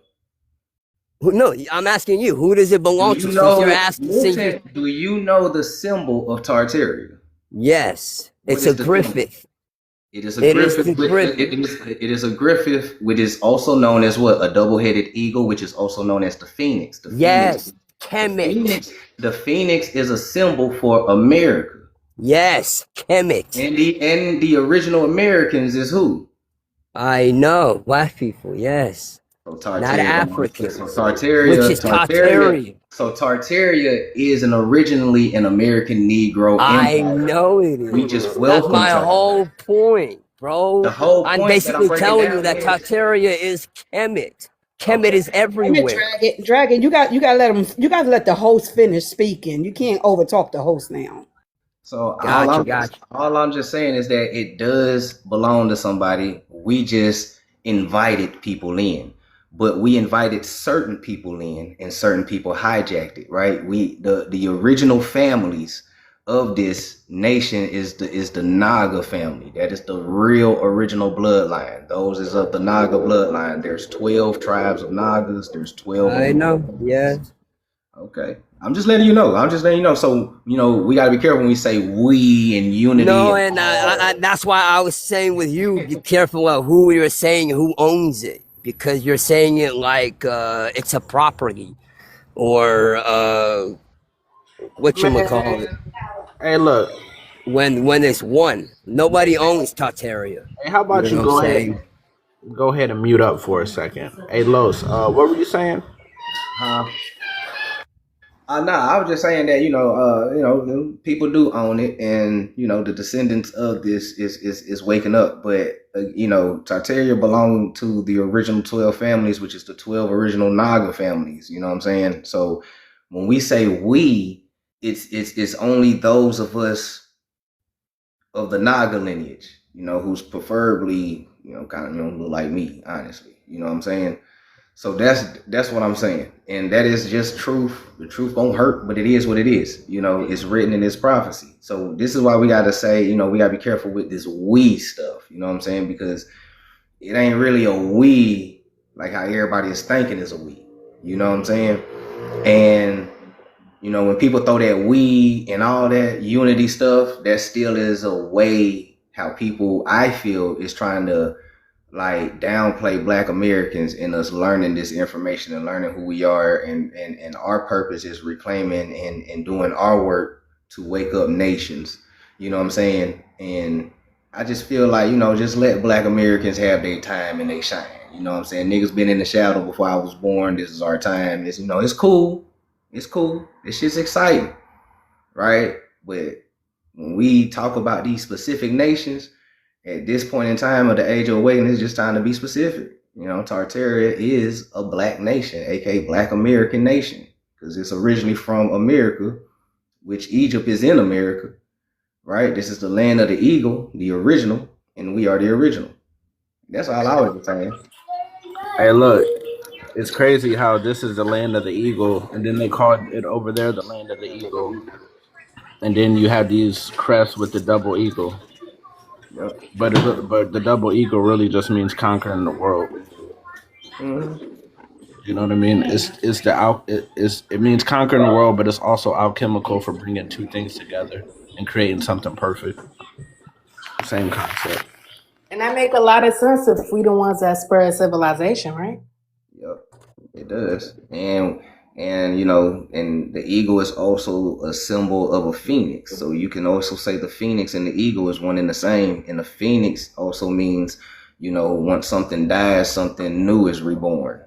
No, I'm asking you. Who does it belong Do to? you Since you're know? asking, since Listen, do you know the symbol of Tartaria? yes, What it's is a the symbol? Griffith. It is a It is griffith. the Griffith. It is a griffith, which is also known as what? A double-headed eagle, which is also known as the phoenix. The phoenix. Yes, The Kemet. phoenix. The phoenix is a symbol for America. Yes, Kemet. And the original Americans is who? I know, black people. Yes, So not Tartaria. Africans, So which Tartaria. is Tartaria. So Tartaria is originally an American Negro I empire. know it We is. just That's welcome my Tartaria. whole point, bro. The whole I'm point that I'm basically breaking telling you down that is Tartaria is Kemet. Kemet is Wait a minute, everywhere. Dragon. You got to let him. You got to let the host finish speaking. You can't overtalk the host now. so Gotcha. all I'm just saying is that it does belong to somebody. We just invited people in. But we invited certain people in and certain people hijacked it, right? The original families of this nation is the Naga family. That is the real original bloodline. Those is of the Naga bloodline. There's 12 tribes of Nagas. There's 12 of I them. know. Yes. Okay. I'm just letting you know. So, we got to be careful when we say we and unity. No, and that's why I was saying with you, be careful of who you're saying, who owns it, because you're saying it like it's a property or whatchamacallit. Hey, look. When it's one, nobody owns Tartaria. Hey, how about you go ahead? Go ahead and mute up for a second. Hey, Los, what were you saying? I was just saying that people do own it, and the descendants of this is waking up. But Tartaria belonged to the original 12 families, which is the 12 original Naga families. You know what I'm saying? So when we say we, it's only those of us of the Naga lineage, who's preferably kind of look like me, honestly. You know what I'm saying? So that's what I'm saying. And that is just truth. The truth won't hurt, but it is what it is. It's written in this prophecy. So this is why we got to say, we got to be careful with this we stuff. You know what I'm saying? Because it ain't really a we like how everybody is thinking is a we. You know what I'm saying? And, when people throw that we and all that unity stuff, that still is a way how people, I feel, is trying to like downplay Black Americans in us learning this information and learning who we are, and our purpose is reclaiming and doing our work to wake up nations. You know what I'm saying? And I just feel like, just let Black Americans have their time and they shine. You know what I'm saying? Niggas been in the shadow before I was born. This is our time. It's it's cool. It's cool. This shit's exciting. Right? But when we talk about these specific nations, at this point in time of the Age of Awakening, it's just time to be specific. Tartaria is a Black nation, aka Black American nation, because it's originally from America, which Egypt is in America, right? This is the land of the eagle, the original, and we are the original. That's all I was saying. Hey, look, it's crazy how this is the land of the eagle, and then they call it over there the land of the eagle, and then you have these crests with the double eagle. Yep. But the double eagle really just means conquering the world. Mm-hmm. You know what I mean? It means conquering the world, but it's also alchemical for bringing two things together and creating something perfect. Same concept. And that make a lot of sense if we the ones that spread civilization, right? Yep, it does. And the eagle is also a symbol of a phoenix. So you can also say the phoenix and the eagle is one and the same. And the phoenix also means, once something dies, something new is reborn.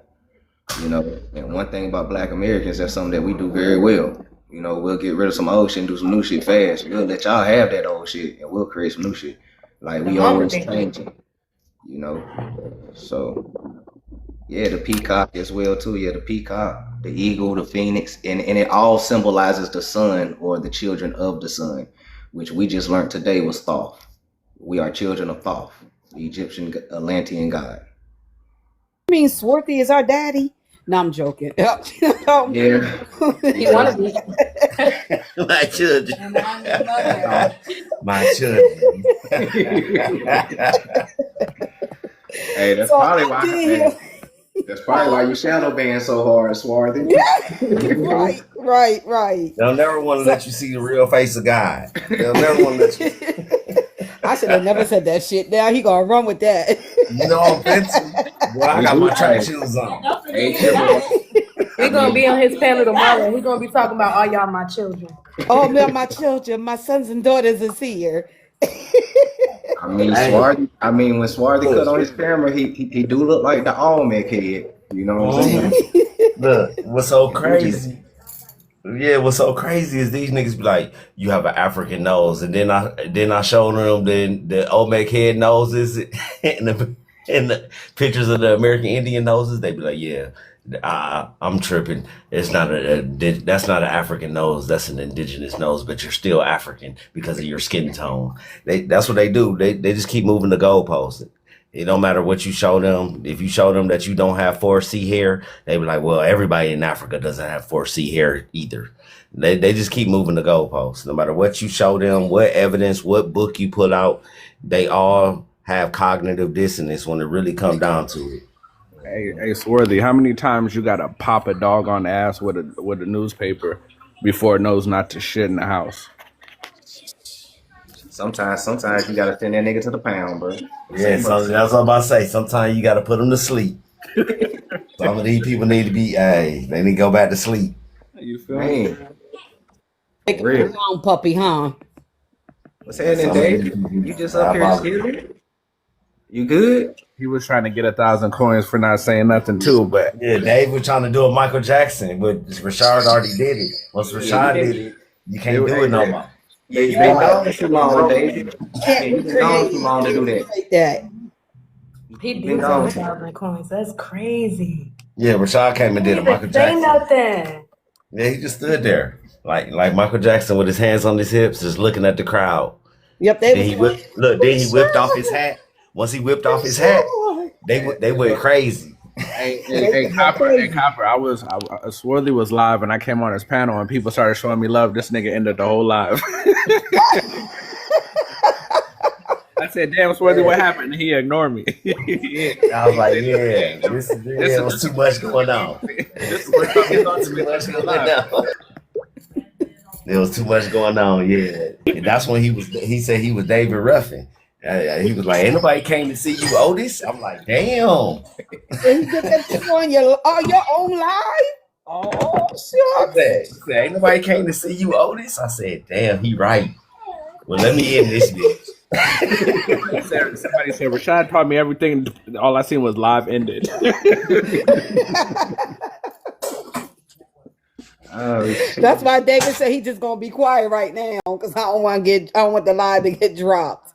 And one thing about Black Americans, that's something that we do very well. We'll get rid of some old shit and do some new shit fast. We'll let y'all have that old shit and we'll create some new shit. Like we always changing, So yeah, the peacock as well too. Yeah, the peacock, the eagle, the phoenix, and it all symbolizes the sun or the children of the sun, which we just learned today was Thoth. We are children of Thoth, the Egyptian Atlantean god. I mean, Swarthy is our daddy. No, I'm joking. Yeah. You want to be. My children. My children. Hey, that's probably why. That's probably why you shadow ban so hard, Swarthy. Right. They'll never want to let you see the real face of God. They'll never want to let you. I should have never said that shit. Now he gonna run with that. No offense. Well, I got my church shoes on. We're gonna be on his panel tomorrow. We're gonna be talking about all y'all my children. Oh man, my children, my sons and daughters is here. I mean, when Swarthy cut on his camera, he do look like the Olmec kid. You know what I'm saying? Look, what's so crazy? Yeah, what's so crazy is these niggas be like, you have an African nose, and then I show them the Olmec head noses and the pictures of the American Indian noses. They be like, yeah, I'm tripping. It's not that's not an African nose. That's an indigenous nose, but you're still African because of your skin tone. That's what they do. They just keep moving the goalposts. It don't matter what you show them. If you show them that you don't have 4C hair, they be like, well, everybody in Africa doesn't have 4C hair either. They just keep moving the goalposts. No matter what you show them, what evidence, what book you put out, they all have cognitive dissonance when it really comes down to it. Hey, Swarthy, how many times you gotta pop a dog on the ass with a newspaper before it knows not to shit in the house? Sometimes you gotta send that nigga to the pound, bro. Yeah, so that's what I'm about to say. Sometimes you got to put them to sleep. Some of these people need to be, hey, they need to go back to sleep. You feel me? Man, Take a real. brown puppy, huh? What's happening, Some of these Dave? people You just up here diabolical. chilling? You good? He was trying to get 1,000 coins for not saying nothing too, but Yeah, Dave was trying to do a Michael Jackson, but Rashard already did it. Once Rashard did it, you can't do it no more. You've been gone too long, David. You've been gone too long to do that. Like that. He Been did gone. 1,000 coins. That's crazy. Yeah, Rashard came and He did a didn't Michael even say Jackson. nothing. Yeah, he just stood there like Michael Jackson with his hands on his hips, just looking at the crowd. Yep, Then he whipped off his hat. Once he whipped off his hat, they went crazy. hey, Copper, I Swarthy was live and I came on his panel and people started showing me love. This nigga ended the whole live. I said, "Damn, Swarthy, what happened?" And he ignored me. I was like, yeah, there was too much going on. This is what comes on to me last live. There was too much going on, yeah. And that's when he said he was David Ruffin. He was like, ain't nobody came to see you, Otis. I'm like, damn. And you get that on your own live? Oh, I shit. said, ain't nobody came to see you, Otis. I said, damn, he right. Well, let me end this bitch. Somebody said Rashad taught me everything. All I seen was live ended. That's why David said he just gonna be quiet right now because I don't want the live to get dropped.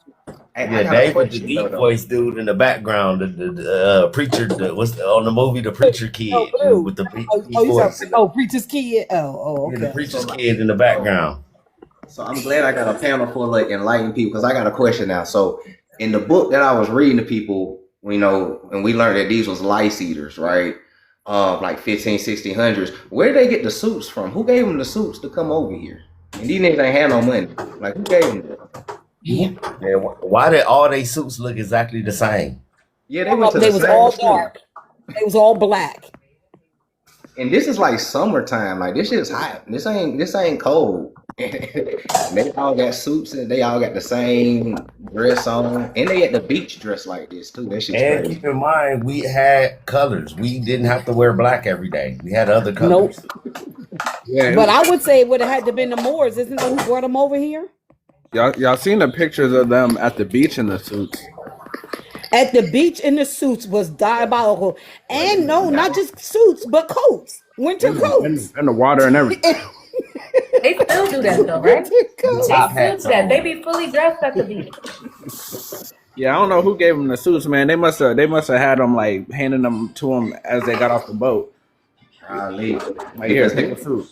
Hey, I Yeah, got a David, the question, deep though. voice dude in the background, the preacher, on the movie, the preacher kid Blue. with the deep You voice. said, preacher's kid. Oh, Yeah, okay. the preacher's kid in the background. So I'm glad I got a panel full of enlightened people because I got a question now. So in the book that I was reading to people, and we learned that these was lice eaters, right? Like 15, 1600s. Where did they get the suits from? Who gave them the suits to come over here? And these niggas ain't had no money. Like, who gave them that? Yeah, why did all they suits look exactly the same? Yeah, they went to They the was same all school. dark. They was all black. And this is like summertime. Like, this shit's hot. This ain't cold. They all got suits and they all got the same dress on. And they at the beach dressed like this too. That shit's And crazy. keep in mind, we had colors. We didn't have to wear black every day. We had other colors. Yeah, But I would say it would have had to been the Moors. Isn't that who brought them over here? y'all seen the pictures of them at the beach in the suits? At the beach in the suits was diabolical. And no, not just suits, but coats. Winter coats. In the water and everything. They still do that though, right? Winter coats. They still do that. They be fully dressed at the beach. Yeah, I don't know who gave them the suits, man. They must have had them like handing them to them as they got off the boat. Like, here, take a suit.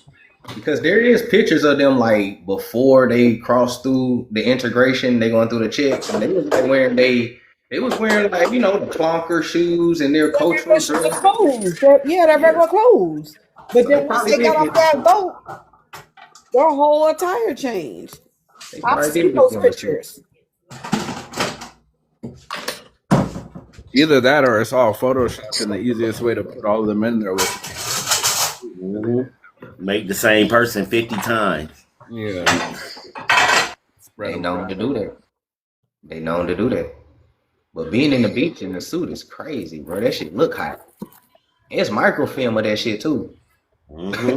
Because there is pictures of them like before they crossed through the integration, they going through the checks, and they was like wearing the clunker shoes and their cultural Regular dress. clothes. They're regular clothes. But then once they got off that boat, their whole attire changed. They I've probably seen did those look like pictures. Either that or it's all photoshopped, and the easiest way to put all of them in there was Make the same person 50 times. yeah. They known to do that. They known to do that. But being in the beach in the suit is crazy, bro. That shit look hot. It's microfilm of that shit too. But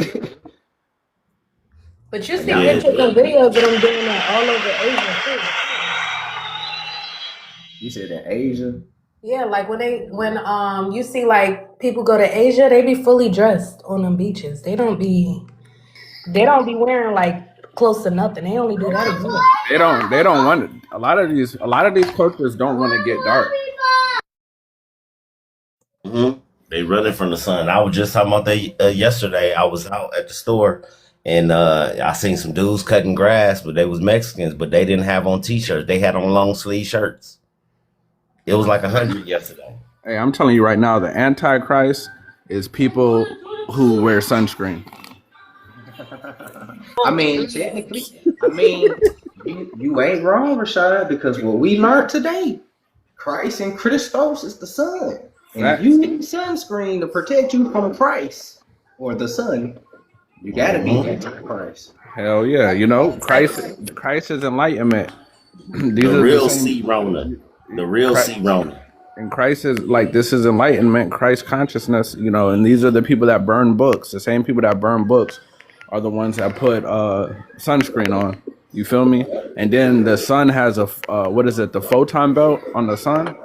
you see Yeah. pictures and videos of them doing that all over Asia too. You said in Asia. Yeah, like when you see like people go to Asia, they be fully dressed on them beaches. They don't be wearing like close to nothing. They only do that in Europe. They don't want it. A lot of these cultures don't want to get dark. They running from the sun. I was just talking about that yesterday. I was out at the store and I seen some dudes cutting grass, but they was Mexicans, but they didn't have on t-shirts. They had on long sleeve shirts. It was like 100 yesterday. Hey, I'm telling you right now, the Antichrist is people who wear sunscreen. I mean, technically, you ain't wrong, Rashad, because what we learned today, Christ and Christos is the sun. And if you Facts. need sunscreen to protect you from Christ or the sun, you gotta be anti-Christ. Hell yeah. You know, Christ is enlightenment. These The are the real same. C Rona. The real Christ, C Rona. and Christ is like, this is enlightenment, Christ consciousness, you know, and these are the people that burn books. The same people that burn books are the ones that put sunscreen on. You feel me? And then the sun has a what is it? The photon belt on the sun,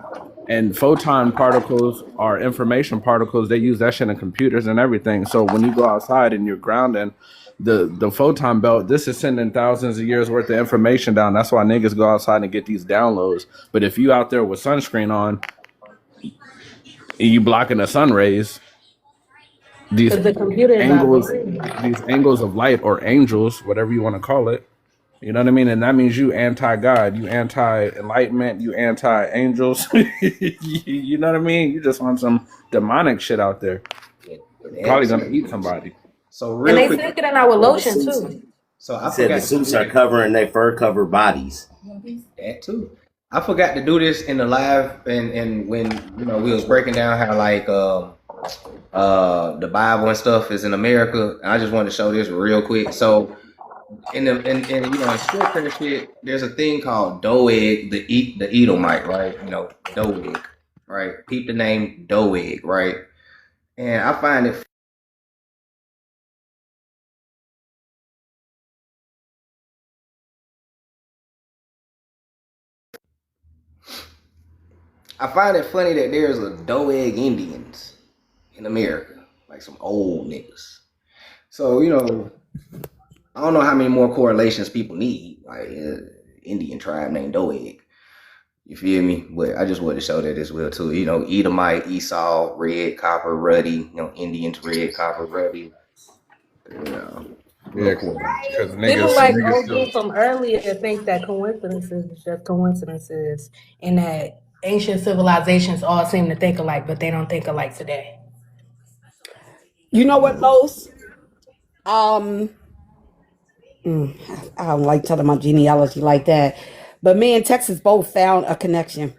and photon particles are information particles. They use that shit in computers and everything. So when you go outside and you're grounding, the photon belt, this is sending thousands of years worth of information down. That's why niggas go outside and get these downloads. But if you out there with sunscreen on and you blocking the sun rays, these Because the computer is not angles, reading. these angles of light or angels, whatever you want to call it, you know what I mean? And that means you anti-God, you anti-enlightenment, you anti-angels. You know what I mean? You just want some demonic shit out there. Probably gonna eat somebody. So And real they quick, stick it in our lotion too. so He I said the forgot to do suits are that, covering their fur covered bodies. that too. I forgot to do this in the live, and when we was breaking down how like the Bible and stuff is in America. And I just wanted to show this real quick. So in scripture and shit, there's a thing called Doeg, the Edomite, right? Doeg, right? Peep the name Doeg, right? And I find it funny that there's a Doeg Indians in America, like some old niggas. So I don't know how many more correlations people need, like Indian tribe named Doeg. You feel me? But I just wanted to show that as well too. Edomite, Esau, red, copper, ruddy. Indians, red, copper, ruddy. Yeah, Real cool. because People like niggas OG still. from earlier think that coincidences is just coincidences, and that ancient civilizations all seem to think alike, but they don't think alike today. You know what, Los? Um, I don't like telling my genealogy like that, but me and Texas both found a connection.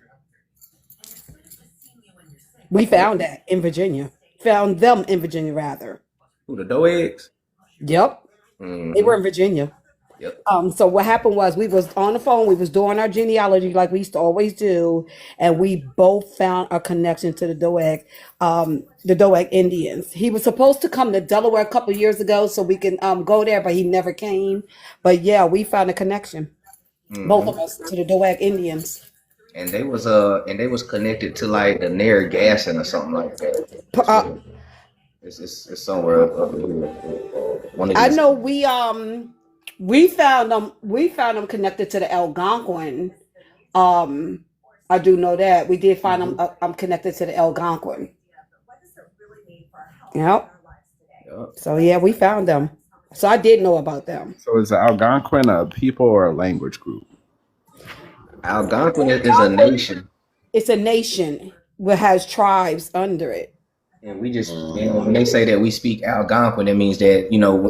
We found that in Virginia. Found them in Virginia, rather. Who, the Doegs? Yep, they Mm-hmm. were in Virginia. Yep. So what happened was we was on the phone, we was doing our genealogy like we used to always do, and we both found a connection to the Doeg Indians. He was supposed to come to Delaware a couple years ago so we can go there, but he never came. But yeah, we found a connection, both Mm-hmm. of us, to the Doeg Indians. And they was connected to like the Narragansett or something like that. P- That's uh, what it's somewhere up here. One of I these. know we found them connected to the Algonquin. I do know that we did find them. I'm connected to the Algonquin. Yep. Yep. So yeah, we found them. So I did know about them. So is the Algonquin a people or a language group? Algonquin is a nation. It's a nation that has tribes under it. And we just, when they say that we speak Algonquin, it means that,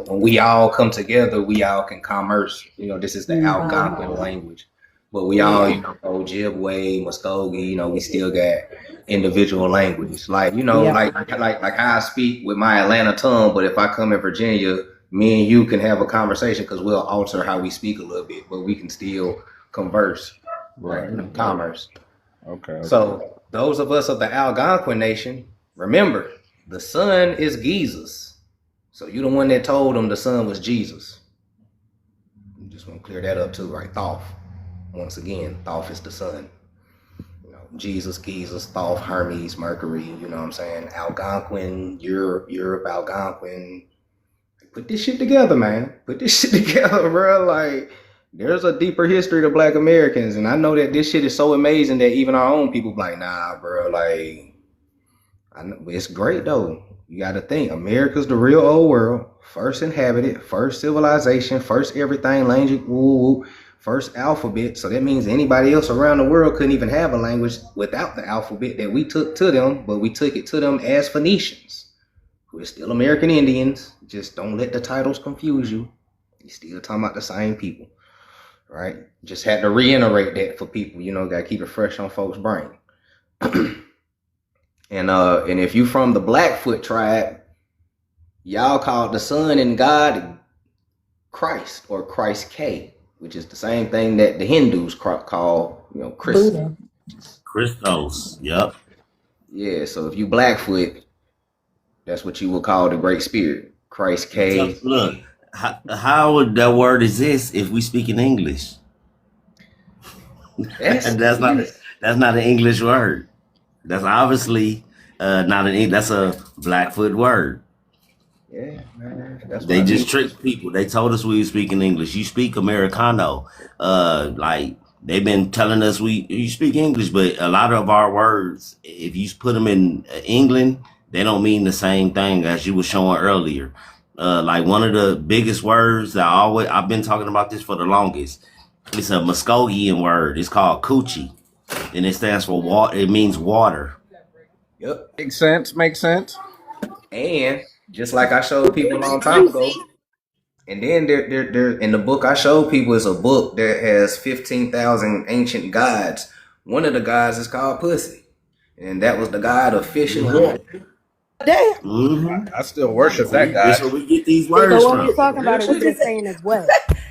when we all come together, we all can commerce. This is the Algonquin language. But we all, Ojibwe, Muskogee, we still got individual languages. Like, Yeah. like how I speak with my Atlanta tongue, but if I come in Virginia, me and you can have a conversation because we'll alter how we speak a little bit, but we can still converse, right? Commerce. Okay. So those of us of the Algonquin nation, remember, the sun is Jesus. So you the one that told them the sun was Jesus. Just want to clear that up too, right? Thoth. Once again, Thoth is the sun. Jesus, Thoth, Hermes, Mercury, you know what I'm saying? Algonquin, Europe, Algonquin. Put this shit together, man. Put this shit together, bro. Like, there's a deeper history to Black Americans. And I know that this shit is so amazing that even our own people be like, nah, bro, like, I know, it's great though. You got to think, America's the real old world, first inhabited, first civilization, first everything, language, first alphabet. So that means anybody else around the world couldn't even have a language without the alphabet that we took to them, but we took it to them as Phoenicians. We're still American Indians. Just don't let the titles confuse you. You're still talking about the same people, right? Just had to reiterate that for people, got to keep it fresh on folks' brain. And if you from the Blackfoot tribe, y'all called the sun and God Christ or Christ K, which is the same thing that the Hindus call, Chris. Buddha. Christos. Yep. Yeah, so if you Blackfoot, that's what you would call the Great Spirit, Christ K. So, look, how would that word exist if we speak in English? That's not an English word. That's obviously not an. That's a Blackfoot word. Yeah, man. That's They what I just mean. tricked people. They told us we were speaking English. You speak Americano. Like they've been telling us you speak English, but a lot of our words, if you put them in England, they don't mean the same thing as you were showing earlier. Like one of the biggest words that I've been talking about this for the longest. It's a Muskogean word. It's called coochie, and it stands for water. It means water. Yep. Makes sense. And just like I showed people a long time ago, and then there in the book I showed people is a book that has 15,000 ancient gods. One of the gods is called Pussy, and that was the god of fish and water. Damn. Mm-hmm. I still worship that guy. That's where we get these So words when we from. talking about it, what you're saying is what?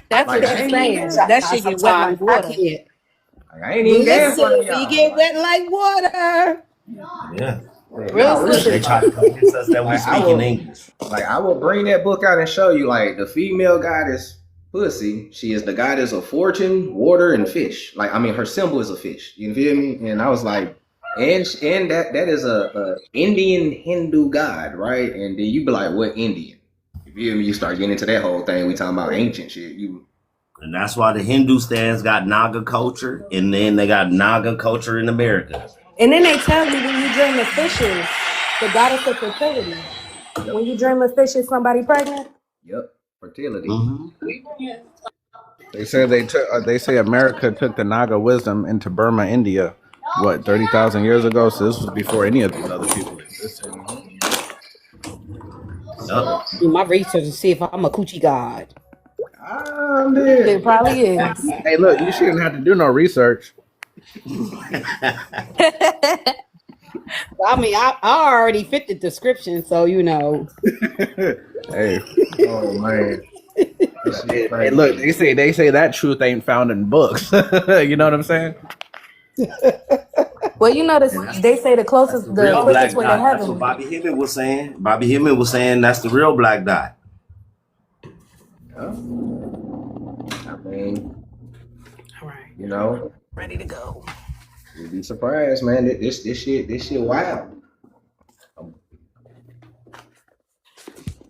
That's Like, what I she's ain't saying. even, That shit get wet like water. I ain't even gas Listen, on we y'all. get wet like water. Yeah. Real They simple. try to convince us that we Like, speak in English. I will bring that book out and show you, like, the female goddess Pussy. She is the goddess of fortune, water, and fish. Like, I mean, her symbol is a fish. You feel me? And I was like, and that is a Indian Hindu god, right? And then you be like, what Indian? You feel me? You start getting into that whole thing. We talking about ancient shit. And that's why the Hindustans got Naga culture, and then they got Naga culture in America. And then they tell you when you dream of fishes, the goddess of fertility. When you dream of fishes, somebody pregnant. Yep, fertility. Mm-hmm. They say America took the Naga wisdom into Burma, India, 30,000 years ago. So this was before any of these other people existed. Yep. Do my research to see if I'm a coochie god. I'm dead. It probably is. Hey, look, you shouldn't have to do no research. I mean, I already fit the description, so Hey, Oh man. hey, look, they say that truth ain't found in books. You know what I'm saying? Well, you know this. They say the closest, the Real black quickest way to dot. That's what heaven. Bobby Hemmett was saying. Bobby Hemmett was saying that's the real black dot. I mean, All right, ready to go. You'd be surprised, man. This shit wild.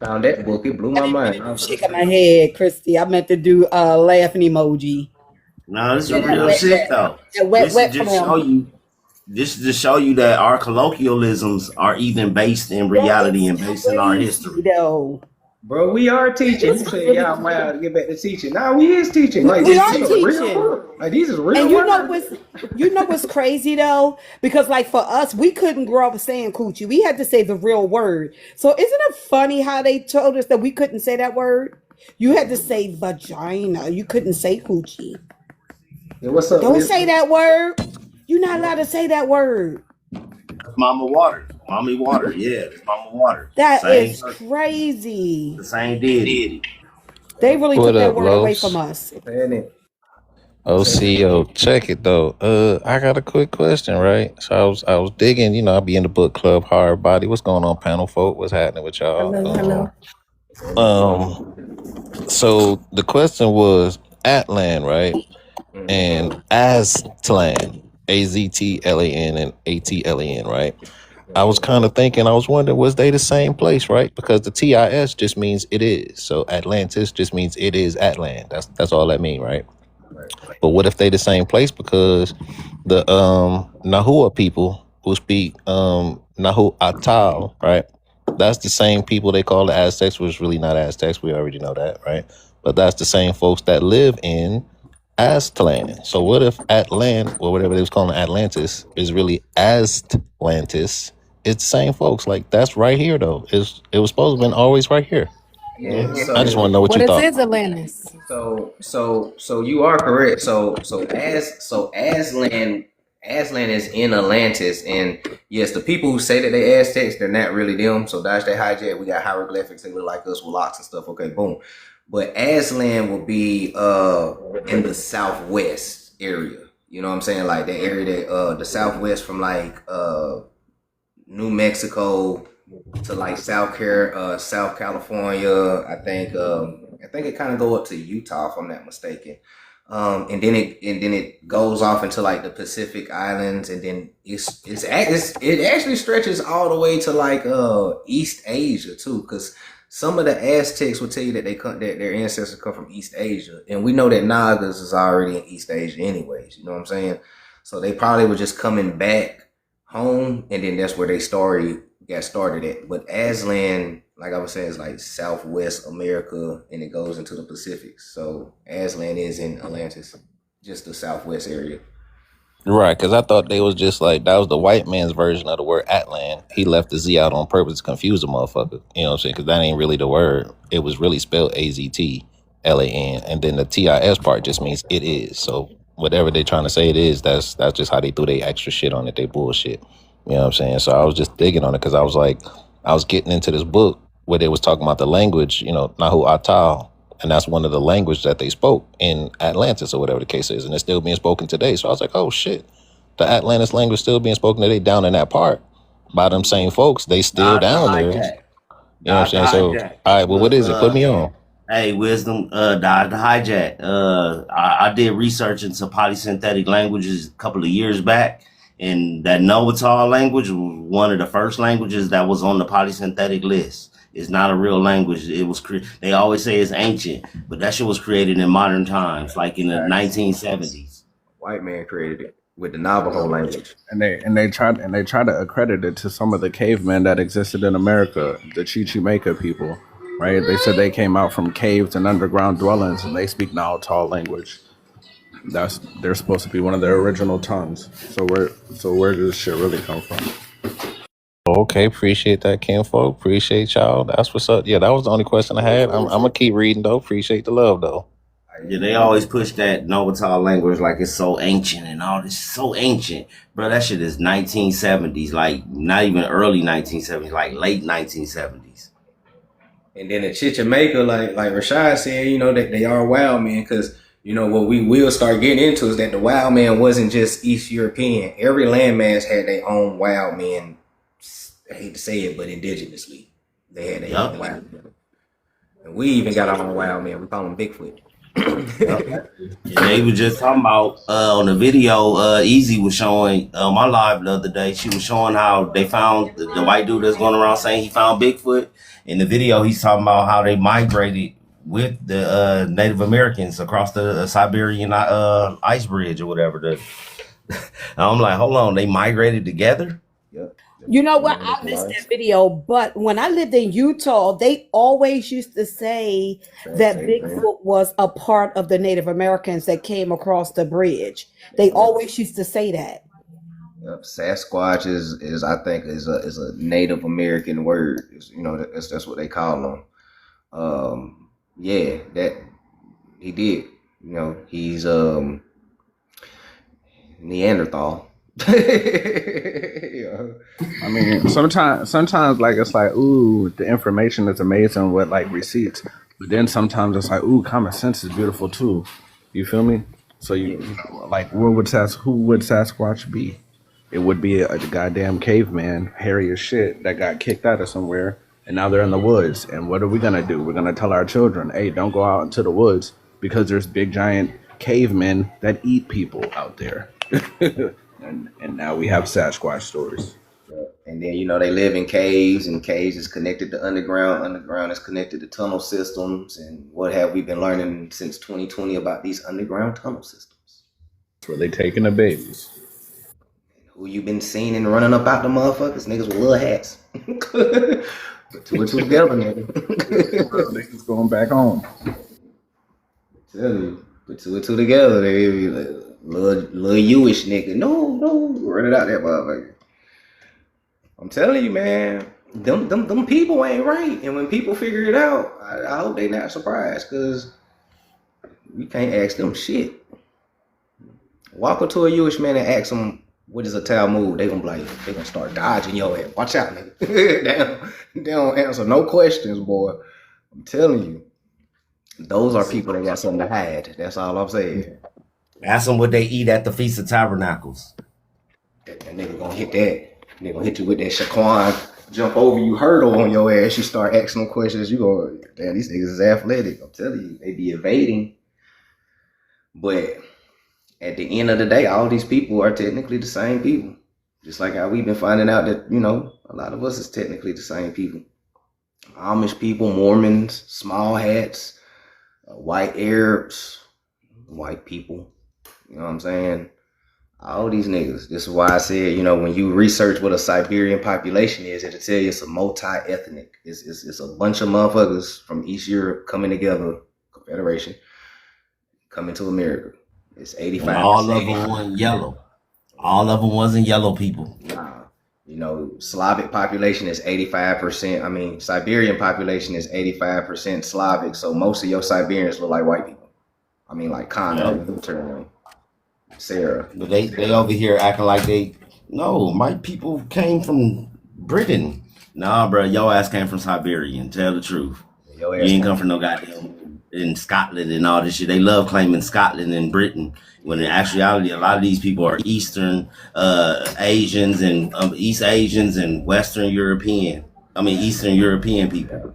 Found that book, it blew my mind. I was shaking my head, Christy. I meant to do laughing emoji. No, this is real shit though. Wet This is just form. show you. This is to show you that our colloquialisms are even based in reality and based in our history. Though. Bro, we are teaching. You say y'all wild to get back to teaching. Nah, we is teaching. Like We are these is real teaching. words. Like these is real And words. you know what's crazy though? Because like for us, we couldn't grow up saying coochie. We had to say the real word. So isn't it funny how they told us that we couldn't say that word? You had to say vagina. You couldn't say coochie. Yeah, what's up? Don't Liz? say that word. You're not allowed to say that word. Mama water. Mommy water. Yeah, it's mama water. That Same is crazy. the same did. They really What took that up, word away Los? from us. Saying it. OCO, check it though. I got a quick question, right? So I was digging, I be in the book club, Hard Body. What's going on, panel folk? What's happening with y'all? hello. So the question was Atlan, right? And Aztlan, AZTLAN and ATLAN, right? I was kind of thinking, I was wondering, was they the same place, right? Because the TIS just means it is. So Atlantis just means it is Atlan. That's all that mean, right? But what if they the same place? Because the Nahua people who speak Nahu Atal, right? That's the same people they call the Aztecs, which is really not Aztecs. We already know that, right? But that's the same folks that live in Aztlan. So what if Atlan, or whatever they was calling Atlantis, is really Aztlantis? It's the same folks. Like, that's right here, though. It was supposed to have been always right here. Yeah. I just want to know what What you is thought. Atlantis? So you are correct. So Aslan is in Atlantis, and yes, the people who say that they Aztecs, they're not really them. So Dodge They Hijack, we got hieroglyphics, they look like us with locks and stuff. Okay, boom. But Aslan will be in the southwest area. You know what I'm saying? Like the area that the southwest from like New Mexico to like South California. I think it kind of go up to Utah if I'm not mistaken. And then it goes off into like the Pacific Islands, and then it actually stretches all the way to like East Asia too, because some of the Aztecs will tell you that that their ancestors come from East Asia, and we know that Nagas is already in East Asia anyways. You know what I'm saying? So they probably were just coming back home, and then that's where they got started at. But Aslan, like I was saying, is like Southwest America, and it goes into the Pacific. So Aslan is in Atlantis, just the Southwest area. Right, because I thought they was just like, that was the white man's version of the word Atlan. He left the Z out on purpose to confuse the motherfucker. You know what I'm saying? Because that ain't really the word. It was really spelled AZTLAN. And then the TIS part just means it is. So whatever they're trying to say it is, that's just how they threw their extra shit on it, they bullshit. You know what I'm saying? So I was just digging on it because I was like, I was getting into this book where they was talking about the language, you know, Nahu Attal. And that's one of the language that they spoke in Atlantis or whatever the case is. And it's still being spoken today. So I was like, oh shit, the Atlantis language still being spoken today down in that part by them same folks. They still down there. You know what I'm saying? So, all right, well, what is it? Put me on. Hey, Wisdom, Dr. Hijack. I did research into polysynthetic languages a couple of years back, and that Nahuatl language was one of the first languages that was on the polysynthetic list. It's not a real language. It was they always say it's ancient, but that shit was created in modern times, like in the 1970s. White man created it with the Navajo language, And they try to accredit it to some of the cavemen that existed in America, the Chichimeca people, right? They said they came out from caves and underground dwellings, and they speak Nahuatl language. They're supposed to be one of their original tongues. So where does this shit really come from? Okay, appreciate that, kinfolk. Appreciate y'all. That's what's up. Yeah, that was the only question I had. I'm gonna keep reading though. Appreciate the love though. Yeah, they always push that Nahuatl language like it's so ancient and all this, so ancient. Bro, that shit is 1970s, like not even early 1970s, like late 1970s. and then the Chichimeca, like Rashad said, you know, that they are wild men, because you know what we will start getting into is that the wild man wasn't just East European. Every landmass had their own wild men. I hate to say it, but indigenously, they had their own wild men. And we even got our own wild man. We call him Bigfoot. Yeah, they was just talking about on the video. Easy was showing my live the other day. She was showing how they found the white dude that's going around saying he found Bigfoot. In the video, he's talking about how they migrated with the Native Americans across the Siberian ice bridge or whatever. And I'm like, hold on, they migrated together? Yep. You know what? I missed that video, but when I lived in Utah, they always used to say that Bigfoot was a part of the Native Americans that came across the bridge. They always used to say that. Yep. Sasquatch is I think is a Native American word. You know, that's what they call them. Yeah, that he did. You know, he's Neanderthal. Yeah. I mean, sometimes like it's like, ooh, the information is amazing with like receipts, but then sometimes it's like, ooh, common sense is beautiful too. You feel me? So you like, who would Sasquatch be? It would be a goddamn caveman, hairy as shit, that got kicked out of somewhere, and now they're in the woods. And what are we gonna do? We're gonna tell our children, hey, don't go out into the woods because there's big giant cavemen that eat people out there. And now we have Sasquatch stories. And then, you know, they live in caves, and caves is connected to underground. Underground is connected to tunnel systems. And what have we been learning since 2020 about these underground tunnel systems? That's where they taking the babies. Who you been seeing and running up out the motherfuckers? Niggas with little hats. Put two and two together, nigga. Niggas going back home. Tell you, put two and two together. They be like, little you-ish nigga. No, run it out that motherfucker. I'm telling you, man, them people ain't right. And when people figure it out, I hope they not surprised, because you can't ask them shit. Walk up to a Jewish man and ask him what is a Talmud? They gonna be like, they gonna start dodging your ass. Watch out, nigga. they don't answer no questions, boy. I'm telling you. Those are people that got something to hide. That's all I'm saying. Ask them what they eat at the Feast of Tabernacles. That nigga gonna hit that. Nigga gonna hit you with that Shaquan, jump over you, hurdle on your ass. You start asking them questions. You go, damn, these niggas is athletic. I'm telling you, they be evading. But at the end of the day, all these people are technically the same people. Just like how we've been finding out that, you know, a lot of us is technically the same people. Amish people, Mormons, small hats, white Arabs, white people. You know what I'm saying? All these niggas. This is why I said, you know, when you research what a Siberian population is, it'll tell you it's a multi-ethnic. It's a bunch of motherfuckers from East Europe coming together, Confederation, coming to America. It's 85%. And all of them weren't yellow. All of them wasn't yellow people. Nah. You know, Slavic population is 85%. I mean, Siberian population is 85% Slavic. So most of your Siberians look like white people. I mean, like Connor, Sarah. But they over here acting like my people came from Britain. Nah, bro, your ass came from Siberian. Tell the truth. You ain't come from no goddamn in Scotland and all this shit. They love claiming Scotland and Britain, when in actuality, a lot of these people are Eastern Asians and East Asians and Eastern European people.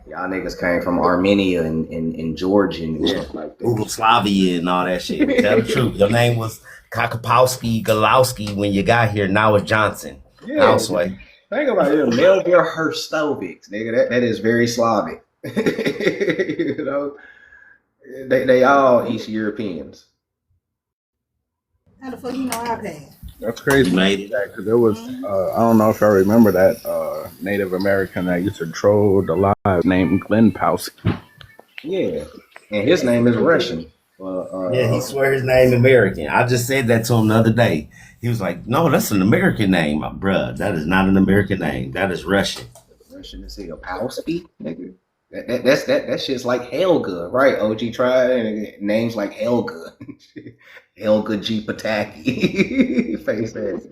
Y'all niggas came from Armenia and Georgia and stuff like that. Yugoslavia and all that shit. Tell the truth. Your name was Kakopowski, Galowski when you got here. Now it's Johnson. Yeah. Houseway. Think about it. Melville Herstovics, nigga. That is very Slavic. You know, they all East Europeans. How the fuck you know our past? That's crazy. Because there was, I don't know if I remember that Native American that used to troll the live named Glenn Powski. Yeah, and his name is Russian. Yeah, he swear his name American. I just said that to him the other day. He was like, "No, that's an American name, bruh. That is not an American name. That is Russian." Russian is a Powski, nigga. That shit's like Helga, right? OG tried and names like Helga, Helga G Pataki, face ass.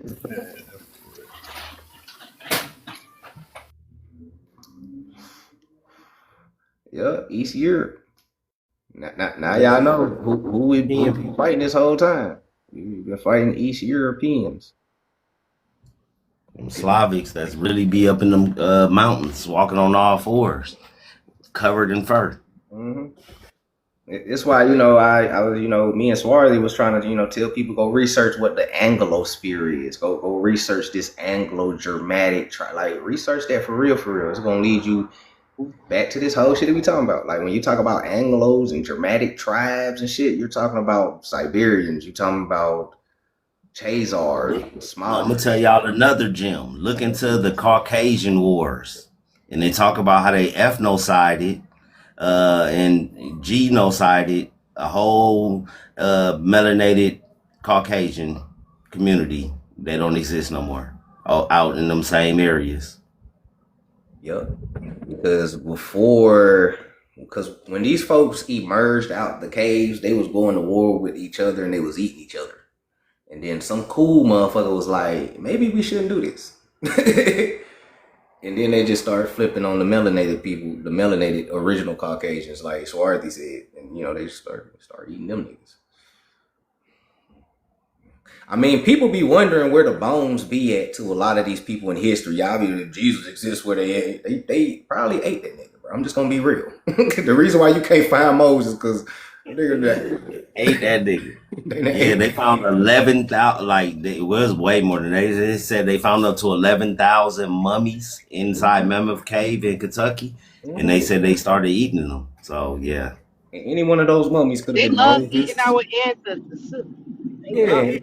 Yeah, East Europe. Now y'all know who we been fighting this whole time. We've been fighting East Europeans. Them Slavics that's really be up in them mountains, walking on all fours, covered in fur. Mm-hmm. It's why, you know, I was, you know, me and Swarthy was trying to, you know, tell people go research what the Anglosphere is. Go research this Anglo-Germanic like research that for real. It's gonna lead you back to this whole shit that we talking about. Like when you talk about Anglos and Germanic tribes and shit, you're talking about Siberians. You're talking about Chazars, small. I'm gonna tell y'all another gem. Look into the Caucasian Wars, and they talk about how they ethnocided and genocided a whole melanated Caucasian community. They don't exist no more out in them same areas. Yep. Because when these folks emerged out the caves, they was going to war with each other and they was eating each other. And then some cool motherfucker was like, maybe we shouldn't do this. And then they just started flipping on the melanated people, the melanated original Caucasians, like Swarthy said. And, you know, they start eating them niggas. I mean, people be wondering where the bones be at to a lot of these people in history. Obviously, Jesus exists where they probably ate that nigga, bro. I'm just gonna be real. The reason why you can't find Moses because nigga ate that nigga. Yeah, they found 11,000. Like it was way more than they said. They found up to 11,000 mummies inside Mammoth Cave in Kentucky, and they said they started eating them. So yeah, any one of those mummies could have been. They love eating our ancestors. Yeah.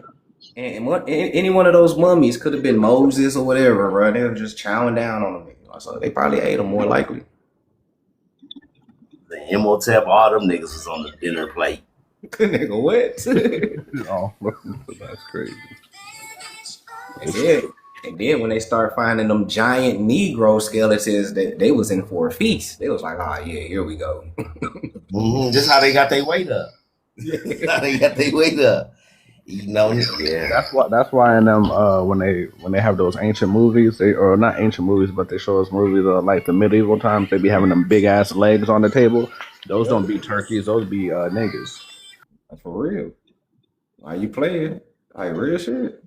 And any one of those mummies could have been Moses or whatever, bro. They were just chowing down on them. So they probably ate them more likely. The Imhotep, all them niggas was on the dinner plate. Nigga, what? Oh, that's crazy. And then when they start finding them giant Negro skeletons, they was in for a feast. They was like, oh yeah, here we go. This how they got their weight up. This how they got their weight up. Eating on it. Yeah. That's why in them when they have those ancient movies, they or not ancient movies, but they show us movies of like the medieval times. They be having them big ass legs on the table. Those don't be turkeys. Those be niggas. That's for real. Like you playing? Like real shit.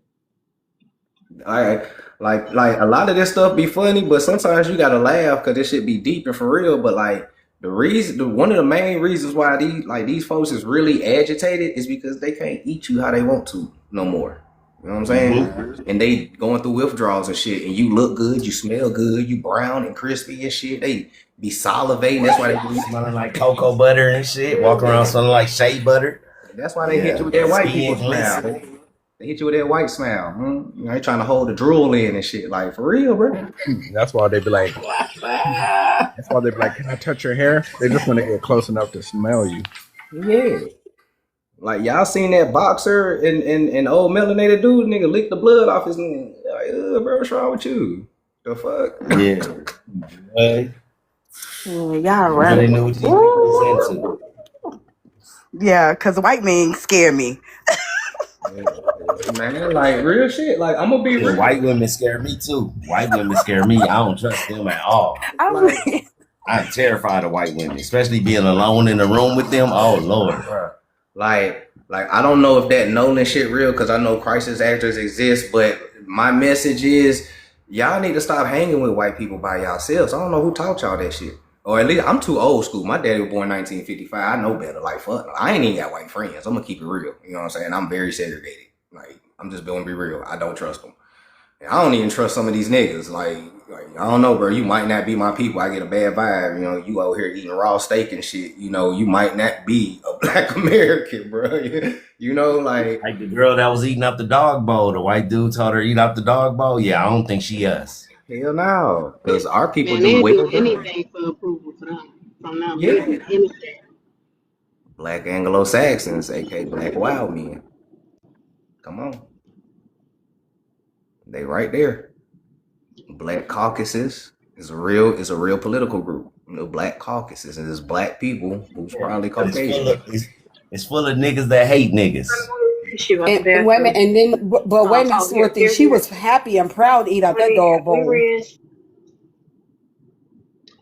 I like a lot of this stuff be funny, but sometimes you gotta laugh because this shit be deep and for real. But like one of the main reasons why these folks is really agitated is because they can't eat you how they want to no more. You know what I'm saying? And they going through withdrawals and shit. And you look good, you smell good, you brown and crispy and shit. They be salivating. That's why they be smelling like cocoa butter and shit. Walking around smelling like shea butter. That's why they hit you with that white people smile. They hit you with that white smile. You know, they trying to hold the drool in and shit. Like, for real, bro. That's why they be like, can I touch your hair? They just want to get close enough to smell you. Yeah. Like, y'all seen that boxer and old melanated dude, nigga, lick the blood off his name. Like, bro, what's wrong with you? The fuck? Yeah. Y'all right. They knew what he was into. Yeah, because white men scare me. Man, like real shit. Like I'm gonna be real. White women scare me too. White women scare me. I don't trust them at all. I'm terrified of white women, especially being alone in the room with them. Oh Lord. Like I don't know if that Nolan shit real because I know crisis actors exist, but my message is y'all need to stop hanging with white people by yourselves. I don't know who taught y'all that shit. Or at least I'm too old school. My daddy was born 1955. I know better. Like fuck, I ain't even got white friends. I'm gonna keep it real. You know what I'm saying? I'm very segregated. Like I'm just gonna be real. I don't trust them. And I don't even trust some of these niggas. Like I don't know, bro. You might not be my people. I get a bad vibe. You know, you out here eating raw steak and shit. You know, you might not be a black American, bro. You know, like the girl that was eating up the dog bowl. The white dude told her to eat up the dog bowl. Yeah, I don't think she us. Hell no, because our people And they do way do better. anything for approval for them. From them. Yeah. Anything. Black Anglo-Saxons, aka black wild men. Come on. They right there. Black caucuses is a real political group. You know, black caucuses and there's black people who's probably Caucasian. It's full of niggas that hate niggas. And women, and then, but wait a minute, Swarthy, she was happy and proud to eat out that dog bowl.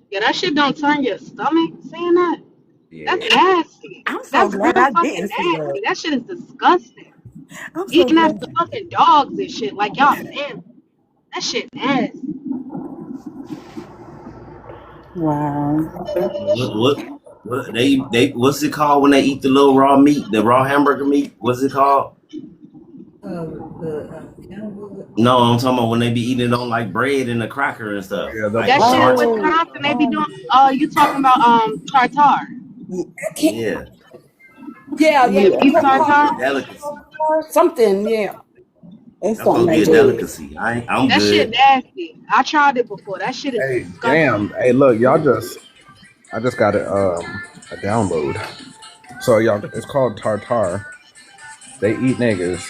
Yeah, that shit don't turn your stomach. Saying that, that's nasty. I'm so That's glad real I fucking didn't see nasty. that. That shit is disgusting. I'm so Eating glad. after fucking dogs and shit, like y'all family. That shit nasty. Wow. What they what's it called when they eat the little raw meat, the raw hamburger meat? What's it called? No, I'm talking about when they be eating it on like bread and a cracker and stuff. Yeah, like That shit in tartar. Wisconsin, they be doing. You talking about tartar? Yeah, Yeah, The beef tartar. delicacy. something, yeah. It's That's supposed to be a delicacy. I'm That shit good. nasty. I tried it before. That shit is Hey, disgusting. damn. Hey, look, I just got a download. So y'all, it's called tartar. They eat niggas,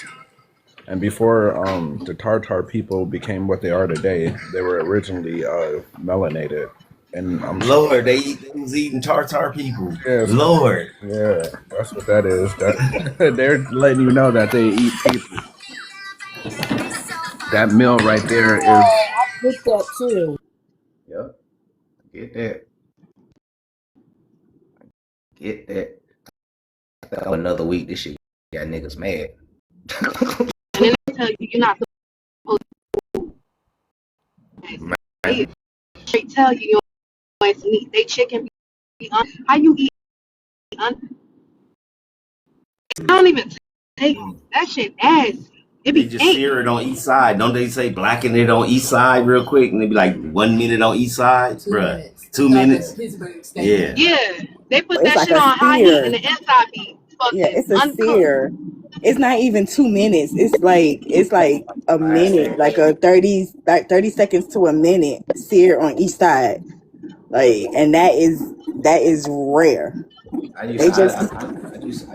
and before the Tartar people became what they are today, they were originally melanated. And I'm Lord, they was eating tartar people. Yes. Lord. Yeah, that's what that is. That they're letting you know that they eat people. That meal right there is. I get that too. Yep. Get that. Get that. Oh, another week, this shit got niggas mad. And then they tell you you're not supposed to. They straight tell you you don't eat. They chicken be how you eat? I don't even take that shit nasty. It They be just ink. sear it on each side. Don't they say blacken it on each side real quick? And they be like 1 minute on each side? Bruh. 2 minutes? Yeah. Yeah, they put It's that like shit a on high heat sear. and the inside be fucking Yeah, it's a uncooked. sear. It's not even 2 minutes. It's like a minute, like a 30 seconds to a minute sear on each side. Like, and that is rare. I They just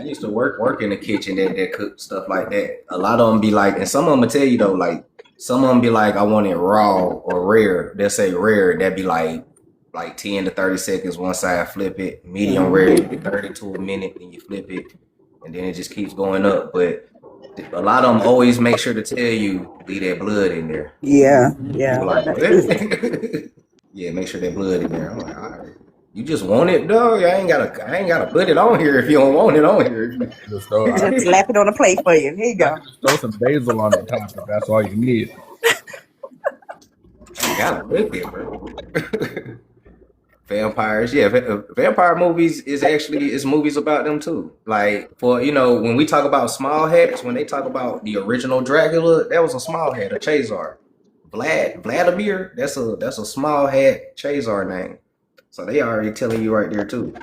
used to work in the kitchen that cook stuff like that. A lot of them be like, and some of them will tell you though, like some of them be like, I want it raw or rare. They'll say rare. That'd be like 10 to 30 seconds one side, flip it. Medium rare, 30 to a minute, then you flip it, and then it just keeps going up. But A lot of them always make sure to tell you leave that blood in there. Yeah, People yeah. like, what? Yeah, make sure that blood in there. I'm like, all right. You just want it, dog. I ain't gotta put it on here if you don't want it on here. Just throw, I Just slap it on a plate for you. Here you go. can just throw some basil on the top if that's all you need. You gotta lick it, bro. Vampires, yeah. Vampire movies is movies about them too. Like for when we talk about small hats, when they talk about the original Dracula, that was a small hat, a Chazar. Vladimir, that's a small hat Chazar name. So they already telling you right there too.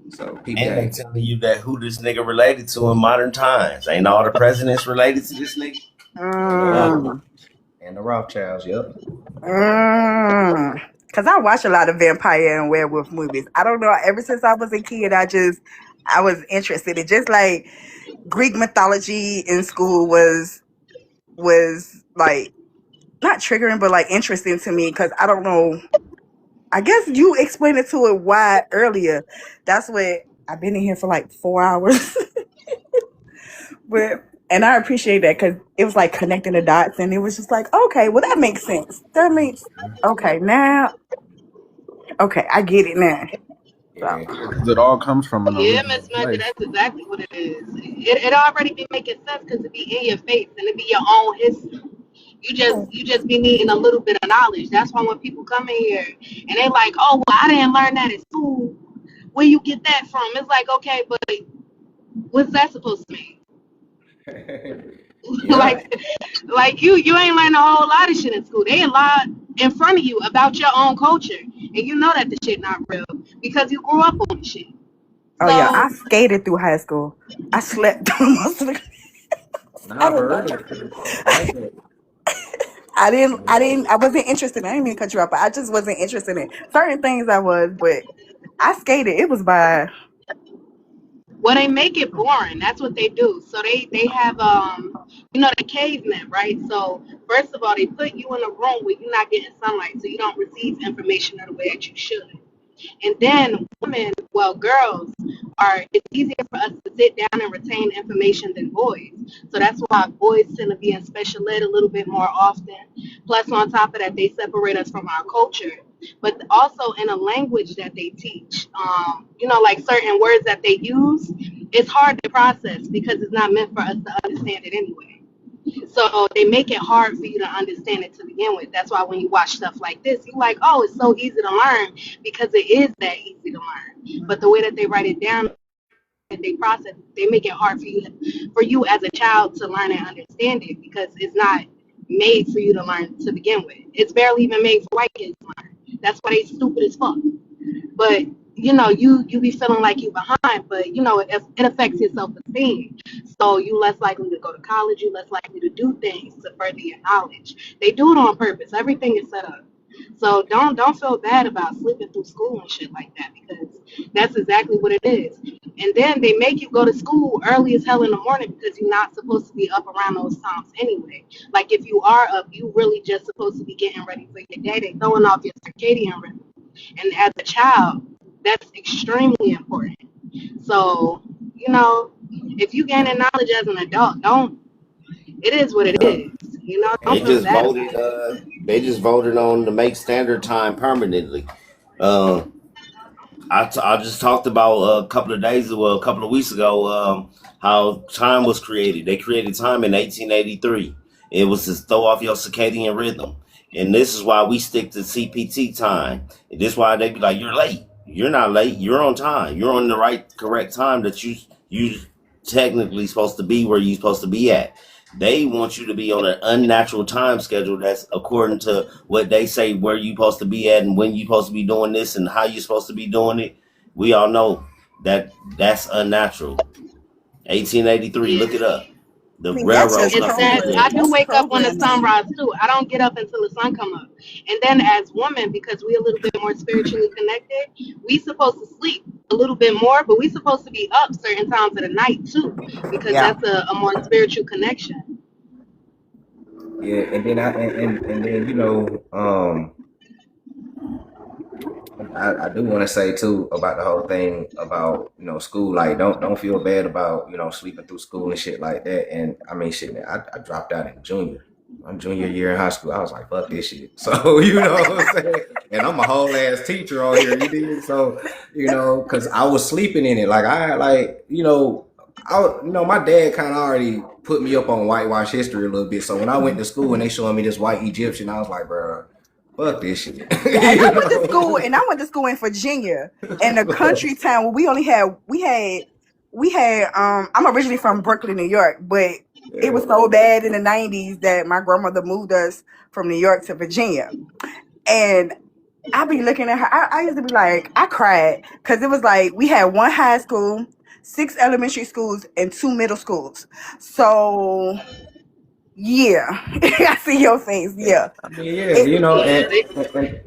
So people And they telling you that who this nigga related to in modern times. Ain't all the presidents related to this nigga? And the Rothschilds, yep. Cause I watch a lot of vampire and werewolf movies. I don't know. Ever since I was a kid, I was interested in just like Greek mythology in school was like not triggering, but like interesting to me. Cause I don't know. I guess you explained it to it why earlier. That's what I've been in here for like 4 hours. And I appreciate that because it was like connecting the dots, and it was just like, okay, well that makes sense. That makes okay now. Okay, I get it now. Because it all comes from an Yeah, original Miss Magic, place. that's exactly what it is. It already be making sense because it be in your face and it be your own history. You just be needing a little bit of knowledge. That's why when people come in here and they like, oh, well, I didn't learn that at school. Where you get that from? It's like, okay, but what's that supposed to mean? like you ain't learned a whole lot of shit in school. They lied in front of you about your own culture, and you know that the shit not real because you grew up on the shit. Oh yeah, I skated through high school. I slept through most of the. I wasn't interested. I didn't mean to cut you off, but I just wasn't interested in certain things. I was, but I skated. It was by. Well, they make it boring. That's what they do. So they have the cavemen, right? So first of all, they put you in a room where you're not getting sunlight, so you don't receive information in the way that you should. And then girls it's easier for us to sit down and retain information than boys. So that's why boys tend to be in special ed a little bit more often. Plus, on top of that, they separate us from our culture. But also in a language that they teach, like certain words that they use, it's hard to process because it's not meant for us to understand it anyway. So they make it hard for you to understand it to begin with. That's why when you watch stuff like this, you're like, oh, it's so easy to learn because it is that easy to learn. But the way that they write it down and they process, they make it hard for you as a child to learn and understand it because it's not made for you to learn to begin with. It's barely even made for white kids to learn. That's why they stupid as fuck. But you be feeling like you behind, but it affects your self-esteem. So you less likely to go to college, you less likely to do things to further your knowledge. They do it on purpose. Everything is set up. So don't feel bad about sleeping through school and shit like that because that's exactly what it is. And then they make you go to school early as hell in the morning because you're not supposed to be up around those times anyway. Like if you are up, you really just supposed to be getting ready for your day. They throwing off your circadian rhythm. And as a child, that's extremely important. So, if you gaining knowledge as an adult, it is what it is. Don't feel bad about it. They just voted on to make standard time permanently. I just talked about a couple of weeks ago, how time was created. They created time in 1883. It was to throw off your circadian rhythm. And this is why we stick to CPT time. And this is why they be like, you're late. You're not late. You're on time. You're on the correct time that you technically supposed to be where you're supposed to be at. They want you to be on an unnatural time schedule that's according to what they say where you're supposed to be at and when you're supposed to be doing this and how you're supposed to be doing it. We all know that that's unnatural. 1883, look it up. The railroad company. I do wake up when the sun rises too. I don't get up until the sun come up. And then as women, because we're a little bit more spiritually connected, we supposed to sleep a little bit more, but we supposed to be up certain times of the night too, because that's a more spiritual connection. Yeah, and then I do want to say too about the whole thing about school. Like, don't feel bad about sleeping through school and shit like that. And I mean, shit, man, I dropped out in my junior year in high school. I was like, fuck this shit. So you know what I'm saying. And I'm a whole ass teacher on here. You did so because I was sleeping in it. Like my dad kind of already put me up on whitewash history a little bit. So when I went to school and they showing me this white Egyptian, I was like, bro, fuck this shit. And I went to school in Virginia, in a country town where we had I'm originally from Brooklyn, New York, but it was so bad in the 90s that my grandmother moved us from New York to Virginia. And I be looking at her, I used to be like, I cried because it was like we had one high school, 6 elementary schools, and 2 middle schools. So yeah, I see your face. Yeah. I mean,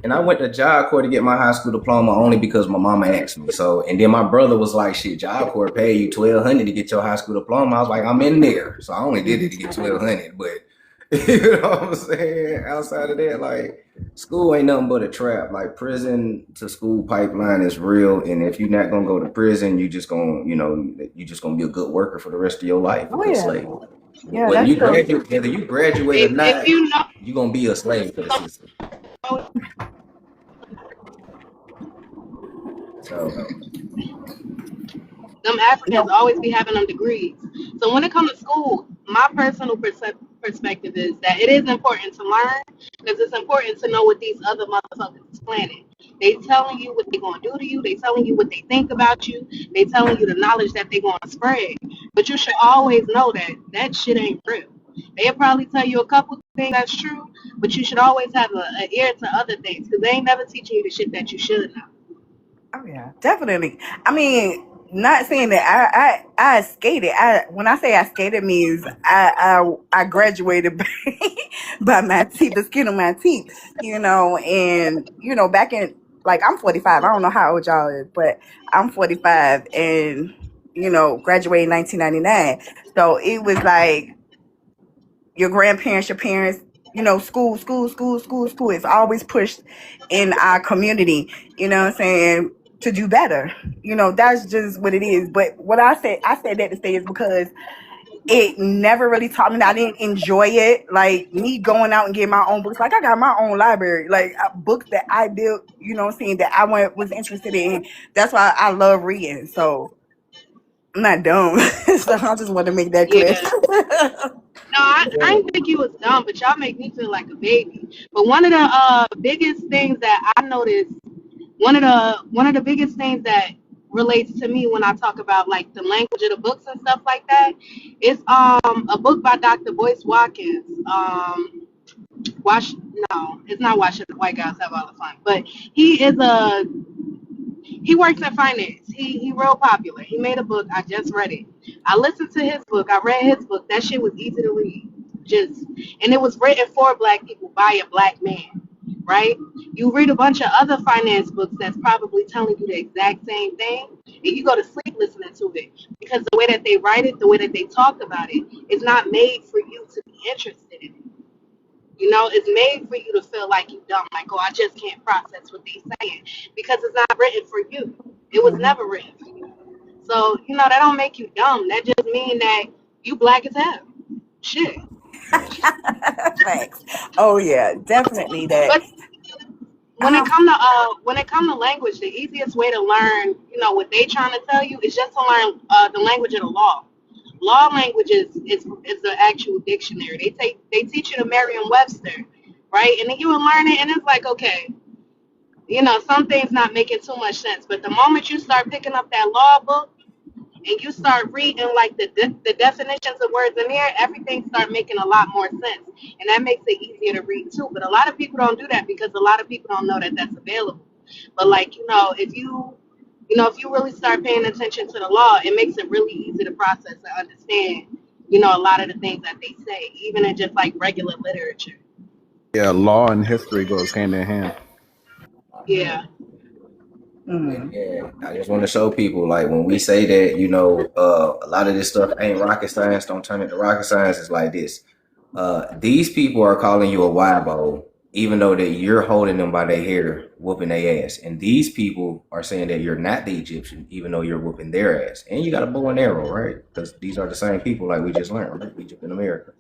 and I went to Job Corps to get my high school diploma only because my mama asked me. So, and then my brother was like, "Shit, Job Corps pay you $1,200 to get your high school diploma." I was like, "I'm in there," so I only did it to get $1,200. But you know what I'm saying? Outside of that, like, school ain't nothing but a trap. Like, prison to school pipeline is real, and if you're not gonna go to prison, you just gonna be a good worker for the rest of your life. Oh, yeah. Slave. Yeah, Whether that's you true. graduate or not, you're gonna be a slave to the system. So them Africans always be having them degrees. So when it comes to school, my personal perspective is that it is important to learn because it's important to know what these other motherfuckers is planning. They telling you what they gonna do to you. They telling you what they think about you. They telling you the knowledge that they gonna spread. But you should always know that that shit ain't real. They'll probably tell you a couple things that's true, but you should always have an ear to other things because they ain't never teaching you the shit that you should know. Oh yeah, definitely. I mean, not saying that I skated. When I say I skated means I graduated by my teeth, the skin of my teeth, and back in, like, I'm 45. I don't know how old y'all is, but I'm 45 and graduated in 1999. So it was like your grandparents, your parents, school. It's always pushed in our community, what I'm saying, to do better. That's just what it is. But what I said that to say is because it never really taught me. I didn't enjoy it. Like, me going out and getting my own books. Like, I got my own library, like, books that I built, that I was interested in. That's why I love reading. So I'm not dumb. So I just want to make that clear. Yeah. No, I didn't think you was dumb, but y'all make me feel like a baby. But one of the biggest things that I noticed, one of the biggest things that relates to me when I talk about, like, the language of the books and stuff like that is a book by Dr. Boyce Watkins. It's not Why Should the White Guys Have All the Fun, but he works in finance. He real popular. He made a book. I just read it. I listened to his book. I read his book. That shit was easy to read. And it was written for black people by a black man, right? You read a bunch of other finance books that's probably telling you the exact same thing, and you go to sleep listening to it because the way that they write it, the way that they talk about it, is not made for you to be interested in it. It's made for you to feel like you dumb, like, oh, I just can't process what they're saying because it's not written for you. It was never written for you. So, that don't make you dumb. That just mean that you black as hell. Shit. Thanks. Oh yeah, definitely that. But when it come to language, the easiest way to learn, what they trying to tell you is just to learn the language of the law. Law language is the actual dictionary. They teach you the Merriam-Webster, right? And then you will learn it, and it's like, okay, some things not making too much sense. But the moment you start picking up that law book and you start reading, like, the definitions of words in there, everything start making a lot more sense, and that makes it easier to read too. But a lot of people don't do that because a lot of people don't know that that's available. But, like, if you really start paying attention to the law, it makes it really easy to process and understand, a lot of the things that they say, even in just, like, regular literature. Yeah, law and history goes hand in hand. Yeah. Yeah, I just want to show people, like, when we say that, a lot of this stuff ain't rocket science, don't turn it to rocket science. It's like this. These people are calling you a wabo even though that you're holding them by their hair, whooping their ass. And these people are saying that you're not the Egyptian, even though you're whooping their ass. And you got a bow and arrow, right? Because these are the same people like we just learned, right? Egypt and America.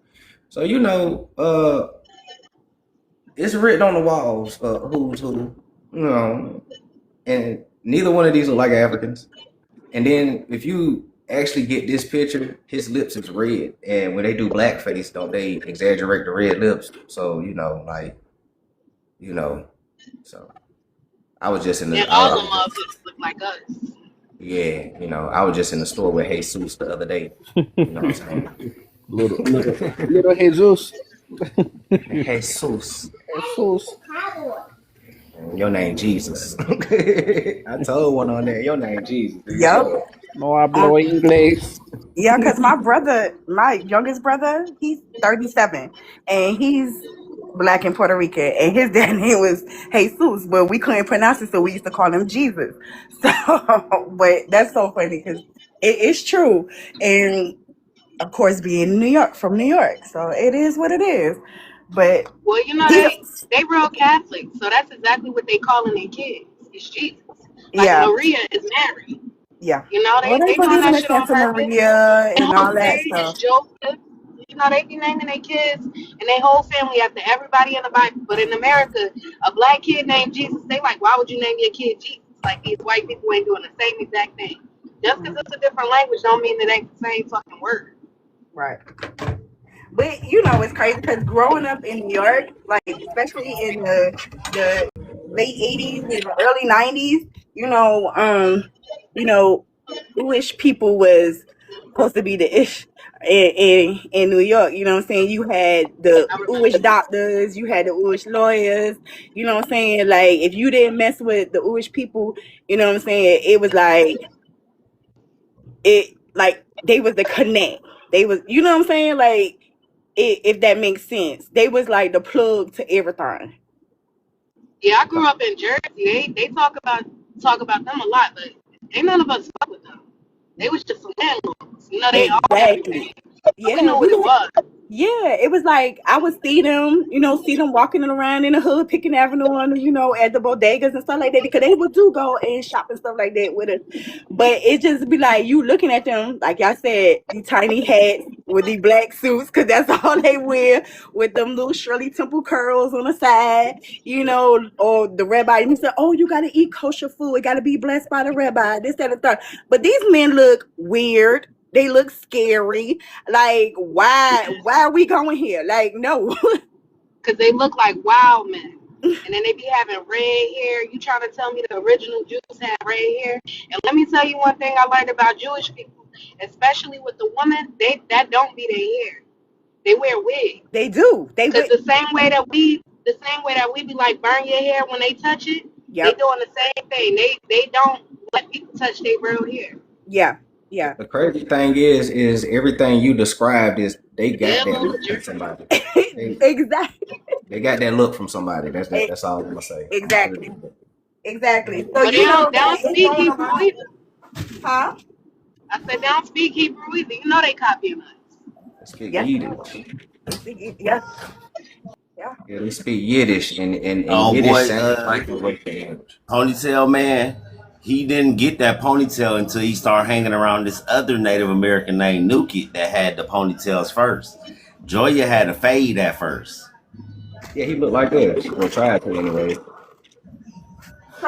So, it's written on the walls, who's who, and neither one of these look like Africans. And then if you actually get this picture, his lips is red. And when they do blackface, don't they exaggerate the red lips? So, so I was just in the And all the motherfuckers look like us. I was just in the store with Jesus the other day. You know what I'm saying? Little Jesus. Jesus. Jesus. Your name Jesus. I told one on there, your name Jesus. Yep. No hablo inglés. Yeah, because my youngest brother, he's 37, and he's Black and Puerto Rican, and his dad name was Jesus, but we couldn't pronounce it, so we used to call him Jesus. So, but that's so funny because it's true, and of course, being from New York, so it is what it is. But Well, they real Catholic, so that's exactly what they calling their kids. It's Jesus. Like yeah, Maria is Mary. yeah. They Well, they doing believe that in shit on Santa purpose. Maria And and all that Jose stuff. and Joseph, they be naming their kids and their whole family after everybody in the Bible. But in America, a black kid named Jesus, they like, why would you name your kid Jesus? Like these white people ain't doing the same exact thing. Just because it's a different language don't mean it ain't the same fucking word. Right. But it's crazy because growing up in New York, like especially in the late 80s and the early 90s, Jewish people was supposed to be the ish in New York. You know what I'm saying? You had the Jewish doctors, you had the Jewish lawyers. You know what I'm saying? Like if you didn't mess with the Jewish people, you know what I'm saying? It was like they was the connect. They was, you know what I'm saying? Like if that makes sense, they was like the plug to everything. Yeah, I grew up in Jersey. They talk about them a lot, but ain't none of us fuck with them. They was just some landlords. They all everything. Yeah, we know what it was. Yeah, it was like I would see them walking around in the hood, picking Avenue on, at the bodegas and stuff like that, because they would go and shop and stuff like that with us. But it just be like you looking at them, like y'all said, these tiny hats with these black suits, because that's all they wear, with them little Shirley Temple curls on the side, or the rabbi. And he said, "Oh, you got to eat kosher food. It got to be blessed by the rabbi." This, that, and third. But these men look weird. They look scary. Like, why are we going here? Like, no. Because they look like wild men. And then they be having red hair. You trying to tell me the original Jews had red hair? And let me tell you one thing I learned about Jewish people, especially with the women, that don't be their hair. They wear wigs. They do. Because the same way that we be like burn your hair when they touch it, they doing the same thing. They don't let people touch their real hair. Yeah. Yeah. The crazy thing is everything you described is they got that look from somebody. Exactly. They got that look from somebody. That's all I'm gonna say. Exactly. So but they don't speak Hebrew either. Huh? I said they don't speak Hebrew either. They copying us. They speak Yiddish. Yeah. Yeah, they speak Yiddish and Yiddish boy, sounds like Ponytail Man. He didn't get that ponytail until he started hanging around this other Native American named Nuki that had the ponytails first. Joya had a fade at first. Yeah, he looked like us. Or tried to anyway.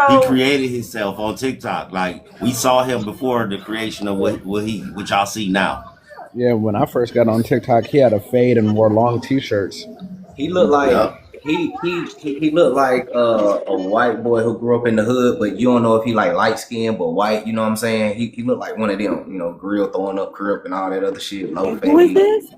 He created himself on TikTok. Like we saw him before the creation of what y'all see now. Yeah, when I first got on TikTok, he had a fade and wore long T-shirts. He looked like he looked like a white boy who grew up in the hood, but you don't know if he like light skinned but white. You know what I'm saying? He looked like one of them. Grill throwing up crib and all that other shit. Low fade. Who is this?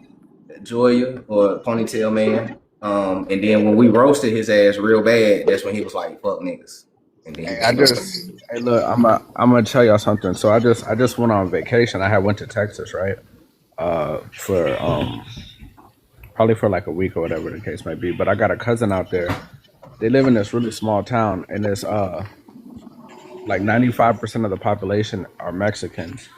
Joya or Ponytail Man. And then when we roasted his ass real bad, that's when he was like, "Fuck niggas." And then hey, look, I'm gonna tell y'all something. So I just went on vacation. I went to Texas, right? For probably for like a week or whatever the case might be. But I got a cousin out there. They live in this really small town, and it's like 95% of the population are Mexicans.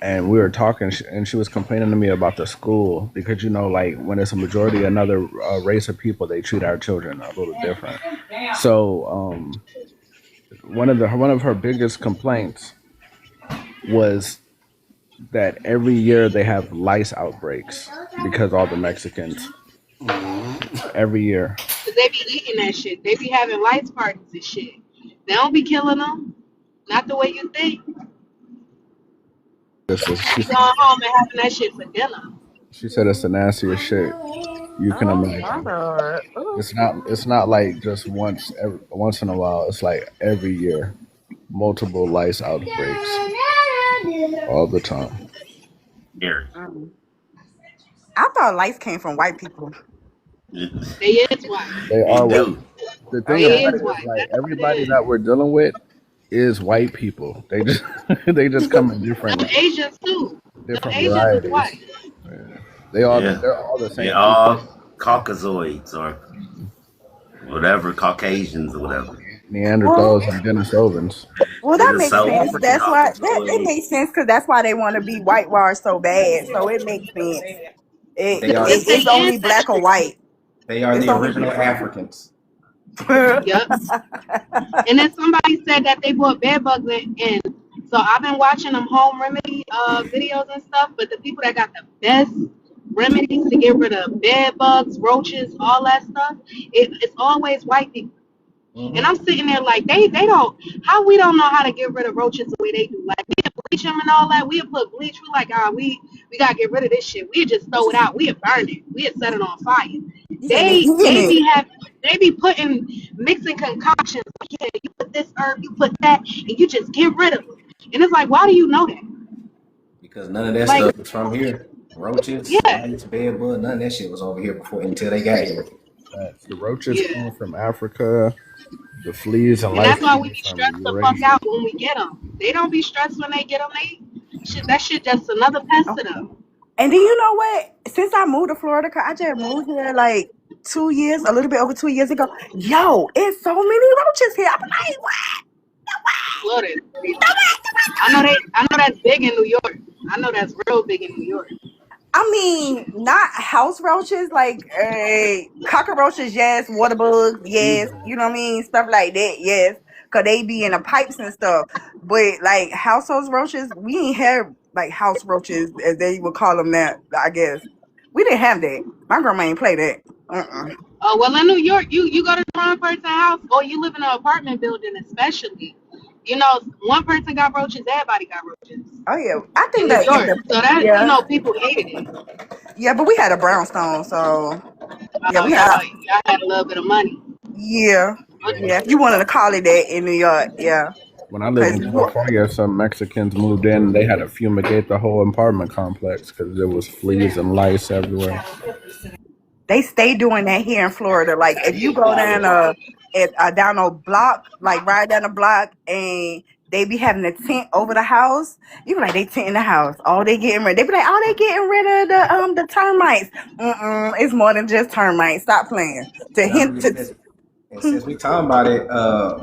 and we were talking, and she was complaining to me about the school because like when it's a majority another race of people, they treat our children a little different. So one of her biggest complaints was that every year they have lice outbreaks because all the Mexicans every year. Cause they be eating that shit. They be having lice parties and shit. They don't be killing them. Not the way you think. She Be going home and having that shit for dinner. said it's the nastiest shit you can imagine. It's not like just once in a while. It's like every year, multiple lice outbreaks all the time. I thought lice came from white people. They is white. They are white. The thing They about is it white. is like everybody that we're dealing with is white people. They just come in different Them Asians too. different Asians is varieties. white. They're all Yeah. the same. They're all Caucasoids or whatever, Caucasians or whatever. Neanderthals and Denisovans. Well, that makes South sense. African That's why Caucasoid. it makes sense because that's why they want to be whitewashed so bad. So it makes sense. They are It's only black or white. they are It's the only original Africans. Yep. And then somebody said that they brought bed bugs in. So I've been watching them home remedy videos and stuff. But the people that got the best remedies to get rid of bed bugs, roaches, all that stuff, it's always white people. And I'm sitting there like they don't, how we don't know how to get rid of roaches the way they do. Like we bleach them and all that. We put bleach. We like, we gotta get rid of this shit. We just throw it out. We burn it. We set it on fire. They be mixing concoctions. Like, yeah, you put this herb, you put that, and you just get rid of it. And it's like, why do you know that? Because none of that Like- stuff is from here. Roaches, Yeah. lice, bed bug, none of that shit was over here before until they got here. The roaches come from Africa. The fleas and And that's lice why come we be from stressed the fuck Eurasia. out when we get them. They don't be stressed when they get them. That shit just another pest to them. And do you know what? Since I moved to Florida, 'cause I just moved here like 2 years, a little bit over 2 years ago. Yo, it's so many roaches here. I'm like, what? Florida is crazy. I know that's big in New York. I know that's real big in New York. I mean, not house roaches, like cockroaches, yes, water bugs, yes, you know what I mean, stuff like that, yes, because they be in the pipes and stuff. But like household roaches, we ain't have like house roaches, as they would call them that, I guess. We didn't have that. My grandma ain't play that. Oh, well, in New York, you go to the wrong person's house, or you live in an apartment building, especially. You know, one person got roaches, everybody got roaches. Oh yeah, I think In that. New York. So that, Yeah. you know, people hated it. Yeah, but we had a brownstone, so yeah, we y'all had. had a little bit of money. Yeah, if you wanted to call it that in New York, yeah. When I lived in California, some Mexicans moved in. They had to fumigate the whole apartment complex because there was fleas and lice everywhere. They stay doing that here in Florida. Like if you go down down a block, like right down the block, and they be having a tent over the house, you be like, they tent in the house. Oh, they getting rid. They be like, oh, they getting rid of the termites. It's more than just termites. Stop playing. And since we talking about it,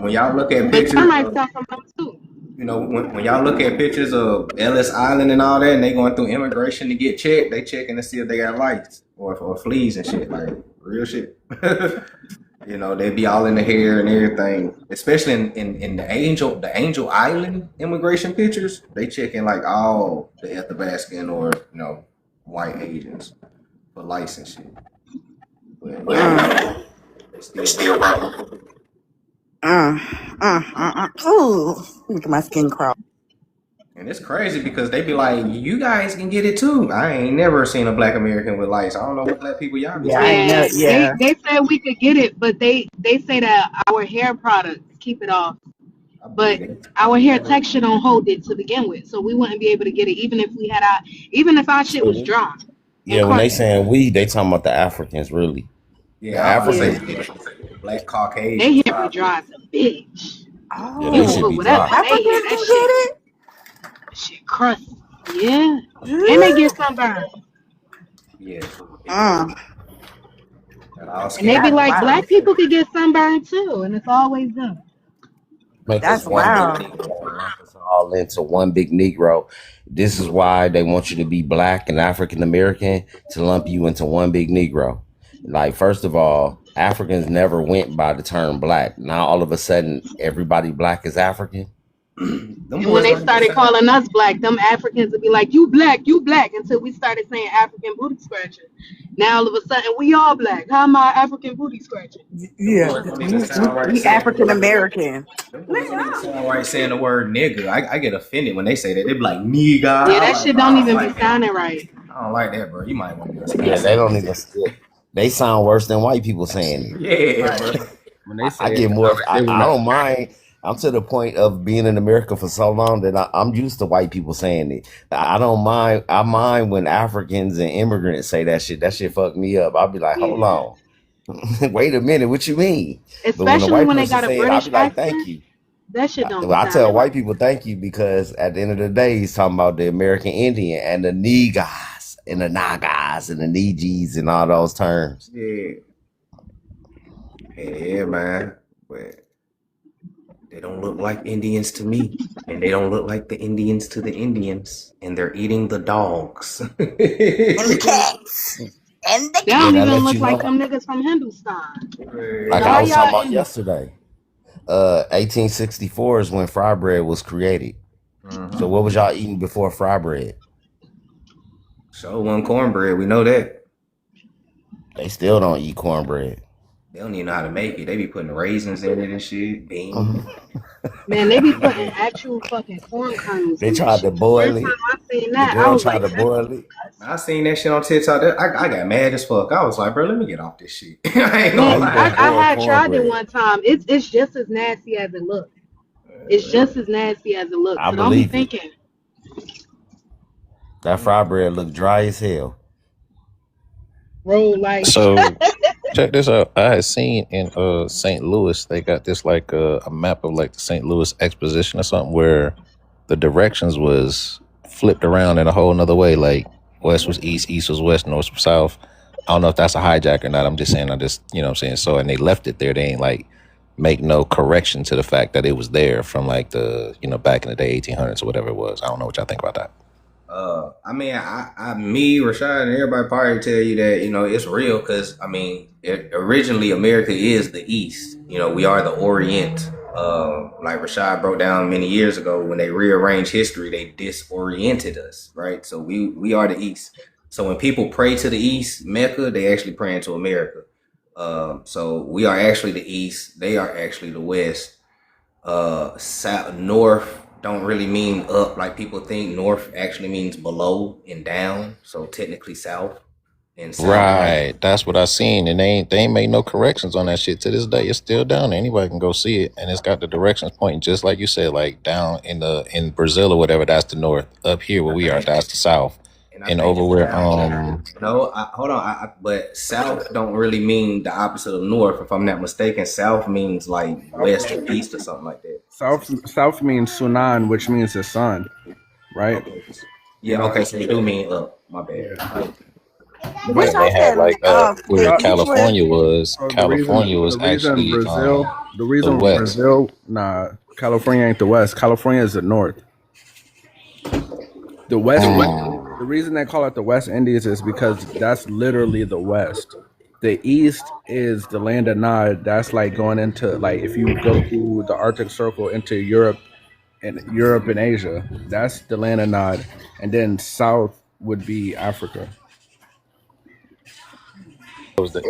when y'all look at But pictures, termites come from them too. you know, when y'all look at pictures of Ellis Island and all that, and they going through immigration to get checked, they checking to see if they got lice or fleas and shit, like real shit. You know, they be all in the hair and everything. Especially in the Angel Island immigration pictures, they checking like all the Athabascan or white Asians for lice and shit. But they still Ooh, look at my skin crawl. And it's crazy because they be like, you guys can get it too. I ain't never seen a black American with lice. I don't know what black people y'all be saying. They said we could get it, but they say that our hair products keep it off. But our hair texture don't hold it to begin with, so we wouldn't be able to get it even if our shit was dry. Yeah, when they saying we, they talking about the Africans, really. Yeah, Africans, black Caucasian. They hair be dry as a bitch. Yeah, they should be dry. Africans can get it. Shit crusty. Yeah. And they get sunburned. Yeah. Mm. And they be like, black people could get sunburned too, and it's always them. That's wild. lump us all into one big Negro. This is why they want you to be black and African American, to lump you into one big Negro. Like, first of all, Africans never went by the term black. Now all of a sudden, everybody black is African. And when they started calling us black, them Africans would be like, you black, until we started saying African booty scratcher. Now all of a sudden, we all black. How am I African booty scratcher? Yeah, we African American. Them boys don't even sound right saying the word nigga. I get offended when they say that. They be like, nigga. Yeah, that shit don't even be sounding right. I don't like that, bro. You might want to Yeah, they don't even. They sound worse than white people saying it. Yeah, bro. When they say I get more. I don't mind. I'm to the point of being in America for so long that I'm used to white people saying it. I don't mind. I mind when Africans and immigrants say that shit. That shit fucked me up. I'll be like, hold on. Wait a minute. What you mean? Especially when they got a I'll British be like, accent. thank you. That shit don't. I tell white people thank you, because at the end of the day, he's talking about the American Indian and the niggas and the nagas and the nijis and all those terms. Yeah. Yeah, man. But they don't look like Indians to me. And they don't look like the Indians to the Indians. And they're eating the dogs. And the cats. And the They don't Yeah, that even lets look you like know. them niggas from Hindustan. Like All I was talking y'all about Indians. yesterday. 1864 is when fry bread was created. So what was y'all eating before fry bread? So one cornbread, we know that. They still don't eat cornbread. They don't even know how to make it. They be putting raisins in it and shit. Beans. Man, they be putting actual fucking corn kernels They in that tried to shit. boil First it. time I seen The that, I girl was tried like, to boil it. I seen that shit on TikTok. I got mad as fuck. I was like, bro, let me get off this shit. I ain't gonna man, How you lie. gonna I boil had tried it cornbread? one time. It's just as nasty as it looks. It's just as nasty as it looks. I So don't be believe it. thinking. That fry bread looked dry as hell. Roll like So check this out. I had seen in St. Louis, they got this like a map of like the St. Louis Exposition or something, where the directions was flipped around in a whole nother way. Like west was east, east was west, north was south. I don't know if that's a hijack or not. I'm just saying, you know what I'm saying? So, and they left it there. They ain't like make no correction to the fact that it was there from like the, back in the day, 1800s or whatever it was. I don't know what y'all think about that. I mean, me, Rashad, and everybody probably tell you that, it's real because, originally America is the East. We are the Orient. Like Rashad broke down many years ago, when they rearranged history, they disoriented us, right? So we are the East. So when people pray to the East, Mecca, they actually praying to America. So we are actually the East. They are actually the West. South, North don't really mean up like people think. North actually means below and down. So technically south and south. Right. That's what I seen. And they ain't made no corrections on that shit to this day. It's still down there. Anybody can go see it. And it's got the directions pointing just like you said, like down in Brazil or whatever, that's the north. Up here where we are, that's the south. And over where No, hold on. But south don't really mean the opposite of north. If I'm not mistaken, south means like west or east or something like that. South means Sunan, which means the sun, right? Yeah, okay, so they do mean up. My bad. Right, they had like where California was. So California was the reason actually Brazil. The reason the west. Brazil, California ain't the west. California is the north. The west. The reason they call it the West Indies is because that's literally the west. The east is the land of Nod. That's like going into like if you go through the Arctic Circle into Europe and Asia. That's the land of Nod, and then south would be Africa.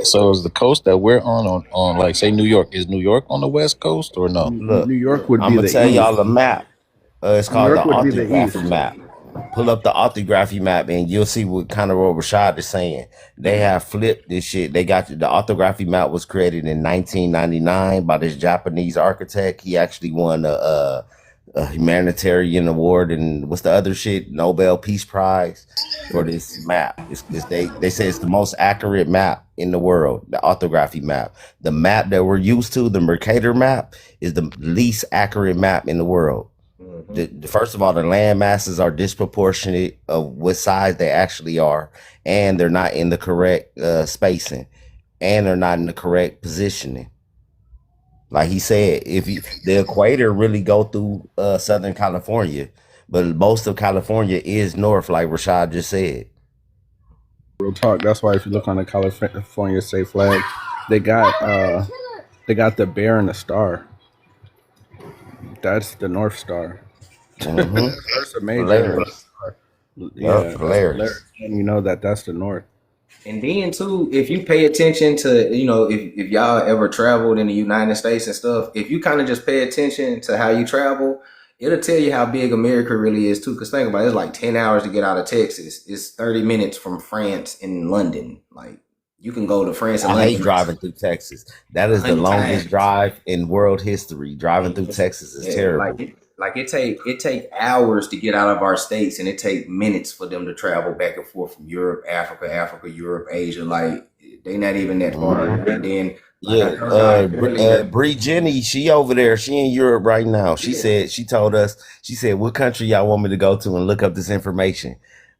So is the coast that we're on like say New York, is New York on the west coast or no? Look, New York would be I'm the gonna tell east. y'all the map. It's called the York would be the orthography east. map. Pull up the orthography map and you'll see what kind of what Rashad is saying. They have flipped this shit. They got the orthography map was created in 1999 by this Japanese architect. He actually won a humanitarian award and what's the other shit? Nobel Peace Prize for this map. They say it's the most accurate map in the world, the orthography map. The map that we're used to, the Mercator map, is the least accurate map in the world. First of all, the land masses are disproportionate of what size they actually are, and they're not in the correct spacing, and they're not in the correct positioning. Like he said, the equator really go through Southern California, but most of California is north, like Rashad just said. Real talk. That's why if you look on the California state flag, they got the bear and the star. That's the North Star. Mm-hmm. That's a major. Hilarious. Yeah, Yep, hilarious. and you know that's the North. And then too, if you pay attention to, if y'all ever traveled in the United States and stuff, if you kind of just pay attention to how you travel, it'll tell you how big America really is too. Because think about it, it's like 10 hours to get out of Texas. It's 30 minutes from France and London. Like you can go to France and I London. hate driving through Texas. That is the 100 longest times. drive in world history. Driving through Texas is Yeah, terrible. it take hours to get out of our states, and it take minutes for them to travel back and forth from Europe, Africa, Europe, Asia. Like they not even that far. And then Bree Jenny, she over there. She in Europe right now. She said, she told us, she said, what country y'all want me to go to and look up this information?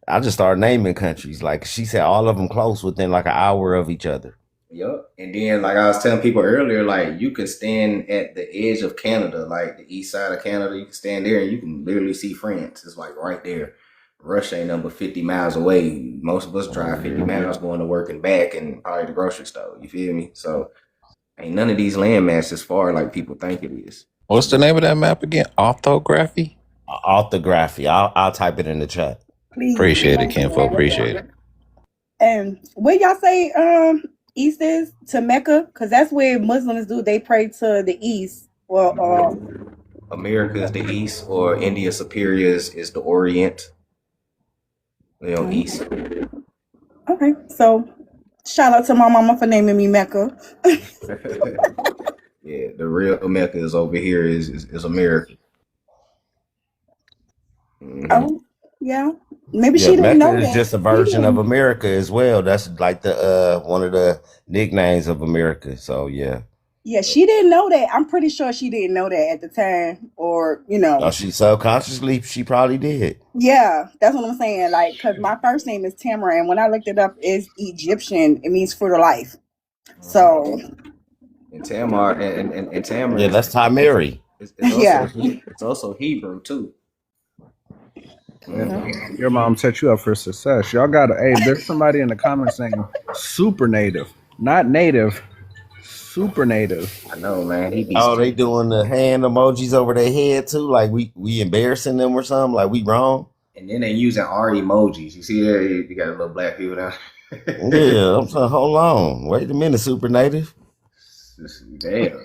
I just started naming countries. Like she said, all of them close within like an hour of each other. Yep. And then, like I was telling people earlier, like you can stand at the edge of Canada, like the east side of Canada. You can stand there and you can literally see France. It's like right there. Russia ain't number 50 miles away. Most of us drive 50 miles going to work and back and probably the grocery store. You feel me? So ain't none of these landmasses as far like people think it is. What's the name of that map again? Orthography? Orthography. I'll type it in the chat. Please. Appreciate it, Kenfo. Appreciate it. And where y'all say east is to Mecca? Because that's where Muslims do. They pray to the east. Well, America is the east, or India Superior is the Orient. East. okay. So shout out to my mama for naming me Mecca. Yeah, the real Mecca is over here is America. Mhm. Oh, yeah. Maybe Yeah, she didn't know Mecca is that. just a version of America as well. That's like the one of the nicknames of America. So yeah. Yeah, she didn't know that. I'm pretty sure she didn't know that at the time, or She subconsciously she probably did. Yeah, that's what I'm saying. Like, because my first name is Tamara, and when I looked it up, it's Egyptian. It means fruit of life. So And Tamar and Tamar. Yeah, that's Tamari. It's also Hebrew too. Your mom set you up for success. Y'all gotta. Hey, there's somebody in the comments saying super native, not native, super native. I know, man. They doing the hand emojis over their head too, like we embarrassing them or something, like we wrong. And then they using R emojis. You see there, you got a little black people down. Yeah, I'm saying, hold on, wait a minute, super native. Damn.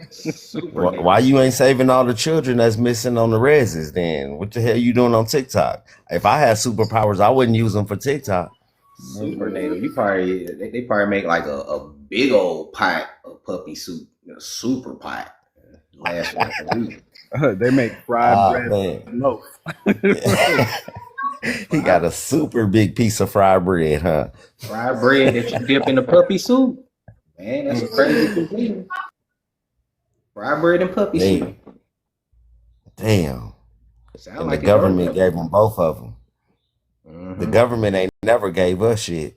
Why you ain't saving all the children that's missing on the reses then? What the hell you doing on TikTok? If I had superpowers, I wouldn't use them for TikTok. Super native. You probably they probably make like a big old pot of puppy soup, super pot. Last like a week. They make fried bread. No. He got a super big piece of fried bread, huh? Fried bread that you dip in the puppy soup. Man, that's a crazy thing. Fried bread and puppy soup. Damn. And like the government gave them both of them. Mm-hmm. The government ain't never gave us shit.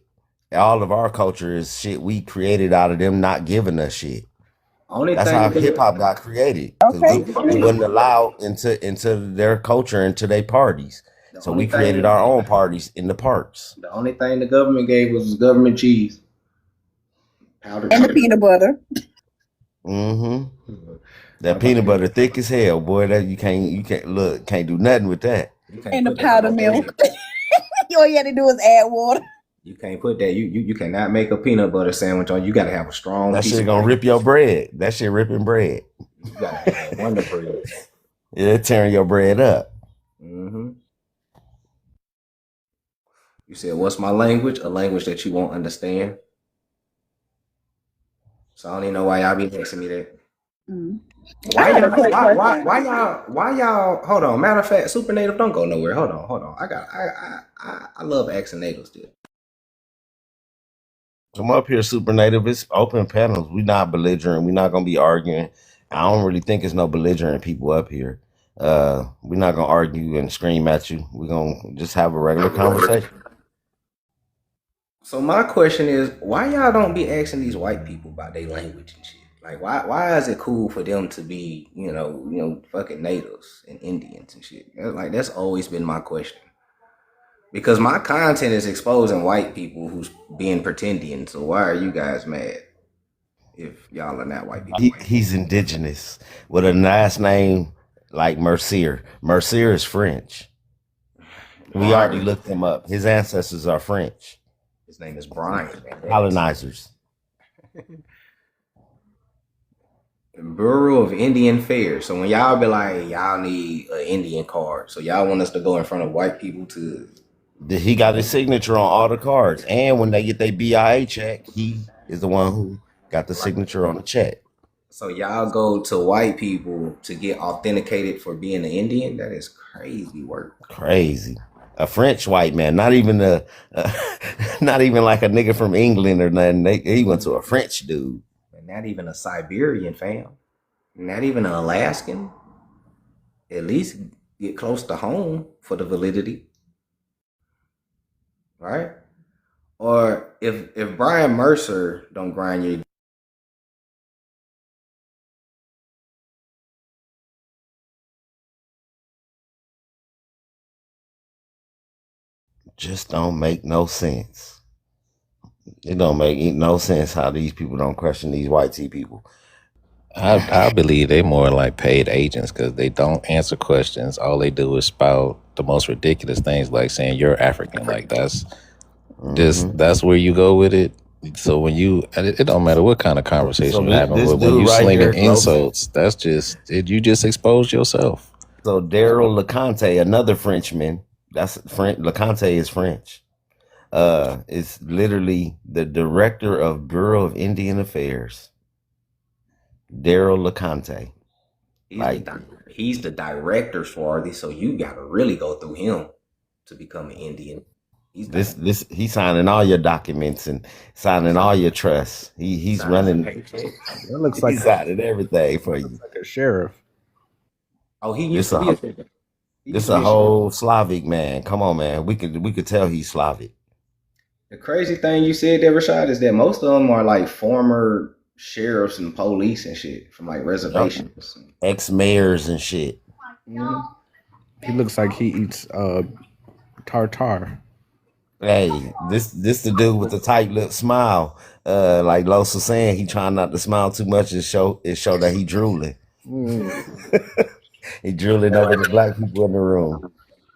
All of our culture is shit we created out of them not giving us shit. That's how hip hop got created. Okay. We wasn't allowed into their culture, into their parties. So we created our own parties in the parks. The only thing the government gave us was government cheese. Powdered and the peanut butter. Mm-hmm. That peanut butter thick as hell, boy. That you can't do nothing with that. And the powdered milk. All you had to do was add water. You can't put that. You cannot make a peanut butter sandwich on. You got to have a strong. That piece shit of gonna bread. rip your bread. That shit ripping bread. You got to have Wonder Bread. Yeah, it tearing your bread up. Mm-hmm. You said, "What's my language?" A language that you won't understand. So I don't even know why y'all be asking me that. Mm. Why y'all? Hold on. Matter of fact, Super Native don't go nowhere. Hold on. I love asking natives still. Come up here, Super Native. It's open panels. We not belligerent. We not gonna be arguing. I don't really think it's no belligerent people up here. We're not gonna argue and scream at you. We're gonna just have a regular conversation. So my question is, why y'all don't be asking these white people about their language and shit? Like, why is it cool for them to be, fucking natives and Indians and shit? Like, that's always been my question. Because my content is exposing white people who's being pretending. So why are you guys mad if y'all are not white people? He's indigenous with a last name like Mercier. Mercier is French. We already looked him up. His ancestors are French. His name is Brian. Colonizers. Bureau of Indian Affairs. So when y'all be like, y'all need an Indian card, so y'all want us to go in front of white people to... He got his signature on all the cards. And when they get their BIA check, he is the one who got the signature on the check. So y'all go to white people to get authenticated for being an Indian? That is crazy work. Crazy. A French white man, not even like a nigga from England or nothing. He went to a French dude. And not even a Siberian, fam. Not even an Alaskan. At least get close to home for the validity. Right? Or if Brian Mercer don't grind your... Just don't make no sense. It don't make no sense how these people don't question these white tea people. I believe they more like paid agents because they don't answer questions. All they do is spout the most ridiculous things, like saying you're African. Like that's where you go with it. So when it don't matter what kind of conversation you having, but when you slinging insults, that's just you just exposed yourself. So Daryl LeConte, another Frenchman, that's French. LeConte is French. Is literally the director of Bureau of Indian Affairs. Daryl LeConte. He's the director, so you gotta really go through him to become an Indian. He's signing all your documents and signing all your trusts. He's running. It looks like he's signing everything for you. Like a sheriff. Oh, he used to be This a whole Slavic man. Come on, man. We could tell he's Slavic. The crazy thing you said there, Rashad, is that most of them are like former sheriffs and police and shit from like reservations, ex-mayors and shit. He looks like he eats tartar. Hey, this the dude with the tight lip smile. Like Los was saying, he trying not to smile too much and show that he drooling. He drooling over the black people in the room.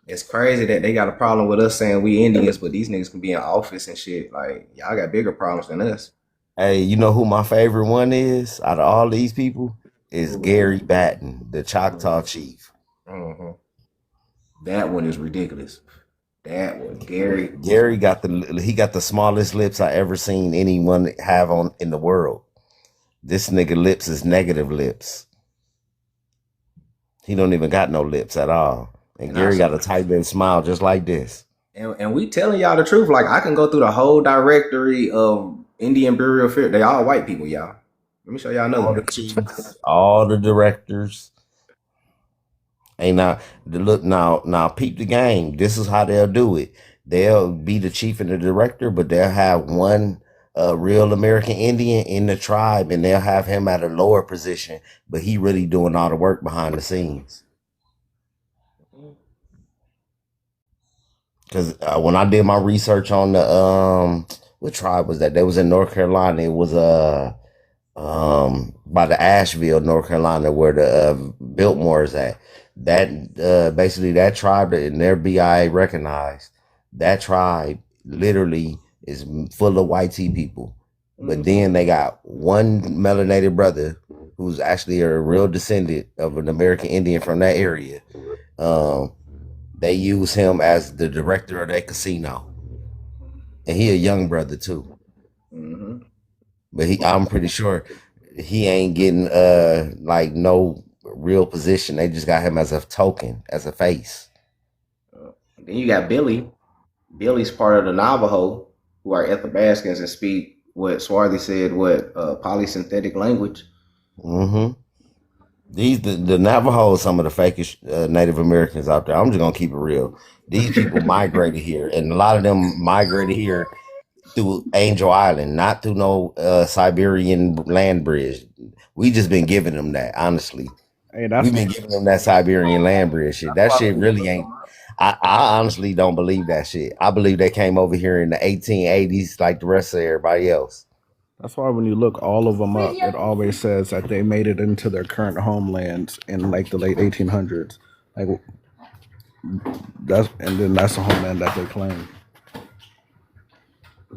It's crazy that they got a problem with us saying we Indians, but these niggas can be in office and shit. Like, y'all got bigger problems than us. Hey, you know who my favorite one is out of all these people? Is Gary Batten, the Choctaw chief. Mm-hmm. That one is ridiculous. That one, Gary. Gary got the smallest lips I ever seen anyone have in the world. This nigga lips is negative lips. He don't even got no lips at all. And Gary got a tight lip smile just like this. And we telling y'all the truth. Like, I can go through the whole directory of Indian Bureau of Affairs. They all white people, y'all. Let me show y'all another one. All the directors. Hey, now peep the game. This is how they'll do it. They'll be the chief and the director, but they'll have one real American Indian in the tribe, and they'll have him at a lower position, but he really doing all the work behind the scenes. Because when I did my research on the what tribe was that? That was in North Carolina. It was by the Asheville, North Carolina, where the Biltmore is at. That basically that tribe and their BIA recognized that tribe literally is full of white tea people. But then they got one melanated brother who's actually a real descendant of an American Indian from that area. They use him as the director of their casino. And he a young brother too. Mm-hmm. But I'm pretty sure he ain't getting like no real position. They just got him as a token, as a face. Then you got Billy. Billy's part of the Navajo, who are Athabascans and speak what Swarthy said, polysynthetic language. Mm-hmm. The Navajo is some of the fakest Native Americans out there. I'm just gonna keep it real. These people migrated here, and a lot of them migrated here through Angel Island, not through no Siberian land bridge. We just been giving them that, honestly. Hey, that's We've been giving them that Siberian land bridge shit. That why shit when you really look ain't. I honestly don't believe that shit. I believe they came over here in the 1880s like the rest of everybody else. That's why when you look all of them up, it always says that they made it into their current homelands in like the late 1800s. Like that's the homeland that they claim.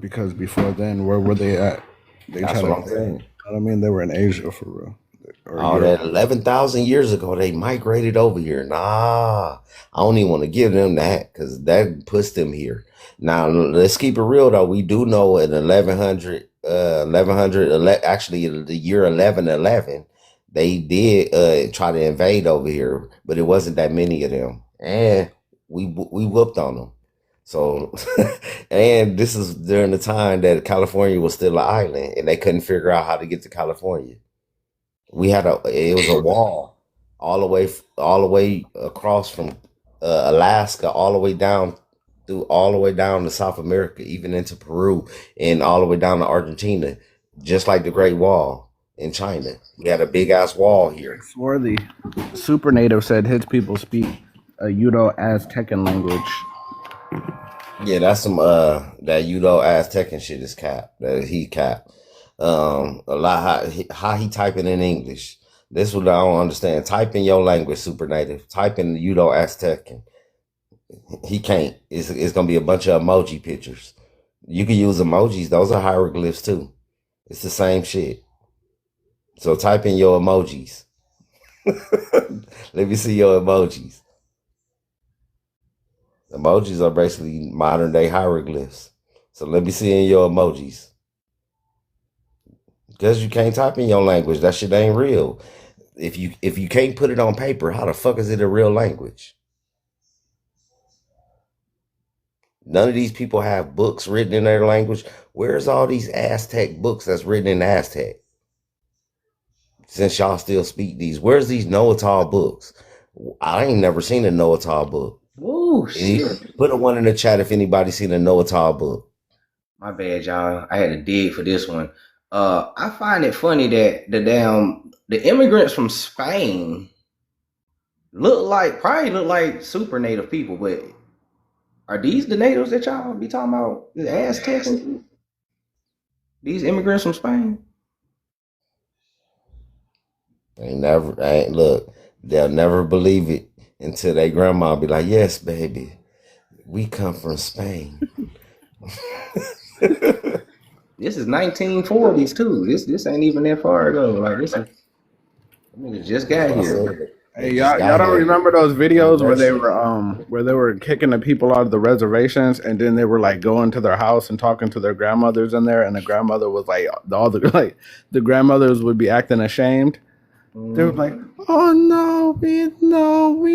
Because before then, where were they at? They That's try what to. I'm saying. I mean, they were in Asia for real, or All Europe. that 11,000 years ago, they migrated over here. Nah, I don't even want to give them that because that puts them here. Now, let's keep it real though. We do know in 1100, actually the year 1111, they did try to invade over here, but it wasn't that many of them, and we whooped on them. So, and this is during the time that California was still an island, and they couldn't figure out how to get to California. It was a wall all the way across from Alaska all the way down all the way down to South America, even into Peru, and all the way down to Argentina, just like the Great Wall in China. We had a big ass wall here. Swarthy, Super Native said his people speak a Udo-Aztecan language. Yeah, that's some that Aztecan shit is cap. That he cap. A lot how he typing in English. This is what I don't understand. Type in your language, Super Native. Type in Aztecan. He can't. It's gonna be a bunch of emoji pictures. You can use emojis. Those are hieroglyphs too. It's the same shit. So type in your emojis. Let me see your emojis. Emojis are basically modern day hieroglyphs. So let me see in your emojis. Because you can't type in your language, that shit ain't real. If you can't put it on paper, how the fuck is it a real language? None of these people have books written in their language. Where's all these Aztec books that's written in Aztec? Since y'all still speak these, where's these Noatal books? I ain't never seen a Noatal book. Woo, shit. Put a one in the chat if anybody's seen a Noatal book. My bad, y'all. I had to dig for this one. I find it funny that the immigrants from Spain probably look like super native people, but are these the natives that y'all be talking about? The Aztecs and shit? These immigrants from Spain? Look, they'll never believe it until their grandma be like, yes, baby, we come from Spain. This is 1940s too. This ain't even that far ago. Like this is niggas just got here. Hey, y'all don't remember those videos where they were kicking the people out of the reservations, and then they were like going to their house and talking to their grandmothers in there, and the grandmother was like, the grandmothers would be acting ashamed. They were like, "Oh no, we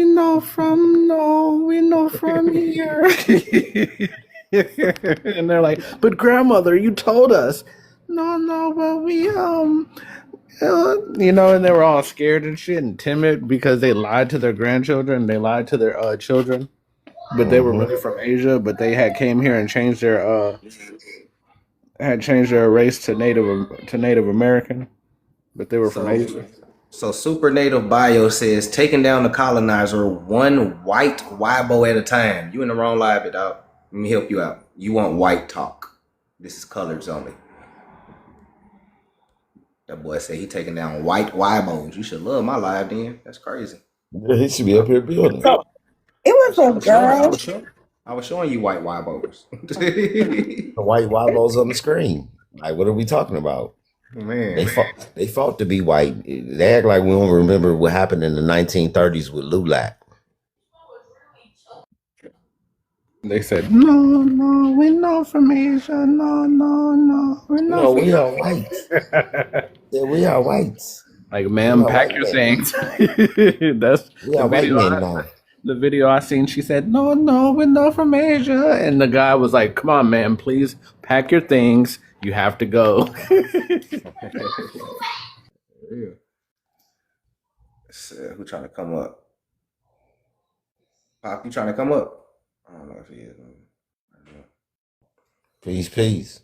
know from here," and they're like, "But grandmother, you told us." No, but we and they were all scared and shit and timid because they lied to their grandchildren, they lied to their children, but they were really from Asia, but they had came here and changed their race to Native American, but they were from Asia. So Super Native Bio says taking down the colonizer one white Weibo at a time. You in the wrong live, dog. Let me help you out. You want white talk. This is colors only. That boy said he taking down white Weibos. You should love my live then. That's crazy. Yeah, he should be up here building. It was a girl. I was showing you white Weibos. The white Wobbles on the screen. Like, what are we talking about? Man, they fought to be white. They act like we don't remember what happened in the 1930s with Lulac. They said, no, we know from Asia. No, we're not. No, we are whites. Yeah, we are whites. Like, ma'am, pack your things. That's the video I seen. She said, no, we're not from Asia. And the guy was like, come on, ma'am, please pack your things. You have to go. Who trying to come up? Pop, you trying to come up? I don't know if he is. Peace, peace.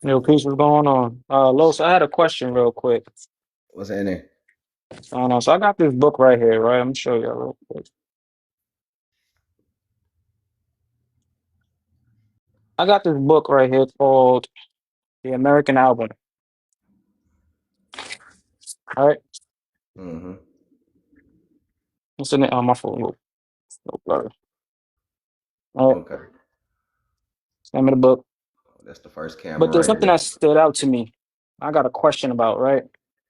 Yo, peace, what's going on? Los, I had a question real quick. What's in there? I don't know. So I got this book right here, right? I'm gonna show you real quick. I got this book right here called The American Album. All right. Mm-hmm. What's in it? On my phone. No blur. All right. Okay. Name of the book. That's the first But camera there's right something there. that stood out to me. I got a question about, right?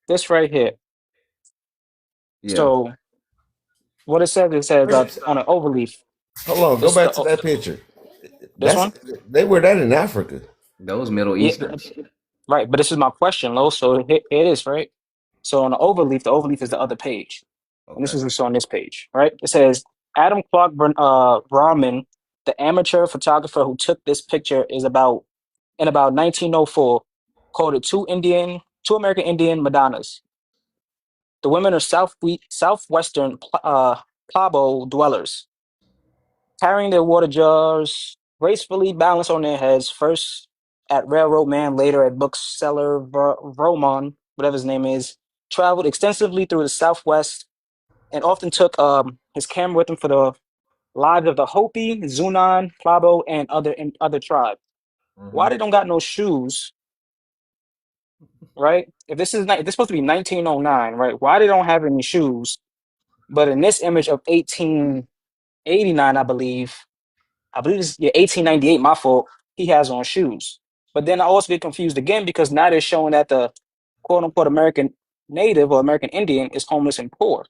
This right here. Yeah. So what it says on an overleaf. Hold on, go This is back to that picture. this That's one? they wear that in Africa. Those Middle Yeah, Easterns. right. But this is my question, Lo. So it is, right? So on the overleaf is the other page. And this Okay. is what's on this page, right? It says Adam Clark Brahman, the amateur photographer who took this picture, is about 1904, quoted two American Indian Madonnas. The women are southwestern Plabo dwellers, carrying their water jars gracefully balanced on their heads. First at Railroad Man, later at bookseller Roman, whatever his name is, traveled extensively through the Southwest and often took his camera with him for the lives of the Hopi, Zunan, Plabo, and other tribes. Why Mm-hmm. they don't got no shoes, right? If this is supposed to be 1909, right? Why they don't have any shoes? But in this image of 1889, I believe it's 1898. My fault. He has on shoes. But then I also get confused again because now they're showing that the quote unquote American native or American Indian is homeless and poor.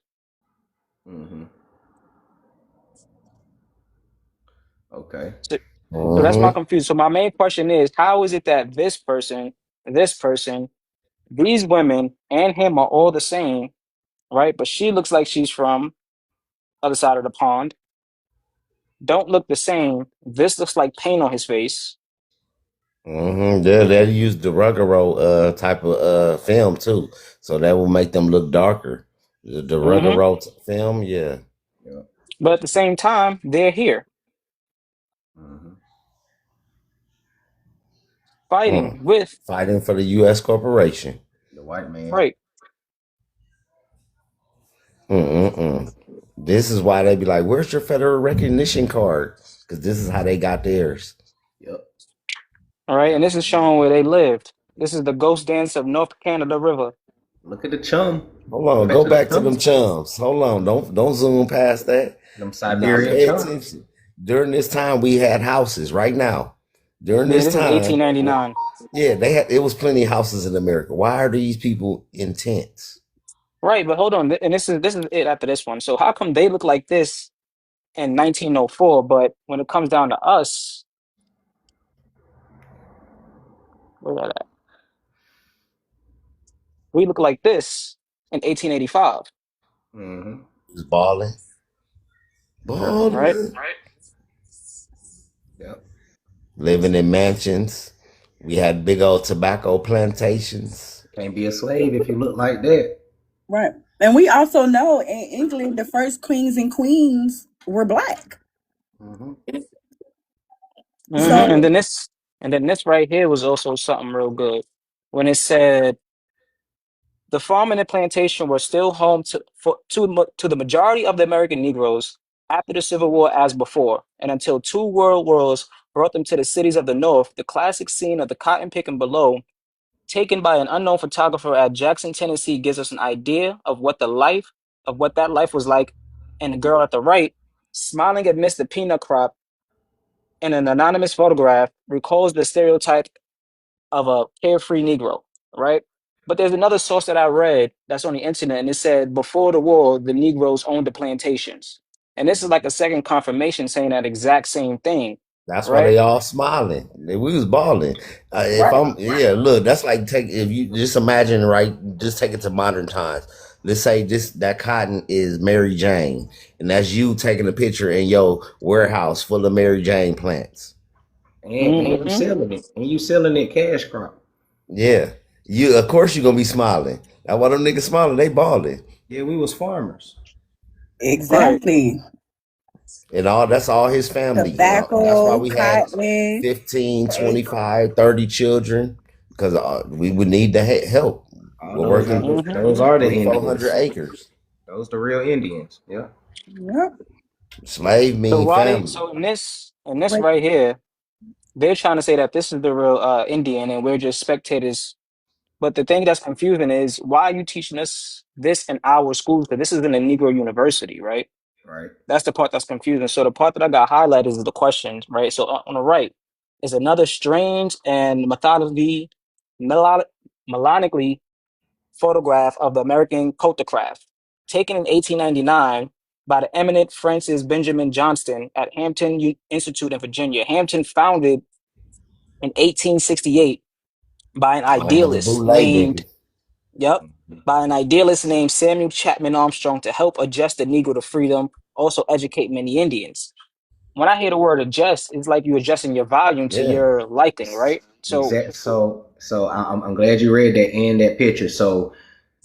Mm-hmm. Okay. So that's my confusion. So my main question is, how is it that this person, these women, and him are all the same, right? But she looks like she's from other side of the pond. Don't look the same. This looks like paint on his face. Mm-hmm. Yeah, they use the Ruggero type of film too, so that will make them look darker. The hmm Ruggero film, yeah. Yeah. But at the same time, they're here Mm-hmm. fighting with, Fighting for the U.S. corporation. The white man. right? Mm-mm-mm. This is why they be like, "Where's your federal recognition card?" Because this is how they got theirs. Yep. All right. And this is showing where they lived. This is the ghost dance of North Canada River. Look at the chum. Hold on, go back to them chums. Hold on, don't zoom past that. Them Now Siberian pay chums. attention. During this time, we had houses. Right now, during Yeah, this this is time, 1899. yeah, they had. It was plenty of houses in America. Why are these people in tents? Right, but hold on. And this is it after this one. So how come they look like this in 1904, but when it comes down to us, where that at? We look like this in 1885, Mm-hmm. Who's balling? right? Balling. Yep. Living in mansions. We had big old tobacco plantations. Can't be a slave if you look like that. Right. And we also know in England, the first kings and queens were black. Mm-hmm. And So, then this right here was also something real good when it said the farm and the plantation were still home to the majority of the American Negroes after the Civil War as before, and until two world wars brought them to the cities of the North. The classic scene of the cotton picking below, taken by an unknown photographer at Jackson, Tennessee, gives us an idea of what that life was like. And the girl at the right, smiling amidst the peanut crop in an anonymous photograph, recalls the stereotype of a carefree Negro, right? But there's another source that I read that's on the internet, and it said before the war, the Negroes owned the plantations. And this is like a second confirmation saying that exact same thing, That's why right? they all smiling. We was balling. If Right. yeah, look, that's like if you just imagine, right? Just take it to modern times. Let's say that cotton is Mary Jane, and that's you taking a picture in your warehouse full of Mary Jane plants. And you selling it. And you selling it cash crop. Yeah, of course you're gonna be smiling. That's why them niggas smiling. They balling. Yeah, we was farmers. exactly. And that's all his family. That's why Tobacco, we had cotton. 15, 25, 30 children, because we would need the help. All We're those are working those are the 400 Indians. acres. Those the real Indians. Yeah. Yep. Slave So mean why? family. So in this Wait, right here, they're trying to say that this is the real Indian, and we're just spectators. But the thing that's confusing is why are you teaching us this in our schools? Because this is in a Negro university, right? Right. That's the part that's confusing. So the part that I got highlighted is the questions, right? So on the right is another strange and melod- melonically photograph of the American culture taken in 1899 by the eminent Francis Benjamin Johnston at Hampton Institute in Virginia. Hampton founded in 1868 by an The idealist Boulay named, Biggers. yep, by an idealist named Samuel Chapman Armstrong to help adjust the Negro to freedom, also educate many Indians. When I hear the word adjust, it's like you adjusting your volume to Yeah. your liking, right? So, Exactly. So I'm glad you read that and that picture. So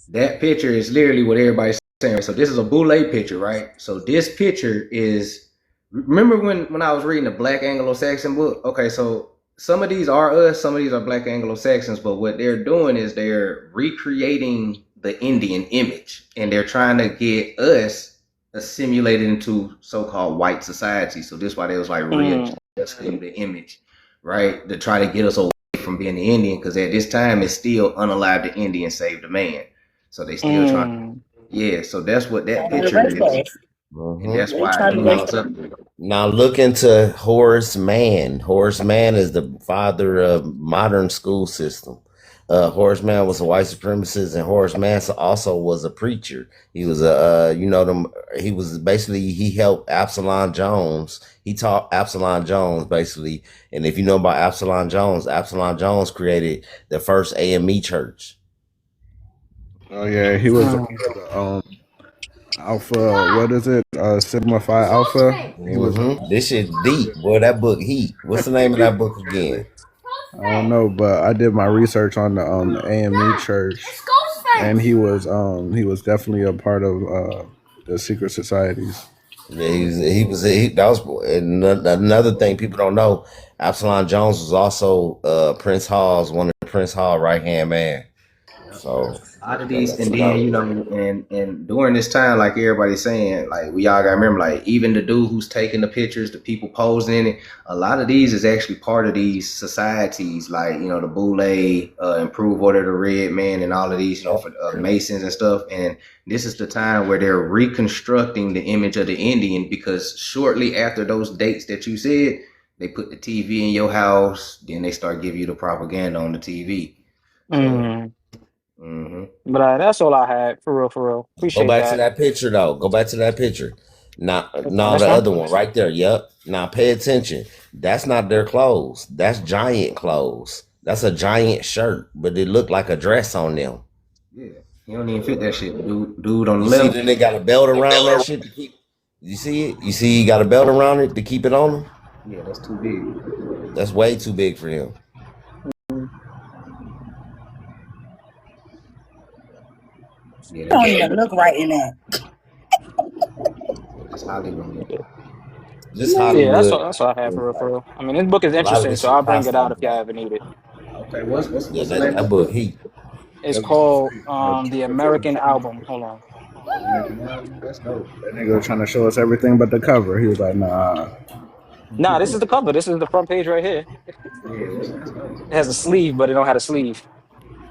that picture is literally what everybody's saying. So this is a Boulay picture, right? So this picture is. Remember when I was reading the Black Anglo-Saxon book? Okay, so some of these are us, some of these are Black Anglo-Saxons, but what they're doing is they're recreating the Indian image, and they're trying to get us assimilated into so-called white society. So this is why they was like readjusting the image, right? To try to get us away from being the Indian, because at this time it's still unalive the Indian save the man. So they still trying. Yeah, so that's what that picture is. And that's why Now look into Horace Mann. Horace Mann is the father of modern school system. Horace Mann was a white supremacist, and Horace Mann also was a preacher. He was he was basically, he helped Absalom Jones. He taught Absalom Jones basically. And if you know about Absalom Jones created the first AME church. Oh yeah, he was Alpha. What is it? Sigma Phi Alpha. He was. This shit deep, boy. That book heat. What's the name of that book again? I don't know, but I did my research on the AME church, and he was definitely a part of the secret societies. Yeah, that was another thing people don't know. Absalom Jones was also one of Prince Hall's right hand man. So a lot of these, and then and during this time, like everybody's saying, like we all gotta remember, like even the dude who's taking the pictures, the people posing in it, a lot of these is actually part of these societies, like the Boulay, Improve Order of the Red Man, and all of these, for Masons and stuff. And this is the time where they're reconstructing the image of the Indian, because shortly after those dates that you said, they put the TV in your house, then they start giving you the propaganda on the TV. So, But that's all I had, for real. Appreciate go back that. to that picture though. Go back to that picture. Now the other one right there. Yep. Now pay attention. That's not their clothes. That's giant clothes. That's a giant shirt, but it looked like a dress on them. Yeah, you don't even fit that shit, dude on the You left. see, then they got a belt around that shit to keep. You see it? You see, he got a belt around it to keep it on him. Yeah, that's too big. That's way too big for him. You don't even look right in that. It's Hollywood. Just Hollywood. Yeah, that's all I have, for real. I mean, this book is interesting, so I'll bring it out if y'all ever need it. Okay, what's that book heat? It's called The American Album. Hold on. That's dope. That nigga was trying to show us everything but the cover. He was like, nah. Nah, this is the cover. This is the front page right here. It has a sleeve, but it don't have a sleeve.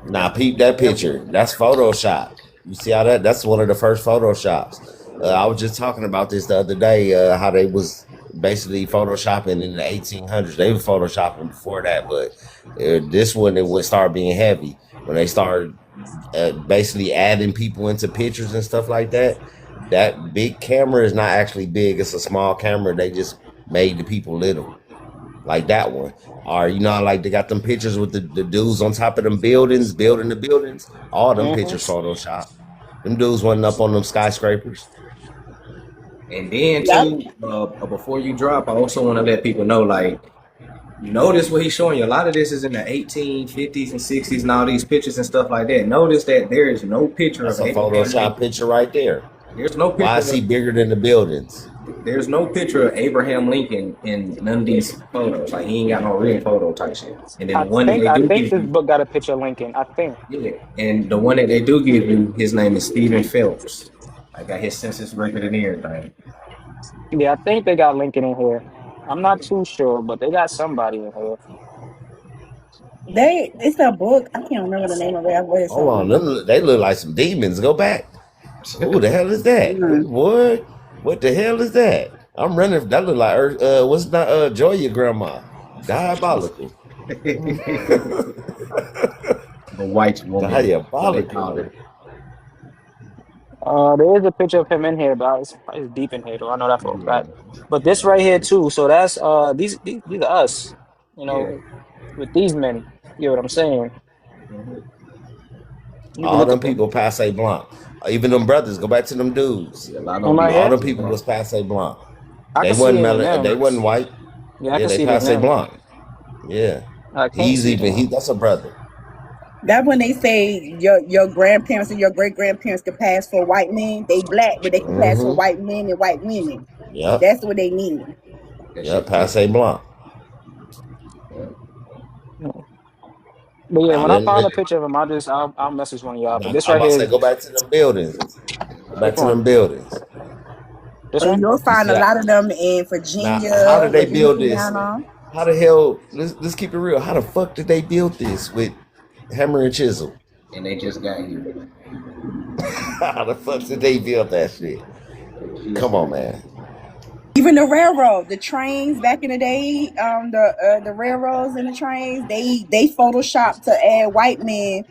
Nah, peep that picture. That's Photoshop. You see how that's one of the first Photoshops. I was just talking about this the other day, how they was basically Photoshopping in the 1800s. They were Photoshopping before that, but this one, it would start being heavy when they started basically adding people into pictures and stuff like that. That big camera is not actually big. It's a small camera. They just made the people little. Like that one. Or like they got them pictures with the dudes on top of them buildings, building the buildings. All them pictures Photoshop. Them dudes wasn't up on them skyscrapers. And then too, before you drop, I also want to let people know, like, notice what he's showing you. A lot of this is in the 1850s and 60s and all these pictures and stuff like that. Notice that there is no picture That's of a Photoshop picture right there. There's no picture. Why is he bigger than the buildings? There's no picture of Abraham Lincoln in none of these photos. Like he ain't got no real photo type shit. And then the one that they I do think give this you, book got a picture of Lincoln. I think. yeah, and the one that they do give you, his name is Stephen Phelps. I got his census record and everything. Yeah, I think they got Lincoln in here. I'm not too sure, but they got somebody in here. It's a book. I can't remember the name of it. I've read Hold on, something. they look like some demons. Go back. Who the hell is that? What? What the hell is that? I'm running. That look like what's not Joya grandma? Diabolical. The white woman. Diabolical. There is a picture of him in here, but it's deep in here, though. I know that for a fact. But this right here too. So that's these are us. You know, with these men. You know what I'm saying? You can All look them at them. people passe blanc. Even them brothers. Go back to them dudes. Am I All here? them people was passe blanc. I They can see wasn't it in them. They wasn't white. Yeah, I can they see it in passe them. blanc. Yeah. I can't see them. That's a brother. That's when they say your grandparents and your great grandparents could pass for white men. They black, but they can pass for white men and white women. Yep. That's what they mean. Yep, passe blanc. But yeah, when I find a picture of him, I'll message one of y'all. But this I'm right about to here, say, go back to them buildings. Go back to them buildings. This So one? you'll find a lot of them in Now, Virginia. how did they build this? Louisiana. How the hell? Let's keep it real. How the fuck did they build this with hammer and chisel? And they just got here. How the fuck did they build that shit? Come on, man. Even the railroad, the trains back in the day, the railroads and the trains, they photoshopped to add white men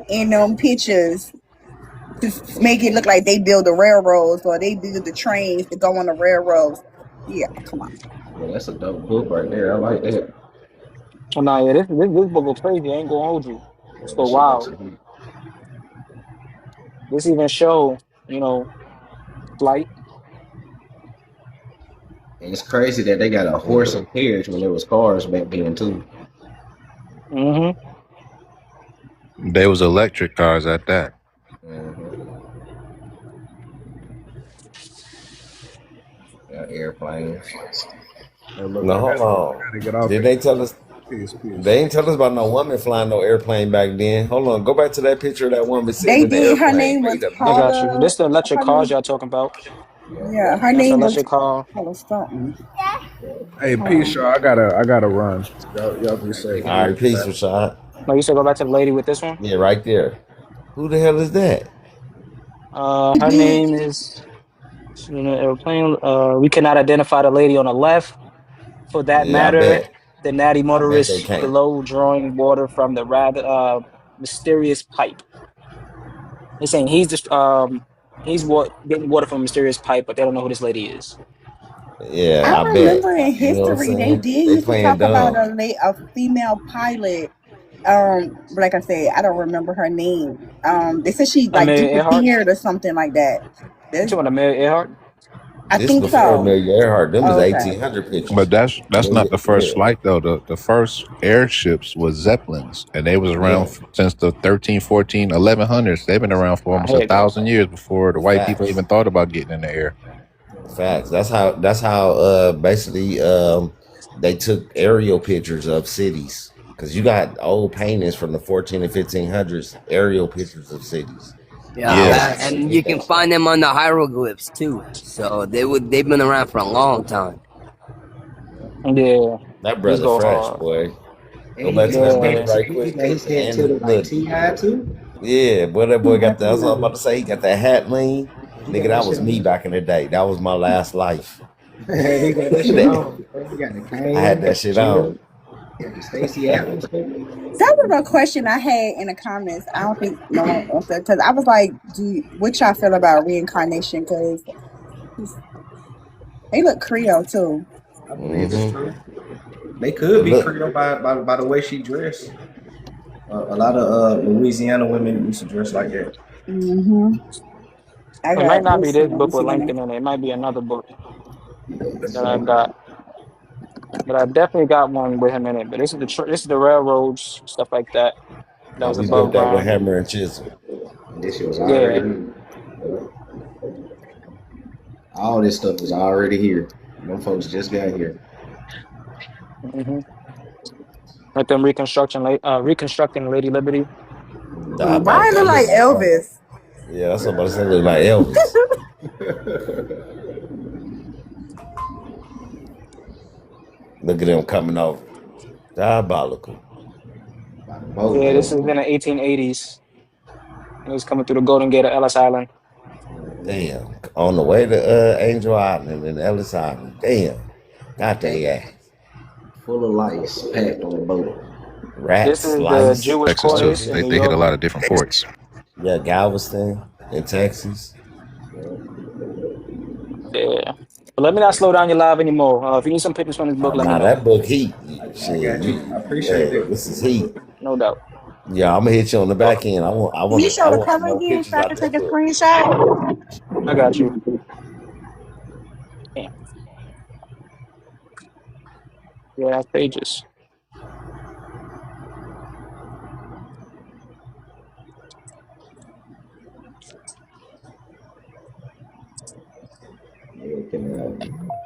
in them pictures to make it look like they build the railroads or they build the trains to go on the railroads. Yeah, come on. Well, that's a dope book right there. I like that. Oh, nah, yeah, this book go crazy. I ain't gonna hold you. It's go wild. This even show, flight. And it's crazy that they got a horse and carriage when there was cars back then too. Mm-hmm. They was electric cars at that. Airplanes. No, hold on. Did they tell us? They ain't tell us about no woman flying no airplane back then. Hold on, go back to that picture of that woman sitting in the did. Her airplane. name was I got you. This the electric her cars name- y'all talking about. Yeah, her That's name was electric car. Paula something. Hey, peace, y'all. I gotta run. Y'all be safe. All right, peace, Rashad. No, you said go back to the lady with this one. Yeah, right there. Who the hell is that? Her name is airplane. We cannot identify the lady on the left. For that Yeah, I matter, bet. the natty I bet they motorist can't. below drawing water from the rather mysterious pipe. They're saying he's getting water from a mysterious pipe, but they don't know who this lady is. Yeah, I I bet. remember in You know what I'm history they saying? did They used to playing talk about dumb. a female pilot. Like I said, I don't remember her name. They said she like Amelia Earhart. disappeared or something like that. You talking about Amelia Earhart? I This think before so. Amelia Earhart. Them was Okay. 1800 pictures. But that's Amelia not the first Earhart. flight though. The first airships was Zeppelins, and they was around since the 13, 14, 1100s. They've been around for almost Here you go. 1,000 years before the white people Facts. even thought about getting in the air. Facts. That's how basically they took aerial pictures of cities. Because you got old paintings from the 14 and 1500s, aerial pictures of cities. Yeah, and you can find them on the hieroglyphs too. So they've been around for a long time. Yeah. That Let's brother go fresh, hard. boy. Go back to that picture right quick. His head And tilted like look, T.I. too. yeah, boy, that boy got that. I was about to say he got that hat lean. Nigga, that was me back in the day. That was my last life. He got that shit on. He got the cane. I had that shit on. Stacey Adams. That was a question I had in the comments. I don't think no one answered because I was like, what y'all feel about reincarnation? Because they look Creole too. I believe it's true. They could be Creole by the way she dressed. A lot of Louisiana women used to dress like that. I It got might not be this Let me book see with the Lincoln name. in it. It might be another book that I got. But I definitely got one with him in it. But this is the railroads, stuff like that. That was We above built that with ground. hammer and chisel. This shit was Yeah. already. All this stuff is already here. Them folks just got here. Hmm. Like them reconstructing Lady Liberty. Why it look like Elvis? Yeah, that's what I'm about to say. Look like Elvis. Look at them coming off. Diabolical. Yeah, this is in the 1880s. It was coming through the Golden Gate of Ellis Island. Damn. On the way to Angel Island and Ellis Island. Damn. Got they ass. Full of lice packed on the boat. Rats, This is the lice. Jewish Texas too. quarters in New They hit a York. lot of different ports. Yeah, Galveston in Texas. Yeah. But let me not slow down your live anymore. If you need some pictures from this book, let me Nah, know. that book heat. Shit, I appreciate it. This is heat. No doubt. Yeah, I'm gonna hit you on the back end. I want Can you show the some cover more again pictures so I out can that take a book. screenshot? I got you. Damn. Yeah, that's pages.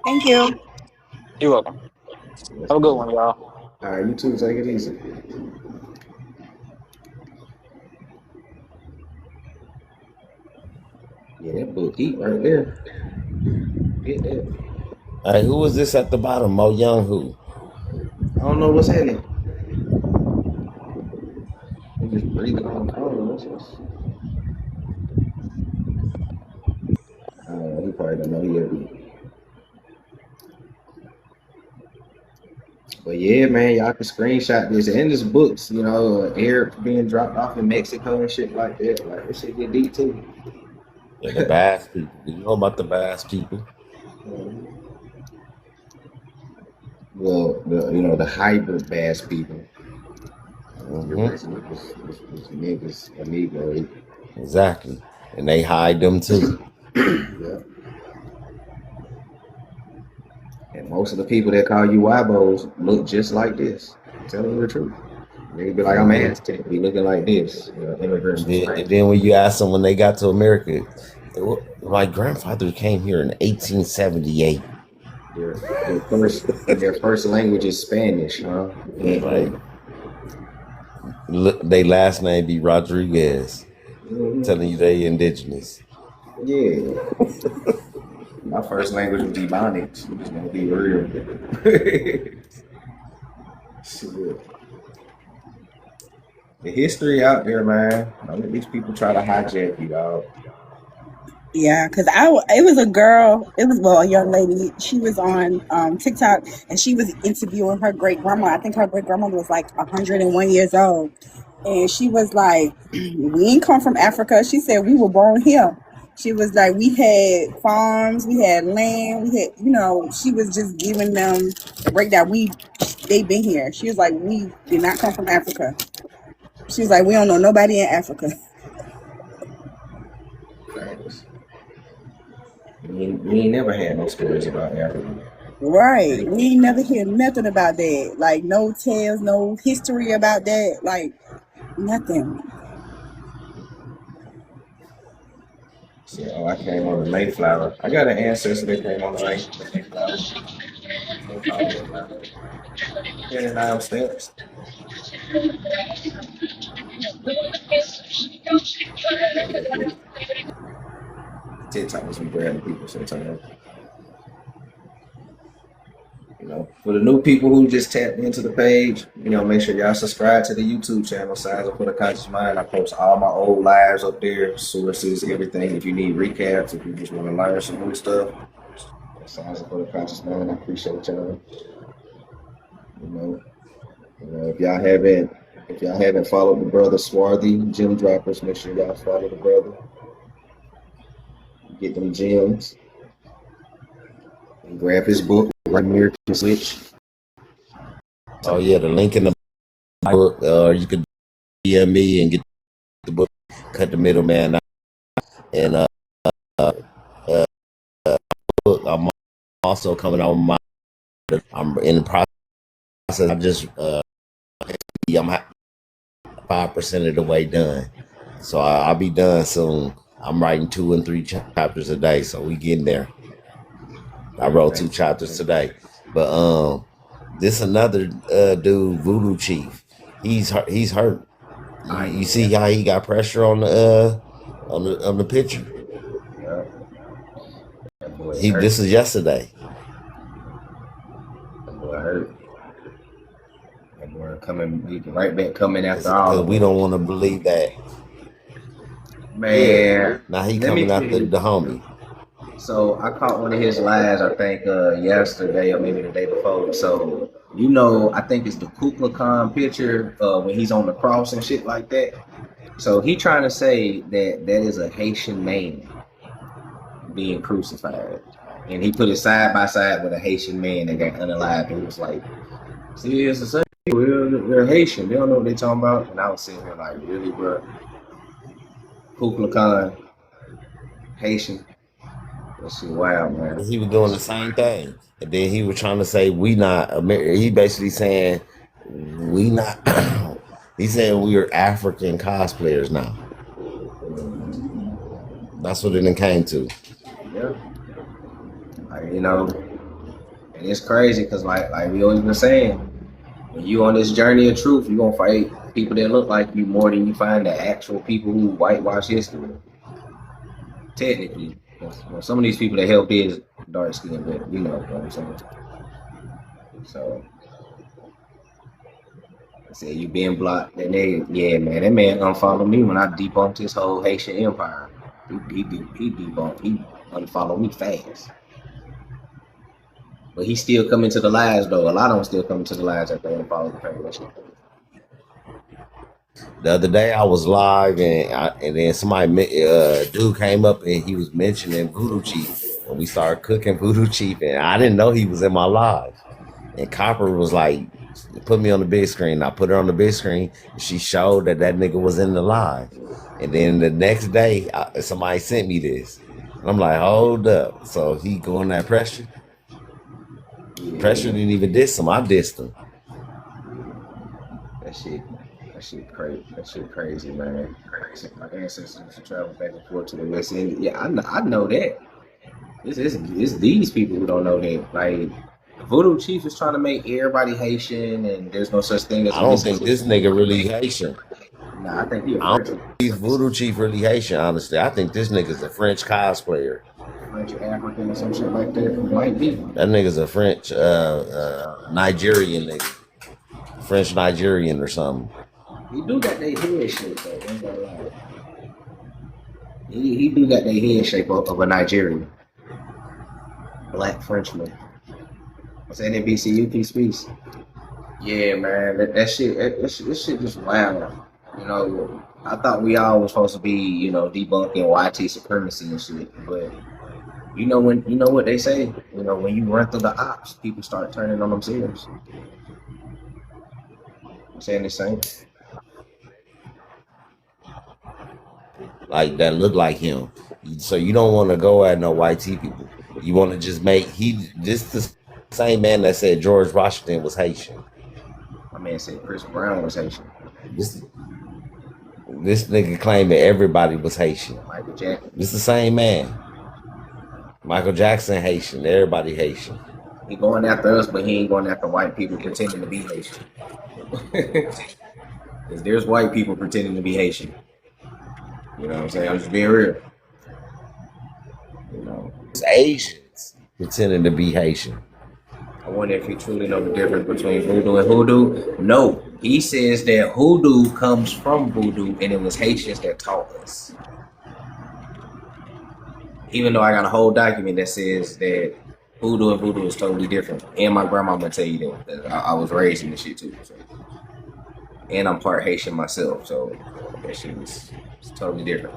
Thank you. You're welcome. Have a good one, y'all. All right, you too. Take it easy. Yeah, that book heat right there. Get that. Hey, who is this at the bottom? Mo Young who? I don't know what's happening. They just breathing on the phone. What's this? I don't know. He probably don't know he ever. But yeah, man, y'all can screenshot this. And there's books, you know, Eric being dropped off in Mexico and shit like that. Like, this shit get deep too. Yeah, the Bass people. You know about the Bass people? Well, the hybrid bass people. Mm-hmm. Was niggas, a Negro. Exactly. And they hide them too. Yeah. And most of the people that call you Wabos look just like this. I'm telling you the truth. They be like, I'm Aztec. Be looking like this. Immigrants. And then when you ask them when they got to America, my grandfather came here in 1878. Their first language is Spanish, huh? Right. They last name be Rodriguez. Telling you they indigenous. Yeah. My first language was Ebonics. I'm just gonna be real. Shit. The history out there, man. Don't let these people try to hijack you, dog. Yeah, because it was a girl, a young lady. She was on TikTok and she was interviewing her great grandma. I think her great grandmother was like 101 years old. And she was like, we ain't come from Africa. She said, we were born here. She was like, we had farms, we had land, we had, she was just giving them the breakdown. They been here. She was like, we did not come from Africa. She was like, we don't know nobody in Africa. Thanks. We ain't never had no stories about Africa. Right. We ain't never hear nothing about that. Like, no tales, no history about that. Like, nothing. So, I came on the Mayflower. I got an ancestor that came on the Mayflower. 29 steps. TikTok was some grabbing people sometimes. For the new people who just tapped into the page, make sure y'all subscribe to the YouTube channel, Signs of a Conscious Mind. I post all my old lives up there, sources, everything. If you need recaps, if you just want to learn some new stuff, Signs of a Conscious Mind. I appreciate y'all. If y'all haven't followed the brother Swarthy Gem Droppers, make sure y'all follow the brother. Get them gems. And grab his book, American Switch. Oh yeah, the link in the book. You could DM me and get the book. Cut the middleman out. And book. I'm also coming out with my. I'm in the process. I just I'm 5% of the way done, so I'll be done soon. I'm writing 2 and 3 chapters a day, so we getting there. I wrote 2 chapters today. But this another dude, Voodoo Chief. He's hurt. You see how he got pressure on the picture. Yeah. That boy This hurt. is yesterday. That boy hurt. That boy right back coming after all Because of we us. don't want to believe that. Man, Now he let me coming tell after you. the homie. So I caught one of his lives, I think yesterday or maybe the day before. So I think it's the Kublai Khan picture when he's on the cross and shit like that. So he trying to say that is a Haitian man being crucified, and he put it side by side with a Haitian man that got unalived. And he was like, "See, it's the same. They're Haitian. They don't know what they're talking about." And I was sitting here like, "Really, bro? Kublai Khan, Haitian? That shit wild, man." He was doing the same thing. And then he was trying to say we not he basically saying we not he's saying we are African cosplayers now. That's what it then came to. Yeah. Like, and it's crazy because like we always been saying, when you on this journey of truth, you gonna fight people that look like you more than you find the actual people who whitewash history. Technically, well, some of these people that helped is dark skin, but you know what I'm saying. So I said you being blocked, and that man unfollowed me when I debunked his whole Haitian empire. He unfollowed me fast. But he still come into the lies though. A lot of them still come into the lies after they unfollow the page. The other day I was live and then somebody dude came up and he was mentioning Voodoo Chief, and we started cooking Voodoo Chief, and I didn't know he was in my live. And Copper was like, put me on the big screen. I put her on the big screen. And she showed that nigga was in the live. And then the next day, somebody sent me this. And I'm like, hold up. So he going that pressure? Pressure didn't even diss him. I dissed him. That shit crazy. That shit crazy, man. My ancestors used to travel back and forth to the West Indies. Yeah, I know that. It's these people who don't know that. Like, Voodoo Chief is trying to make everybody Haitian, and there's no such thing as. I don't think this nigga really Haitian. Nah, I think he's I don't think he's Voodoo Chief really Haitian, honestly. I think this nigga's a French cosplayer. French African or some shit like that. Might be. That nigga's a French Nigerian nigga. French Nigerian or something. He do got their head shape though. I ain't gonna lie. He do got their head shape of a Nigerian. Black Frenchman. What's NBC UP speaks? Yeah, man. That shit just wild. I thought we all was supposed to be, debunking YT supremacy and shit, but what they say? When you run through the ops, people start turning on themselves. I'm saying the same. Like that look like him. So you don't want to go at no YT people. You want to just make the same man that said George Washington was Haitian. My man said Chris Brown was Haitian. This nigga claimed that everybody was Haitian. Michael Jackson. This the same man. Michael Jackson Haitian. Everybody Haitian. He going after us, but he ain't going after white people pretending to be Haitian. Because there's white people pretending to be Haitian. You know what I'm saying? I'm just being real. It's Asians pretending to be Haitian. I wonder if he truly know the difference between voodoo and hoodoo. No, he says that hoodoo comes from voodoo, and it was Haitians that taught us. Even though I got a whole document that says that hoodoo and voodoo is totally different, and my grandma tell you that I was raised in this shit too. So. And I'm part Haitian myself, so that shit is totally different.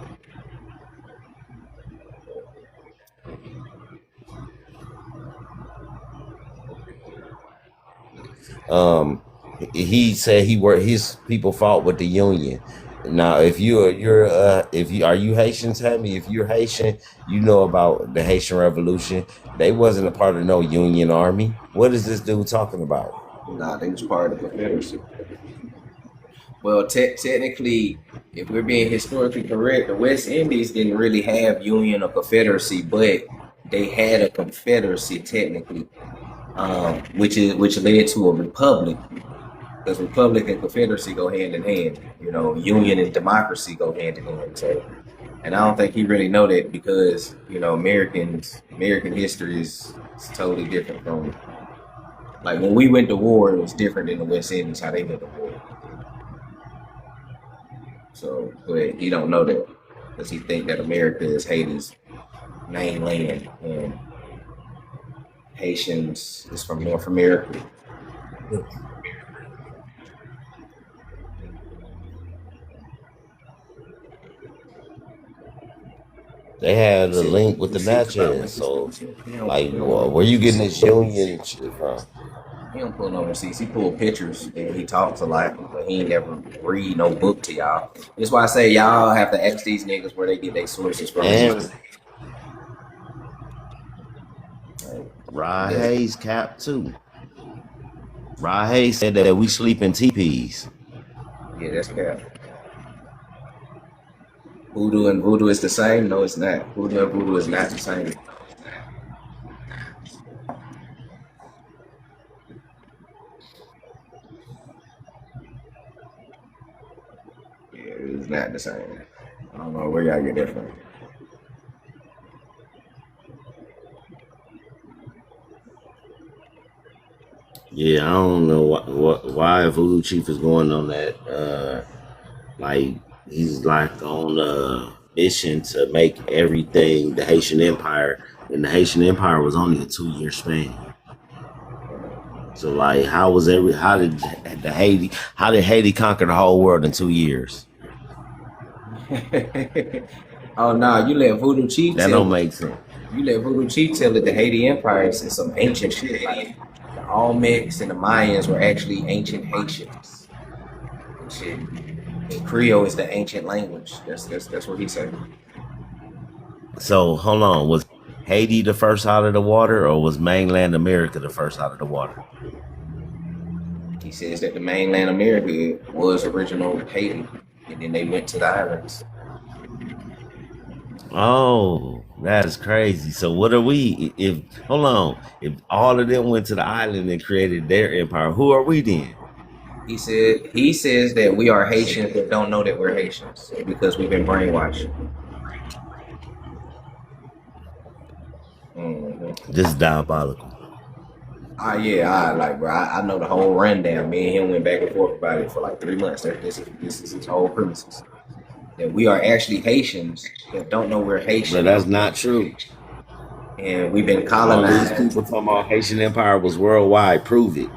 He said his people fought with the Union. Now, are you Haitian, Tammy? If you're Haitian, you know about the Haitian Revolution. They wasn't a part of no Union army. What is this dude talking about? Nah, they was part of the Confederacy. Well, technically, if we're being historically correct, the West Indies didn't really have Union or Confederacy, but they had a confederacy technically, which led to a republic. Because republic and confederacy go hand in hand. You know, union and democracy go hand in hand. So, and I don't think he really know that because you know American history is totally different from like when we went to war. It was different than the West Indies how they went to war. So, but he don't know that because he think that America is Haiti's main land and Haitians is from North America. They had a link with the Natchez, so like, where you getting this union shit from? He don't pull no receipts. He pull pictures and he talks a lot, but he ain't never read no book to y'all. That's why I say y'all have to ask these niggas where they get their sources from. And Rod Hayes cap too. Rod Hayes said that we sleep in teepees. Yeah, that's cap. Voodoo and voodoo is the same? No, it's not. Voodoo and voodoo is not the same. Yeah, it's not the same. I don't know where y'all get that from. Yeah, I don't know why Voodoo Chief is going on that. Like he's like on a mission to make everything the Haitian Empire, and the Haitian Empire was only a 2-year span. So like, how did Haiti conquer the whole world in 2 years? Oh no, you let Voodoo Chief That don't make sense. You let Voodoo Chief tell that the Haiti Empire is some ancient shit. Like, the Olmecs and the Mayans were actually ancient Haitians. And shit. And Creole is the ancient language. That's what he said. So hold on, was Haiti the first out of the water, or was mainland America the first out of the water? He says that the mainland America was original Haiti, and then they went to the islands. Oh, that's crazy. So what are we? If all of them went to the island and created their empire, who are we then? He says that we are Haitians that don't know that we're Haitians because we've been brainwashed. Mm-hmm. This is diabolical. Bro. I know the whole rundown. Me and him went back and forth about it for like 3 months. This is his whole premises. That we are actually Haitians that don't know we're Haitian. But that's not true. And we've been colonized. All these people talking about Haitian Empire was worldwide. Prove it.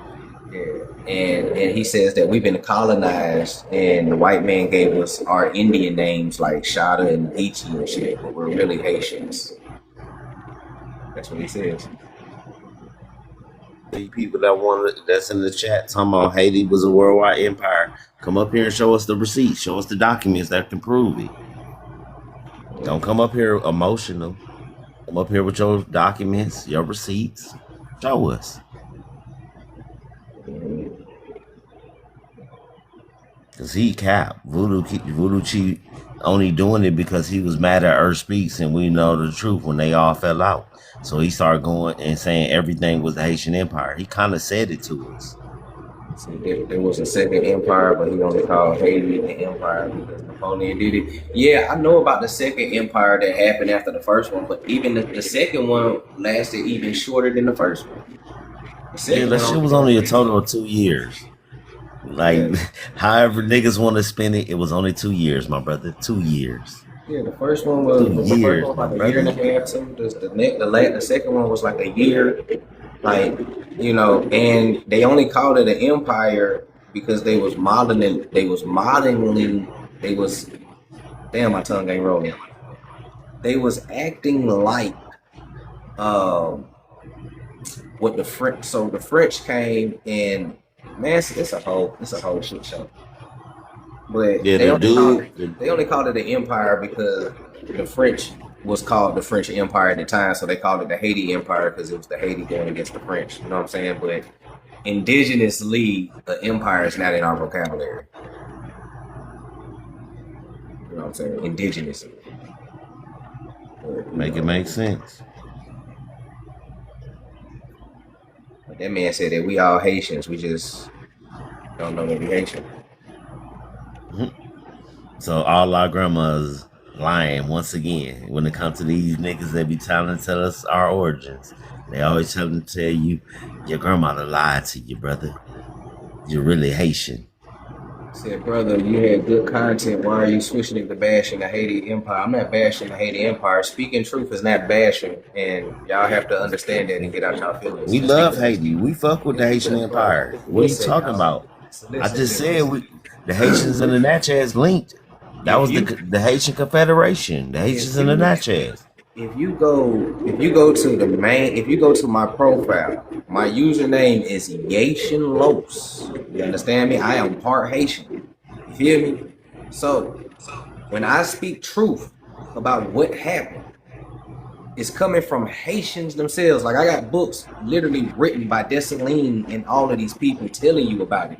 Yeah. And he says that we've been colonized and the white man gave us our Indian names like Shada and Ichi and shit, but we're really Haitians. That's what he says. The people that's in the chat talking about Haiti was a worldwide empire, come up here and show us the receipts, show us the documents that can prove it. Don't come up here emotional. Come up here with your documents, your receipts. Show us. Cause he capped. Voodoo Chief only doing it because he was mad at Earth Speaks, and we know the truth when they all fell out. So he started going and saying everything was the Haitian Empire. He kind of said it to us. So there was a second empire, but he only called Haiti the empire because Napoleon did it. Yeah, I know about the second empire that happened after the first one, but even the second one lasted even shorter than the first one. Yeah, that shit was only a total of 2 years. Like, however niggas want to spend it, it was only 2 years, my brother. 2 years. Yeah, the first one was like a year and a half. The second one was like a year. Like, you know, and they only called it an empire because they was modeling. Damn, my tongue ain't rolling. They was acting like what the French. So the French came and man, it's a whole shit show. But yeah, they only called it an empire because the French was called the French Empire at the time, so they called it the Haiti Empire because it was the Haiti going against the French. You know what I'm saying? But indigenously, the empire is not in our vocabulary. You know what I'm saying? Indigenously. Make it make sense. That man said that we all Haitians. We just don't know that we Haitian. So all our grandmas lying once again when it comes to these niggas that be trying to tell us our origins. They always tell you your grandmother lied to you, brother. You're really Haitian. Said, brother, you had good content. Why are you switching it to bashing the Haiti Empire? I'm not bashing the Haiti Empire. Speaking truth is not bashing, and y'all have to understand that and get out y'all feelings. We love Haiti. We fuck with the Haitian Empire. What are you talking about? I just said the Haitians and the Natchez linked. That was the Haitian Confederation. The Haitians and the Natchez. If you go to my profile, my username is Haitian Los. You understand me? I am part Haitian. You feel me? So when I speak truth about what happened, it's coming from Haitians themselves. Like I got books literally written by Dessalines and all of these people telling you about it,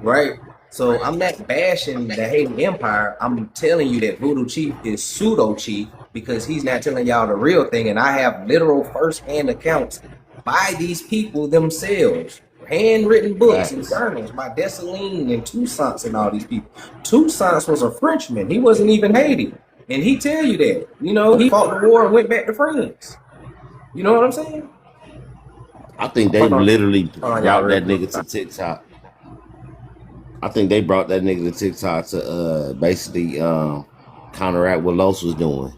right? So I'm not bashing the Haiti Empire. I'm telling you that Voodoo Chief is pseudo chief because he's not telling y'all the real thing. And I have literal first-hand accounts by these people themselves. Handwritten books and journals by Dessalines and Toussaint and all these people. Toussaint was a Frenchman. He wasn't even Haiti. And he tell you that. You know, he fought the war and went back to France. You know what I'm saying? I think they literally brought that nigga to TikTok. I think they brought that nigga to TikTok to basically counteract what Los was doing.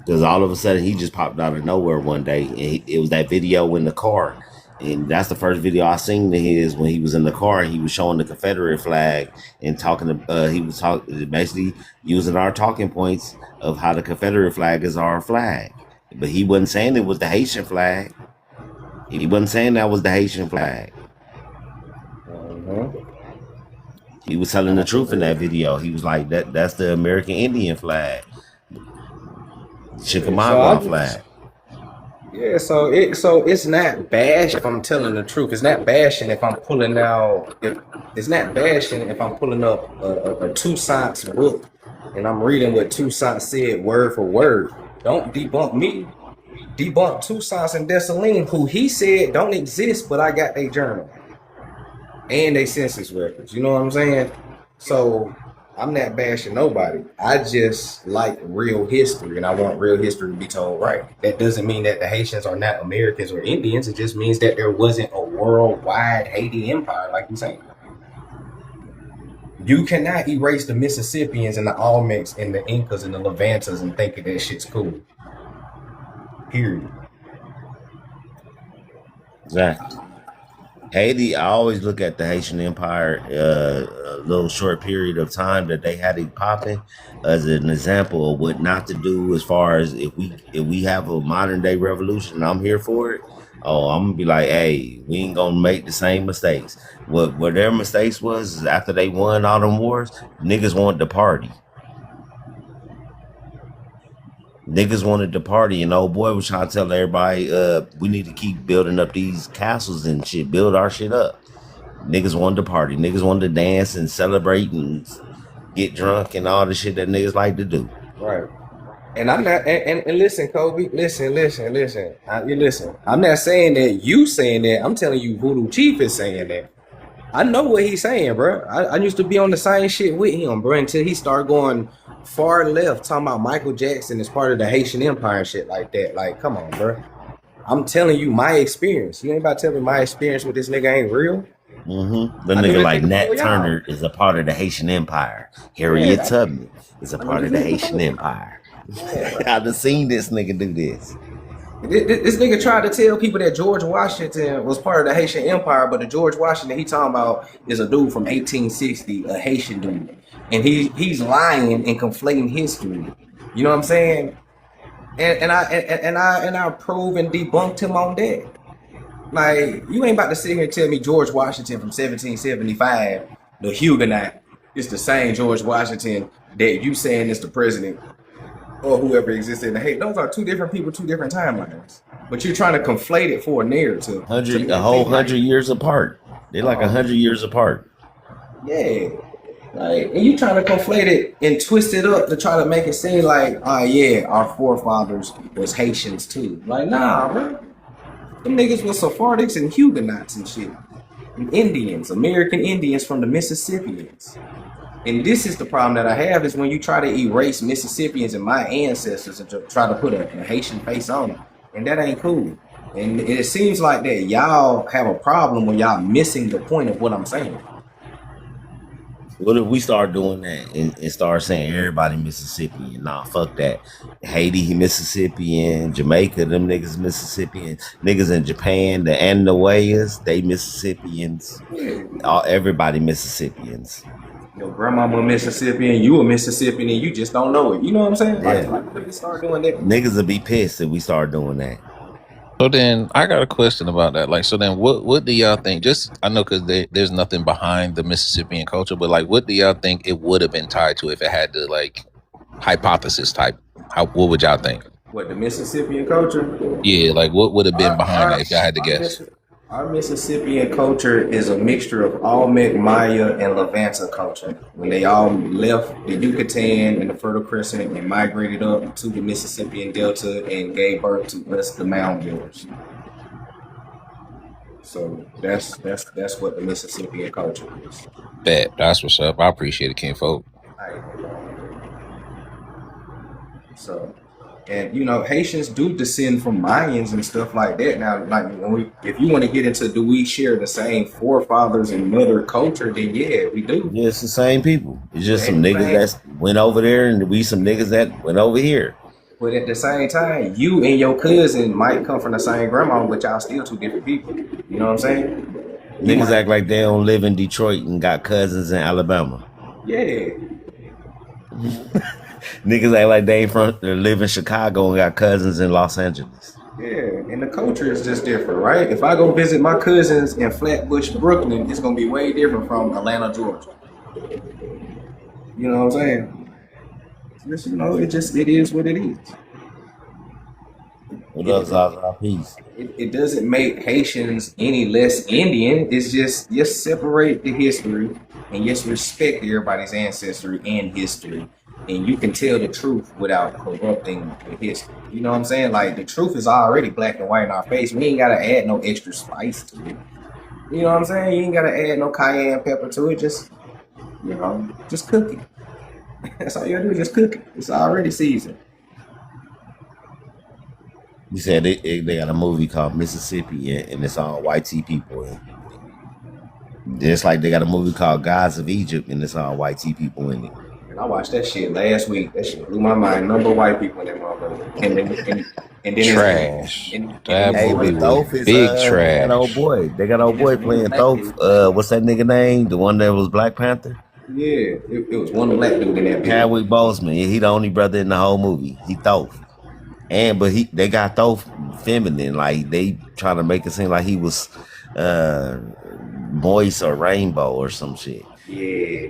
Because all of a sudden he just popped out of nowhere one day, and it was that video in the car, and that's the first video I seen of his when he was in the car and he was showing the Confederate flag and he was basically using our talking points of how the Confederate flag is our flag, but he wasn't saying it was the Haitian flag. He wasn't saying that was the Haitian flag. He was telling the truth in that video. He was like, that's the American Indian flag. Chickamauga flag. Yeah, so it's not bash if I'm telling the truth. It's not bashing if I'm pulling out. It's not bashing if I'm pulling up a Toussaint's book and I'm reading what Toussaint said word for word. Don't debunk me. Debunk Toussaint and Dessalines, who he said don't exist, but I got their journal and they census records. You know what I'm saying? So I'm not bashing nobody. I just like real history, and I want real history to be told right. That doesn't mean that the Haitians are not Americans or Indians. It just means that there wasn't a worldwide Haiti empire, like you're saying. You cannot erase the Mississippians and the Olmecs and the Incas and the Levantas and think that shit's cool. Period. Exactly. Haiti, I always look at the Haitian Empire, a little short period of time that they had it popping, as an example of what not to do as far as if we have a modern day revolution and I'm here for it. Oh, I'm gonna be like, hey, we ain't gonna make the same mistakes. What their mistakes was is after they won all them wars, niggas wanted to party. Niggas wanted to party, and old boy was trying to tell everybody, we need to keep building up these castles and shit, build our shit up. Niggas wanted to party. Niggas wanted to dance and celebrate and get drunk and all the shit that niggas like to do. Right. And I'm not, and listen, Kobe, listen. You listen. I'm not saying that you saying that. I'm telling you, Voodoo Chief is saying that. I know what he's saying, bro. I used to be on the same shit with him, bro, until he started going far left, talking about Michael Jackson is part of the Haitian Empire and shit like that. Like, come on, bro. I'm telling you my experience. You ain't about to tell me my experience with this nigga ain't real? Mm-hmm. The nigga like Nat Turner is a part of the Haitian Empire. Harriet Tubman is a part of the Haitian Empire. I've done seen this nigga do this. This nigga tried to tell people that George Washington was part of the Haitian Empire, but the George Washington he talking about is a dude from 1860, a Haitian dude. And he's lying and conflating history. You know what I'm saying? And I proved and debunked him on that. Like, you ain't about to sit here and tell me George Washington from 1775, the Huguenot, is the same George Washington that you saying is the president or whoever existed in the Haiti. Those are two different people, two different timelines. But you're trying to conflate it for a narrative. A whole 100 years apart. They're like 100 years apart. Yeah. Like, and you trying to conflate it and twist it up to try to make it seem like, oh yeah, our forefathers was Haitians too. Like, nah, bro. Them niggas was Sephardics and Huguenots and shit. And Indians, American Indians from the Mississippians. And this is the problem that I have is when you try to erase Mississippians and my ancestors and try to put a Haitian face on them. And that ain't cool. And it seems like that y'all have a problem when y'all missing the point of what I'm saying. What if we start doing that and start saying everybody Mississippian? Nah, fuck that. Haiti, Mississippian, Jamaica, them niggas Mississippian. Niggas in Japan, the Anawayas, they Mississippians. Everybody Mississippians. Your grandmama a Mississippian, you a Mississippian, and you just don't know it. You know what I'm saying? Yeah. Like we start doing that. Niggas will be pissed if we start doing that. So then I got a question about that. Like, so then what do y'all think? Just, I know because there's nothing behind the Mississippian culture, but like, what do y'all think it would have been tied to if it had to, like, hypothesis type? What would y'all think? What, the Mississippian culture? Yeah, like what would have been behind that if y'all had to guess? Our Mississippian culture is a mixture of Olmec, Maya, and Levanta culture. When they all left the Yucatan and the Fertile Crescent and migrated up to the Mississippian Delta and gave birth to us, the mound builders. So that's what the Mississippian culture is. Bet, that's what's up. I appreciate it, kinfolk. So, and you know, Haitians do descend from Mayans and stuff like that. Now, like if you want to get into, do we share the same forefathers and mother culture? Then yeah, we do. Yeah, it's the same people. It's just some niggas that went over there, and we some niggas that went over here. But at the same time, you and your cousin might come from the same grandma, but y'all still two different people. You know what I'm saying? Niggas act like they don't live in Detroit and got cousins in Alabama. Yeah. Niggas act like they live in Chicago and got cousins in Los Angeles. Yeah, and the culture is just different, right? If I go visit my cousins in Flatbush, Brooklyn, it's gonna be way different from Atlanta, Georgia. You know what I'm saying? Just, you know, it is what it is. What up, Zaza? Peace. It doesn't make Haitians any less Indian. It's just separate the history and just respect everybody's ancestry and history. And you can tell the truth without corrupting the history. You know what I'm saying? Like, the truth is already black and white in our face. We ain't gotta add no extra spice to it. You know what I'm saying? You ain't gotta add no cayenne pepper to it. Just, you know, just cook it. That's all you gotta do, just cook it. It's already seasoned. You said they got a movie called Mississippi, and it's all white people. Just like they got a movie called Gods of Egypt, and it's all white people in it. And I watched that shit last week. That shit blew my mind. Number of white people in that motherfucker. And then trash. Hey, but Thoth is big trash. trash. That old boy. They got old boy playing Thoth. What's that nigga name? The one that was Black Panther? Yeah, it was one black dude in that. Chadwick Boseman. He the only brother in the whole movie. He Thoth. But they got Thoth feminine. Like, they trying to make it seem like he was moist or rainbow or some shit. Yeah.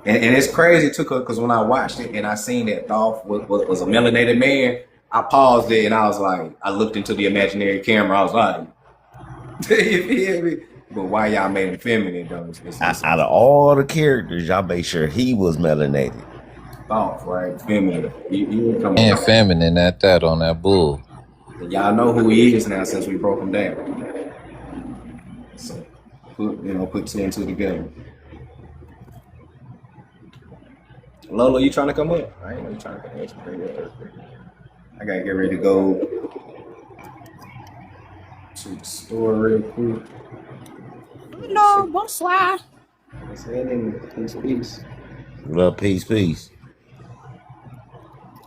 And it's crazy too, because when I watched it and I seen that Thoth was a melanated man, I paused it and I was like, I looked into the imaginary camera. I was like, you feel me? But why y'all made him feminine though? Out of all the characters, y'all made sure he was melanated. Thoth, right? Feminine. You come And feminine at that on that bull. And y'all know who he is now since we broke him down. So put two and two together. Lolo, you trying to come up? I ain't know you trying to come up. I gotta get ready to go to the store real quick. Hello, bonsoir. Peace. Well, peace.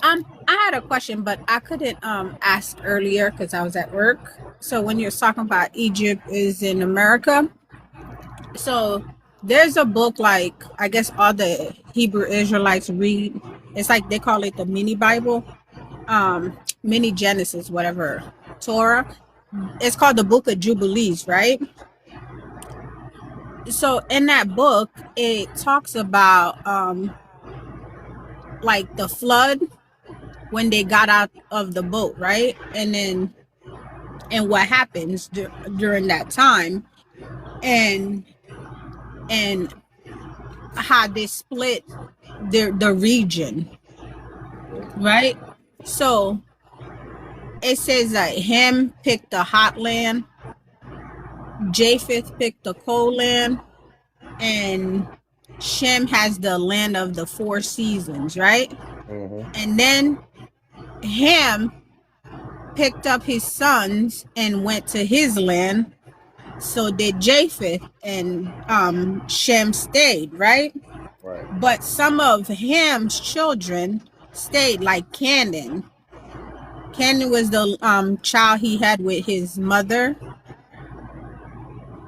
I had a question, but I couldn't ask earlier because I was at work. So when you're talking about Egypt is in America, so there's a book like I guess all the Hebrew Israelites read. It's like they call it the mini Bible, mini Genesis, whatever, Torah. It's called the Book of Jubilees, right? So in that book, it talks about like the flood when they got out of the boat, right? And what happens during that time, and how they split the region, right? So it says that Ham picked the hot land, Japheth picked the cold land, and Shem has the land of the 4 seasons, right? Mm-hmm. And then Ham picked up his sons and went to his land. So did Japheth, and Shem stayed, right? Right. But some of Ham's children stayed, like Canaan. Canaan was the child he had with his mother.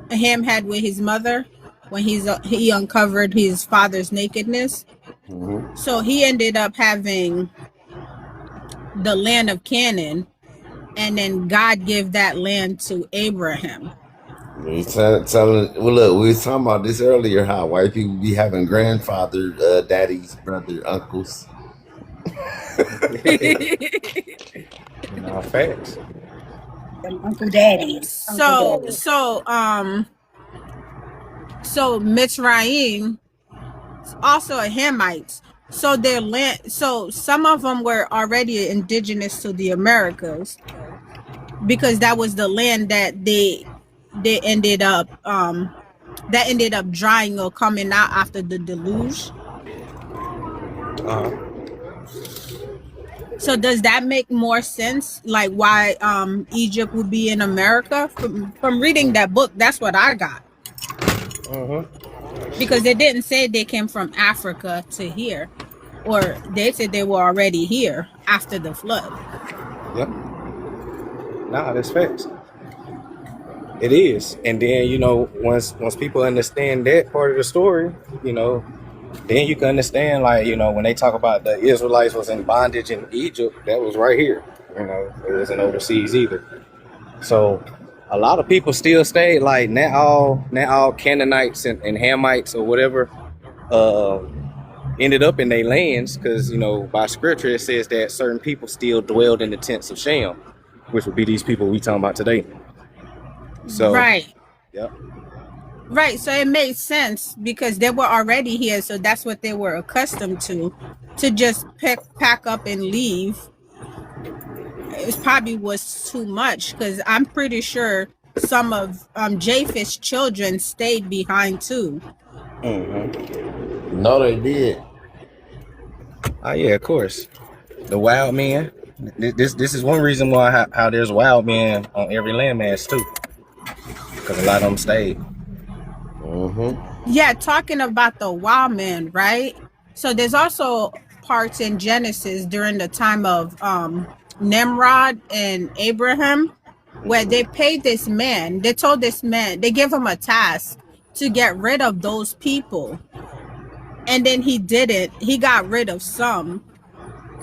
Ham had with his mother when he uncovered his father's nakedness. Mm-hmm. So he ended up having the land of Canaan, and then God gave that land to Abraham. He's telling, well, look, we was talking about this earlier, how white people be having grandfather, daddies, brother, uncles. No, facts. Them Uncle Daddies. So Mitzrayim also a Hamites. So their land, so some of them were already indigenous to the Americas, because that was the land that they ended up drying or coming out after the deluge. So does that make more sense? Like why Egypt would be in America? From reading that book, that's what I got. Because they didn't say they came from Africa to here, or they said they were already here after the flood. Yep. Nah, that's facts. It is. And then, once people understand that part of the story, then you can understand, like, when they talk about the Israelites was in bondage in Egypt, that was right here. It wasn't overseas either. So a lot of people still stayed, like, not all Canaanites and Hamites or whatever ended up in their lands, because, by scripture it says that certain people still dwelled in the tents of Shem, which would be these people we talking about today. So Right. Yep. Right. So it made sense because they were already here. So that's what they were accustomed to just pack up and leave. It probably was too much, because I'm pretty sure some of Japheth's children stayed behind too. Mm-hmm. No, they did. Oh yeah, of course. The wild men. This is one reason why how there's wild men on every landmass too, because a lot of them stayed. Yeah, talking about the wild men, right? So there's also parts in Genesis during the time of Nimrod and Abraham where they paid this man, they told this man, they gave him a task to get rid of those people. And then he did it. He got rid of some.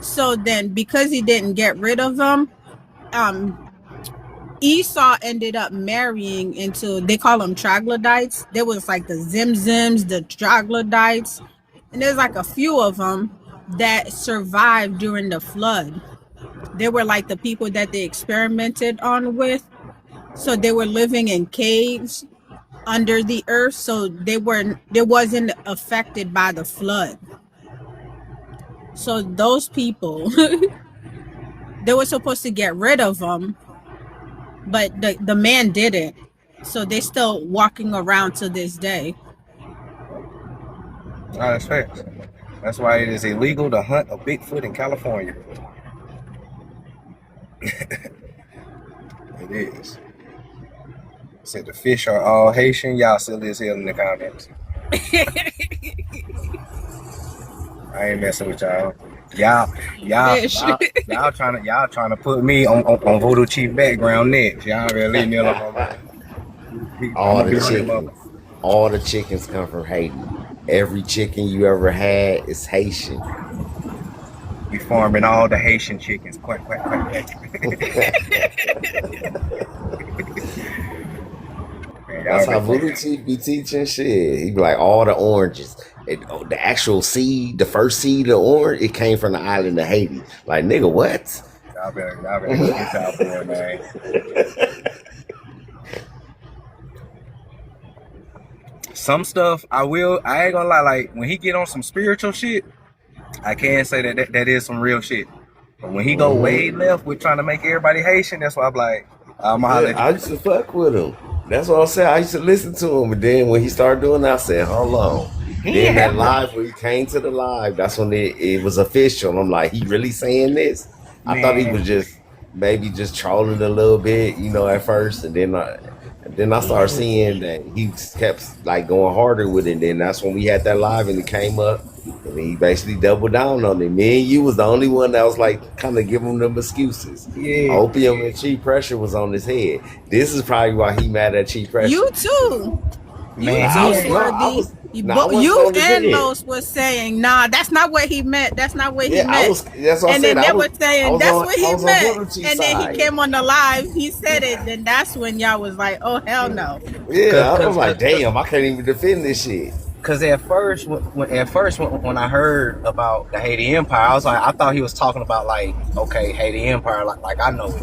So then because he didn't get rid of them, Esau ended up marrying into, they call them troglodytes. There was like the Zimzims, the troglodytes, and there's like a few of them that survived during the flood. They were like the people that they experimented on with. So they were living in caves under the earth, so they wasn't affected by the flood. So those people, they were supposed to get rid of them, but the man didn't. So they're still walking around to this day. Oh, that's facts. That's why it is illegal to hunt a Bigfoot in California. It is. Said the fish are all Haitian. Y'all silly as hell in the comments. I ain't messing with y'all. Y'all trying to put me on Voodoo Chief background next. Y'all better leave me alone. All the chickens come from Haiti. Every chicken you ever had is Haitian. We farming all the Haitian chickens. Quack, quack, quack, That's how Voodoo Chief be teaching shit. He be like, all the oranges. The actual seed, the first seed of orange, it came from the island of Haiti. Like, nigga, what? Y'all better get out there, man. Some stuff I ain't gonna lie, like when he get on some spiritual shit, I can say that is some real shit. But when he go way left with trying to make everybody Haitian, that's why I'm like, I'm gonna holler Yeah, at I used to fuck with him. That's what I said. I used to listen to him, but then when he started doing that, I said, "Hold on." He Then ain't that have to. live when he came to the live, that's when it was official. I'm like, he really saying this? I thought he was Man, just maybe just trolling a little bit, at first, and then I started seeing that he kept like going harder with it. Then that's when we had that live and it came up, and he basically doubled down on it. Me and you was the only one that was like kind of giving them excuses. yeah, Opium and Cheap Pressure was on his head. This is probably why he mad at Cheap Pressure. You too. You man, I too, was he no, I Swerdy. was You, no, I wasn't you on the and bed. Los was saying, nah, that's not what he meant. That's not what he Yeah, I meant. was. That's what I And said. then they I were was saying, that's what he on meant. Booker T And then he side. came on the live, he said it, then that's when y'all was like, oh, hell no. Yeah, I was cause, like, damn, I can't even defend this shit. cause at first, when I heard about the Haiti Empire, I was like, I thought he was talking about like, okay, Haiti Empire, like I know it.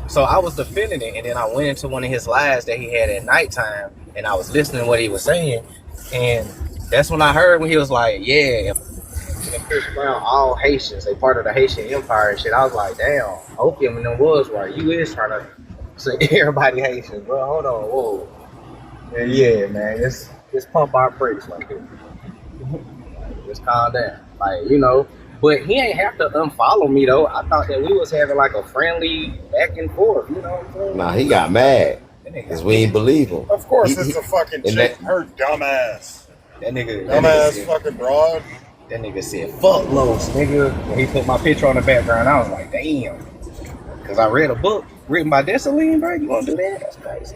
So I was defending it, and then I went into one of his lives that he had at nighttime, and I was listening to what he was saying, and that's when I heard when he was like, yeah, and Chris Brown, all Haitians, they part of the Haitian Empire and shit. I was like, damn, Opium and them was right. You is trying to say everybody Haitians, bro. Hold on, whoa. And yeah, man, just pump our brakes like this. Just calm down. Like, but he ain't have to unfollow me though. I thought that we was having like a friendly back and forth, you know what I'm saying? Nah, he got mad because we ain't believe him. Of course, it's a fucking and chick. that- Her dumbass. That nigga Dumbass fucking broad. That nigga said, fuck Los, nigga. When he put my picture on the background, I was like, damn. Because I read a book written by Dessalines, bro. You want to do that? That's crazy.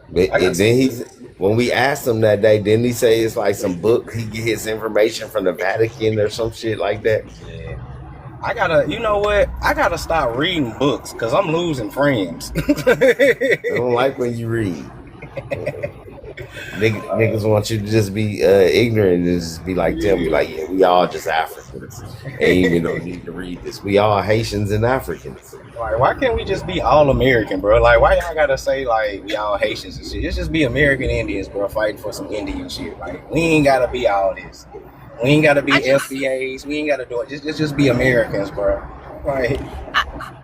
But and then when we asked him that day, didn't he say it's like some book he get his information from the Vatican or some shit like that? Yeah. You know what? I gotta stop reading books because I'm losing friends. I don't like when you read. Niggas want you to just be ignorant and just be like, tell me, like, yeah, we all just Africans. Ain't even no need to read this. We all Haitians and Africans. Like, why can't we just be all American, bro? Like, why y'all gotta say, like, we all Haitians and shit? Let's just be American Indians, bro, fighting for some Indian shit. Like, we ain't gotta be all this. We ain't gotta be FBAs. We ain't gotta do it. Just be Americans, bro. Like,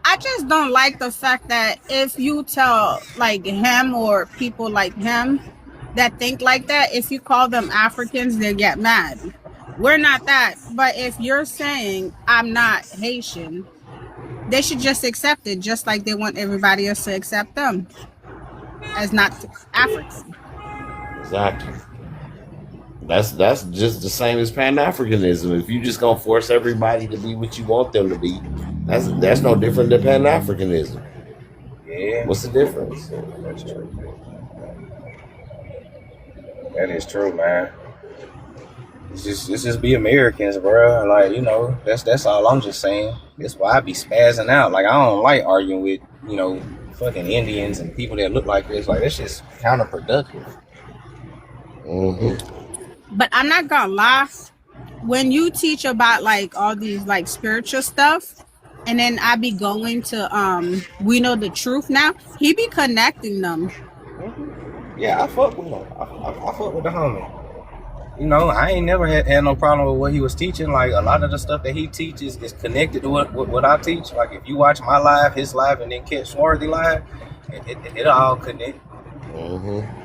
I just don't like the fact that if you tell like him or people like him that think like that, if you call them Africans, they get mad. We're not that. But if you're saying I'm not Haitian, they should just accept it, just like they want everybody else to accept them as not African. Exactly. That's just the same as Pan-Africanism. If you just gonna force everybody to be what you want them to be, that's no different than Pan-Africanism. yeah, What's the difference? that's true. That is true, man. It's just be Americans, bro. Like, that's all I'm just saying. That's why I be spazzing out. Like, I don't like arguing with, fucking Indians and people that look like this. Like, that's just counterproductive. Mm-hmm. But I'm not gonna lie, when you teach about like all these like spiritual stuff, and then I be going to We Know the Truth Now, he be connecting them. Yeah, I fuck with him. I fuck with the homie. I ain't never had no problem with what he was teaching. Like, a lot of the stuff that he teaches is connected to what I teach. Like, if you watch my live, his live, and then catch Swarthy live, it all connect. Mm-hmm.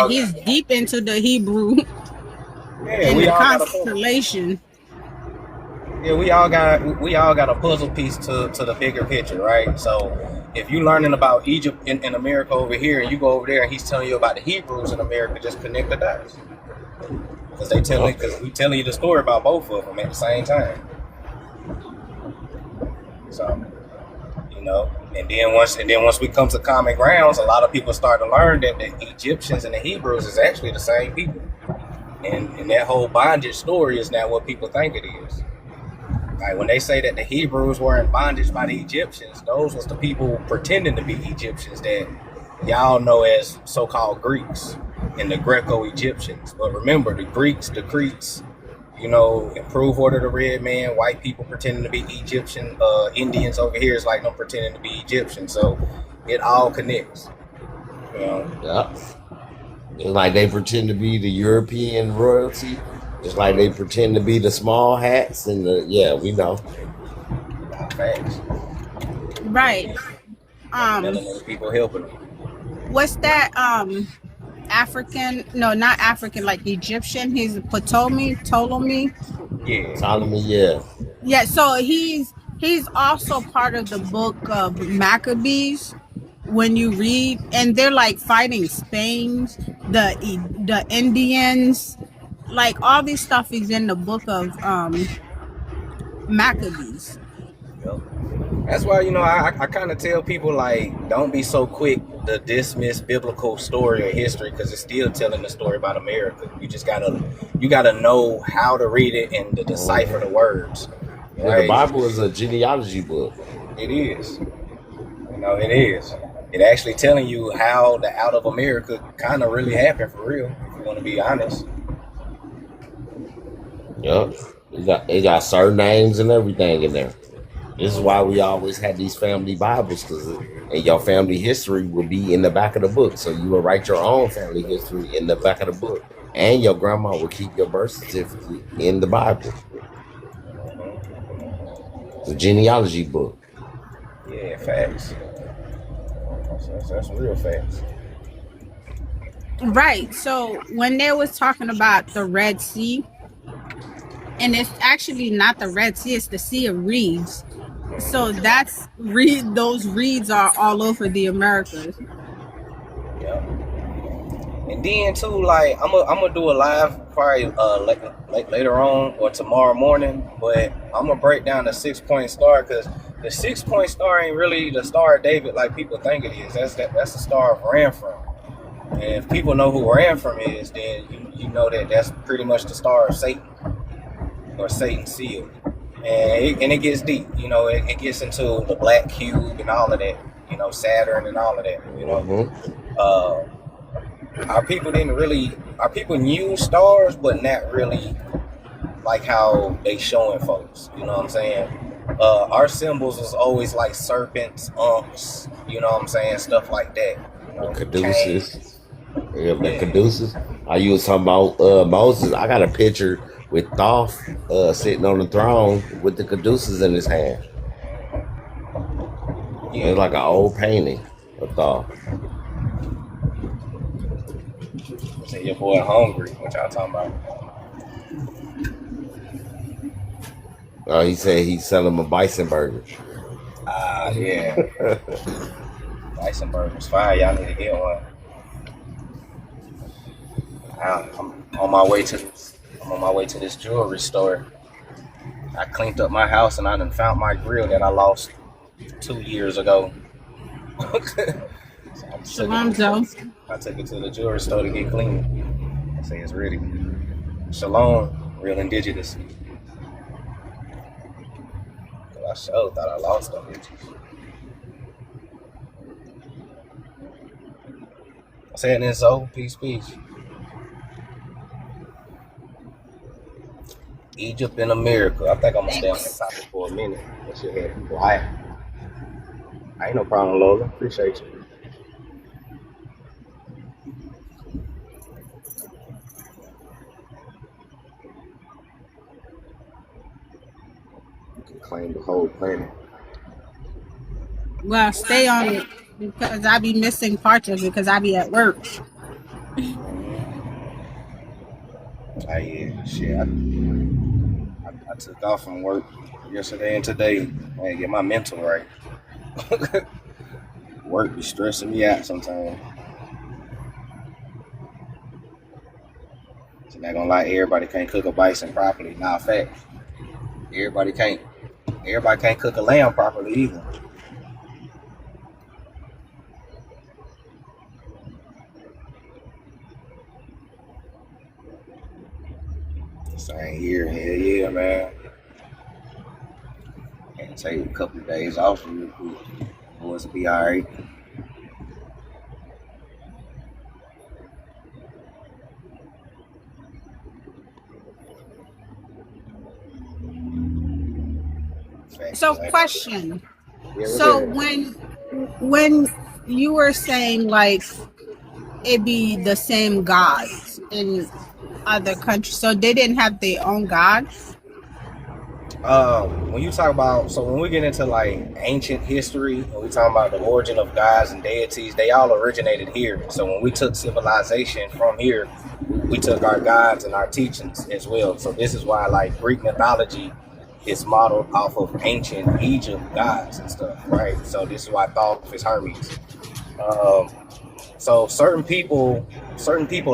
He's deep into the Hebrew and the constellation. Yeah, we all got a puzzle piece to the bigger picture, right? So if you learning about Egypt in America over here, and you go over there and he's telling you about the Hebrews in America, just connect the dots. Because we telling you the story about both of them at the same time. So, and then once we come to common grounds, a lot of people start to learn that the Egyptians and the Hebrews is actually the same people. And that whole bondage story is not what people think it is. Like, when they say that the Hebrews were in bondage by the Egyptians, those was the people pretending to be Egyptians that y'all know as so-called Greeks and the Greco-Egyptians. But remember, the Greeks, the Cretes, improve order the red man, white people pretending to be Egyptian, Indians over here is like them pretending to be Egyptian. So it all connects. Yeah. It's like they pretend to be the European royalty, Just like they pretend to be the small hats and the we know. Facts. Right. Melanated people helping them. What's that? African? No, not African. Like Egyptian. He's Ptolemy. Yeah. Ptolemy, yeah. Yeah. So he's also part of the book of Maccabees. When you read, and they're like fighting Spain, the Indians, like all this stuff is in the book of Maccabees. Yep. That's why, you know, I kind of tell people, like, don't be so quick to dismiss biblical story or history, because it's still telling the story about America. You just gotta know how to read it and to decipher the words. Yeah, Right? the Bible is a genealogy book. It is. You know, it is. It actually telling you how the out of America kind of really happened for real, if you want to be honest. Yep. It got surnames and everything in there. This is why we always had these family Bibles, and your family history will be in the back of the book. So you will write your own family history in the back of the book. And your grandma will keep your birth certificate in the Bible. The genealogy book. Yeah, facts. That's real facts. Right. So when they was talking about the Red Sea, and it's actually not the Red Sea, it's the Sea of Reeds. So those reeds are all over the Americas. Yeah. And then too, like I'm gonna do a live probably later on or tomorrow morning, but I'm gonna break down the 6-point star, because the 6-point star ain't really the Star of David like people think it is. That's the Star of Rampham. And if people know who Rampham is, then you know that's pretty much the Star of Satan, or Satan's seal. And it gets deep, you know. It gets into the black cube and all of that, you know, Saturn and all of that, you know. Our people knew stars, but not really like how they showing folks, you know what I'm saying? Our symbols was always like serpents, you know what I'm saying, stuff like that. You know, The caduceus. Yeah, the caduceus. You was talking about Moses. I got a picture with Thoth sitting on the throne with the caduceus in his hand. Yeah. It's like an old painting of Thoth. Say your boy hungry. What y'all talking about? He said he's selling a bison burger. Yeah. Bison burgers fire. Y'all need to get one. I'm on my way to this jewelry store. I cleaned up my house and I done found my grill that I lost 2 years ago. So I took it to the jewelry store to get clean. I say it's ready. Shalom, real indigenous. I sure thought I lost them bitches. I said this, so peace. Egypt and America. I think I'm gonna stay on that topic for a minute. That shit had people hype. I ain't no problem, Lola. Appreciate you. You can claim the whole planet. Well, stay on it, because I be missing parts of it because I be at work. Yeah, shit. I took off from work yesterday and today. I had to get my mental right. Work be stressing me out sometimes. So not gonna lie, everybody can't cook a bison properly. Nah, fact. Everybody can't cook a lamb properly either. Same here, hell yeah, man. And take a couple of days off real quick. Boys will be alright. So, question. Yeah, So when you were saying like it be the same gods, and other countries. So they didn't have their own god. When you talk about, so when we get into like ancient history, when we talk about the origin of gods and deities, they all originated here. So when we took civilization from here, we took our gods and our teachings as well. So this is why like Greek mythology is modeled off of ancient Egypt gods and stuff, right? So this is why Thoth is Hermes. So certain people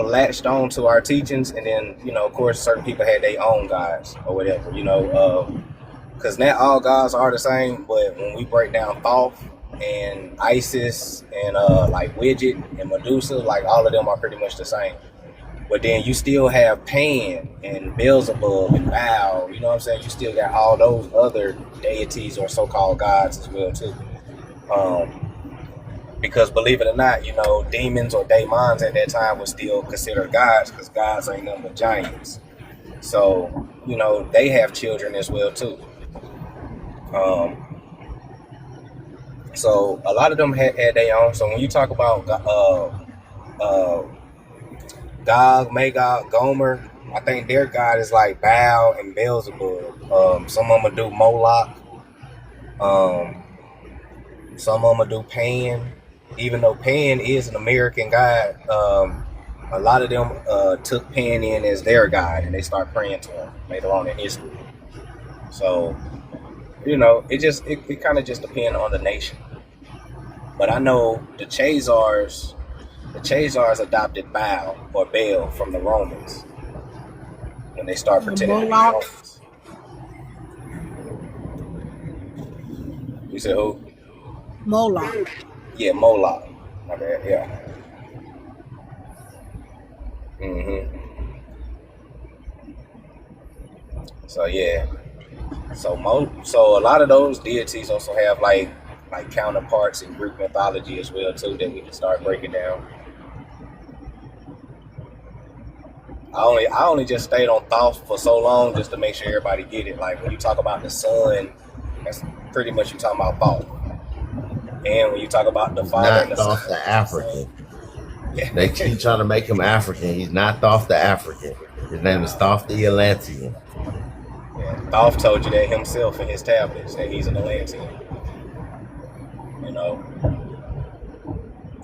latched on to our teachings, and then, you know, of course, certain people had their own gods or whatever, you know, because not all gods are the same. But when we break down Thoth and Isis and like Widget and Medusa, like all of them are pretty much the same. But then you still have Pan and Beelzebub and Baal, you know what I'm saying? You still got all those other deities or so-called gods as well too. Because believe it or not, you know, demons or daemons at that time were still considered gods, because gods ain't nothing but giants. So, you know, they have children as well too. So a lot of them had their own. So when you talk about Gog, Magog, Gomer, I think their god is like Baal and Beelzebub. Some of them do Moloch. Some of them do Pan. Even though Pan is an American god, a lot of them took Pan in as their god, and they start praying to him later on in history. So, you know, it kind of just depends on the nation. But I know the Chazars adopted Baal or Baal from the Romans when they start pretending to be Romans. You said who? Moloch. Yeah, Moloch. My bad. Yeah. So yeah. So a lot of those deities also have like counterparts in Greek mythology as well too that we can start breaking down. I only just stayed on Thoth for so long just to make sure everybody get it. Like when you talk about the sun, that's pretty much you talking about Thoth. And when you talk about the father and the Thoth son, the African. They keep trying to make him African. He's not Thoth the African. His name is Thoth the Atlantean. Yeah, Thoth told you that himself in his tablets, that he's an Atlantean. You know?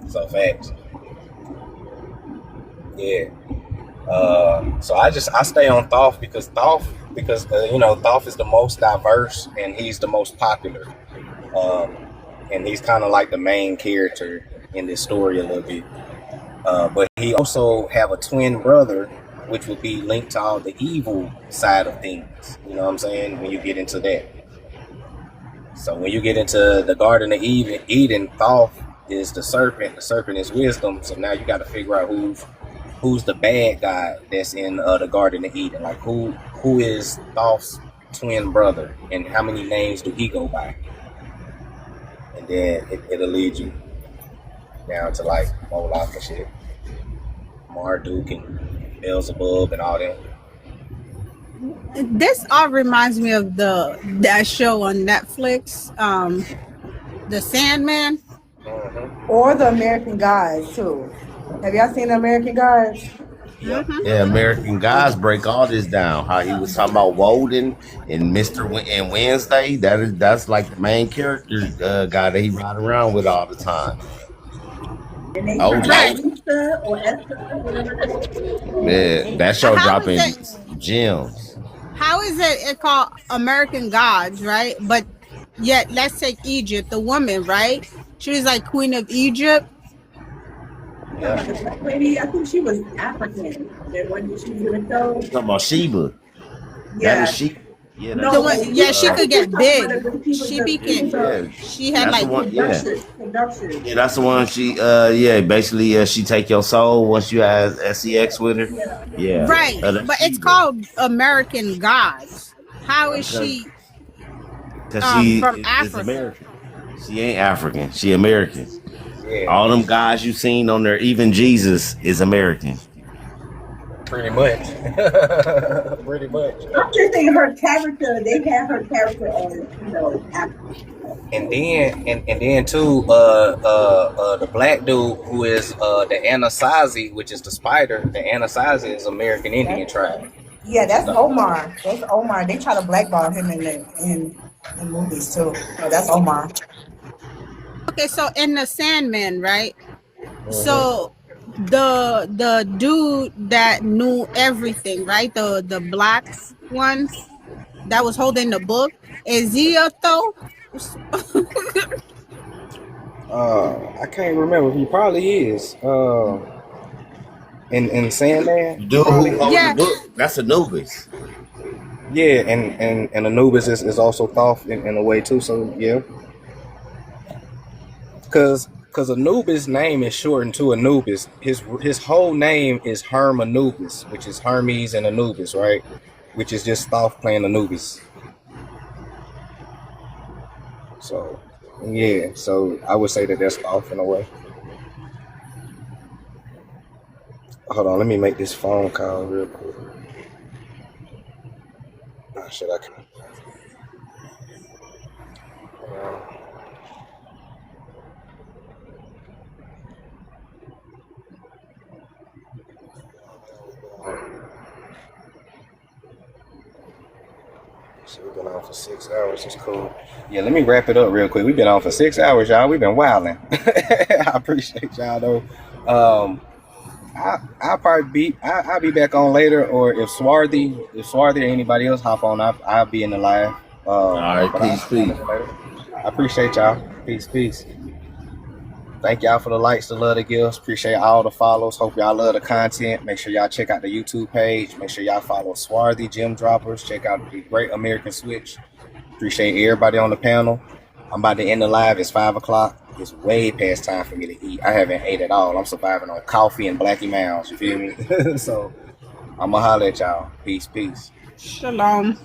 So facts. Yeah. So I stay on Thoth because you know, Thoth is the most diverse and he's the most popular. And he's kind of like the main character in this story a little bit. But he also have a twin brother, which would be linked to all the evil side of things. You know what I'm saying? When you get into that. So when you get into the Garden of Eden, Thoth is the serpent. The serpent is wisdom. So now you got to figure out who's the bad guy that's in the Garden of Eden. Like who is Thoth's twin brother, and how many names do he go by? And then it'll lead you down to like Moloch and shit, Marduk and Beelzebub and all that. This all reminds me of that show on Netflix, The Sandman. Or the American Gods too. Have y'all seen the American Gods? Yeah, American Gods break all this down. How he was talking about Woden and Mr. And Wednesday. That's like the main character guy that he ride around with all the time. Oh, yeah, that show dropping gems. How is it called American Gods, right? But yet, let's take Egypt, the woman, right? She was like Queen of Egypt. Yeah. Lady, I think she was African. When she was in the show. Talking about Sheba. Yeah. That is Sheba. Yeah, Yeah, she could get big. She became. Yeah. She had That's like. the one, yeah, that's the one. She, basically, she take your soul once you have sex with her. Yeah, Right, but it's called American Gods. How is she? Because she from is Africa. American. She ain't African. She American. Yeah. All them guys you seen on there, even Jesus is American. Pretty much. Pretty much. I'm just saying her character. They have her character as, you know, And then too, the black dude who is the Anasazi, which is the spider. The Anasazi is American Indian tribe. yeah, that's Omar. That's Omar. They try to blackball him in movies too. So that's Omar. Okay, so in the Sandman, right? So the dude that knew everything, right? The black one that was holding the book, is he a though? I can't remember. He probably is. In Sandman. Dude who owns Yeah. the book, that's Anubis. Yeah, and Anubis is also Thoth in a way too. So yeah, because Anubis' name is shortened to Anubis. His whole name is Herm Anubis, which is Hermes and Anubis, right? Which is just Thoth playing Anubis. So yeah, so I would say that that's Thoth in a way. Hold on, let me make this phone call real quick. Oh, shit, I can. So we've been on for 6 hours. It's cool. Yeah, let me wrap it up real quick. We've been on for 6 hours, y'all. We've been wilding. I appreciate y'all though. I'll probably I'll be back on later, or if Swarthy or anybody else hop on, I'll be in the live. All right, But peace, peace. I appreciate y'all. Peace. Thank y'all for the likes, the love, the gifts. Appreciate all the follows. Hope y'all love the content. Make sure y'all check out the YouTube page. Make sure y'all follow Swarthy, Gem Droppers. Check out the Great American Switch. Appreciate everybody on the panel. I'm about to end the live. It's 5 o'clock. It's way past time for me to eat. I haven't ate at all. I'm surviving on coffee and Blackie Mounds. You feel me? So I'm gonna holler at y'all. Peace. Shalom.